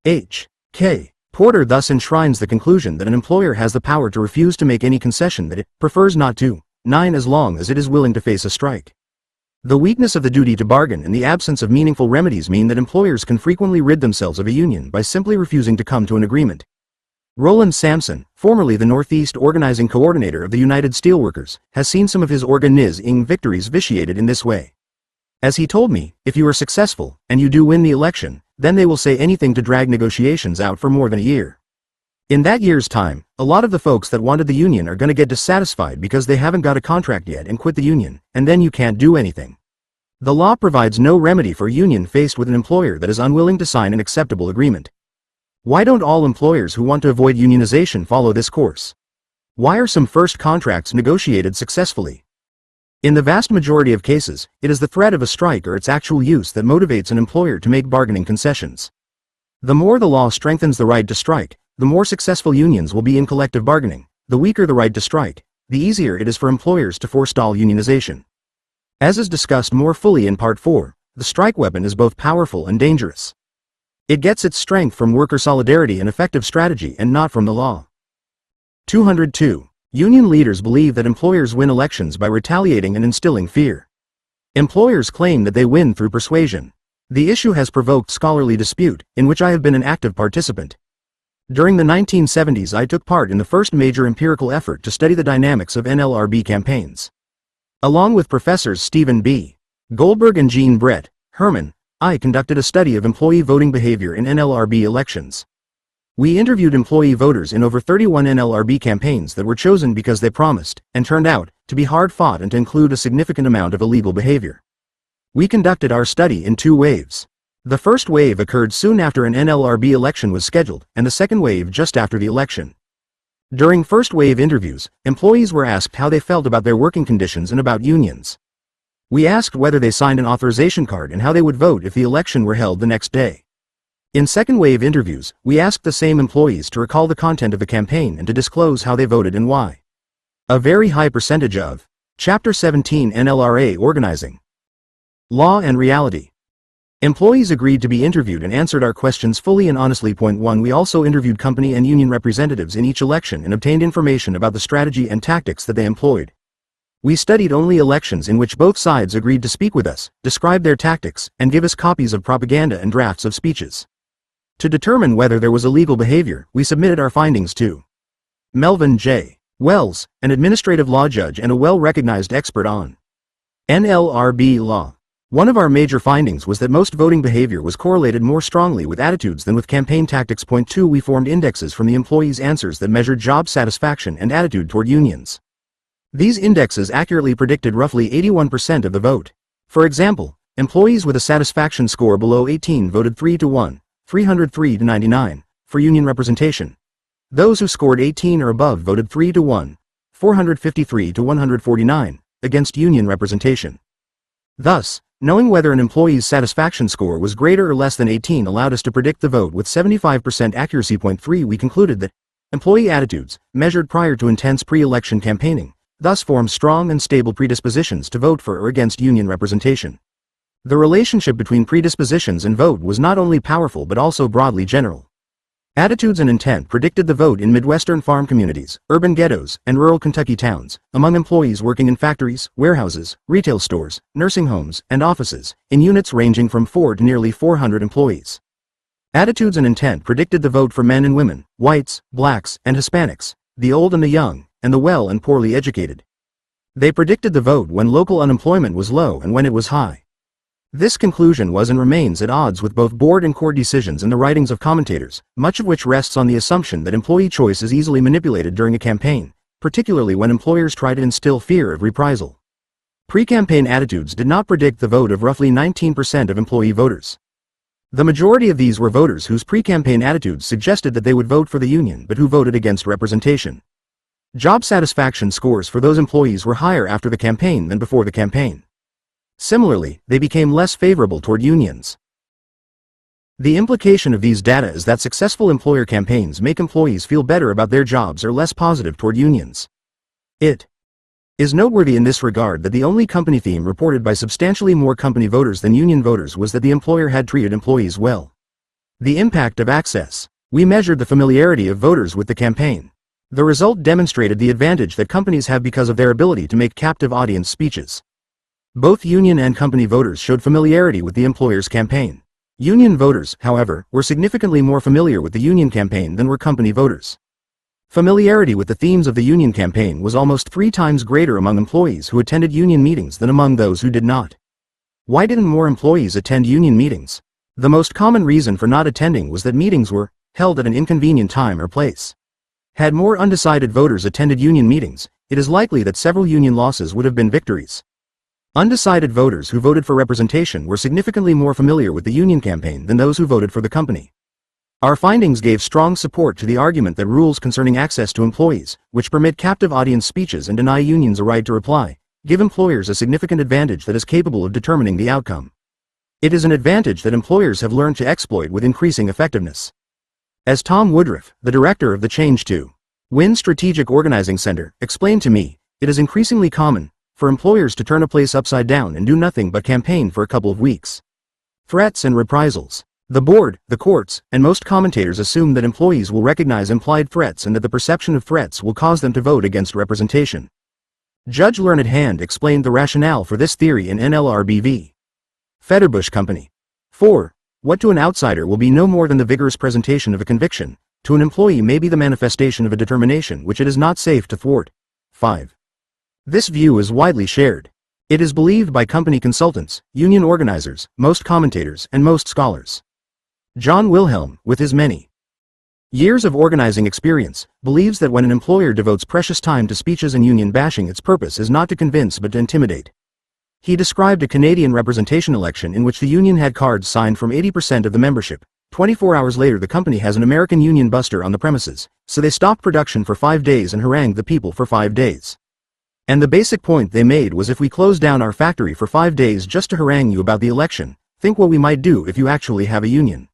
H. K. Porter thus enshrines the conclusion that an employer has the power to refuse to make any concession that it prefers not to, 9 as long as it is willing to face a strike. The weakness of the duty to bargain and the absence of meaningful remedies mean that employers can frequently rid themselves of a union by simply refusing to come to an agreement. Roland Sampson, formerly the Northeast Organizing Coordinator of the United Steelworkers, has seen some of his organizing victories vitiated in this way. As he told me, if you are successful, and you do win the election, then they will say anything to drag negotiations out for more than a year. In that year's time, a lot of the folks that wanted the union are going to get dissatisfied because they haven't got a contract yet and quit the union, and then you can't do anything. The law provides no remedy for a union faced with an employer that is unwilling to sign an acceptable agreement. Why don't all employers who want to avoid unionization follow this course? Why are some first contracts negotiated successfully? In the vast majority of cases, it is the threat of a strike or its actual use that motivates an employer to make bargaining concessions. The more the law strengthens the right to strike, the more successful unions will be in collective bargaining. The weaker the right to strike, the easier it is for employers to forestall unionization. As is discussed more fully in Part 4, the strike weapon is both powerful and dangerous. It gets its strength from worker solidarity and effective strategy and not from the law. 202. Union leaders believe that employers win elections by retaliating and instilling fear. Employers claim that they win through persuasion. The issue has provoked scholarly dispute, in which I have been an active participant. During the 1970s I took part in the first major empirical effort to study the dynamics of NLRB campaigns. Along with professors Stephen B. Goldberg and Jean Brett Herman, I conducted a study of employee voting behavior in NLRB elections. We interviewed employee voters in over 31 NLRB campaigns that were chosen because they promised, and turned out, to be hard-fought and to include a significant amount of illegal behavior. We conducted our study in 2 waves. The first wave occurred soon after an NLRB election was scheduled, and the second wave just after the election. During first wave interviews, employees were asked how they felt about their working conditions and about unions. We asked whether they signed an authorization card and how they would vote if the election were held the next day. In second wave interviews, we asked the same employees to recall the content of the campaign and to disclose how they voted and why. A very high percentage of Chapter 17 NLRA Organizing. Law and Reality. Employees agreed to be interviewed and answered our questions fully and honestly. Point 1. We also interviewed company and union representatives in each election and obtained information about the strategy and tactics that they employed. We studied only elections in which both sides agreed to speak with us, describe their tactics, and give us copies of propaganda and drafts of speeches. To determine whether there was illegal behavior, we submitted our findings to Melvin J. Wells, an administrative law judge and a well-recognized expert on NLRB law. One of our major findings was that most voting behavior was correlated more strongly with attitudes than with campaign tactics. Point 2. We formed indexes from the employees' answers that measured job satisfaction and attitude toward unions. These indexes accurately predicted roughly 81% of the vote. For example, employees with a satisfaction score below 18 voted 3-1, 303-99, for union representation. Those who scored 18 or above voted 3-1, 453-149, against union representation. Thus, knowing whether an employee's satisfaction score was greater or less than 18 allowed us to predict the vote with 75% accuracy. Point 3. We concluded that employee attitudes, measured prior to intense pre-election campaigning, thus form strong and stable predispositions to vote for or against union representation. The relationship between predispositions and vote was not only powerful but also broadly general. Attitudes and intent predicted the vote in Midwestern farm communities, urban ghettos, and rural Kentucky towns, among employees working in factories, warehouses, retail stores, nursing homes, and offices, in units ranging from 4 to nearly 400 employees. Attitudes and intent predicted the vote for men and women, whites, blacks, and Hispanics, the old and the young, and the well and poorly educated. They predicted the vote when local unemployment was low and when it was high. This conclusion was and remains at odds with both board and court decisions and the writings of commentators, much of which rests on the assumption that employee choice is easily manipulated during a campaign, particularly when employers try to instill fear of reprisal. Pre-campaign attitudes did not predict the vote of roughly 19% of employee voters. The majority of these were voters whose pre-campaign attitudes suggested that they would vote for the union but who voted against representation. Job satisfaction scores for those employees were higher after the campaign than before the campaign. Similarly, they became less favorable toward unions. The implication of these data is that successful employer campaigns make employees feel better about their jobs or less positive toward unions. It is noteworthy in this regard that the only company theme reported by substantially more company voters than union voters was that the employer had treated employees well. The impact of access. We measured the familiarity of voters with the campaign. The result demonstrated the advantage that companies have because of their ability to make captive audience speeches. Both union and company voters showed familiarity with the employer's campaign. Union voters, however, were significantly more familiar with the union campaign than were company voters. Familiarity with the themes of the union campaign was almost 3 times greater among employees who attended union meetings than among those who did not. Why didn't more employees attend union meetings? The most common reason for not attending was that meetings were held at an inconvenient time or place. Had more undecided voters attended union meetings, it is likely that several union losses would have been victories. Undecided voters who voted for representation were significantly more familiar with the union campaign than those who voted for the company. Our findings gave strong support to the argument that rules concerning access to employees, which permit captive audience speeches and deny unions a right to reply, give employers a significant advantage that is capable of determining the outcome. It is an advantage that employers have learned to exploit with increasing effectiveness. As Tom Woodruff, the director of the Change to Win Strategic Organizing Center, explained to me, it is increasingly common for employers to turn a place upside down and do nothing but campaign for a couple of weeks. Threats and reprisals. The board, the courts, and most commentators assume that employees will recognize implied threats and that the perception of threats will cause them to vote against representation. Judge Learned Hand explained the rationale for this theory in NLRB v. Federbush Company. 4. What to an outsider will be no more than the vigorous presentation of a conviction, to an employee may be the manifestation of a determination which it is not safe to thwart. 5. This view is widely shared. It is believed by company consultants, union organizers, most commentators, and most scholars. John Wilhelm, with his many years of organizing experience, believes that when an employer devotes precious time to speeches and union bashing, its purpose is not to convince but to intimidate. He described a Canadian representation election in which the union had cards signed from 80% of the membership. 24 hours later, the company has an American union buster on the premises, so they stopped production for 5 days and harangued the people for 5 days. And the basic point they made was, if we close down our factory for 5 days just to harangue you about the election, think what we might do if you actually have a union.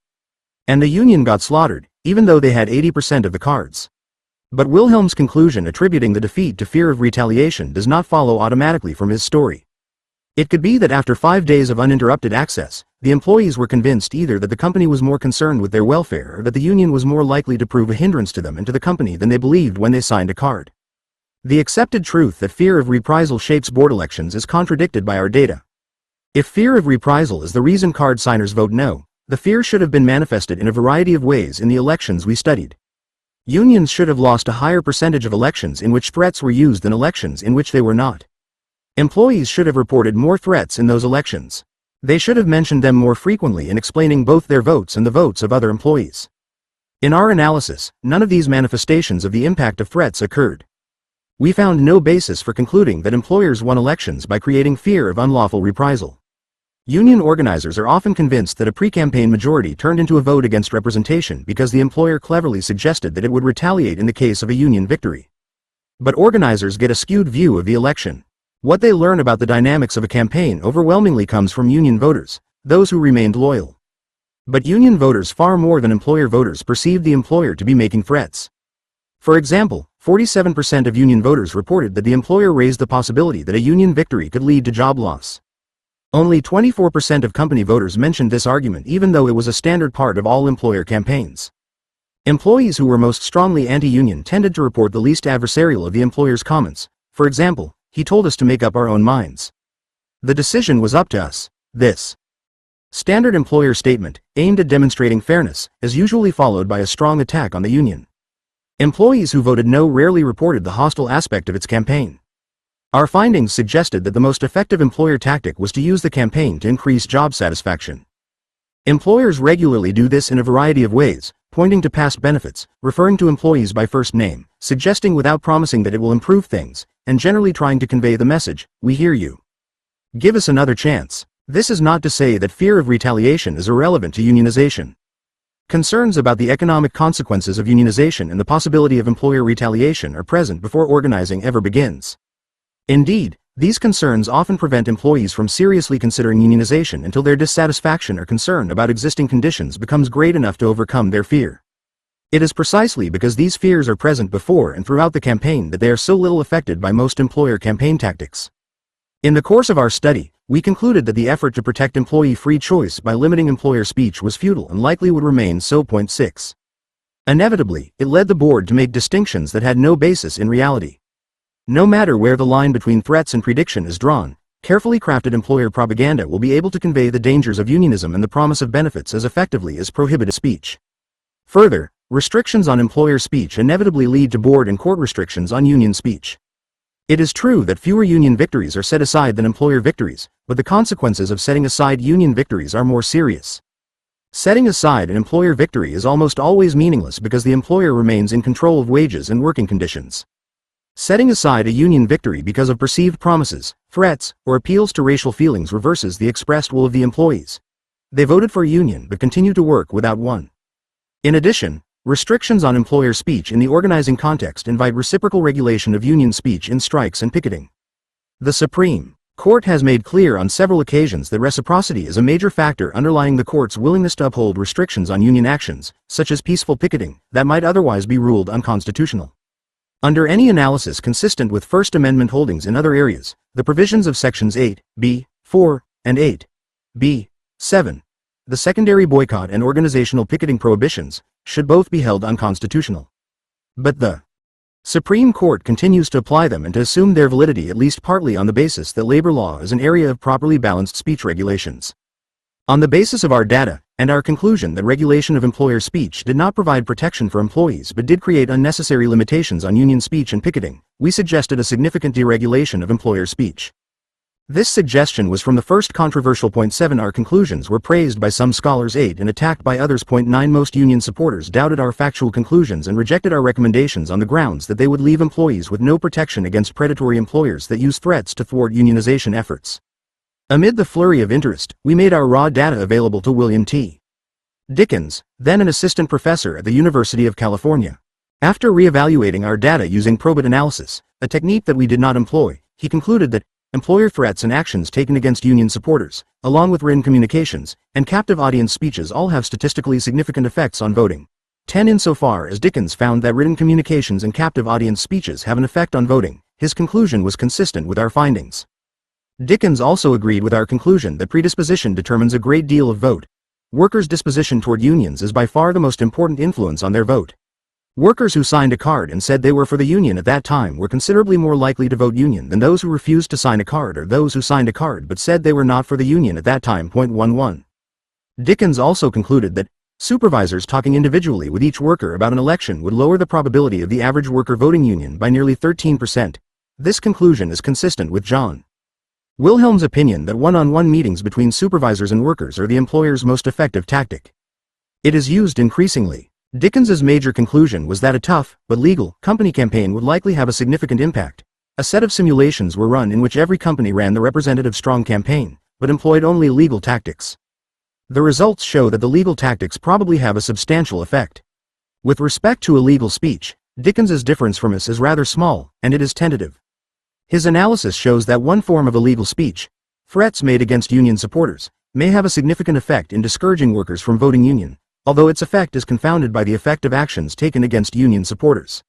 And the union got slaughtered, even though they had 80% of the cards. But Wilhelm's conclusion attributing the defeat to fear of retaliation does not follow automatically from his story. It could be that after 5 days of uninterrupted access, the employees were convinced either that the company was more concerned with their welfare or that the union was more likely to prove a hindrance to them and to the company than they believed when they signed a card. The accepted truth that fear of reprisal shapes board elections is contradicted by our data. If fear of reprisal is the reason card signers vote no, the fear should have been manifested in a variety of ways in the elections we studied. Unions should have lost a higher percentage of elections in which threats were used than elections in which they were not. Employees should have reported more threats in those elections. They should have mentioned them more frequently in explaining both their votes and the votes of other employees. In our analysis, none of these manifestations of the impact of threats occurred. We found no basis for concluding that employers won elections by creating fear of unlawful reprisal. Union organizers are often convinced that a pre-campaign majority turned into a vote against representation because the employer cleverly suggested that it would retaliate in the case of a union victory. But organizers get a skewed view of the election. What they learn about the dynamics of a campaign overwhelmingly comes from union voters, those who remained loyal. But union voters far more than employer voters perceived the employer to be making threats. For example, 47% of union voters reported that the employer raised the possibility that a union victory could lead to job loss. Only 24% of company voters mentioned this argument, even though it was a standard part of all employer campaigns. Employees who were most strongly anti-union tended to report the least adversarial of the employer's comments. For example, he told us to make up our own minds. The decision was up to us. This standard employer statement, aimed at demonstrating fairness, is usually followed by a strong attack on the union. Employees who voted no rarely reported the hostile aspect of its campaign. Our findings suggested that the most effective employer tactic was to use the campaign to increase job satisfaction. Employers regularly do this in a variety of ways, pointing to past benefits, referring to employees by first name, suggesting without promising that it will improve things, and generally trying to convey the message, "We hear you. Give us another chance." This is not to say that fear of retaliation is irrelevant to unionization. Concerns about the economic consequences of unionization and the possibility of employer retaliation are present before organizing ever begins. Indeed, these concerns often prevent employees from seriously considering unionization until their dissatisfaction or concern about existing conditions becomes great enough to overcome their fear. It is precisely because these fears are present before and throughout the campaign that they are so little affected by most employer campaign tactics. In the course of our study, we concluded that the effort to protect employee free choice by limiting employer speech was futile and likely would remain so. 6. Inevitably, it led the board to make distinctions that had no basis in reality. No matter where the line between threats and prediction is drawn, Carefully crafted employer propaganda will be able to convey the dangers of unionism and the promise of benefits as effectively as prohibited speech. Further, restrictions on employer speech inevitably lead to board and court restrictions on union speech. It is true that fewer union victories are set aside than employer victories, but the consequences of setting aside union victories are more serious. Setting aside an employer victory is almost always meaningless because the employer remains in control of wages and working conditions. Setting aside a union victory because of perceived promises, threats, or appeals to racial feelings reverses the expressed will of the employees. They voted for a union but continue to work without one. In addition, restrictions on employer speech in the organizing context invite reciprocal regulation of union speech in strikes and picketing. The Supreme Court has made clear on several occasions that reciprocity is a major factor underlying the court's willingness to uphold restrictions on union actions, such as peaceful picketing, that might otherwise be ruled unconstitutional. Under any analysis consistent with First Amendment holdings in other areas, the provisions of Sections 8b, 4, and 8b, 7, the secondary boycott and organizational picketing prohibitions, should both be held unconstitutional. But the Supreme Court continues to apply them and to assume their validity at least partly on the basis that labor law is an area of properly balanced speech regulations. On the basis of our data, and our conclusion that regulation of employer speech did not provide protection for employees but did create unnecessary limitations on union speech and picketing, we suggested a significant deregulation of employer speech. This suggestion was from the first controversial. Point 7. Our conclusions were praised by some scholars. 8 and attacked by others. Point 9. Most union supporters doubted our factual conclusions and rejected our recommendations on the grounds that they would leave employees with no protection against predatory employers that use threats to thwart unionization efforts. Amid the flurry of interest, we made our raw data available to William T. Dickens, then an assistant professor at the University of California. After reevaluating our data using probit analysis, a technique that we did not employ, he concluded that employer threats and actions taken against union supporters, along with written communications, and captive audience speeches all have statistically significant effects on voting. 10. Insofar as Dickens found that written communications and captive audience speeches have an effect on voting, his conclusion was consistent with our findings. Dickens also agreed with our conclusion that predisposition determines a great deal of vote. Workers' disposition toward unions is by far the most important influence on their vote. Workers who signed a card and said they were for the union at that time were considerably more likely to vote union than those who refused to sign a card or those who signed a card but said they were not for the union at that time. 11. Dickens also concluded that supervisors talking individually with each worker about an election would lower the probability of the average worker voting union by nearly 13%. This conclusion is consistent with John Wilhelm's opinion that one-on-one meetings between supervisors and workers are the employer's most effective tactic. It is used increasingly. Dickens's major conclusion was that a tough, but legal, company campaign would likely have a significant impact. A set of simulations were run in which every company ran the representative strong campaign, but employed only legal tactics. The results show that the legal tactics probably have a substantial effect. With respect to illegal speech, Dickens's difference from us is rather small, and it is tentative. His analysis shows that one form of illegal speech, threats made against union supporters, may have a significant effect in discouraging workers from voting union, although its effect is confounded by the effect of actions taken against union supporters.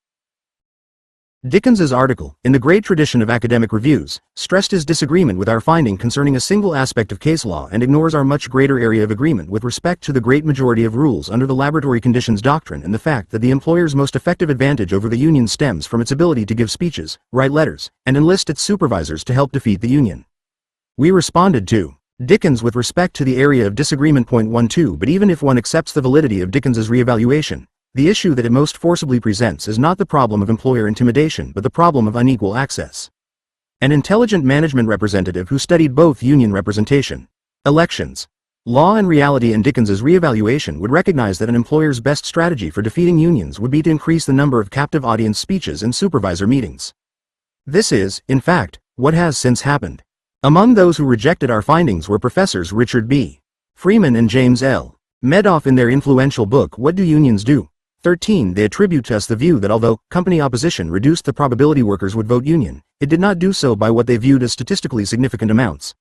Dickens's article, in the great tradition of academic reviews, stressed his disagreement with our finding concerning a single aspect of case law and ignores our much greater area of agreement with respect to the great majority of rules under the laboratory conditions doctrine and the fact that the employer's most effective advantage over the union stems from its ability to give speeches, write letters, and enlist its supervisors to help defeat the union. We responded to Dickens with respect to the area of disagreement. 12. But even if one accepts the validity of Dickens's reevaluation, the issue that it most forcibly presents is not the problem of employer intimidation but the problem of unequal access. An intelligent management representative who studied both union representation, elections, law and reality in Dickens's reevaluation would recognize that an employer's best strategy for defeating unions would be to increase the number of captive audience speeches and supervisor meetings. This is, in fact, what has since happened. Among those who rejected our findings were Professors Richard B. Freeman and James L. Medoff in their influential book What Do Unions Do? 13. They attribute to us the view that although company opposition reduced the probability workers would vote union, it did not do so by what they viewed as statistically significant amounts.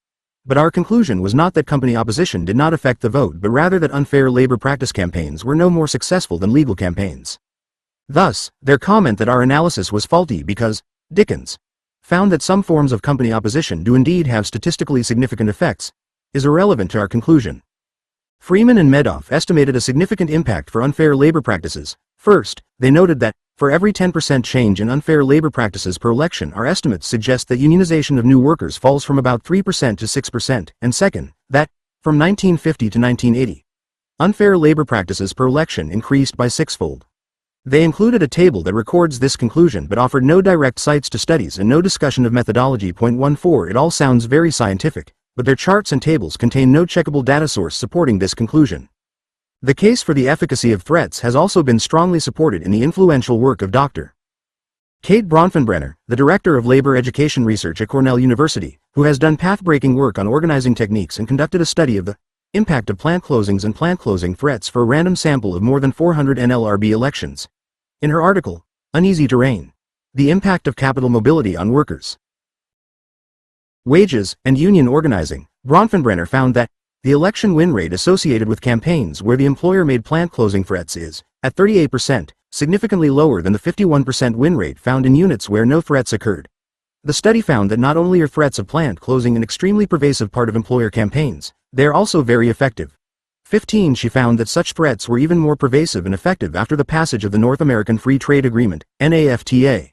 But our conclusion was not that company opposition did not affect the vote but rather that unfair labor practice campaigns were no more successful than legal campaigns. Thus, their comment that our analysis was faulty because Dickens found that some forms of company opposition do indeed have statistically significant effects is irrelevant to our conclusion. Freeman and Medoff estimated a significant impact for unfair labor practices. First, they noted that, for For every 10% change in unfair labor practices per election, our estimates suggest that unionization of new workers falls from about 3% to 6%, and second, that, from 1950 to 1980, unfair labor practices per election increased by sixfold. They included a table that records this conclusion but offered no direct cites to studies and no discussion of methodology. 14. It all sounds very scientific, but their charts and tables contain no checkable data source supporting this conclusion. The case for the efficacy of threats has also been strongly supported in the influential work of Dr. Kate Bronfenbrenner, the Director of Labor Education Research at Cornell University, who has done path-breaking work on organizing techniques and conducted a study of the impact of plant closings and plant closing threats for a random sample of more than 400 NLRB elections. In her article, Uneasy Terrain: The Impact of Capital Mobility on Workers' Wages and Union Organizing, Bronfenbrenner found that the election win rate associated with campaigns where the employer made plant closing threats is, at 38%, significantly lower than the 51% win rate found in units where no threats occurred. The study found that not only are threats of plant closing an extremely pervasive part of employer campaigns, they are also very effective. 15. She found that such threats were even more pervasive and effective after the passage of the North American Free Trade Agreement, NAFTA.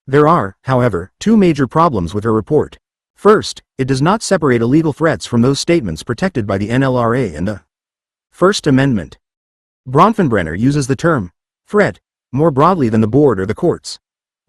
There are, however, two major problems with her report. First, it does not separate illegal threats from those statements protected by the NLRA and the First Amendment. Bronfenbrenner uses the term threat more broadly than the board or the courts.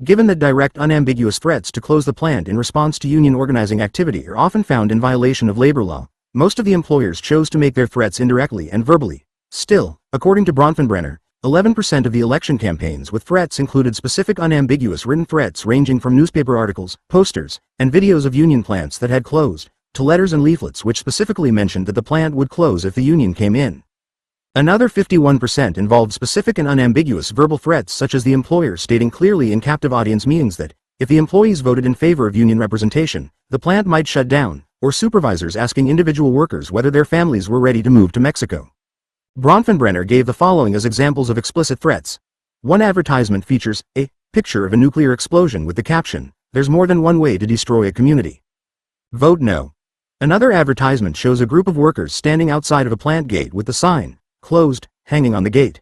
Given that direct unambiguous threats to close the plant in response to union organizing activity are often found in violation of labor law, most of the employers chose to make their threats indirectly and verbally. Still, according to Bronfenbrenner, 11% of the election campaigns with threats included specific unambiguous written threats ranging from newspaper articles, posters, and videos of union plants that had closed, to letters and leaflets which specifically mentioned that the plant would close if the union came in. Another 51% involved specific and unambiguous verbal threats such as the employer stating clearly in captive audience meetings that, if the employees voted in favor of union representation, the plant might shut down, or supervisors asking individual workers whether their families were ready to move to Mexico. Bronfenbrenner gave the following as examples of explicit threats. One advertisement features a picture of a nuclear explosion with the caption, "There's more than one way to destroy a community. Vote no." Another advertisement shows a group of workers standing outside of a plant gate with the sign, "Closed," hanging on the gate.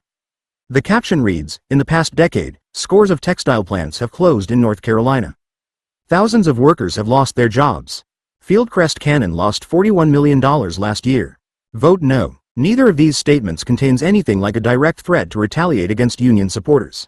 The caption reads, "In the past decade, scores of textile plants have closed in North Carolina. Thousands of workers have lost their jobs. Fieldcrest Cannon lost $41 million last year. Vote no." Neither of these statements contains anything like a direct threat to retaliate against union supporters.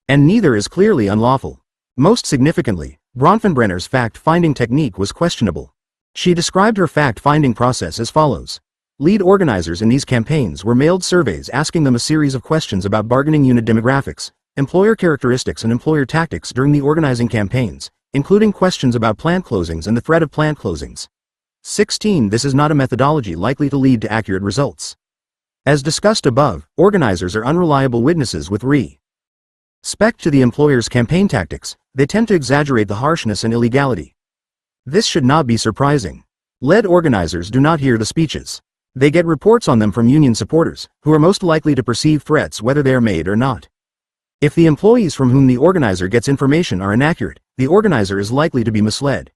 And neither is clearly unlawful. Most significantly, Bronfenbrenner's fact-finding technique was questionable. She described her fact-finding process as follows. Lead organizers in these campaigns were mailed surveys asking them a series of questions about bargaining unit demographics, employer characteristics and employer tactics during the organizing campaigns, including questions about plant closings and the threat of plant closings. 16. This is not a methodology likely to lead to accurate results. As discussed above, organizers are unreliable witnesses with respect to the employer's campaign tactics. They tend to exaggerate the harshness and illegality. This should not be surprising. Lead organizers do not hear the speeches. They get reports on them from union supporters, who are most likely to perceive threats whether they are made or not. If the employees from whom the organizer gets information are inaccurate, the organizer is likely to be misled.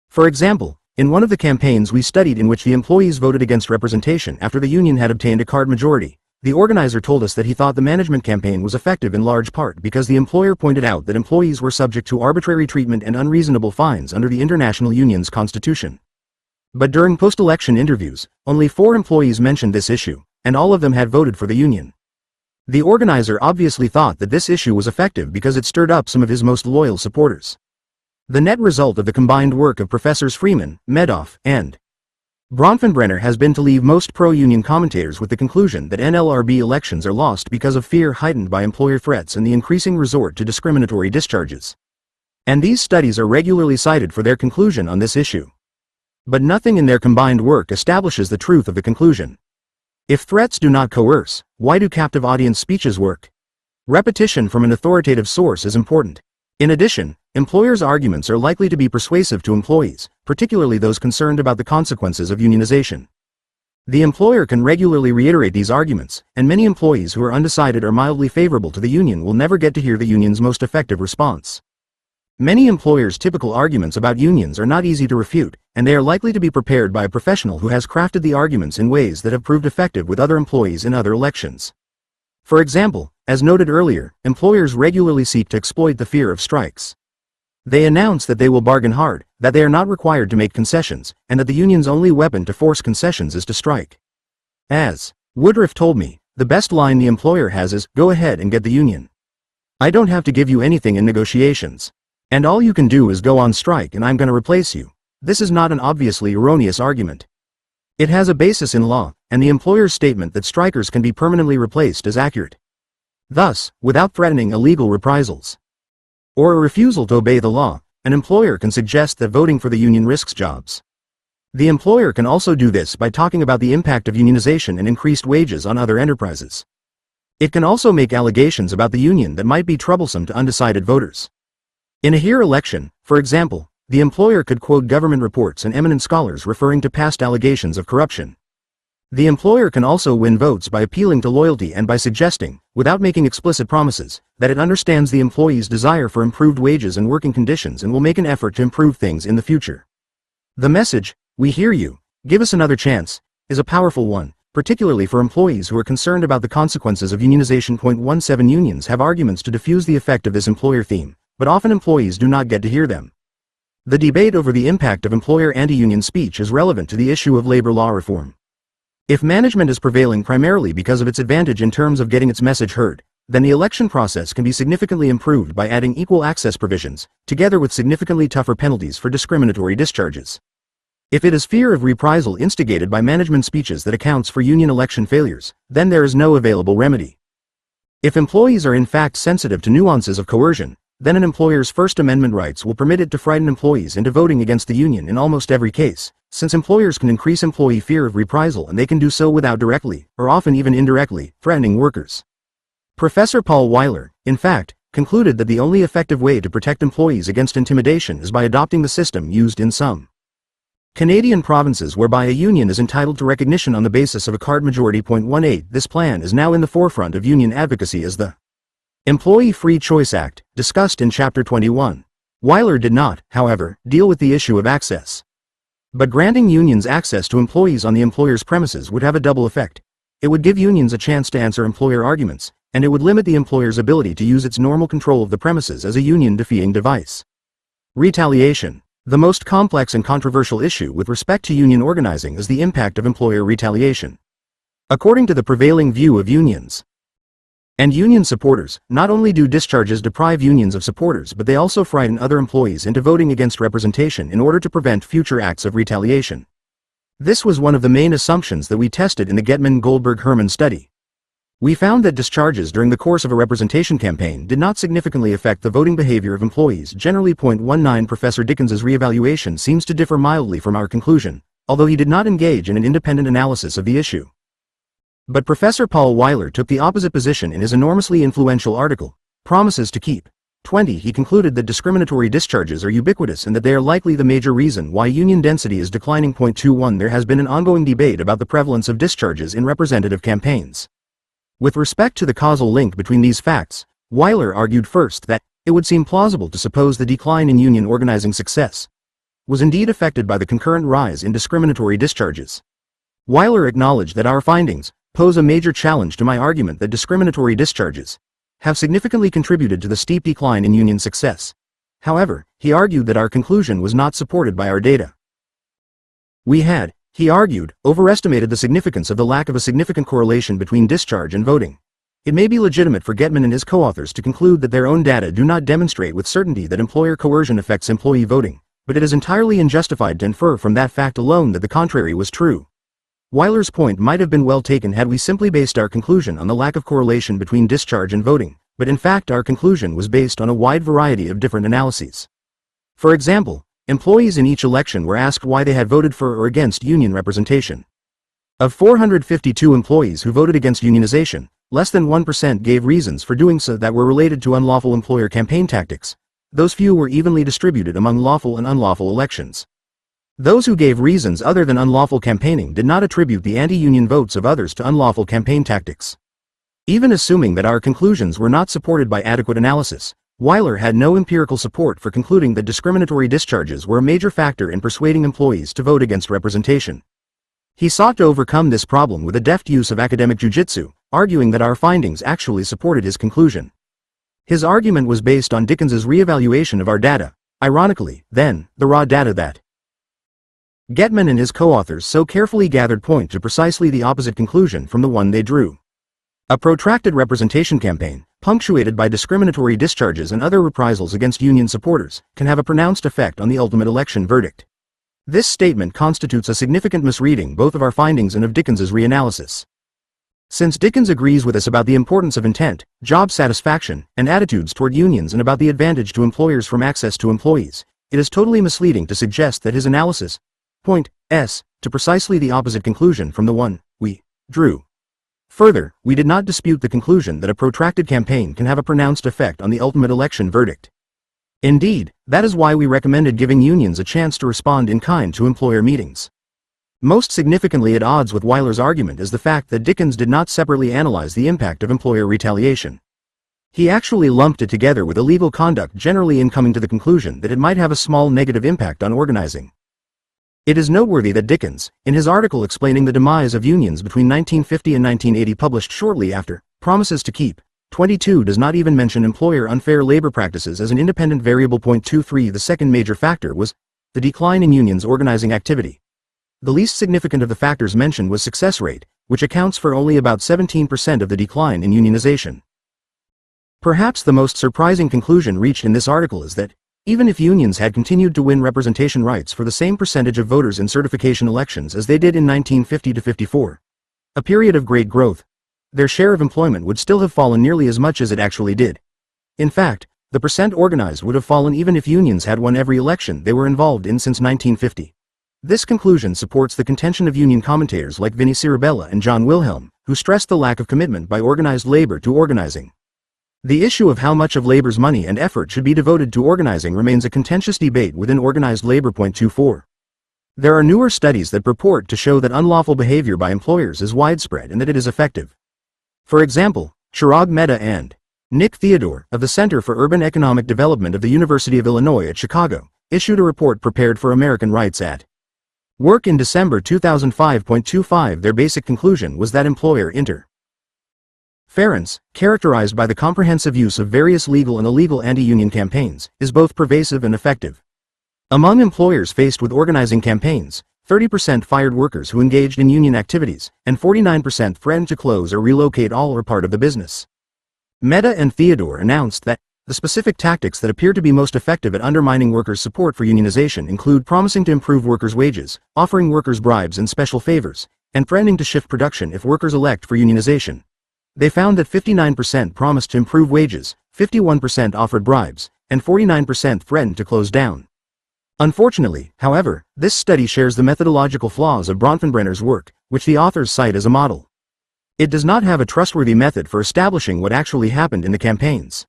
For example, in one of the campaigns we studied in which the employees voted against representation after the union had obtained a card majority, the organizer told us that he thought the management campaign was effective in large part because the employer pointed out that employees were subject to arbitrary treatment and unreasonable fines under the International Union's constitution. But during post-election interviews, only 4 employees mentioned this issue, and all of them had voted for the union. The organizer obviously thought that this issue was effective because it stirred up some of his most loyal supporters. The net result of the combined work of Professors Freeman, Medoff, and Bronfenbrenner has been to leave most pro-union commentators with the conclusion that NLRB elections are lost because of fear heightened by employer threats and the increasing resort to discriminatory discharges. And these studies are regularly cited for their conclusion on this issue. But nothing in their combined work establishes the truth of the conclusion. If threats do not coerce, why do captive audience speeches work? Repetition from an authoritative source is important. In addition, employers' arguments are likely to be persuasive to employees, particularly those concerned about the consequences of unionization. The employer can regularly reiterate these arguments, and many employees who are undecided or mildly favorable to the union will never get to hear the union's most effective response. Many employers' typical arguments about unions are not easy to refute, and they are likely to be prepared by a professional who has crafted the arguments in ways that have proved effective with other employees in other elections. For example, As noted earlier, employers regularly seek to exploit the fear of strikes. They announce that they will bargain hard, that they are not required to make concessions, and that the union's only weapon to force concessions is to strike. As Woodruff told me, the best line the employer has is, "Go ahead and get the union. I don't have to give you anything in negotiations. And all you can do is go on strike and I'm going to replace you." This is not an obviously erroneous argument. It has a basis in law, and the employer's statement that strikers can be permanently replaced is accurate. Thus, without threatening illegal reprisals or a refusal to obey the law, an employer can suggest that voting for the union risks jobs. The employer can also do this by talking about the impact of unionization and increased wages on other enterprises. It can also make allegations about the union that might be troublesome to undecided voters. In a here election, for example, the employer could quote government reports and eminent scholars referring to past allegations of corruption. The employer can also win votes by appealing to loyalty and by suggesting, without making explicit promises, that it understands the employee's desire for improved wages and working conditions and will make an effort to improve things in the future. The message, "We hear you, give us another chance," is a powerful one, particularly for employees who are concerned about the consequences of unionization. 17 Unions have arguments to diffuse the effect of this employer theme, but often employees do not get to hear them. The debate over the impact of employer anti-union speech is relevant to the issue of labor law reform. If management is prevailing primarily because of its advantage in terms of getting its message heard, then the election process can be significantly improved by adding equal access provisions, together with significantly tougher penalties for discriminatory discharges. If it is fear of reprisal instigated by management speeches that accounts for union election failures, then there is no available remedy. If employees are in fact sensitive to nuances of coercion, then an employer's First Amendment rights will permit it to frighten employees into voting against the union in almost every case, since employers can increase employee fear of reprisal and they can do so without directly, or often even indirectly, threatening workers. Professor Paul Weiler, in fact, concluded that the only effective way to protect employees against intimidation is by adopting the system used in some Canadian provinces whereby a union is entitled to recognition on the basis of a card majority. 18 This plan is now in the forefront of union advocacy as the Employee Free Choice Act, discussed in Chapter 21. Weiler did not, however, deal with the issue of access. But granting unions access to employees on the employer's premises would have a double effect. It would give unions a chance to answer employer arguments, and it would limit the employer's ability to use its normal control of the premises as a union-defeating device. Retaliation. The most complex and controversial issue with respect to union organizing is the impact of employer retaliation. According to the prevailing view of unions and union supporters, not only do discharges deprive unions of supporters, but they also frighten other employees into voting against representation in order to prevent future acts of retaliation. This was one of the main assumptions that we tested in the Getman-Goldberg-Herman study. We found that discharges during the course of a representation campaign did not significantly affect the voting behavior of employees generally. 19 Professor Dickens's reevaluation seems to differ mildly from our conclusion, although he did not engage in an independent analysis of the issue. But Professor Paul Weiler took the opposite position in his enormously influential article, Promises to Keep. 20 He concluded that discriminatory discharges are ubiquitous and that they are likely the major reason why union density is declining. 21 There has been an ongoing debate about the prevalence of discharges in representative campaigns. With respect to the causal link between these facts, Weiler argued first that it would seem plausible to suppose the decline in union organizing success was indeed affected by the concurrent rise in discriminatory discharges. Weiler acknowledged that our findings pose a major challenge to my argument that discriminatory discharges have significantly contributed to the steep decline in union success. However, he argued that our conclusion was not supported by our data. We had, he argued, overestimated the significance of the lack of a significant correlation between discharge and voting. It may be legitimate for Getman and his co-authors to conclude that their own data do not demonstrate with certainty that employer coercion affects employee voting, but it is entirely unjustified to infer from that fact alone that the contrary was true. Weiler's point might have been well taken had we simply based our conclusion on the lack of correlation between discharge and voting, but in fact our conclusion was based on a wide variety of different analyses. For example, employees in each election were asked why they had voted for or against union representation. Of 452 employees who voted against unionization, less than 1% gave reasons for doing so that were related to unlawful employer campaign tactics. Those few were evenly distributed among lawful and unlawful elections. Those who gave reasons other than unlawful campaigning did not attribute the anti-union votes of others to unlawful campaign tactics. Even assuming that our conclusions were not supported by adequate analysis, Weiler had no empirical support for concluding that discriminatory discharges were a major factor in persuading employees to vote against representation. He sought to overcome this problem with a deft use of academic jujitsu, arguing that our findings actually supported his conclusion. His argument was based on Dickens's re-evaluation of our data, ironically, then, the raw data that Getman and his co-authors so carefully gathered point to precisely the opposite conclusion from the one they drew. A protracted representation campaign, punctuated by discriminatory discharges and other reprisals against union supporters, can have a pronounced effect on the ultimate election verdict. This statement constitutes a significant misreading both of our findings and of Dickens's reanalysis. Since Dickens agrees with us about the importance of intent, job satisfaction, and attitudes toward unions and about the advantage to employers from access to employees, it is totally misleading to suggest that his analysis points to precisely the opposite conclusion from the one we drew. Further, we did not dispute the conclusion that a protracted campaign can have a pronounced effect on the ultimate election verdict. Indeed, that is why we recommended giving unions a chance to respond in kind to employer meetings. Most significantly at odds with Weiler's argument is the fact that Dickens did not separately analyze the impact of employer retaliation. He actually lumped it together with illegal conduct generally in coming to the conclusion that it might have a small negative impact on organizing. It is noteworthy that Dickens, in his article explaining the demise of unions between 1950 and 1980 published shortly after, Promises to Keep, 22 does not even mention employer unfair labor practices as an independent variable. 23 The second major factor was the decline in unions' organizing activity. The least significant of the factors mentioned was success rate, which accounts for only about 17% of the decline in unionization. Perhaps the most surprising conclusion reached in this article is that, even if unions had continued to win representation rights for the same percentage of voters in certification elections as they did in 1950 to 54, a period of great growth, their share of employment would still have fallen nearly as much as it actually did. In fact, the percent organized would have fallen even if unions had won every election they were involved in since 1950. This conclusion supports the contention of union commentators like Vinnie Cirabella and John Wilhelm, who stressed the lack of commitment by organized labor to organizing. The issue of how much of labor's money and effort should be devoted to organizing remains a contentious debate within organized labor. 24. There are newer studies that purport to show that unlawful behavior by employers is widespread and that it is effective. For example, Chirag Mehta and Nick Theodore, of the Center for Urban Economic Development of the University of Illinois at Chicago, issued a report prepared for American Rights at Work in December 2005. Their basic conclusion was that employer interference, characterized by the comprehensive use of various legal and illegal anti-union campaigns, is both pervasive and effective. Among employers faced with organizing campaigns, 30% fired workers who engaged in union activities, and 49% threatened to close or relocate all or part of the business. Mehta and Theodore announced that the specific tactics that appear to be most effective at undermining workers' support for unionization include promising to improve workers' wages, offering workers bribes and special favors, and threatening to shift production if workers elect for unionization. They found that 59% promised to improve wages, 51% offered bribes, and 49% threatened to close down. Unfortunately, however, this study shares the methodological flaws of Bronfenbrenner's work, which the authors cite as a model. It does not have a trustworthy method for establishing what actually happened in the campaigns.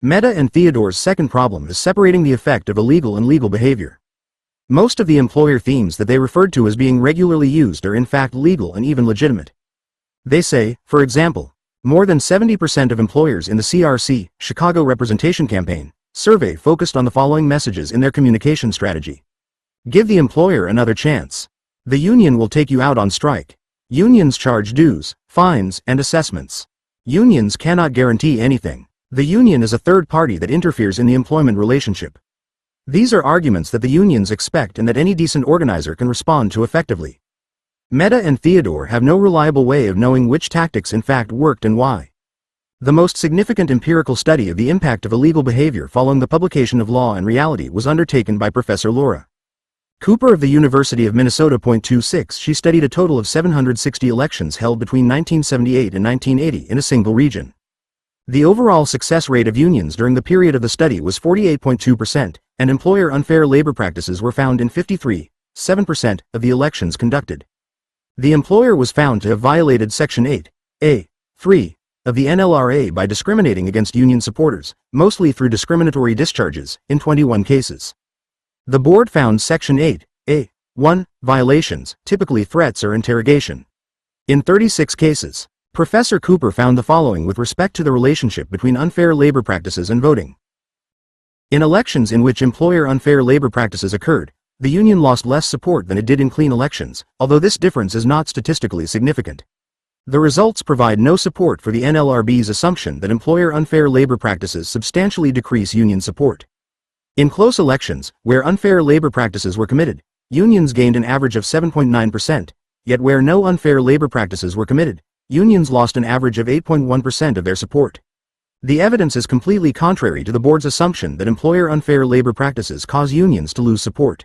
Mehta and Theodore's second problem is separating the effect of illegal and legal behavior. Most of the employer themes that they referred to as being regularly used are in fact legal and even legitimate. They say, for example, more than 70% of employers in the CRC, Chicago Representation Campaign, survey focused on the following messages in their communication strategy. Give the employer another chance. The union will take you out on strike. Unions charge dues, fines, and assessments. Unions cannot guarantee anything. The union is a third party that interferes in the employment relationship. These are arguments that the unions expect and that any decent organizer can respond to effectively. Mehta and Theodore have no reliable way of knowing which tactics in fact worked and why. The most significant empirical study of the impact of illegal behavior following the publication of Law and Reality was undertaken by Professor Laura Cooper of the University of Minnesota. 26 She studied a total of 760 elections held between 1978 and 1980 in a single region. The overall success rate of unions during the period of the study was 48.2%, and employer unfair labor practices were found in 53.7% of the elections conducted. The employer was found to have violated Section 8(a)(3) of the NLRA by discriminating against union supporters, mostly through discriminatory discharges, in 21 cases. The board found Section 8(a)(1) violations, typically threats or interrogation, in 36 cases. Professor Cooper found the following with respect to the relationship between unfair labor practices and voting. In elections in which employer unfair labor practices occurred, the union lost less support than it did in clean elections, although this difference is not statistically significant. The results provide no support for the NLRB's assumption that employer unfair labor practices substantially decrease union support. In close elections, where unfair labor practices were committed, unions gained an average of 7.9%, yet where no unfair labor practices were committed, unions lost an average of 8.1% of their support. The evidence is completely contrary to the board's assumption that employer unfair labor practices cause unions to lose support.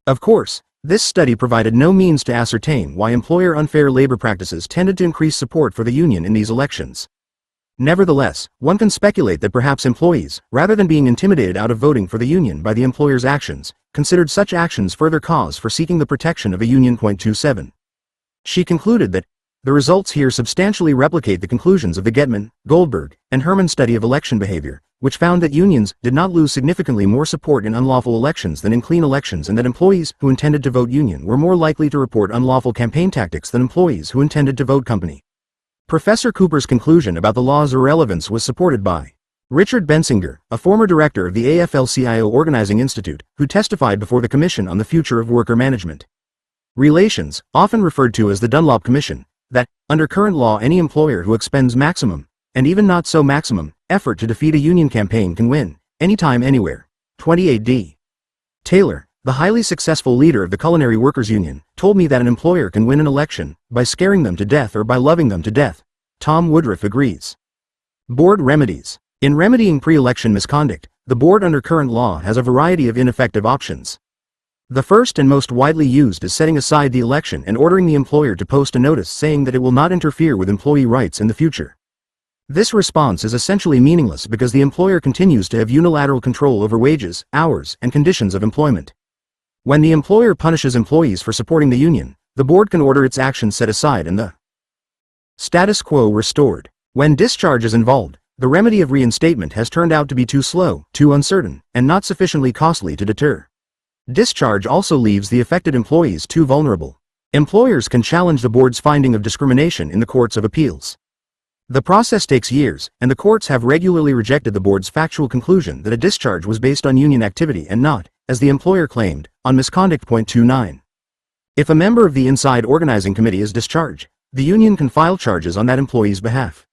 Of course, this study provided no means to ascertain why employer unfair labor practices tended to increase support for the union in these elections. Nevertheless, one can speculate that perhaps employees, rather than being intimidated out of voting for the union by the employer's actions, considered such actions further cause for seeking the protection of a union. 27. She concluded that the results here substantially replicate the conclusions of the Getman, Goldberg, and Herman study of election behavior, which found that unions did not lose significantly more support in unlawful elections than in clean elections, and that employees who intended to vote union were more likely to report unlawful campaign tactics than employees who intended to vote company. Professor Cooper's conclusion about the law's irrelevance was supported by Richard Bensinger, a former director of the AFL-CIO Organizing Institute, who testified before the Commission on the Future of Worker Management Relations, often referred to as the Dunlop Commission, that, under current law, any employer who expends maximum, and even not so maximum, effort to defeat a union campaign can win, anytime, anywhere. 28D. Taylor, the highly successful leader of the Culinary Workers Union, told me that an employer can win an election by scaring them to death or by loving them to death. Tom Woodruff agrees. Board remedies. In remedying pre-election misconduct, the board under current law has a variety of ineffective options. The first and most widely used is setting aside the election and ordering the employer to post a notice saying that it will not interfere with employee rights in the future. This response is essentially meaningless because the employer continues to have unilateral control over wages, hours, and conditions of employment. When the employer punishes employees for supporting the union, the board can order its actions set aside and the status quo restored. When discharge is involved, the remedy of reinstatement has turned out to be too slow, too uncertain, and not sufficiently costly to deter. Discharge also leaves the affected employees too vulnerable. Employers can challenge the board's finding of discrimination in the courts of appeals. The process takes years, and the courts have regularly rejected the board's factual conclusion that a discharge was based on union activity and not, as the employer claimed, on misconduct. 29. If a member of the inside organizing committee is discharged, the union can file charges on that employee's behalf.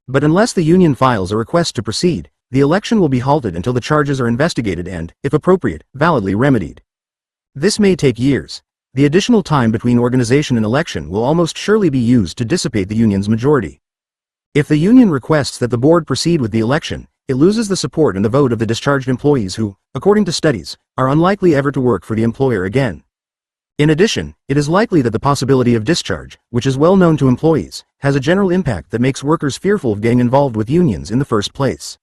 But unless the union files a request to proceed, the election will be halted until the charges are investigated and, if appropriate, validly remedied. This may take years. The additional time between organization and election will almost surely be used to dissipate the union's majority. If the union requests that the board proceed with the election, it loses the support and the vote of the discharged employees who, according to studies, are unlikely ever to work for the employer again. In addition, it is likely that the possibility of discharge, which is well known to employees, has a general impact that makes workers fearful of getting involved with unions in the first place.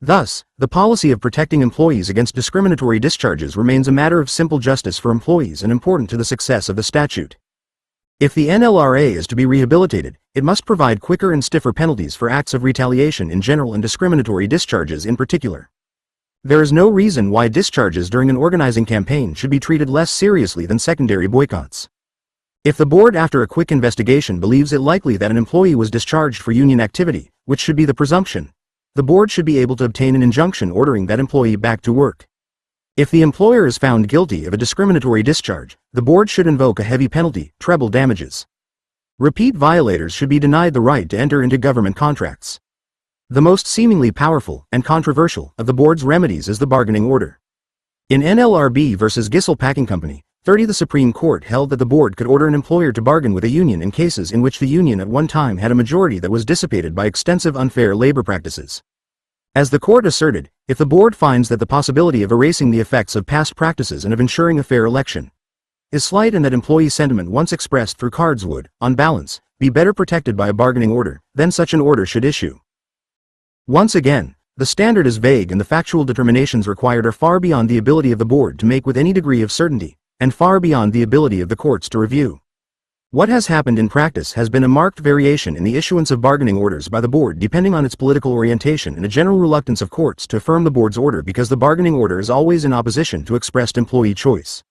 Thus, the policy of protecting employees against discriminatory discharges remains a matter of simple justice for employees and important to the success of the statute. If the NLRA is to be rehabilitated, it must provide quicker and stiffer penalties for acts of retaliation in general and discriminatory discharges in particular. There is no reason why discharges during an organizing campaign should be treated less seriously than secondary boycotts. If the board after a quick investigation believes it likely that an employee was discharged for union activity, which should be the presumption, the board should be able to obtain an injunction ordering that employee back to work. If the employer is found guilty of a discriminatory discharge, the board should invoke a heavy penalty, treble damages. Repeat violators should be denied the right to enter into government contracts. The most seemingly powerful and controversial of the board's remedies is the bargaining order. In NLRB versus Gissel Packing Company, 30, the Supreme Court held that the board could order an employer to bargain with a union in cases in which the union at one time had a majority that was dissipated by extensive unfair labor practices. As the court asserted, if the board finds that the possibility of erasing the effects of past practices and of ensuring a fair election is slight and that employee sentiment once expressed through cards would, on balance, be better protected by a bargaining order, then such an order should issue. Once again, the standard is vague and the factual determinations required are far beyond the ability of the board to make with any degree of certainty, and far beyond the ability of the courts to review. What has happened in practice has been a marked variation in the issuance of bargaining orders by the board depending on its political orientation and a general reluctance of courts to affirm the board's order because the bargaining order is always in opposition to expressed employee choice.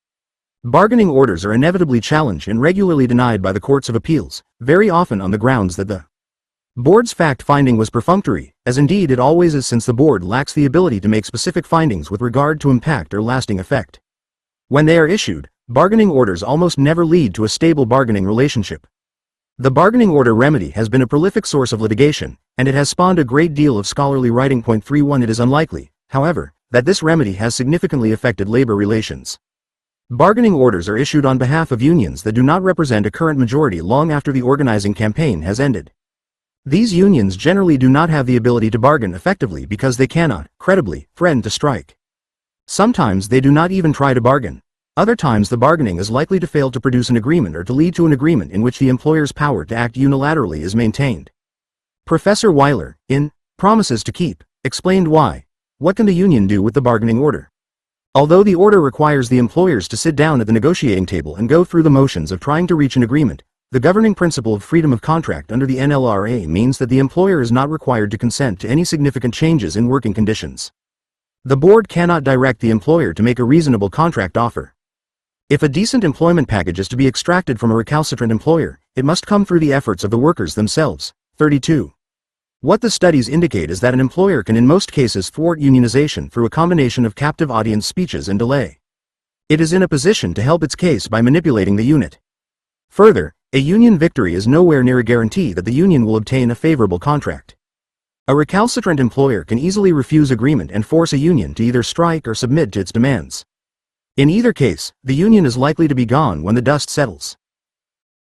Bargaining orders are inevitably challenged and regularly denied by the courts of appeals, very often on the grounds that the board's fact-finding was perfunctory, as indeed it always is since the board lacks the ability to make specific findings with regard to impact or lasting effect. When they are issued, bargaining orders almost never lead to a stable bargaining relationship. The bargaining order remedy has been a prolific source of litigation, and it has spawned a great deal of scholarly writing. 31 It is unlikely, however, that this remedy has significantly affected labor relations. Bargaining orders are issued on behalf of unions that do not represent a current majority long after the organizing campaign has ended. These unions generally do not have the ability to bargain effectively because they cannot, credibly, threaten to strike. Sometimes they do not even try to bargain. Other times the bargaining is likely to fail to produce an agreement or to lead to an agreement in which the employer's power to act unilaterally is maintained. Professor Weiler, in Promises to Keep, explained why. What can the union do with the bargaining order? Although the order requires the employers to sit down at the negotiating table and go through the motions of trying to reach an agreement, the governing principle of freedom of contract under the NLRA means that the employer is not required to consent to any significant changes in working conditions. The board cannot direct the employer to make a reasonable contract offer. If a decent employment package is to be extracted from a recalcitrant employer, it must come through the efforts of the workers themselves. 32. What the studies indicate is that an employer can in most cases thwart unionization through a combination of captive audience speeches and delay. It is in a position to help its case by manipulating the unit. Further, a union victory is nowhere near a guarantee that the union will obtain a favorable contract. A recalcitrant employer can easily refuse agreement and force a union to either strike or submit to its demands. In either case, the union is likely to be gone when the dust settles.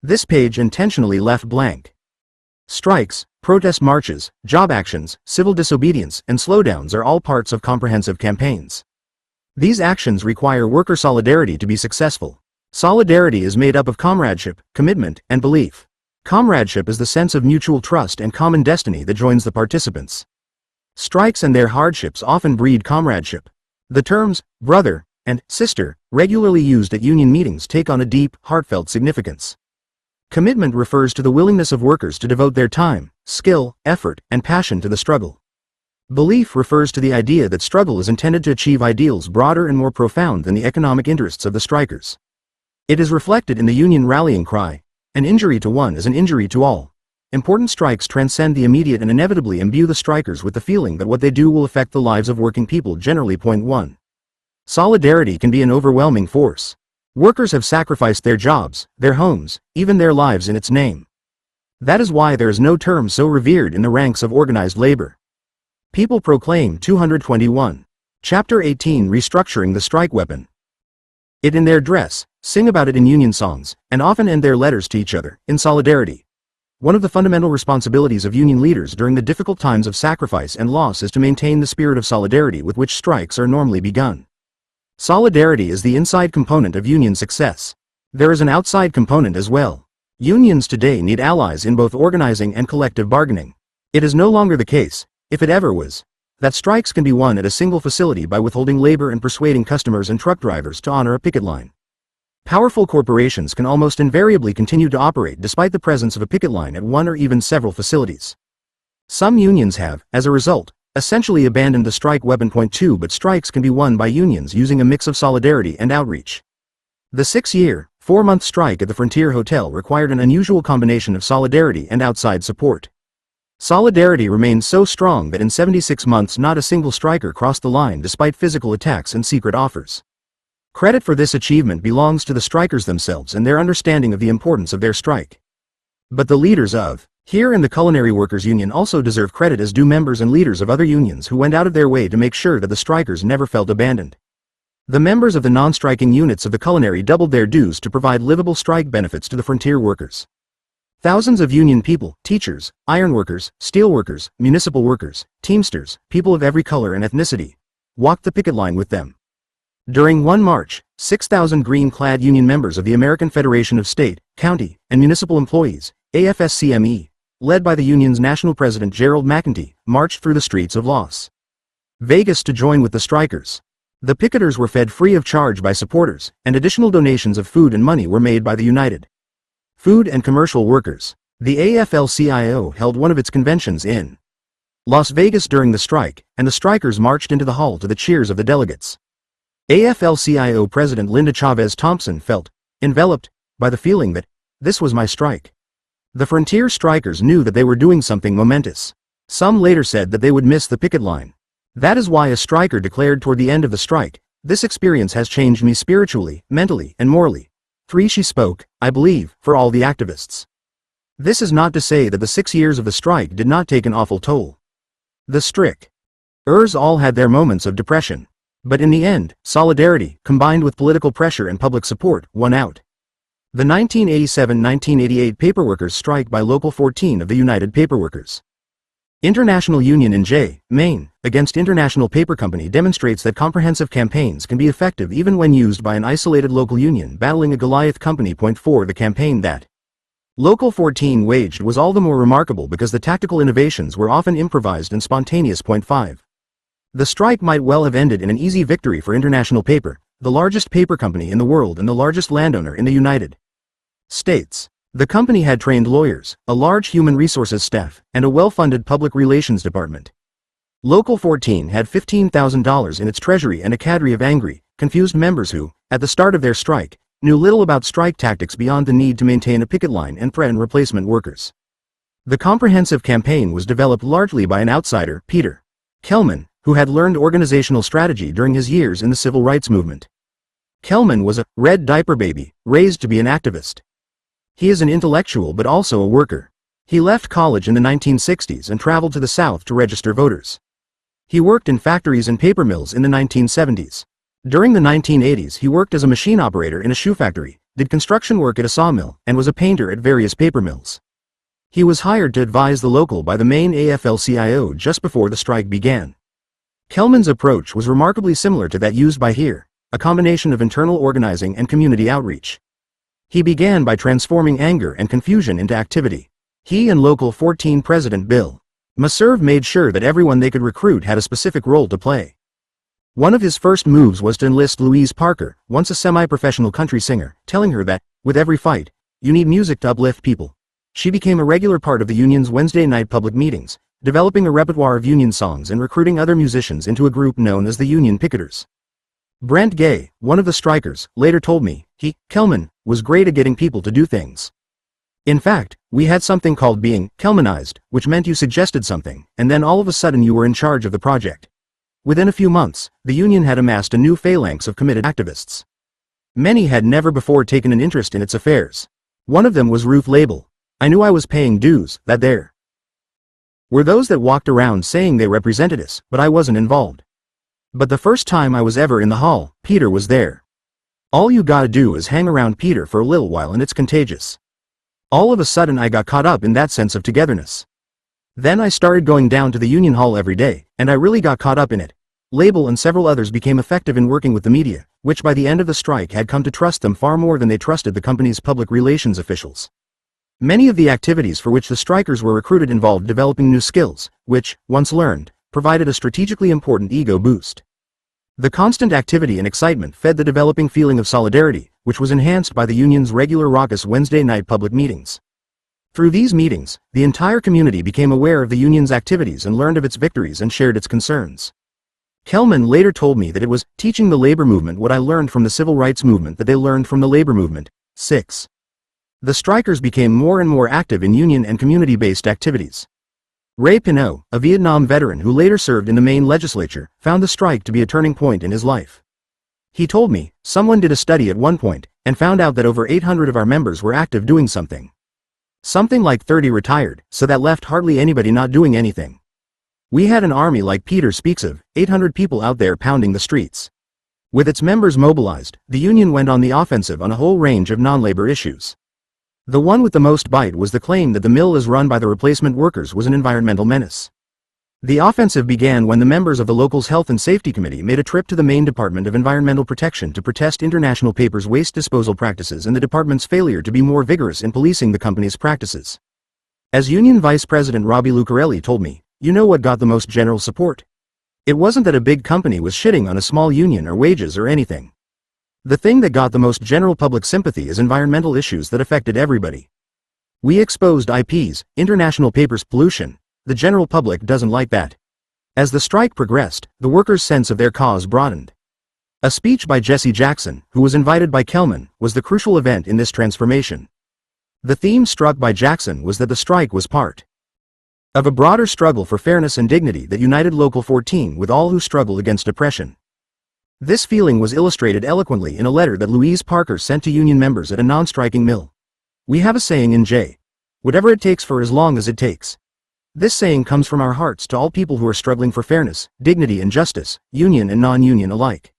This page intentionally left blank. Strikes, protest marches, job actions, civil disobedience, and slowdowns are all parts of comprehensive campaigns. These actions require worker solidarity to be successful. Solidarity is made up of comradeship, commitment, and belief. Comradeship is the sense of mutual trust and common destiny that joins the participants. Strikes and their hardships often breed comradeship. The terms brother and sister, regularly used at union meetings, take on a deep, heartfelt significance. Commitment refers to the willingness of workers to devote their time, skill, effort, and passion to the struggle. Belief refers to the idea that struggle is intended to achieve ideals broader and more profound than the economic interests of the strikers. It is reflected in the union rallying cry, "An injury to one is an injury to all." Important strikes transcend the immediate and inevitably imbue the strikers with the feeling that what they do will affect the lives of working people generally. 1. Solidarity can be an overwhelming force. Workers have sacrificed their jobs, their homes, even their lives in its name. That is why there is no term so revered in the ranks of organized labor. People proclaim 221. Chapter 18 Restructuring the Strike Weapon. It in their dress, sing about it in union songs, and often end their letters to each other, in solidarity. One of the fundamental responsibilities of union leaders during the difficult times of sacrifice and loss is to maintain the spirit of solidarity with which strikes are normally begun. Solidarity is the inside component of union success. There is an outside component as well. Unions today need allies in both organizing and collective bargaining. It is no longer the case, if it ever was, that strikes can be won at a single facility by withholding labor and persuading customers and truck drivers to honor a picket line. Powerful corporations can almost invariably continue to operate despite the presence of a picket line at one or even several facilities. Some unions have, as a result, essentially abandoned the strike weapon. 2 But strikes can be won by unions using a mix of solidarity and outreach. The 6-year, 4-month strike at the Frontier Hotel required an unusual combination of solidarity and outside support. Solidarity remained so strong that in 76 months not a single striker crossed the line despite physical attacks and secret offers. Credit for this achievement belongs to the strikers themselves and their understanding of the importance of their strike. But the leaders of here and the Culinary Workers Union also deserve credit as do members and leaders of other unions who went out of their way to make sure that the strikers never felt abandoned. The members of the non-striking units of the Culinary doubled their dues to provide livable strike benefits to the frontier workers. Thousands of union people, teachers, ironworkers, steelworkers, municipal workers, teamsters, people of every color and ethnicity, walked the picket line with them. During one march, 6,000 green-clad union members of the American Federation of State, County, and Municipal Employees, AFSCME, led by the union's national president Gerald McEntee, marched through the streets of Las Vegas to join with the strikers. The picketers were fed free of charge by supporters, and additional donations of food and money were made by the United Food and Commercial Workers. The AFL-CIO held one of its conventions in Las Vegas during the strike, and the strikers marched into the hall to the cheers of the delegates. AFL-CIO President Linda Chavez Thompson felt enveloped by the feeling that this was my strike. The frontier strikers knew that they were doing something momentous. Some later said that they would miss the picket line. That is why a striker declared toward the end of the strike, "This experience has changed me spiritually, mentally, and morally." 3 She spoke, I believe, for all the activists. This is not to say that the 6 years of the strike did not take an awful toll. The strikers all had their moments of depression. But in the end, solidarity, combined with political pressure and public support, won out. The 1987-1988 Paperworkers' Strike by Local 14 of the United Paperworkers International Union in J, Maine, against International Paper Company demonstrates that comprehensive campaigns can be effective even when used by an isolated local union battling a Goliath company. Point 4 The campaign that Local 14 waged was all the more remarkable because the tactical innovations were often improvised and spontaneous. Point 5 The strike might well have ended in an easy victory for International Paper, the largest paper company in the world and the largest landowner in the United States. The company had trained lawyers, a large human resources staff, and a well-funded public relations department. Local 14 had $15,000 in its treasury and a cadre of angry, confused members who, at the start of their strike, knew little about strike tactics beyond the need to maintain a picket line and threaten replacement workers. The comprehensive campaign was developed largely by an outsider, Peter Getman, who had learned organizational strategy during his years in the civil rights movement. Getman was a red diaper baby, raised to be an activist. He is an intellectual but also a worker. He left college in the 1960s and traveled to the South to register voters. He worked in factories and paper mills in the 1970s. During the 1980s he worked as a machine operator in a shoe factory, did construction work at a sawmill, and was a painter at various paper mills. He was hired to advise the local by the Maine AFL-CIO just before the strike began. Getman's approach was remarkably similar to that used by here, a combination of internal organizing and community outreach. He began by transforming anger and confusion into activity. He and Local 14 President Bill Maserve made sure that everyone they could recruit had a specific role to play. One of his first moves was to enlist Louise Parker, once a semi-professional country singer, telling her that, with every fight, you need music to uplift people. She became a regular part of the union's Wednesday night public meetings, developing a repertoire of union songs and recruiting other musicians into a group known as the Union Picketers. Brent Gay, one of the strikers, later told me, Getman, was great at getting people to do things. In fact, we had something called being Getmanized, which meant you suggested something, and then all of a sudden you were in charge of the project. Within a few months, the union had amassed a new phalanx of committed activists. Many had never before taken an interest in its affairs. One of them was Ruth Label. I knew I was paying dues, that there were those that walked around saying they represented us, but I wasn't involved. But the first time I was ever in the hall, Peter was there. All you gotta do is hang around Peter for a little while and it's contagious. All of a sudden I got caught up in that sense of togetherness. Then I started going down to the union hall every day, and I really got caught up in it. Label and several others became effective in working with the media, which by the end of the strike had come to trust them far more than they trusted the company's public relations officials. Many of the activities for which the strikers were recruited involved developing new skills, which, once learned, provided a strategically important ego boost. The constant activity and excitement fed the developing feeling of solidarity, which was enhanced by the union's regular raucous Wednesday night public meetings. Through these meetings, the entire community became aware of the union's activities and learned of its victories and shared its concerns. Getman later told me that it was teaching the labor movement what I learned from the civil rights movement that they learned from the labor movement. 6. The strikers became more and more active in union and community-based activities. Ray Pinot, a Vietnam veteran who later served in the Maine legislature, found the strike to be a turning point in his life. He told me, someone did a study at one point, and found out that over 800 of our members were active doing something. Something like 30 retired, so that left hardly anybody not doing anything. We had an army like Peter speaks of, 800 people out there pounding the streets. With its members mobilized, the union went on the offensive on a whole range of non-labor issues. The one with the most bite was the claim that the mill as run by the replacement workers was an environmental menace. The offensive began when the members of the local's Health and Safety Committee made a trip to the Maine Department of Environmental Protection to protest International Paper's waste disposal practices and the department's failure to be more vigorous in policing the company's practices. As Union Vice President Robbie Lucarelli told me, you know what got the most general support? It wasn't that a big company was shitting on a small union or wages or anything. The thing that got the most general public sympathy is environmental issues that affected everybody. We exposed IP's, International Paper's pollution. The general public doesn't like that. As the strike progressed, the workers' sense of their cause broadened. A speech by Jesse Jackson, who was invited by Getman, was the crucial event in this transformation. The theme struck by Jackson was that the strike was part of a broader struggle for fairness and dignity that united Local 14 with all who struggle against oppression. This feeling was illustrated eloquently in a letter that Louise Parker sent to union members at a non-striking mill. We have a saying in J. Whatever it takes for as long as it takes. This saying comes from our hearts to all people who are struggling for fairness, dignity and justice, union and non-union alike.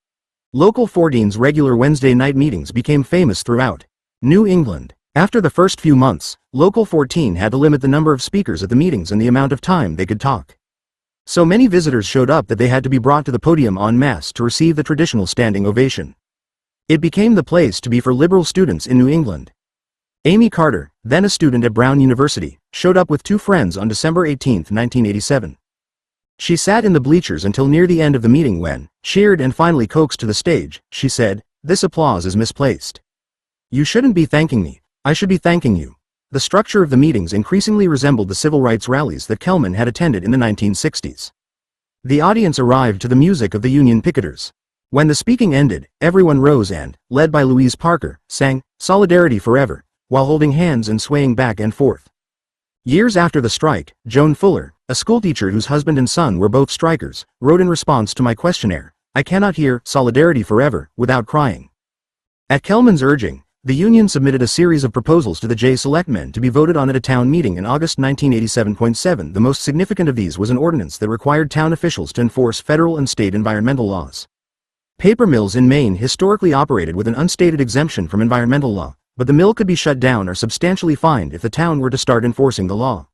Local 14's regular Wednesday night meetings became famous throughout New England. After the first few months, Local 14 had to limit the number of speakers at the meetings and the amount of time they could talk. So many visitors showed up that they had to be brought to the podium en masse to receive the traditional standing ovation. It became the place to be for liberal students in New England. Amy Carter, then a student at Brown University, showed up with two friends on December 18, 1987. She sat in the bleachers until near the end of the meeting when, cheered and finally coaxed to the stage, she said, "This applause is misplaced. You shouldn't be thanking me, I should be thanking you." The structure of the meetings increasingly resembled the civil rights rallies that Kelman had attended in the 1960s. The audience arrived to the music of the Union picketers. When the speaking ended, everyone rose and, led by Louise Parker, sang, "Solidarity Forever," while holding hands and swaying back and forth. Years after the strike, Joan Fuller, a schoolteacher whose husband and son were both strikers, wrote in response to my questionnaire, "I cannot hear 'Solidarity Forever' without crying." At Kelman's urging, the union submitted a series of proposals to the J Selectmen to be voted on at a town meeting in August 1987. The most significant of these was an ordinance that required town officials to enforce federal and state environmental laws. Paper mills in Maine historically operated with an unstated exemption from environmental law, but the mill could be shut down or substantially fined if the town were to start enforcing the law.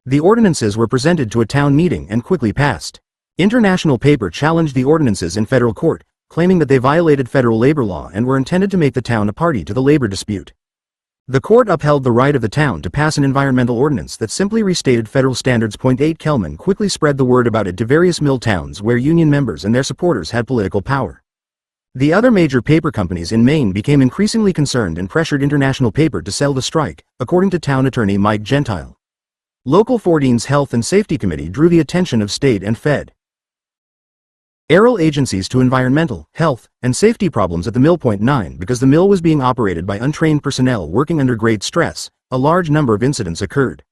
The ordinances were presented to a town meeting and quickly passed. International Paper challenged the ordinances in federal court, claiming that they violated federal labor law and were intended to make the town a party to the labor dispute. The court upheld the right of the town to pass an environmental ordinance that simply restated federal standards. 8 Kelman quickly spread the word about it to various mill towns where union members and their supporters had political power. The other major paper companies in Maine became increasingly concerned and pressured International Paper to sell the strike, according to town attorney Mike Gentile. Local 14's Health and Safety Committee drew the attention of state and federal agencies to environmental, health, and safety problems at the mill. 9 Because the mill was being operated by untrained personnel working under great stress, a large number of incidents occurred.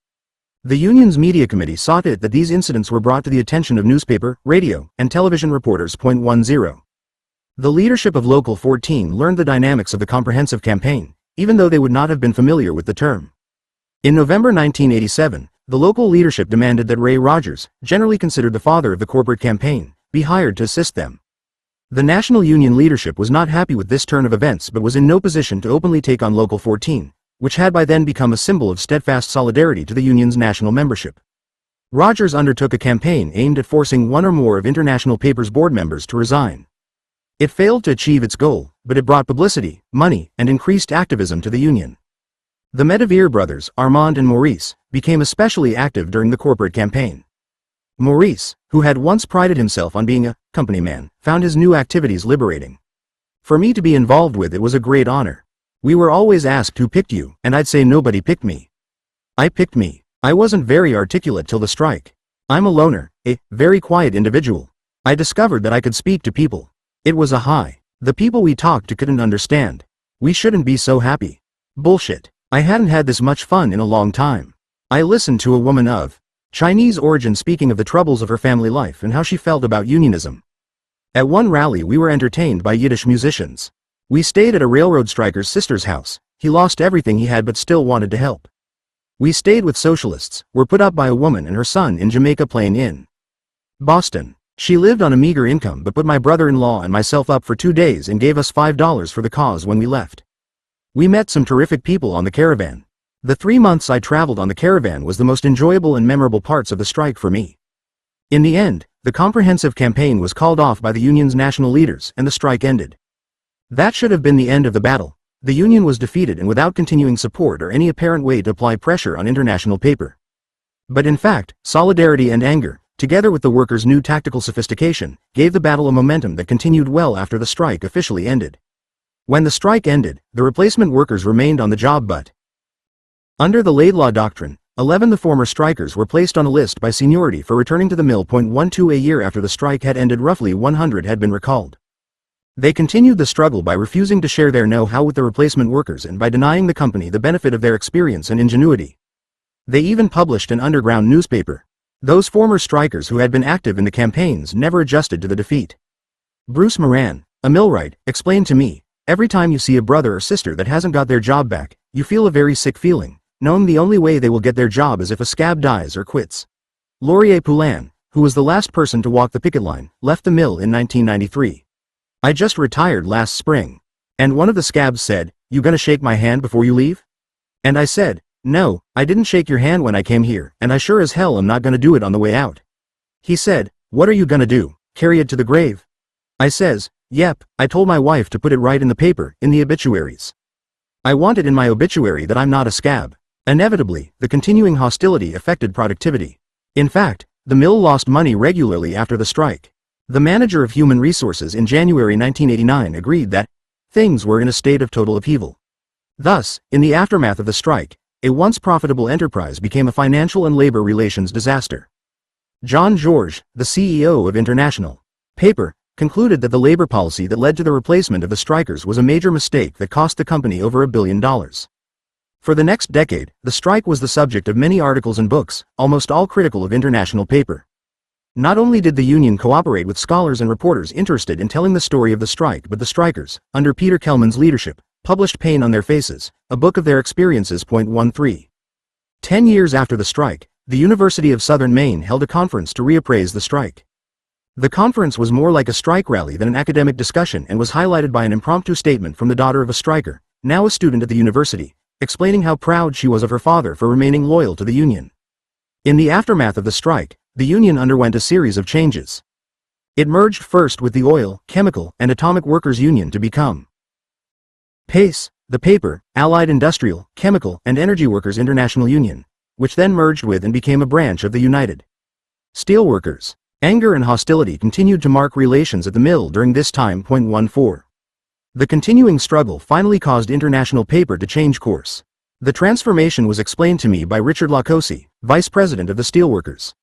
The union's media committee saw to it that these incidents were brought to the attention of newspaper, radio, and television reporters. 10 The leadership of Local 14 learned the dynamics of the comprehensive campaign, even though they would not have been familiar with the term. In November 1987, the local leadership demanded that Ray Rogers, generally considered the father of the corporate campaign, be hired to assist them. The national union leadership was not happy with this turn of events but was in no position to openly take on Local 14, which had by then become a symbol of steadfast solidarity to the union's national membership. Rogers undertook a campaign aimed at forcing one or more of International Paper's board members to resign. It failed to achieve its goal, but it brought publicity, money, and increased activism to the union. The Medivere brothers, Armand and Maurice, became especially active during the corporate campaign. Maurice, who had once prided himself on being a company man, found his new activities liberating. "For me to be involved with it was a great honor. We were always asked who picked you, and I'd say nobody picked me. I picked me. I wasn't very articulate till the strike. I'm a loner, a very quiet individual. I discovered that I could speak to people. It was a high. The people we talked to couldn't understand. We shouldn't be so happy. Bullshit. I hadn't had this much fun in a long time. I listened to a woman of Chinese origin speaking of the troubles of her family life and how she felt about unionism. At one rally we were entertained by Yiddish musicians. We stayed at a railroad striker's sister's house. He lost everything he had but still wanted to help. We stayed with socialists, were put up by a woman and her son in Jamaica Plain in Boston. She lived on a meager income but put my brother-in-law and myself up for 2 days and gave us $5 for the cause when we left. We met some terrific people on the caravan. The 3 months I traveled on the caravan was the most enjoyable and memorable parts of the strike for me. In the end, the comprehensive campaign was called off by the union's national leaders and the strike ended. That should have been the end of the battle. The union was defeated and without continuing support or any apparent way to apply pressure on International Paper. But in fact, solidarity and anger, together with the workers' new tactical sophistication, gave the battle a momentum that continued well after the strike officially ended. When the strike ended, the replacement workers remained on the job but under the Laidlaw Doctrine, 11 the former strikers were placed on a list by seniority for returning to the mill. 12 A year after the strike had ended, roughly 100 had been recalled. They continued the struggle by refusing to share their know-how with the replacement workers and by denying the company the benefit of their experience and ingenuity. They even published an underground newspaper. Those former strikers who had been active in the campaigns never adjusted to the defeat. Bruce Moran, a millwright, explained to me, "Every time you see a brother or sister that hasn't got their job back, you feel a very sick feeling, knowing the only way they will get their job is if a scab dies or quits. Laurier Poulin, who was the last person to walk the picket line, left the mill in 1993. I just retired last spring. And one of the scabs said, "You gonna shake my hand before you leave?" And I said, "No, I didn't shake your hand when I came here, and I sure as hell am not gonna do it on the way out." He said, "What are you gonna do, carry it to the grave?" I says, "Yep, I told my wife to put it right in the paper, in the obituaries. I want it in my obituary that I'm not a scab." Inevitably, the continuing hostility affected productivity. In fact, the mill lost money regularly after the strike. The manager of human resources in January 1989 agreed that things were in a state of total upheaval. Thus, in the aftermath of the strike, a once profitable enterprise became a financial and labor relations disaster. John George, the CEO of International Paper, concluded that the labor policy that led to the replacement of the strikers was a major mistake that cost the company over $1 billion. For the next decade, the strike was the subject of many articles and books, almost all critical of International Paper. Not only did the union cooperate with scholars and reporters interested in telling the story of the strike, but the strikers, under Peter Kellman's leadership, published Pain on Their Faces, a book of their experiences. 13. 10 years after the strike, the University of Southern Maine held a conference to reappraise the strike. The conference was more like a strike rally than an academic discussion and was highlighted by an impromptu statement from the daughter of a striker, now a student at the university, explaining how proud she was of her father for remaining loyal to the union. In the aftermath of the strike, the union underwent a series of changes. It merged first with the Oil, Chemical, and Atomic Workers Union to become PACE, the Paper, Allied Industrial, Chemical, and Energy Workers International Union, which then merged with and became a branch of the United Steelworkers. Anger and hostility continued to mark relations at the mill during this time. 14. The continuing struggle finally caused International Paper to change course. The transformation was explained to me by Richard Lacosi, vice president of the Steelworkers.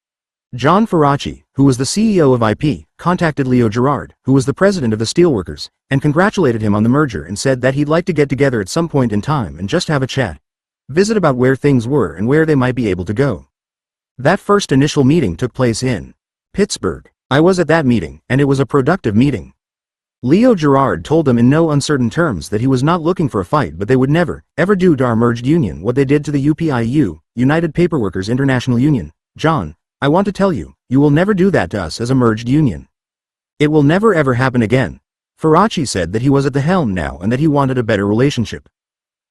John Faraci, who was the CEO of IP, contacted Leo Gerard, who was the president of the Steelworkers, and congratulated him on the merger and said that he'd like to get together at some point in time and just have a chat. Visit about where things were and where they might be able to go. That first initial meeting took place in Pittsburgh. I was at that meeting, and it was a productive meeting. Leo Gerard told them in no uncertain terms that he was not looking for a fight, but they would never, ever do to our merged union what they did to the UPIU, United Paperworkers International Union. John, I want to tell you, you will never do that to us as a merged union. It will never ever happen again. Faraci said that he was at the helm now and that he wanted a better relationship.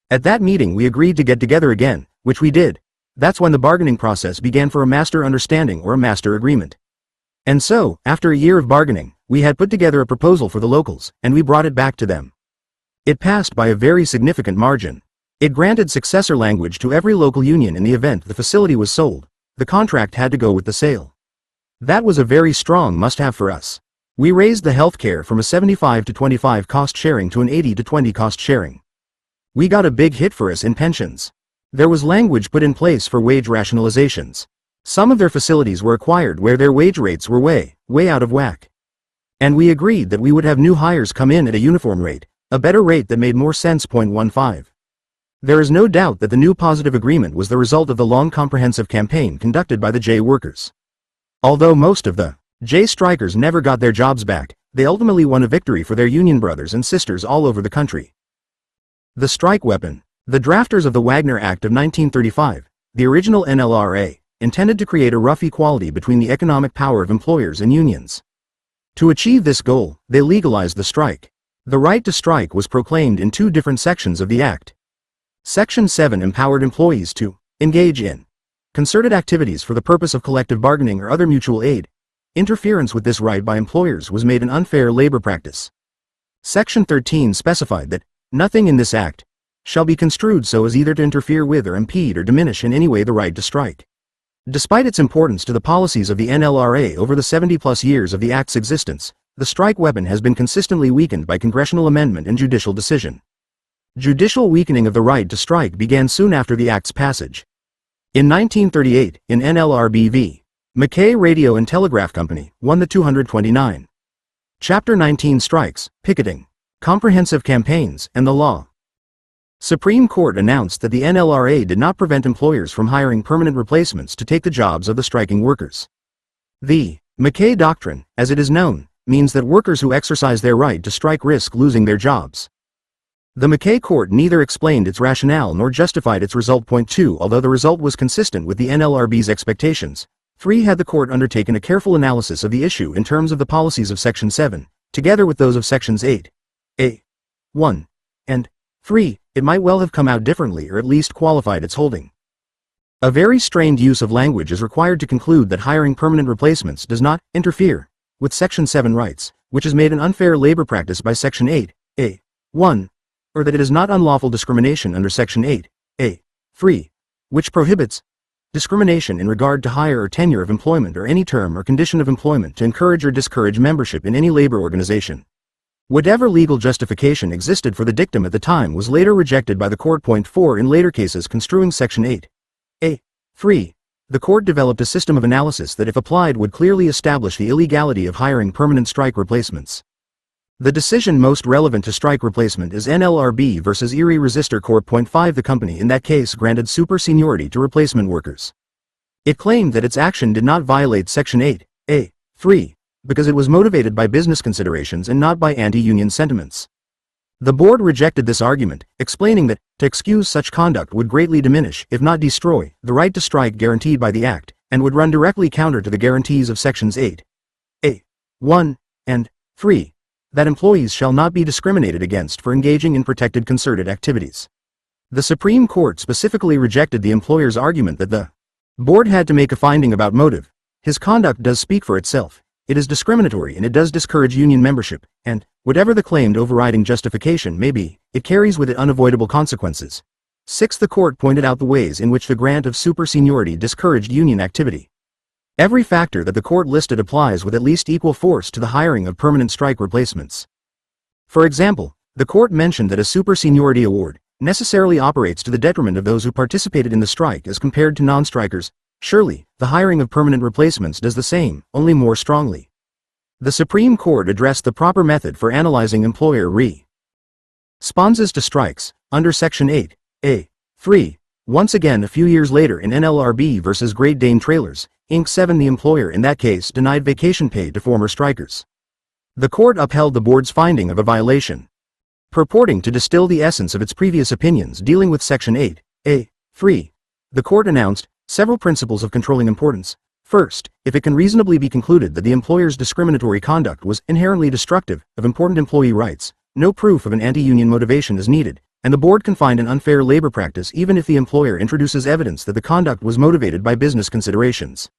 At that meeting we agreed to get together again, which we did. That's when the bargaining process began for a master understanding or a master agreement. And so, after a year of bargaining, we had put together a proposal for the locals, and we brought it back to them. It passed by a very significant margin. It granted successor language to every local union in the event the facility was sold. The contract had to go with the sale. That was a very strong must-have for us. We raised the health care from a 75 to 25 cost sharing to an 80 to 20 cost sharing. We got a big hit for us in pensions. There was language put in place for wage rationalizations. Some of their facilities were acquired where their wage rates were way out of whack. And we agreed that we would have new hires come in at a uniform rate, a better rate that made more sense. 15. There is no doubt that the new positive agreement was the result of the long comprehensive campaign conducted by the J workers. Although most of the J strikers never got their jobs back, they ultimately won a victory for their union brothers and sisters all over the country. The strike weapon. The drafters of the Wagner Act of 1935, the original NLRA, intended to create a rough equality between the economic power of employers and unions. To achieve this goal, they legalized the strike. The right to strike was proclaimed in two different sections of the Act. Section 7 empowered employees to engage in concerted activities for the purpose of collective bargaining or other mutual aid. Interference with this right by employers was made an unfair labor practice. Section 13 specified that nothing in this Act shall be construed so as either to interfere with or impede or diminish in any way the right to strike. Despite its importance to the policies of the NLRA over the 70-plus years of the Act's existence, the strike weapon has been consistently weakened by congressional amendment and judicial decision. Judicial weakening of the right to strike began soon after the Act's passage. In 1938, in NLRB v. McKay Radio and Telegraph Company, 1 to 229. Chapter 19 Strikes, Picketing, Comprehensive Campaigns, and the Law. Supreme Court announced that the NLRA did not prevent employers from hiring permanent replacements to take the jobs of the striking workers. The McKay Doctrine, as it is known, means that workers who exercise their right to strike risk losing their jobs. The McKay court neither explained its rationale nor justified its result. Point 2. Although the result was consistent with the NLRB's expectations, 3. Had the court undertaken a careful analysis of the issue in terms of the policies of Section 7, together with those of Sections 8, A, 1, and 3, it might well have come out differently or at least qualified its holding. A very strained use of language is required to conclude that hiring permanent replacements does not interfere with Section 7 rights, which is made an unfair labor practice by Section 8, A, 1, or that it is not unlawful discrimination under Section 8, A, 3, which prohibits discrimination in regard to hire or tenure of employment or any term or condition of employment to encourage or discourage membership in any labor organization. Whatever legal justification existed for the dictum at the time was later rejected by the court. Point 4. In later cases construing Section 8, A, 3, the court developed a system of analysis that if applied would clearly establish the illegality of hiring permanent strike replacements. The decision most relevant to strike replacement is NLRB versus Erie Resistor Corp. Point 5. The company in that case granted super seniority to replacement workers. It claimed that its action did not violate Section 8, A, 3, because it was motivated by business considerations and not by anti-union sentiments. The board rejected this argument, explaining that, to excuse such conduct would greatly diminish, if not destroy, the right to strike guaranteed by the Act, and would run directly counter to the guarantees of Sections 8, A, 1, and 3, that employees shall not be discriminated against for engaging in protected concerted activities. The Supreme Court specifically rejected the employer's argument that the board had to make a finding about motive. His conduct does speak for itself. It is discriminatory and it does discourage union membership, and, whatever the claimed overriding justification may be, it carries with it unavoidable consequences. 6. The court pointed out the ways in which the grant of super seniority discouraged union activity. Every factor that the court listed applies with at least equal force to the hiring of permanent strike replacements. For example, the court mentioned that a super seniority award necessarily operates to the detriment of those who participated in the strike as compared to non-strikers. Surely, the hiring of permanent replacements does the same, only more strongly. The Supreme Court addressed the proper method for analyzing employer responses to strikes, under Section 8, A, 3, once again a few years later in NLRB versus Great Dane Trailers, Inc. 7. The employer in that case denied vacation pay to former strikers. The court upheld the board's finding of a violation, purporting to distill the essence of its previous opinions dealing with Section 8, A, 3. The court announced several principles of controlling importance. First, if it can reasonably be concluded that the employer's discriminatory conduct was inherently destructive of important employee rights, no proof of an anti-union motivation is needed, and the board can find an unfair labor practice even if the employer introduces evidence that the conduct was motivated by business considerations.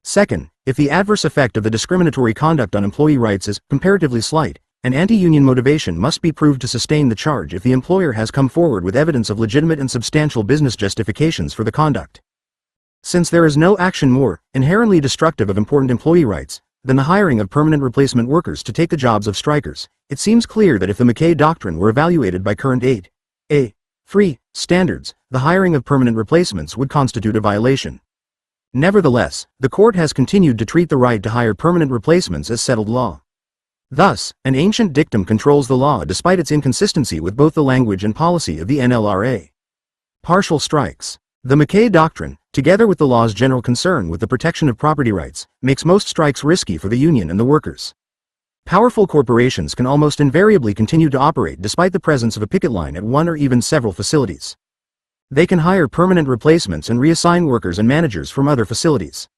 Second, if the adverse effect of the discriminatory conduct on employee rights is comparatively slight, an anti-union motivation must be proved to sustain the charge if the employer has come forward with evidence of legitimate and substantial business justifications for the conduct. Since there is no action more inherently destructive of important employee rights than the hiring of permanent replacement workers to take the jobs of strikers, it seems clear that if the McKay Doctrine were evaluated by current 8, A, 3 standards, the hiring of permanent replacements would constitute a violation. Nevertheless, the court has continued to treat the right to hire permanent replacements as settled law. Thus, an ancient dictum controls the law despite its inconsistency with both the language and policy of the NLRA. Partial strikes. The McKay Doctrine, together with the law's general concern with the protection of property rights, makes most strikes risky for the union and the workers. Powerful corporations can almost invariably continue to operate despite the presence of a picket line at one or even several facilities. They can hire permanent replacements and reassign workers and managers from other facilities.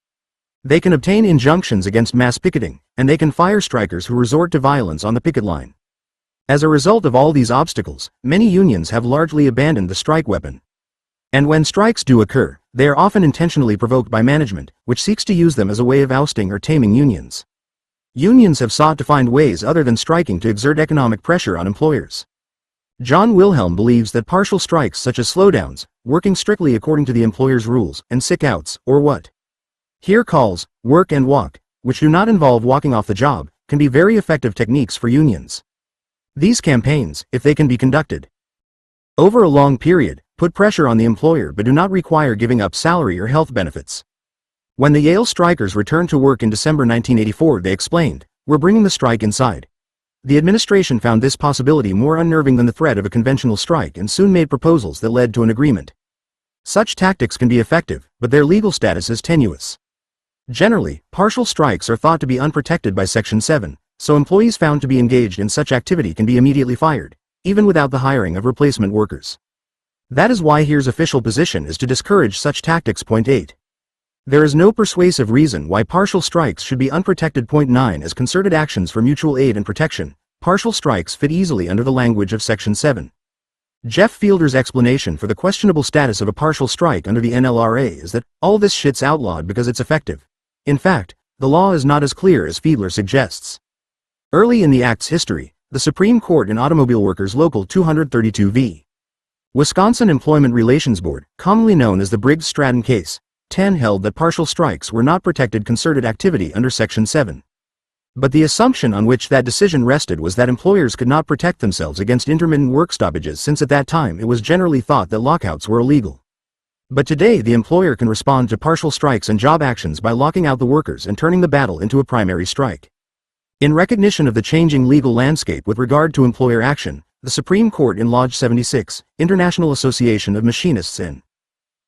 They can obtain injunctions against mass picketing, and they can fire strikers who resort to violence on the picket line. As a result of all these obstacles, many unions have largely abandoned the strike weapon. And when strikes do occur, they are often intentionally provoked by management, which seeks to use them as a way of ousting or taming unions. Unions have sought to find ways other than striking to exert economic pressure on employers. John Wilhelm believes that partial strikes such as slowdowns, working strictly according to the employer's rules, and sick-outs, or what here calls work and walk, which do not involve walking off the job, can be very effective techniques for unions. These campaigns, if they can be conducted over a long period, put pressure on the employer but do not require giving up salary or health benefits. When the Yale strikers returned to work in December 1984, they explained, "We're bringing the strike inside." The administration found this possibility more unnerving than the threat of a conventional strike and soon made proposals that led to an agreement. Such tactics can be effective, but their legal status is tenuous. Generally, partial strikes are thought to be unprotected by Section 7, so employees found to be engaged in such activity can be immediately fired, even without the hiring of replacement workers. That is why HERE's official position is to discourage such tactics. Point 8. There is no persuasive reason why partial strikes should be unprotected. Point 9. As concerted actions for mutual aid and protection, partial strikes fit easily under the language of Section 7. Jeff Fielder's explanation for the questionable status of a partial strike under the NLRA is that all this shit's outlawed because it's effective. In fact, the law is not as clear as Fiedler suggests. Early in the Act's history, the Supreme Court in Automobile Workers Local 232 v. Wisconsin Employment Relations Board, commonly known as the Briggs-Stratton case, 10 held that partial strikes were not protected concerted activity under Section 7. But the assumption on which that decision rested was that employers could not protect themselves against intermittent work stoppages, since at that time it was generally thought that lockouts were illegal. But today the employer can respond to partial strikes and job actions by locking out the workers and turning the battle into a primary strike. In recognition of the changing legal landscape with regard to employer action, the Supreme Court in Lodge 76, International Association of Machinists in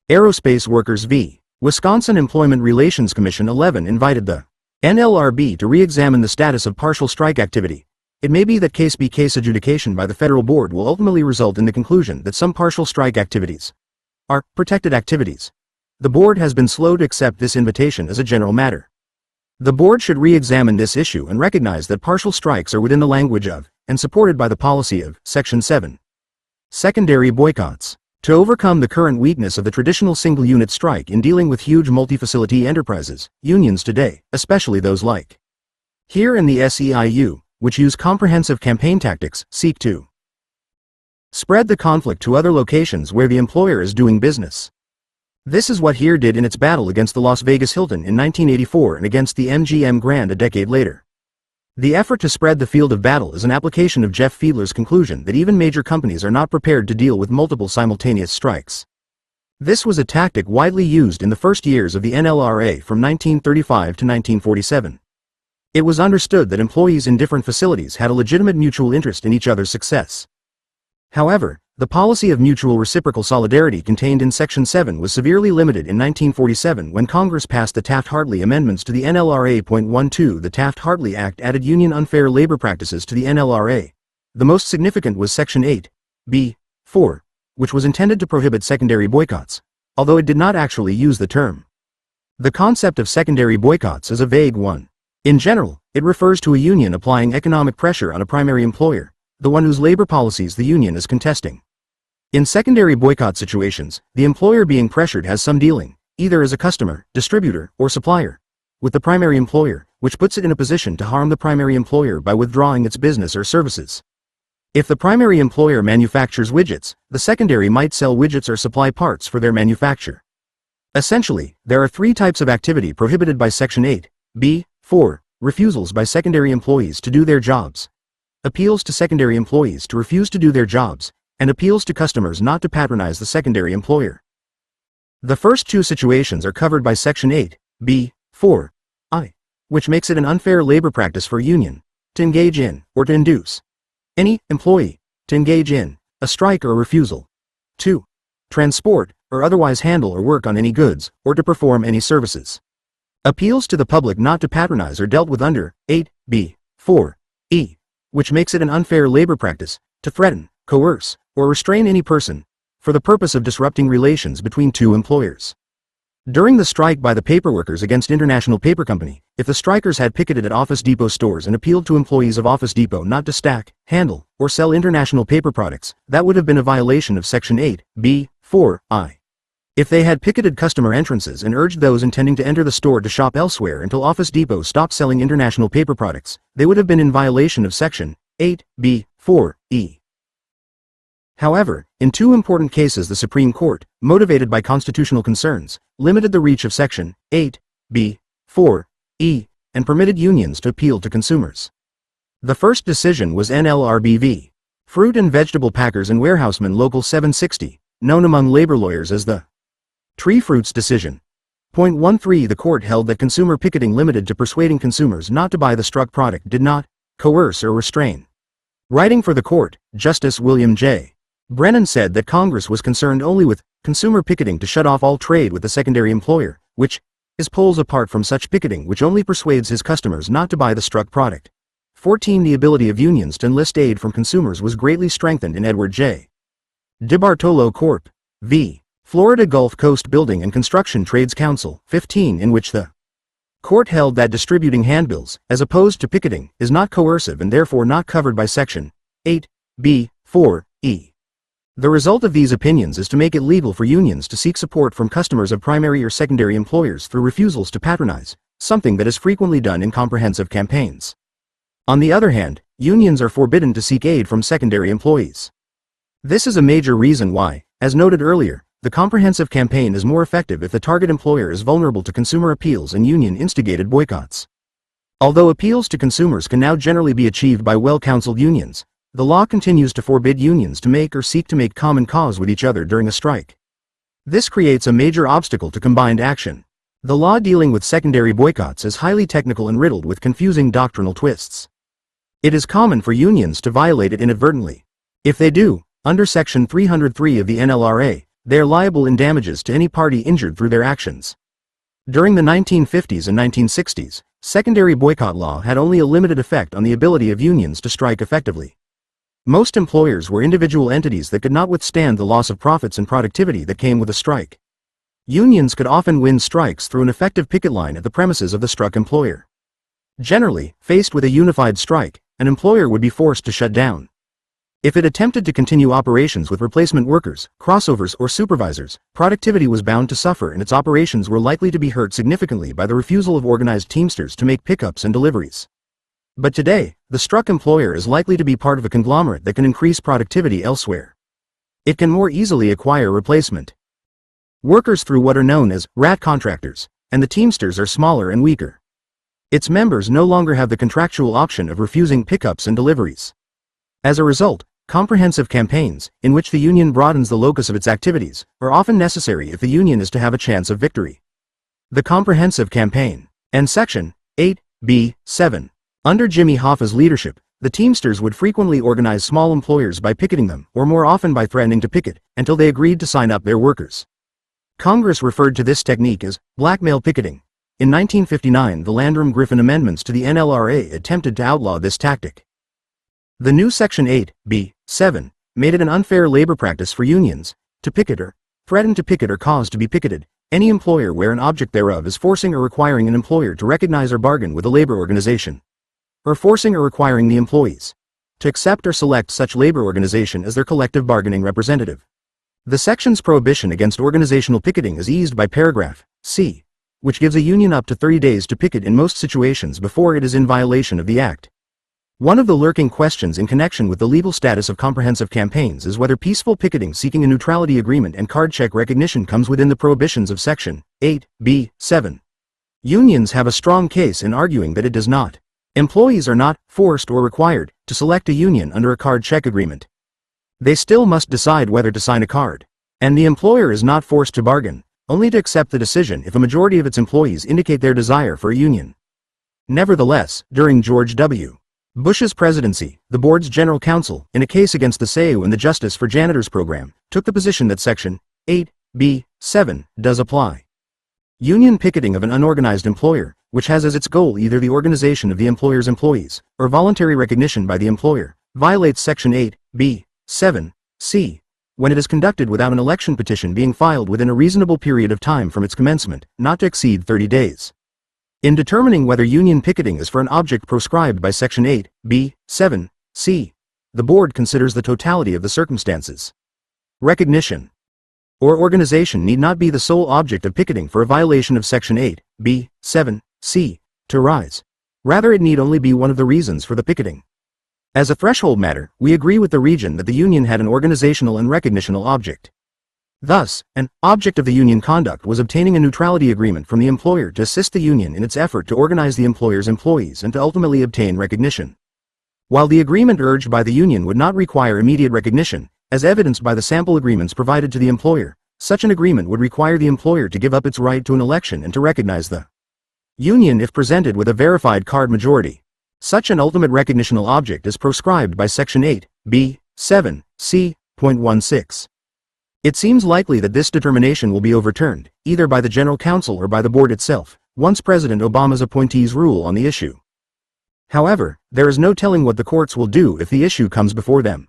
Aerospace Workers v. Wisconsin Employment Relations Commission 11 invited the NLRB to re-examine the status of partial strike activity. It may be that case-by-case adjudication by the federal board will ultimately result in the conclusion that some partial strike activities are protected activities. The board has been slow to accept this invitation as a general matter. The board should re-examine this issue and recognize that partial strikes are within the language of, and supported by the policy of, Section 7. Secondary boycotts. To overcome the current weakness of the traditional single-unit strike in dealing with huge multi-facility enterprises, unions today, especially those like HERE and the SEIU, which use comprehensive campaign tactics, seek to spread the conflict to other locations where the employer is doing business. This is what HERE did in its battle against the Las Vegas Hilton in 1984 and against the MGM Grand a decade later. The effort to spread the field of battle is an application of Jeff Fiedler's conclusion that even major companies are not prepared to deal with multiple simultaneous strikes. This was a tactic widely used in the first years of the NLRA from 1935 to 1947. It was understood that employees in different facilities had a legitimate mutual interest in each other's success. However, the policy of mutual reciprocal solidarity contained in Section 7 was severely limited in 1947 when Congress passed the Taft-Hartley amendments to the NLRA. 12. The Taft-Hartley Act added union unfair labor practices to the NLRA. The most significant was Section 8, b. 4, which was intended to prohibit secondary boycotts, although it did not actually use the term. The concept of secondary boycotts is a vague one. In general, it refers to a union applying economic pressure on a primary employer, the one whose labor policies the union is contesting. In secondary boycott situations, the employer being pressured has some dealing, either as a customer, distributor, or supplier, with the primary employer, which puts it in a position to harm the primary employer by withdrawing its business or services. If the primary employer manufactures widgets, the secondary might sell widgets or supply parts for their manufacture. Essentially, there are three types of activity prohibited by Section 8, b. 4, refusals by secondary employees to do their jobs, appeals to secondary employees to refuse to do their jobs, and appeals to customers not to patronize the secondary employer. The first two situations are covered by Section 8, b. 4, I, which makes it an unfair labor practice for a union to engage in, or to induce, any employee to engage in a strike or a refusal to transport or otherwise handle or work on any goods, or to perform any services. Appeals to the public not to patronize are dealt with under 8, b. 4, e, which makes it an unfair labor practice to threaten, coerce, or restrain any person for the purpose of disrupting relations between two employers. During the strike by the paperworkers against International Paper Company, if the strikers had picketed at Office Depot stores and appealed to employees of Office Depot not to stack, handle, or sell International paper products, that would have been a violation of Section 8, b. 4, I. If they had picketed customer entrances and urged those intending to enter the store to shop elsewhere until Office Depot stopped selling International paper products, they would have been in violation of Section 8, b. 4, e. However, in two important cases the Supreme Court, motivated by constitutional concerns, limited the reach of Section 8, b. 4, e, and permitted unions to appeal to consumers. The first decision was NLRB v. Fruit and Vegetable Packers and Warehousemen Local 760, known among labor lawyers as the Tree Fruits decision. 13. The court held that consumer picketing limited to persuading consumers not to buy the struck product did not coerce or restrain. Writing for the court, Justice William J. Brennan said that Congress was concerned only with consumer picketing to shut off all trade with the secondary employer, which is poles apart from such picketing which only persuades his customers not to buy the struck product. 14. The ability of unions to enlist aid from consumers was greatly strengthened in Edward J. DeBartolo Corp. v. Florida Gulf Coast Building and Construction Trades Council, 15, in which the court held that distributing handbills, as opposed to picketing, is not coercive and therefore not covered by Section 8b, 4e. The result of these opinions is to make it legal for unions to seek support from customers of primary or secondary employers through refusals to patronize, something that is frequently done in comprehensive campaigns. On the other hand, unions are forbidden to seek aid from secondary employees. This is a major reason why, as noted earlier, the comprehensive campaign is more effective if the target employer is vulnerable to consumer appeals and union-instigated boycotts. Although appeals to consumers can now generally be achieved by well-counseled unions, the law continues to forbid unions to make or seek to make common cause with each other during a strike. This creates a major obstacle to combined action. The law dealing with secondary boycotts is highly technical and riddled with confusing doctrinal twists. It is common for unions to violate it inadvertently. If they do, under Section 303 of the NLRA, they are liable in damages to any party injured through their actions. During the 1950s and 1960s, secondary boycott law had only a limited effect on the ability of unions to strike effectively. Most employers were individual entities that could not withstand the loss of profits and productivity that came with a strike. Unions could often win strikes through an effective picket line at the premises of the struck employer. Generally, faced with a unified strike, an employer would be forced to shut down. If it attempted to continue operations with replacement workers, crossovers, or supervisors, productivity was bound to suffer and its operations were likely to be hurt significantly by the refusal of organized Teamsters to make pickups and deliveries. But today, the struck employer is likely to be part of a conglomerate that can increase productivity elsewhere. It can more easily acquire replacement workers through what are known as rat contractors, and the Teamsters are smaller and weaker. Its members no longer have the contractual option of refusing pickups and deliveries. As a result, comprehensive campaigns, in which the union broadens the locus of its activities, are often necessary if the union is to have a chance of victory. The comprehensive campaign. And Section 8b, 7. Under Jimmy Hoffa's leadership, the Teamsters would frequently organize small employers by picketing them, or more often by threatening to picket, until they agreed to sign up their workers. Congress referred to this technique as blackmail picketing. In 1959, the Landrum-Griffin amendments to the NLRA attempted to outlaw this tactic. The new Section 8b, 7, made it an unfair labor practice for unions to picket or threaten to picket or cause to be picketed any employer where an object thereof is forcing or requiring an employer to recognize or bargain with a labor organization, or forcing or requiring the employees to accept or select such labor organization as their collective bargaining representative. The section's prohibition against organizational picketing is eased by paragraph C, which gives a union up to 30 days to picket in most situations before it is in violation of the Act. One of the lurking questions in connection with the legal status of comprehensive campaigns is whether peaceful picketing seeking a neutrality agreement and card check recognition comes within the prohibitions of Section 8b, 7. Unions have a strong case in arguing that it does not. Employees are not forced or required to select a union under a card check agreement. They still must decide whether to sign a card. And the employer is not forced to bargain, only to accept the decision if a majority of its employees indicate their desire for a union. Nevertheless, during George W. Bush's presidency, the board's general counsel, in a case against the SAU and the Justice for Janitors program, took the position that Section 8b, 7 does apply. Union picketing of an unorganized employer, which has as its goal either the organization of the employer's employees, or voluntary recognition by the employer, violates Section 8b, 7c, when it is conducted without an election petition being filed within a reasonable period of time from its commencement, not to exceed 30 days. In determining whether union picketing is for an object proscribed by Section 8b, 7c, the board considers the totality of the circumstances. Recognition or organization need not be the sole object of picketing for a violation of Section 8b, 7c to arise. Rather, it need only be one of the reasons for the picketing. As a threshold matter, we agree with the region that the union had an organizational and recognitional object. Thus, an object of the union conduct was obtaining a neutrality agreement from the employer to assist the union in its effort to organize the employer's employees and to ultimately obtain recognition. While the agreement urged by the union would not require immediate recognition, as evidenced by the sample agreements provided to the employer, such an agreement would require the employer to give up its right to an election and to recognize the union if presented with a verified card majority. Such an ultimate recognitional object is proscribed by Section 8b, 7c.16. It seems likely that this determination will be overturned, either by the General Counsel or by the board itself, once President Obama's appointees rule on the issue. However, there is no telling what the courts will do if the issue comes before them.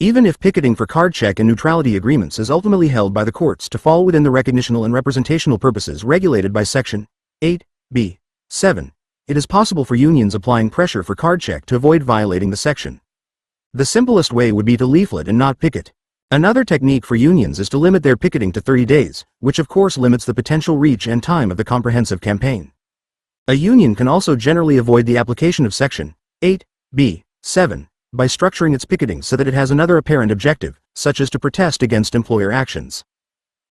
Even if picketing for card check and neutrality agreements is ultimately held by the courts to fall within the recognitional and representational purposes regulated by Section 8(b)(7), it is possible for unions applying pressure for card check to avoid violating the section. The simplest way would be to leaflet and not picket. Another technique for unions is to limit their picketing to 30 days, which of course limits the potential reach and time of the comprehensive campaign. A union can also generally avoid the application of Section 8(b)(7) by structuring its picketing so that it has another apparent objective, such as to protest against employer actions.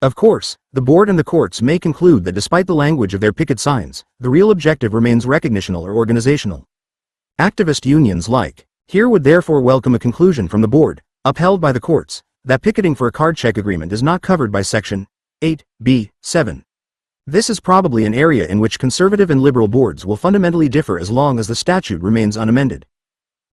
Of course, the board and the courts may conclude that despite the language of their picket signs, the real objective remains recognitional or organizational. Activist unions like here would therefore welcome a conclusion from the board, upheld by the courts, that picketing for a card check agreement is not covered by Section 8(b)(7. This is probably an area in which conservative and liberal boards will fundamentally differ as long as the statute remains unamended.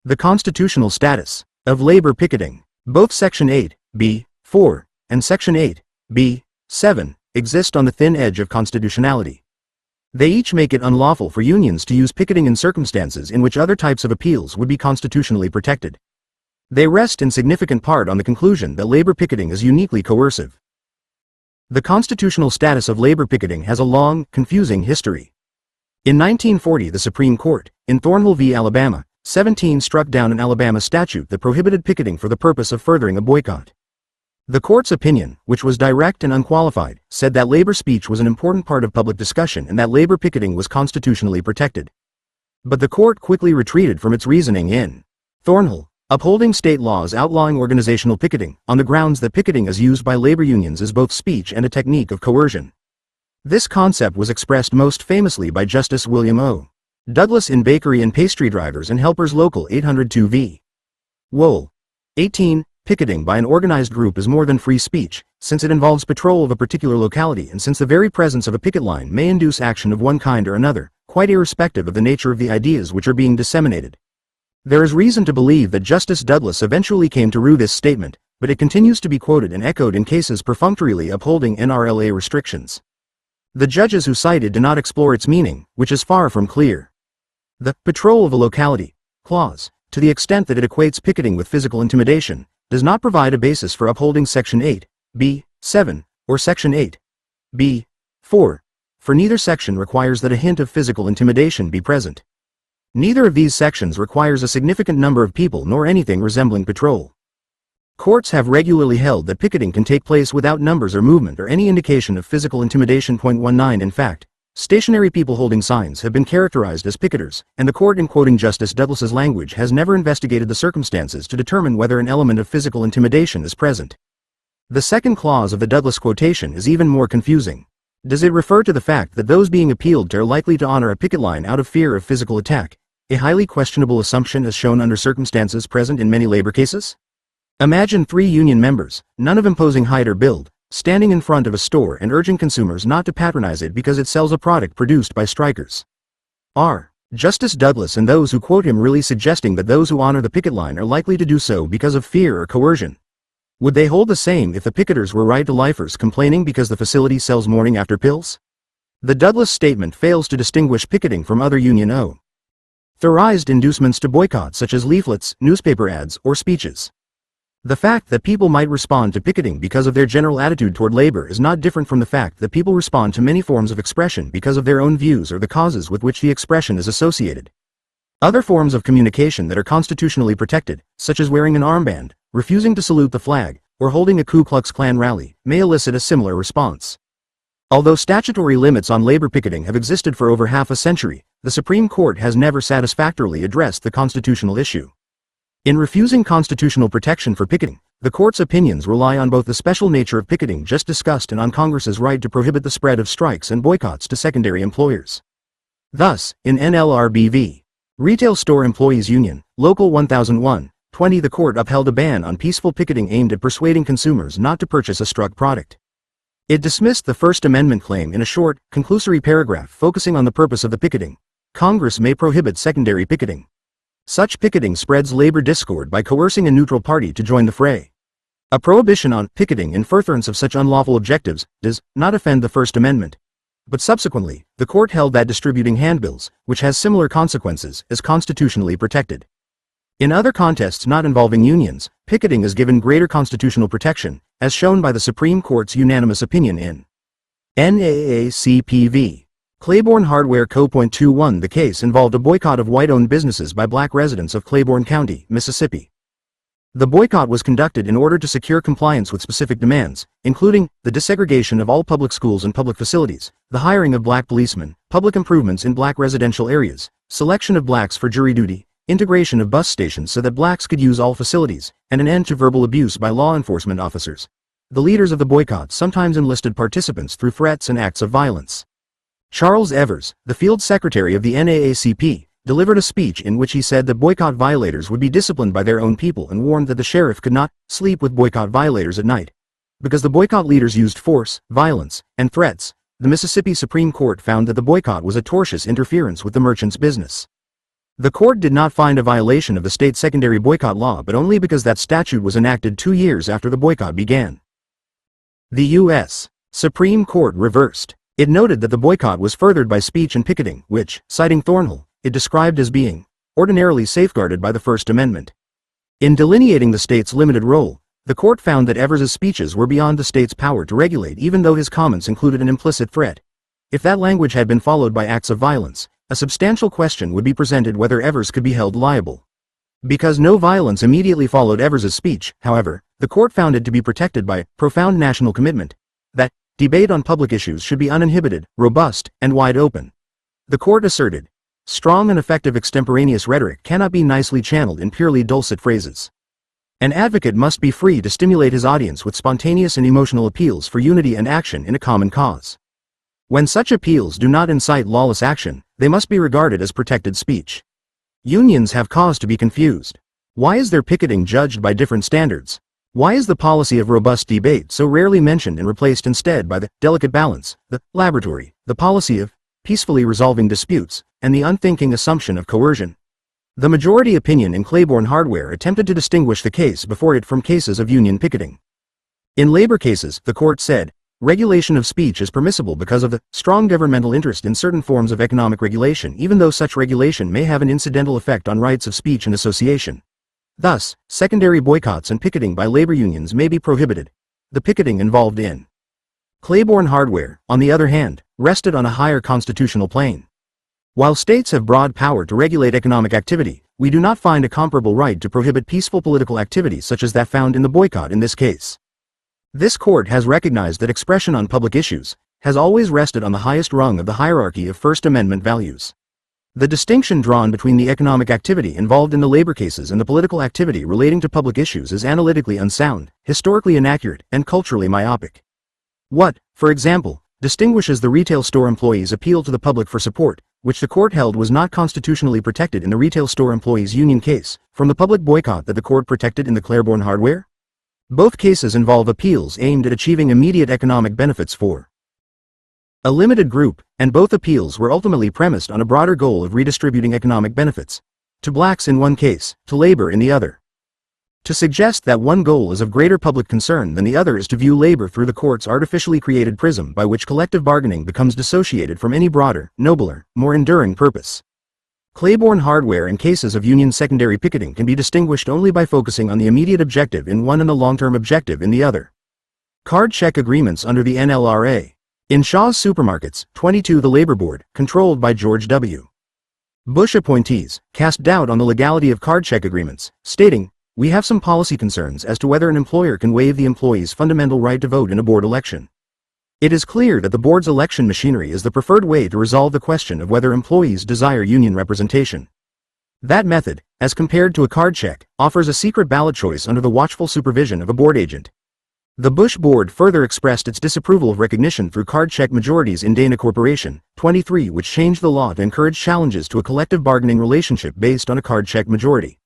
The constitutional status of labor picketing. Both Section 8(b)(4) and Section 8(b)(7 exist on the thin edge of constitutionality. They each make it unlawful for unions to use picketing in circumstances in which other types of appeals would be constitutionally protected. They rest in significant part on the conclusion that labor picketing is uniquely coercive. The constitutional status of labor picketing has a long, confusing history. In 1940, the Supreme Court, in Thornhill v. Alabama, 17 struck down an Alabama statute that prohibited picketing for the purpose of furthering a boycott. The court's opinion, which was direct and unqualified, said that labor speech was an important part of public discussion and that labor picketing was constitutionally protected. But the court quickly retreated from its reasoning in Thornhill, upholding state laws outlawing organizational picketing, on the grounds that picketing as used by labor unions is both speech and a technique of coercion. This concept was expressed most famously by Justice William O. Douglas in Bakery and Pastry Drivers and Helpers Local 802 v. Wohl. 18. Picketing by an organized group is more than free speech, since it involves patrol of a particular locality and since the very presence of a picket line may induce action of one kind or another, quite irrespective of the nature of the ideas which are being disseminated. There is reason to believe that Justice Douglas eventually came to rue this statement, but it continues to be quoted and echoed in cases perfunctorily upholding NRLA restrictions. The judges who cited do not explore its meaning, which is far from clear. The patrol of a locality clause, to the extent that it equates picketing with physical intimidation, does not provide a basis for upholding Section 8(b)(7 or Section 8(b)(4, for neither section requires that a hint of physical intimidation be present. Neither of these sections requires a significant number of people nor anything resembling patrol. Courts have regularly held that picketing can take place without numbers or movement or any indication of physical intimidation. 19 In fact, stationary people holding signs have been characterized as picketers, and the court in quoting Justice Douglas's language has never investigated the circumstances to determine whether an element of physical intimidation is present. The second clause of the Douglas quotation is even more confusing. Does it refer to the fact that those being appealed to are likely to honor a picket line out of fear of physical attack, a highly questionable assumption as shown under circumstances present in many labor cases? Imagine 3 union members, none of imposing height or build, standing in front of a store and urging consumers not to patronize it because it sells a product produced by strikers. Are Justice Douglas and those who quote him really suggesting that those who honor the picket line are likely to do so because of fear or coercion? Would they hold the same if the picketers were right-to-lifers complaining because the facility sells morning after pills? The Douglas statement fails to distinguish picketing from other union authorized inducements to boycott such as leaflets, newspaper ads, or speeches. The fact that people might respond to picketing because of their general attitude toward labor is not different from the fact that people respond to many forms of expression because of their own views or the causes with which the expression is associated. Other forms of communication that are constitutionally protected, such as wearing an armband, refusing to salute the flag, or holding a Ku Klux Klan rally, may elicit a similar response. Although statutory limits on labor picketing have existed for over half a century, the Supreme Court has never satisfactorily addressed the constitutional issue. In refusing constitutional protection for picketing, the court's opinions rely on both the special nature of picketing just discussed and on Congress's right to prohibit the spread of strikes and boycotts to secondary employers. Thus, in NLRB v. Retail Store Employees Union, Local 1001-20, the court upheld a ban on peaceful picketing aimed at persuading consumers not to purchase a struck product. It dismissed the First Amendment claim in a short, conclusory paragraph focusing on the purpose of the picketing. Congress may prohibit secondary picketing. Such picketing spreads labor discord by coercing a neutral party to join the fray. A prohibition on picketing in furtherance of such unlawful objectives does not offend the First Amendment. But subsequently, the court held that distributing handbills, which has similar consequences, is constitutionally protected. In other contests not involving unions, picketing is given greater constitutional protection, as shown by the Supreme Court's unanimous opinion in NAACP v. Claiborne Hardware Co. .21. The case involved a boycott of white-owned businesses by black residents of Claiborne County, Mississippi. The boycott was conducted in order to secure compliance with specific demands, including the desegregation of all public schools and public facilities, the hiring of black policemen, public improvements in black residential areas, selection of blacks for jury duty, integration of bus stations so that blacks could use all facilities, and an end to verbal abuse by law enforcement officers. The leaders of the boycott sometimes enlisted participants through threats and acts of violence. Charles Evers, the field secretary of the NAACP, delivered a speech in which he said that boycott violators would be disciplined by their own people and warned that the sheriff could not sleep with boycott violators at night. Because the boycott leaders used force, violence, and threats, the Mississippi Supreme Court found that the boycott was atrocious interference with the merchant's business. The court did not find a violation of the state secondary boycott law but only because that statute was enacted 2 years after the boycott began. The U.S. Supreme Court reversed. It noted that the boycott was furthered by speech and picketing, which, citing Thornhill, it described as being ordinarily safeguarded by the First Amendment. In delineating the state's limited role, the court found that Evers's speeches were beyond the state's power to regulate even though his comments included an implicit threat. If that language had been followed by acts of violence, a substantial question would be presented whether Evers could be held liable. Because no violence immediately followed Evers's speech, however, the court found it to be protected by profound national commitment, that debate on public issues should be uninhibited, robust, and wide open. The court asserted, strong and effective extemporaneous rhetoric cannot be nicely channeled in purely dulcet phrases. An advocate must be free to stimulate his audience with spontaneous and emotional appeals for unity and action in a common cause. When such appeals do not incite lawless action, they must be regarded as protected speech. Unions have cause to be confused. Why is their picketing judged by different standards? Why is the policy of robust debate so rarely mentioned and replaced instead by the delicate balance, the laboratory, the policy of peacefully resolving disputes, and the unthinking assumption of coercion? The majority opinion in Claiborne Hardware attempted to distinguish the case before it from cases of union picketing. In labor cases, the court said, regulation of speech is permissible because of the strong governmental interest in certain forms of economic regulation even though such regulation may have an incidental effect on rights of speech and association. Thus, secondary boycotts and picketing by labor unions may be prohibited. The picketing involved in Claiborne Hardware, on the other hand, rested on a higher constitutional plane. While states have broad power to regulate economic activity, we do not find a comparable right to prohibit peaceful political activity such as that found in the boycott in this case. This court has recognized that expression on public issues has always rested on the highest rung of the hierarchy of First Amendment values. The distinction drawn between the economic activity involved in the labor cases and the political activity relating to public issues is analytically unsound, historically inaccurate, and culturally myopic. What, for example, distinguishes the retail store employees' appeal to the public for support, which the court held was not constitutionally protected in the retail store employees' union case, from the public boycott that the court protected in the Claiborne Hardware? Both cases involve appeals aimed at achieving immediate economic benefits for a limited group, and both appeals were ultimately premised on a broader goal of redistributing economic benefits to blacks in one case, to labor in the other. To suggest that one goal is of greater public concern than the other is to view labor through the court's artificially created prism by which collective bargaining becomes dissociated from any broader, nobler, more enduring purpose. Claiborne Hardware and cases of union secondary picketing can be distinguished only by focusing on the immediate objective in one and the long-term objective in the other. Card check agreements under the NLRA. In Shaw's Supermarkets, 22 the Labor Board, controlled by George W. Bush appointees, cast doubt on the legality of card check agreements, stating, "We have some policy concerns as to whether an employer can waive the employee's fundamental right to vote in a board election. It is clear that the board's election machinery is the preferred way to resolve the question of whether employees desire union representation. That method, as compared to a card check, offers a secret ballot choice under the watchful supervision of a board agent." The Bush board further expressed its disapproval of recognition through card check majorities in Dana Corporation, 23, which changed the law to encourage challenges to a collective bargaining relationship based on a card check majority.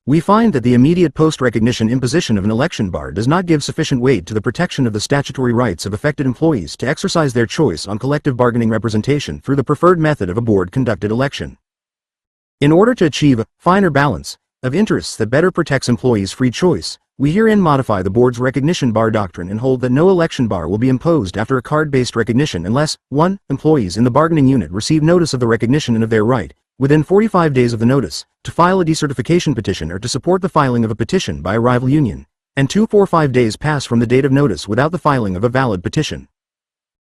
We find that the immediate post-recognition imposition of an election bar does not give sufficient weight to the protection of the statutory rights of affected employees to exercise their choice on collective bargaining representation through the preferred method of a board-conducted election. In order to achieve a finer balance of interests that better protects employees' free choice, We herein modify the board's recognition bar doctrine and hold that no election bar will be imposed after a card-based recognition unless 1. Employees in the bargaining unit receive notice of the recognition and of their right, within 45 days of the notice, to file a decertification petition or to support the filing of a petition by a rival union, and 245 days pass from the date of notice without the filing of a valid petition.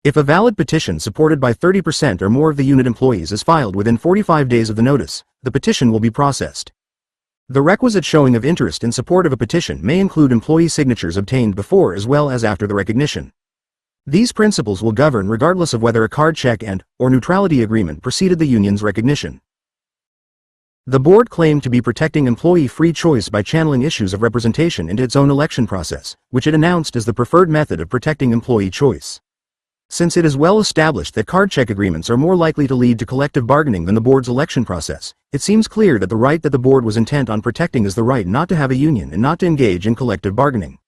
If a valid petition supported by 30% or more of the unit employees is filed within 45 days of the notice, the petition will be processed. The requisite showing of interest in support of a petition may include employee signatures obtained before as well as after the recognition. These principles will govern regardless of whether a card check and/or neutrality agreement preceded the union's recognition. The board claimed to be protecting employee free choice by channeling issues of representation into its own election process, which it announced as the preferred method of protecting employee choice. Since it is well established that card check agreements are more likely to lead to collective bargaining than the board's election process, it seems clear that the right that the board was intent on protecting is the right not to have a union and not to engage in collective bargaining.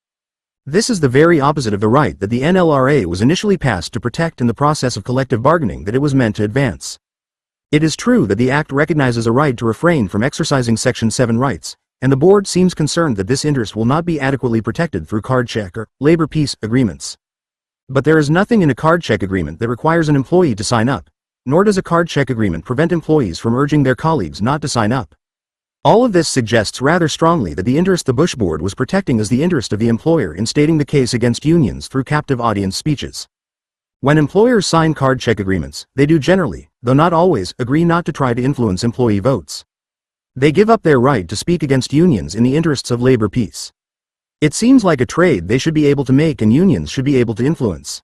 This is the very opposite of the right that the NLRA was initially passed to protect in the process of collective bargaining that it was meant to advance. It is true that the Act recognizes a right to refrain from exercising Section 7 rights, and the board seems concerned that this interest will not be adequately protected through card check or labor peace agreements. But there is nothing in a card check agreement that requires an employee to sign up, nor does a card check agreement prevent employees from urging their colleagues not to sign up. All of this suggests rather strongly that the interest the Bush board was protecting is the interest of the employer in stating the case against unions through captive audience speeches. When employers sign card check agreements, they do generally, though not always, agree not to try to influence employee votes. They give up their right to speak against unions in the interests of labor peace. It seems like a trade they should be able to make and unions should be able to influence.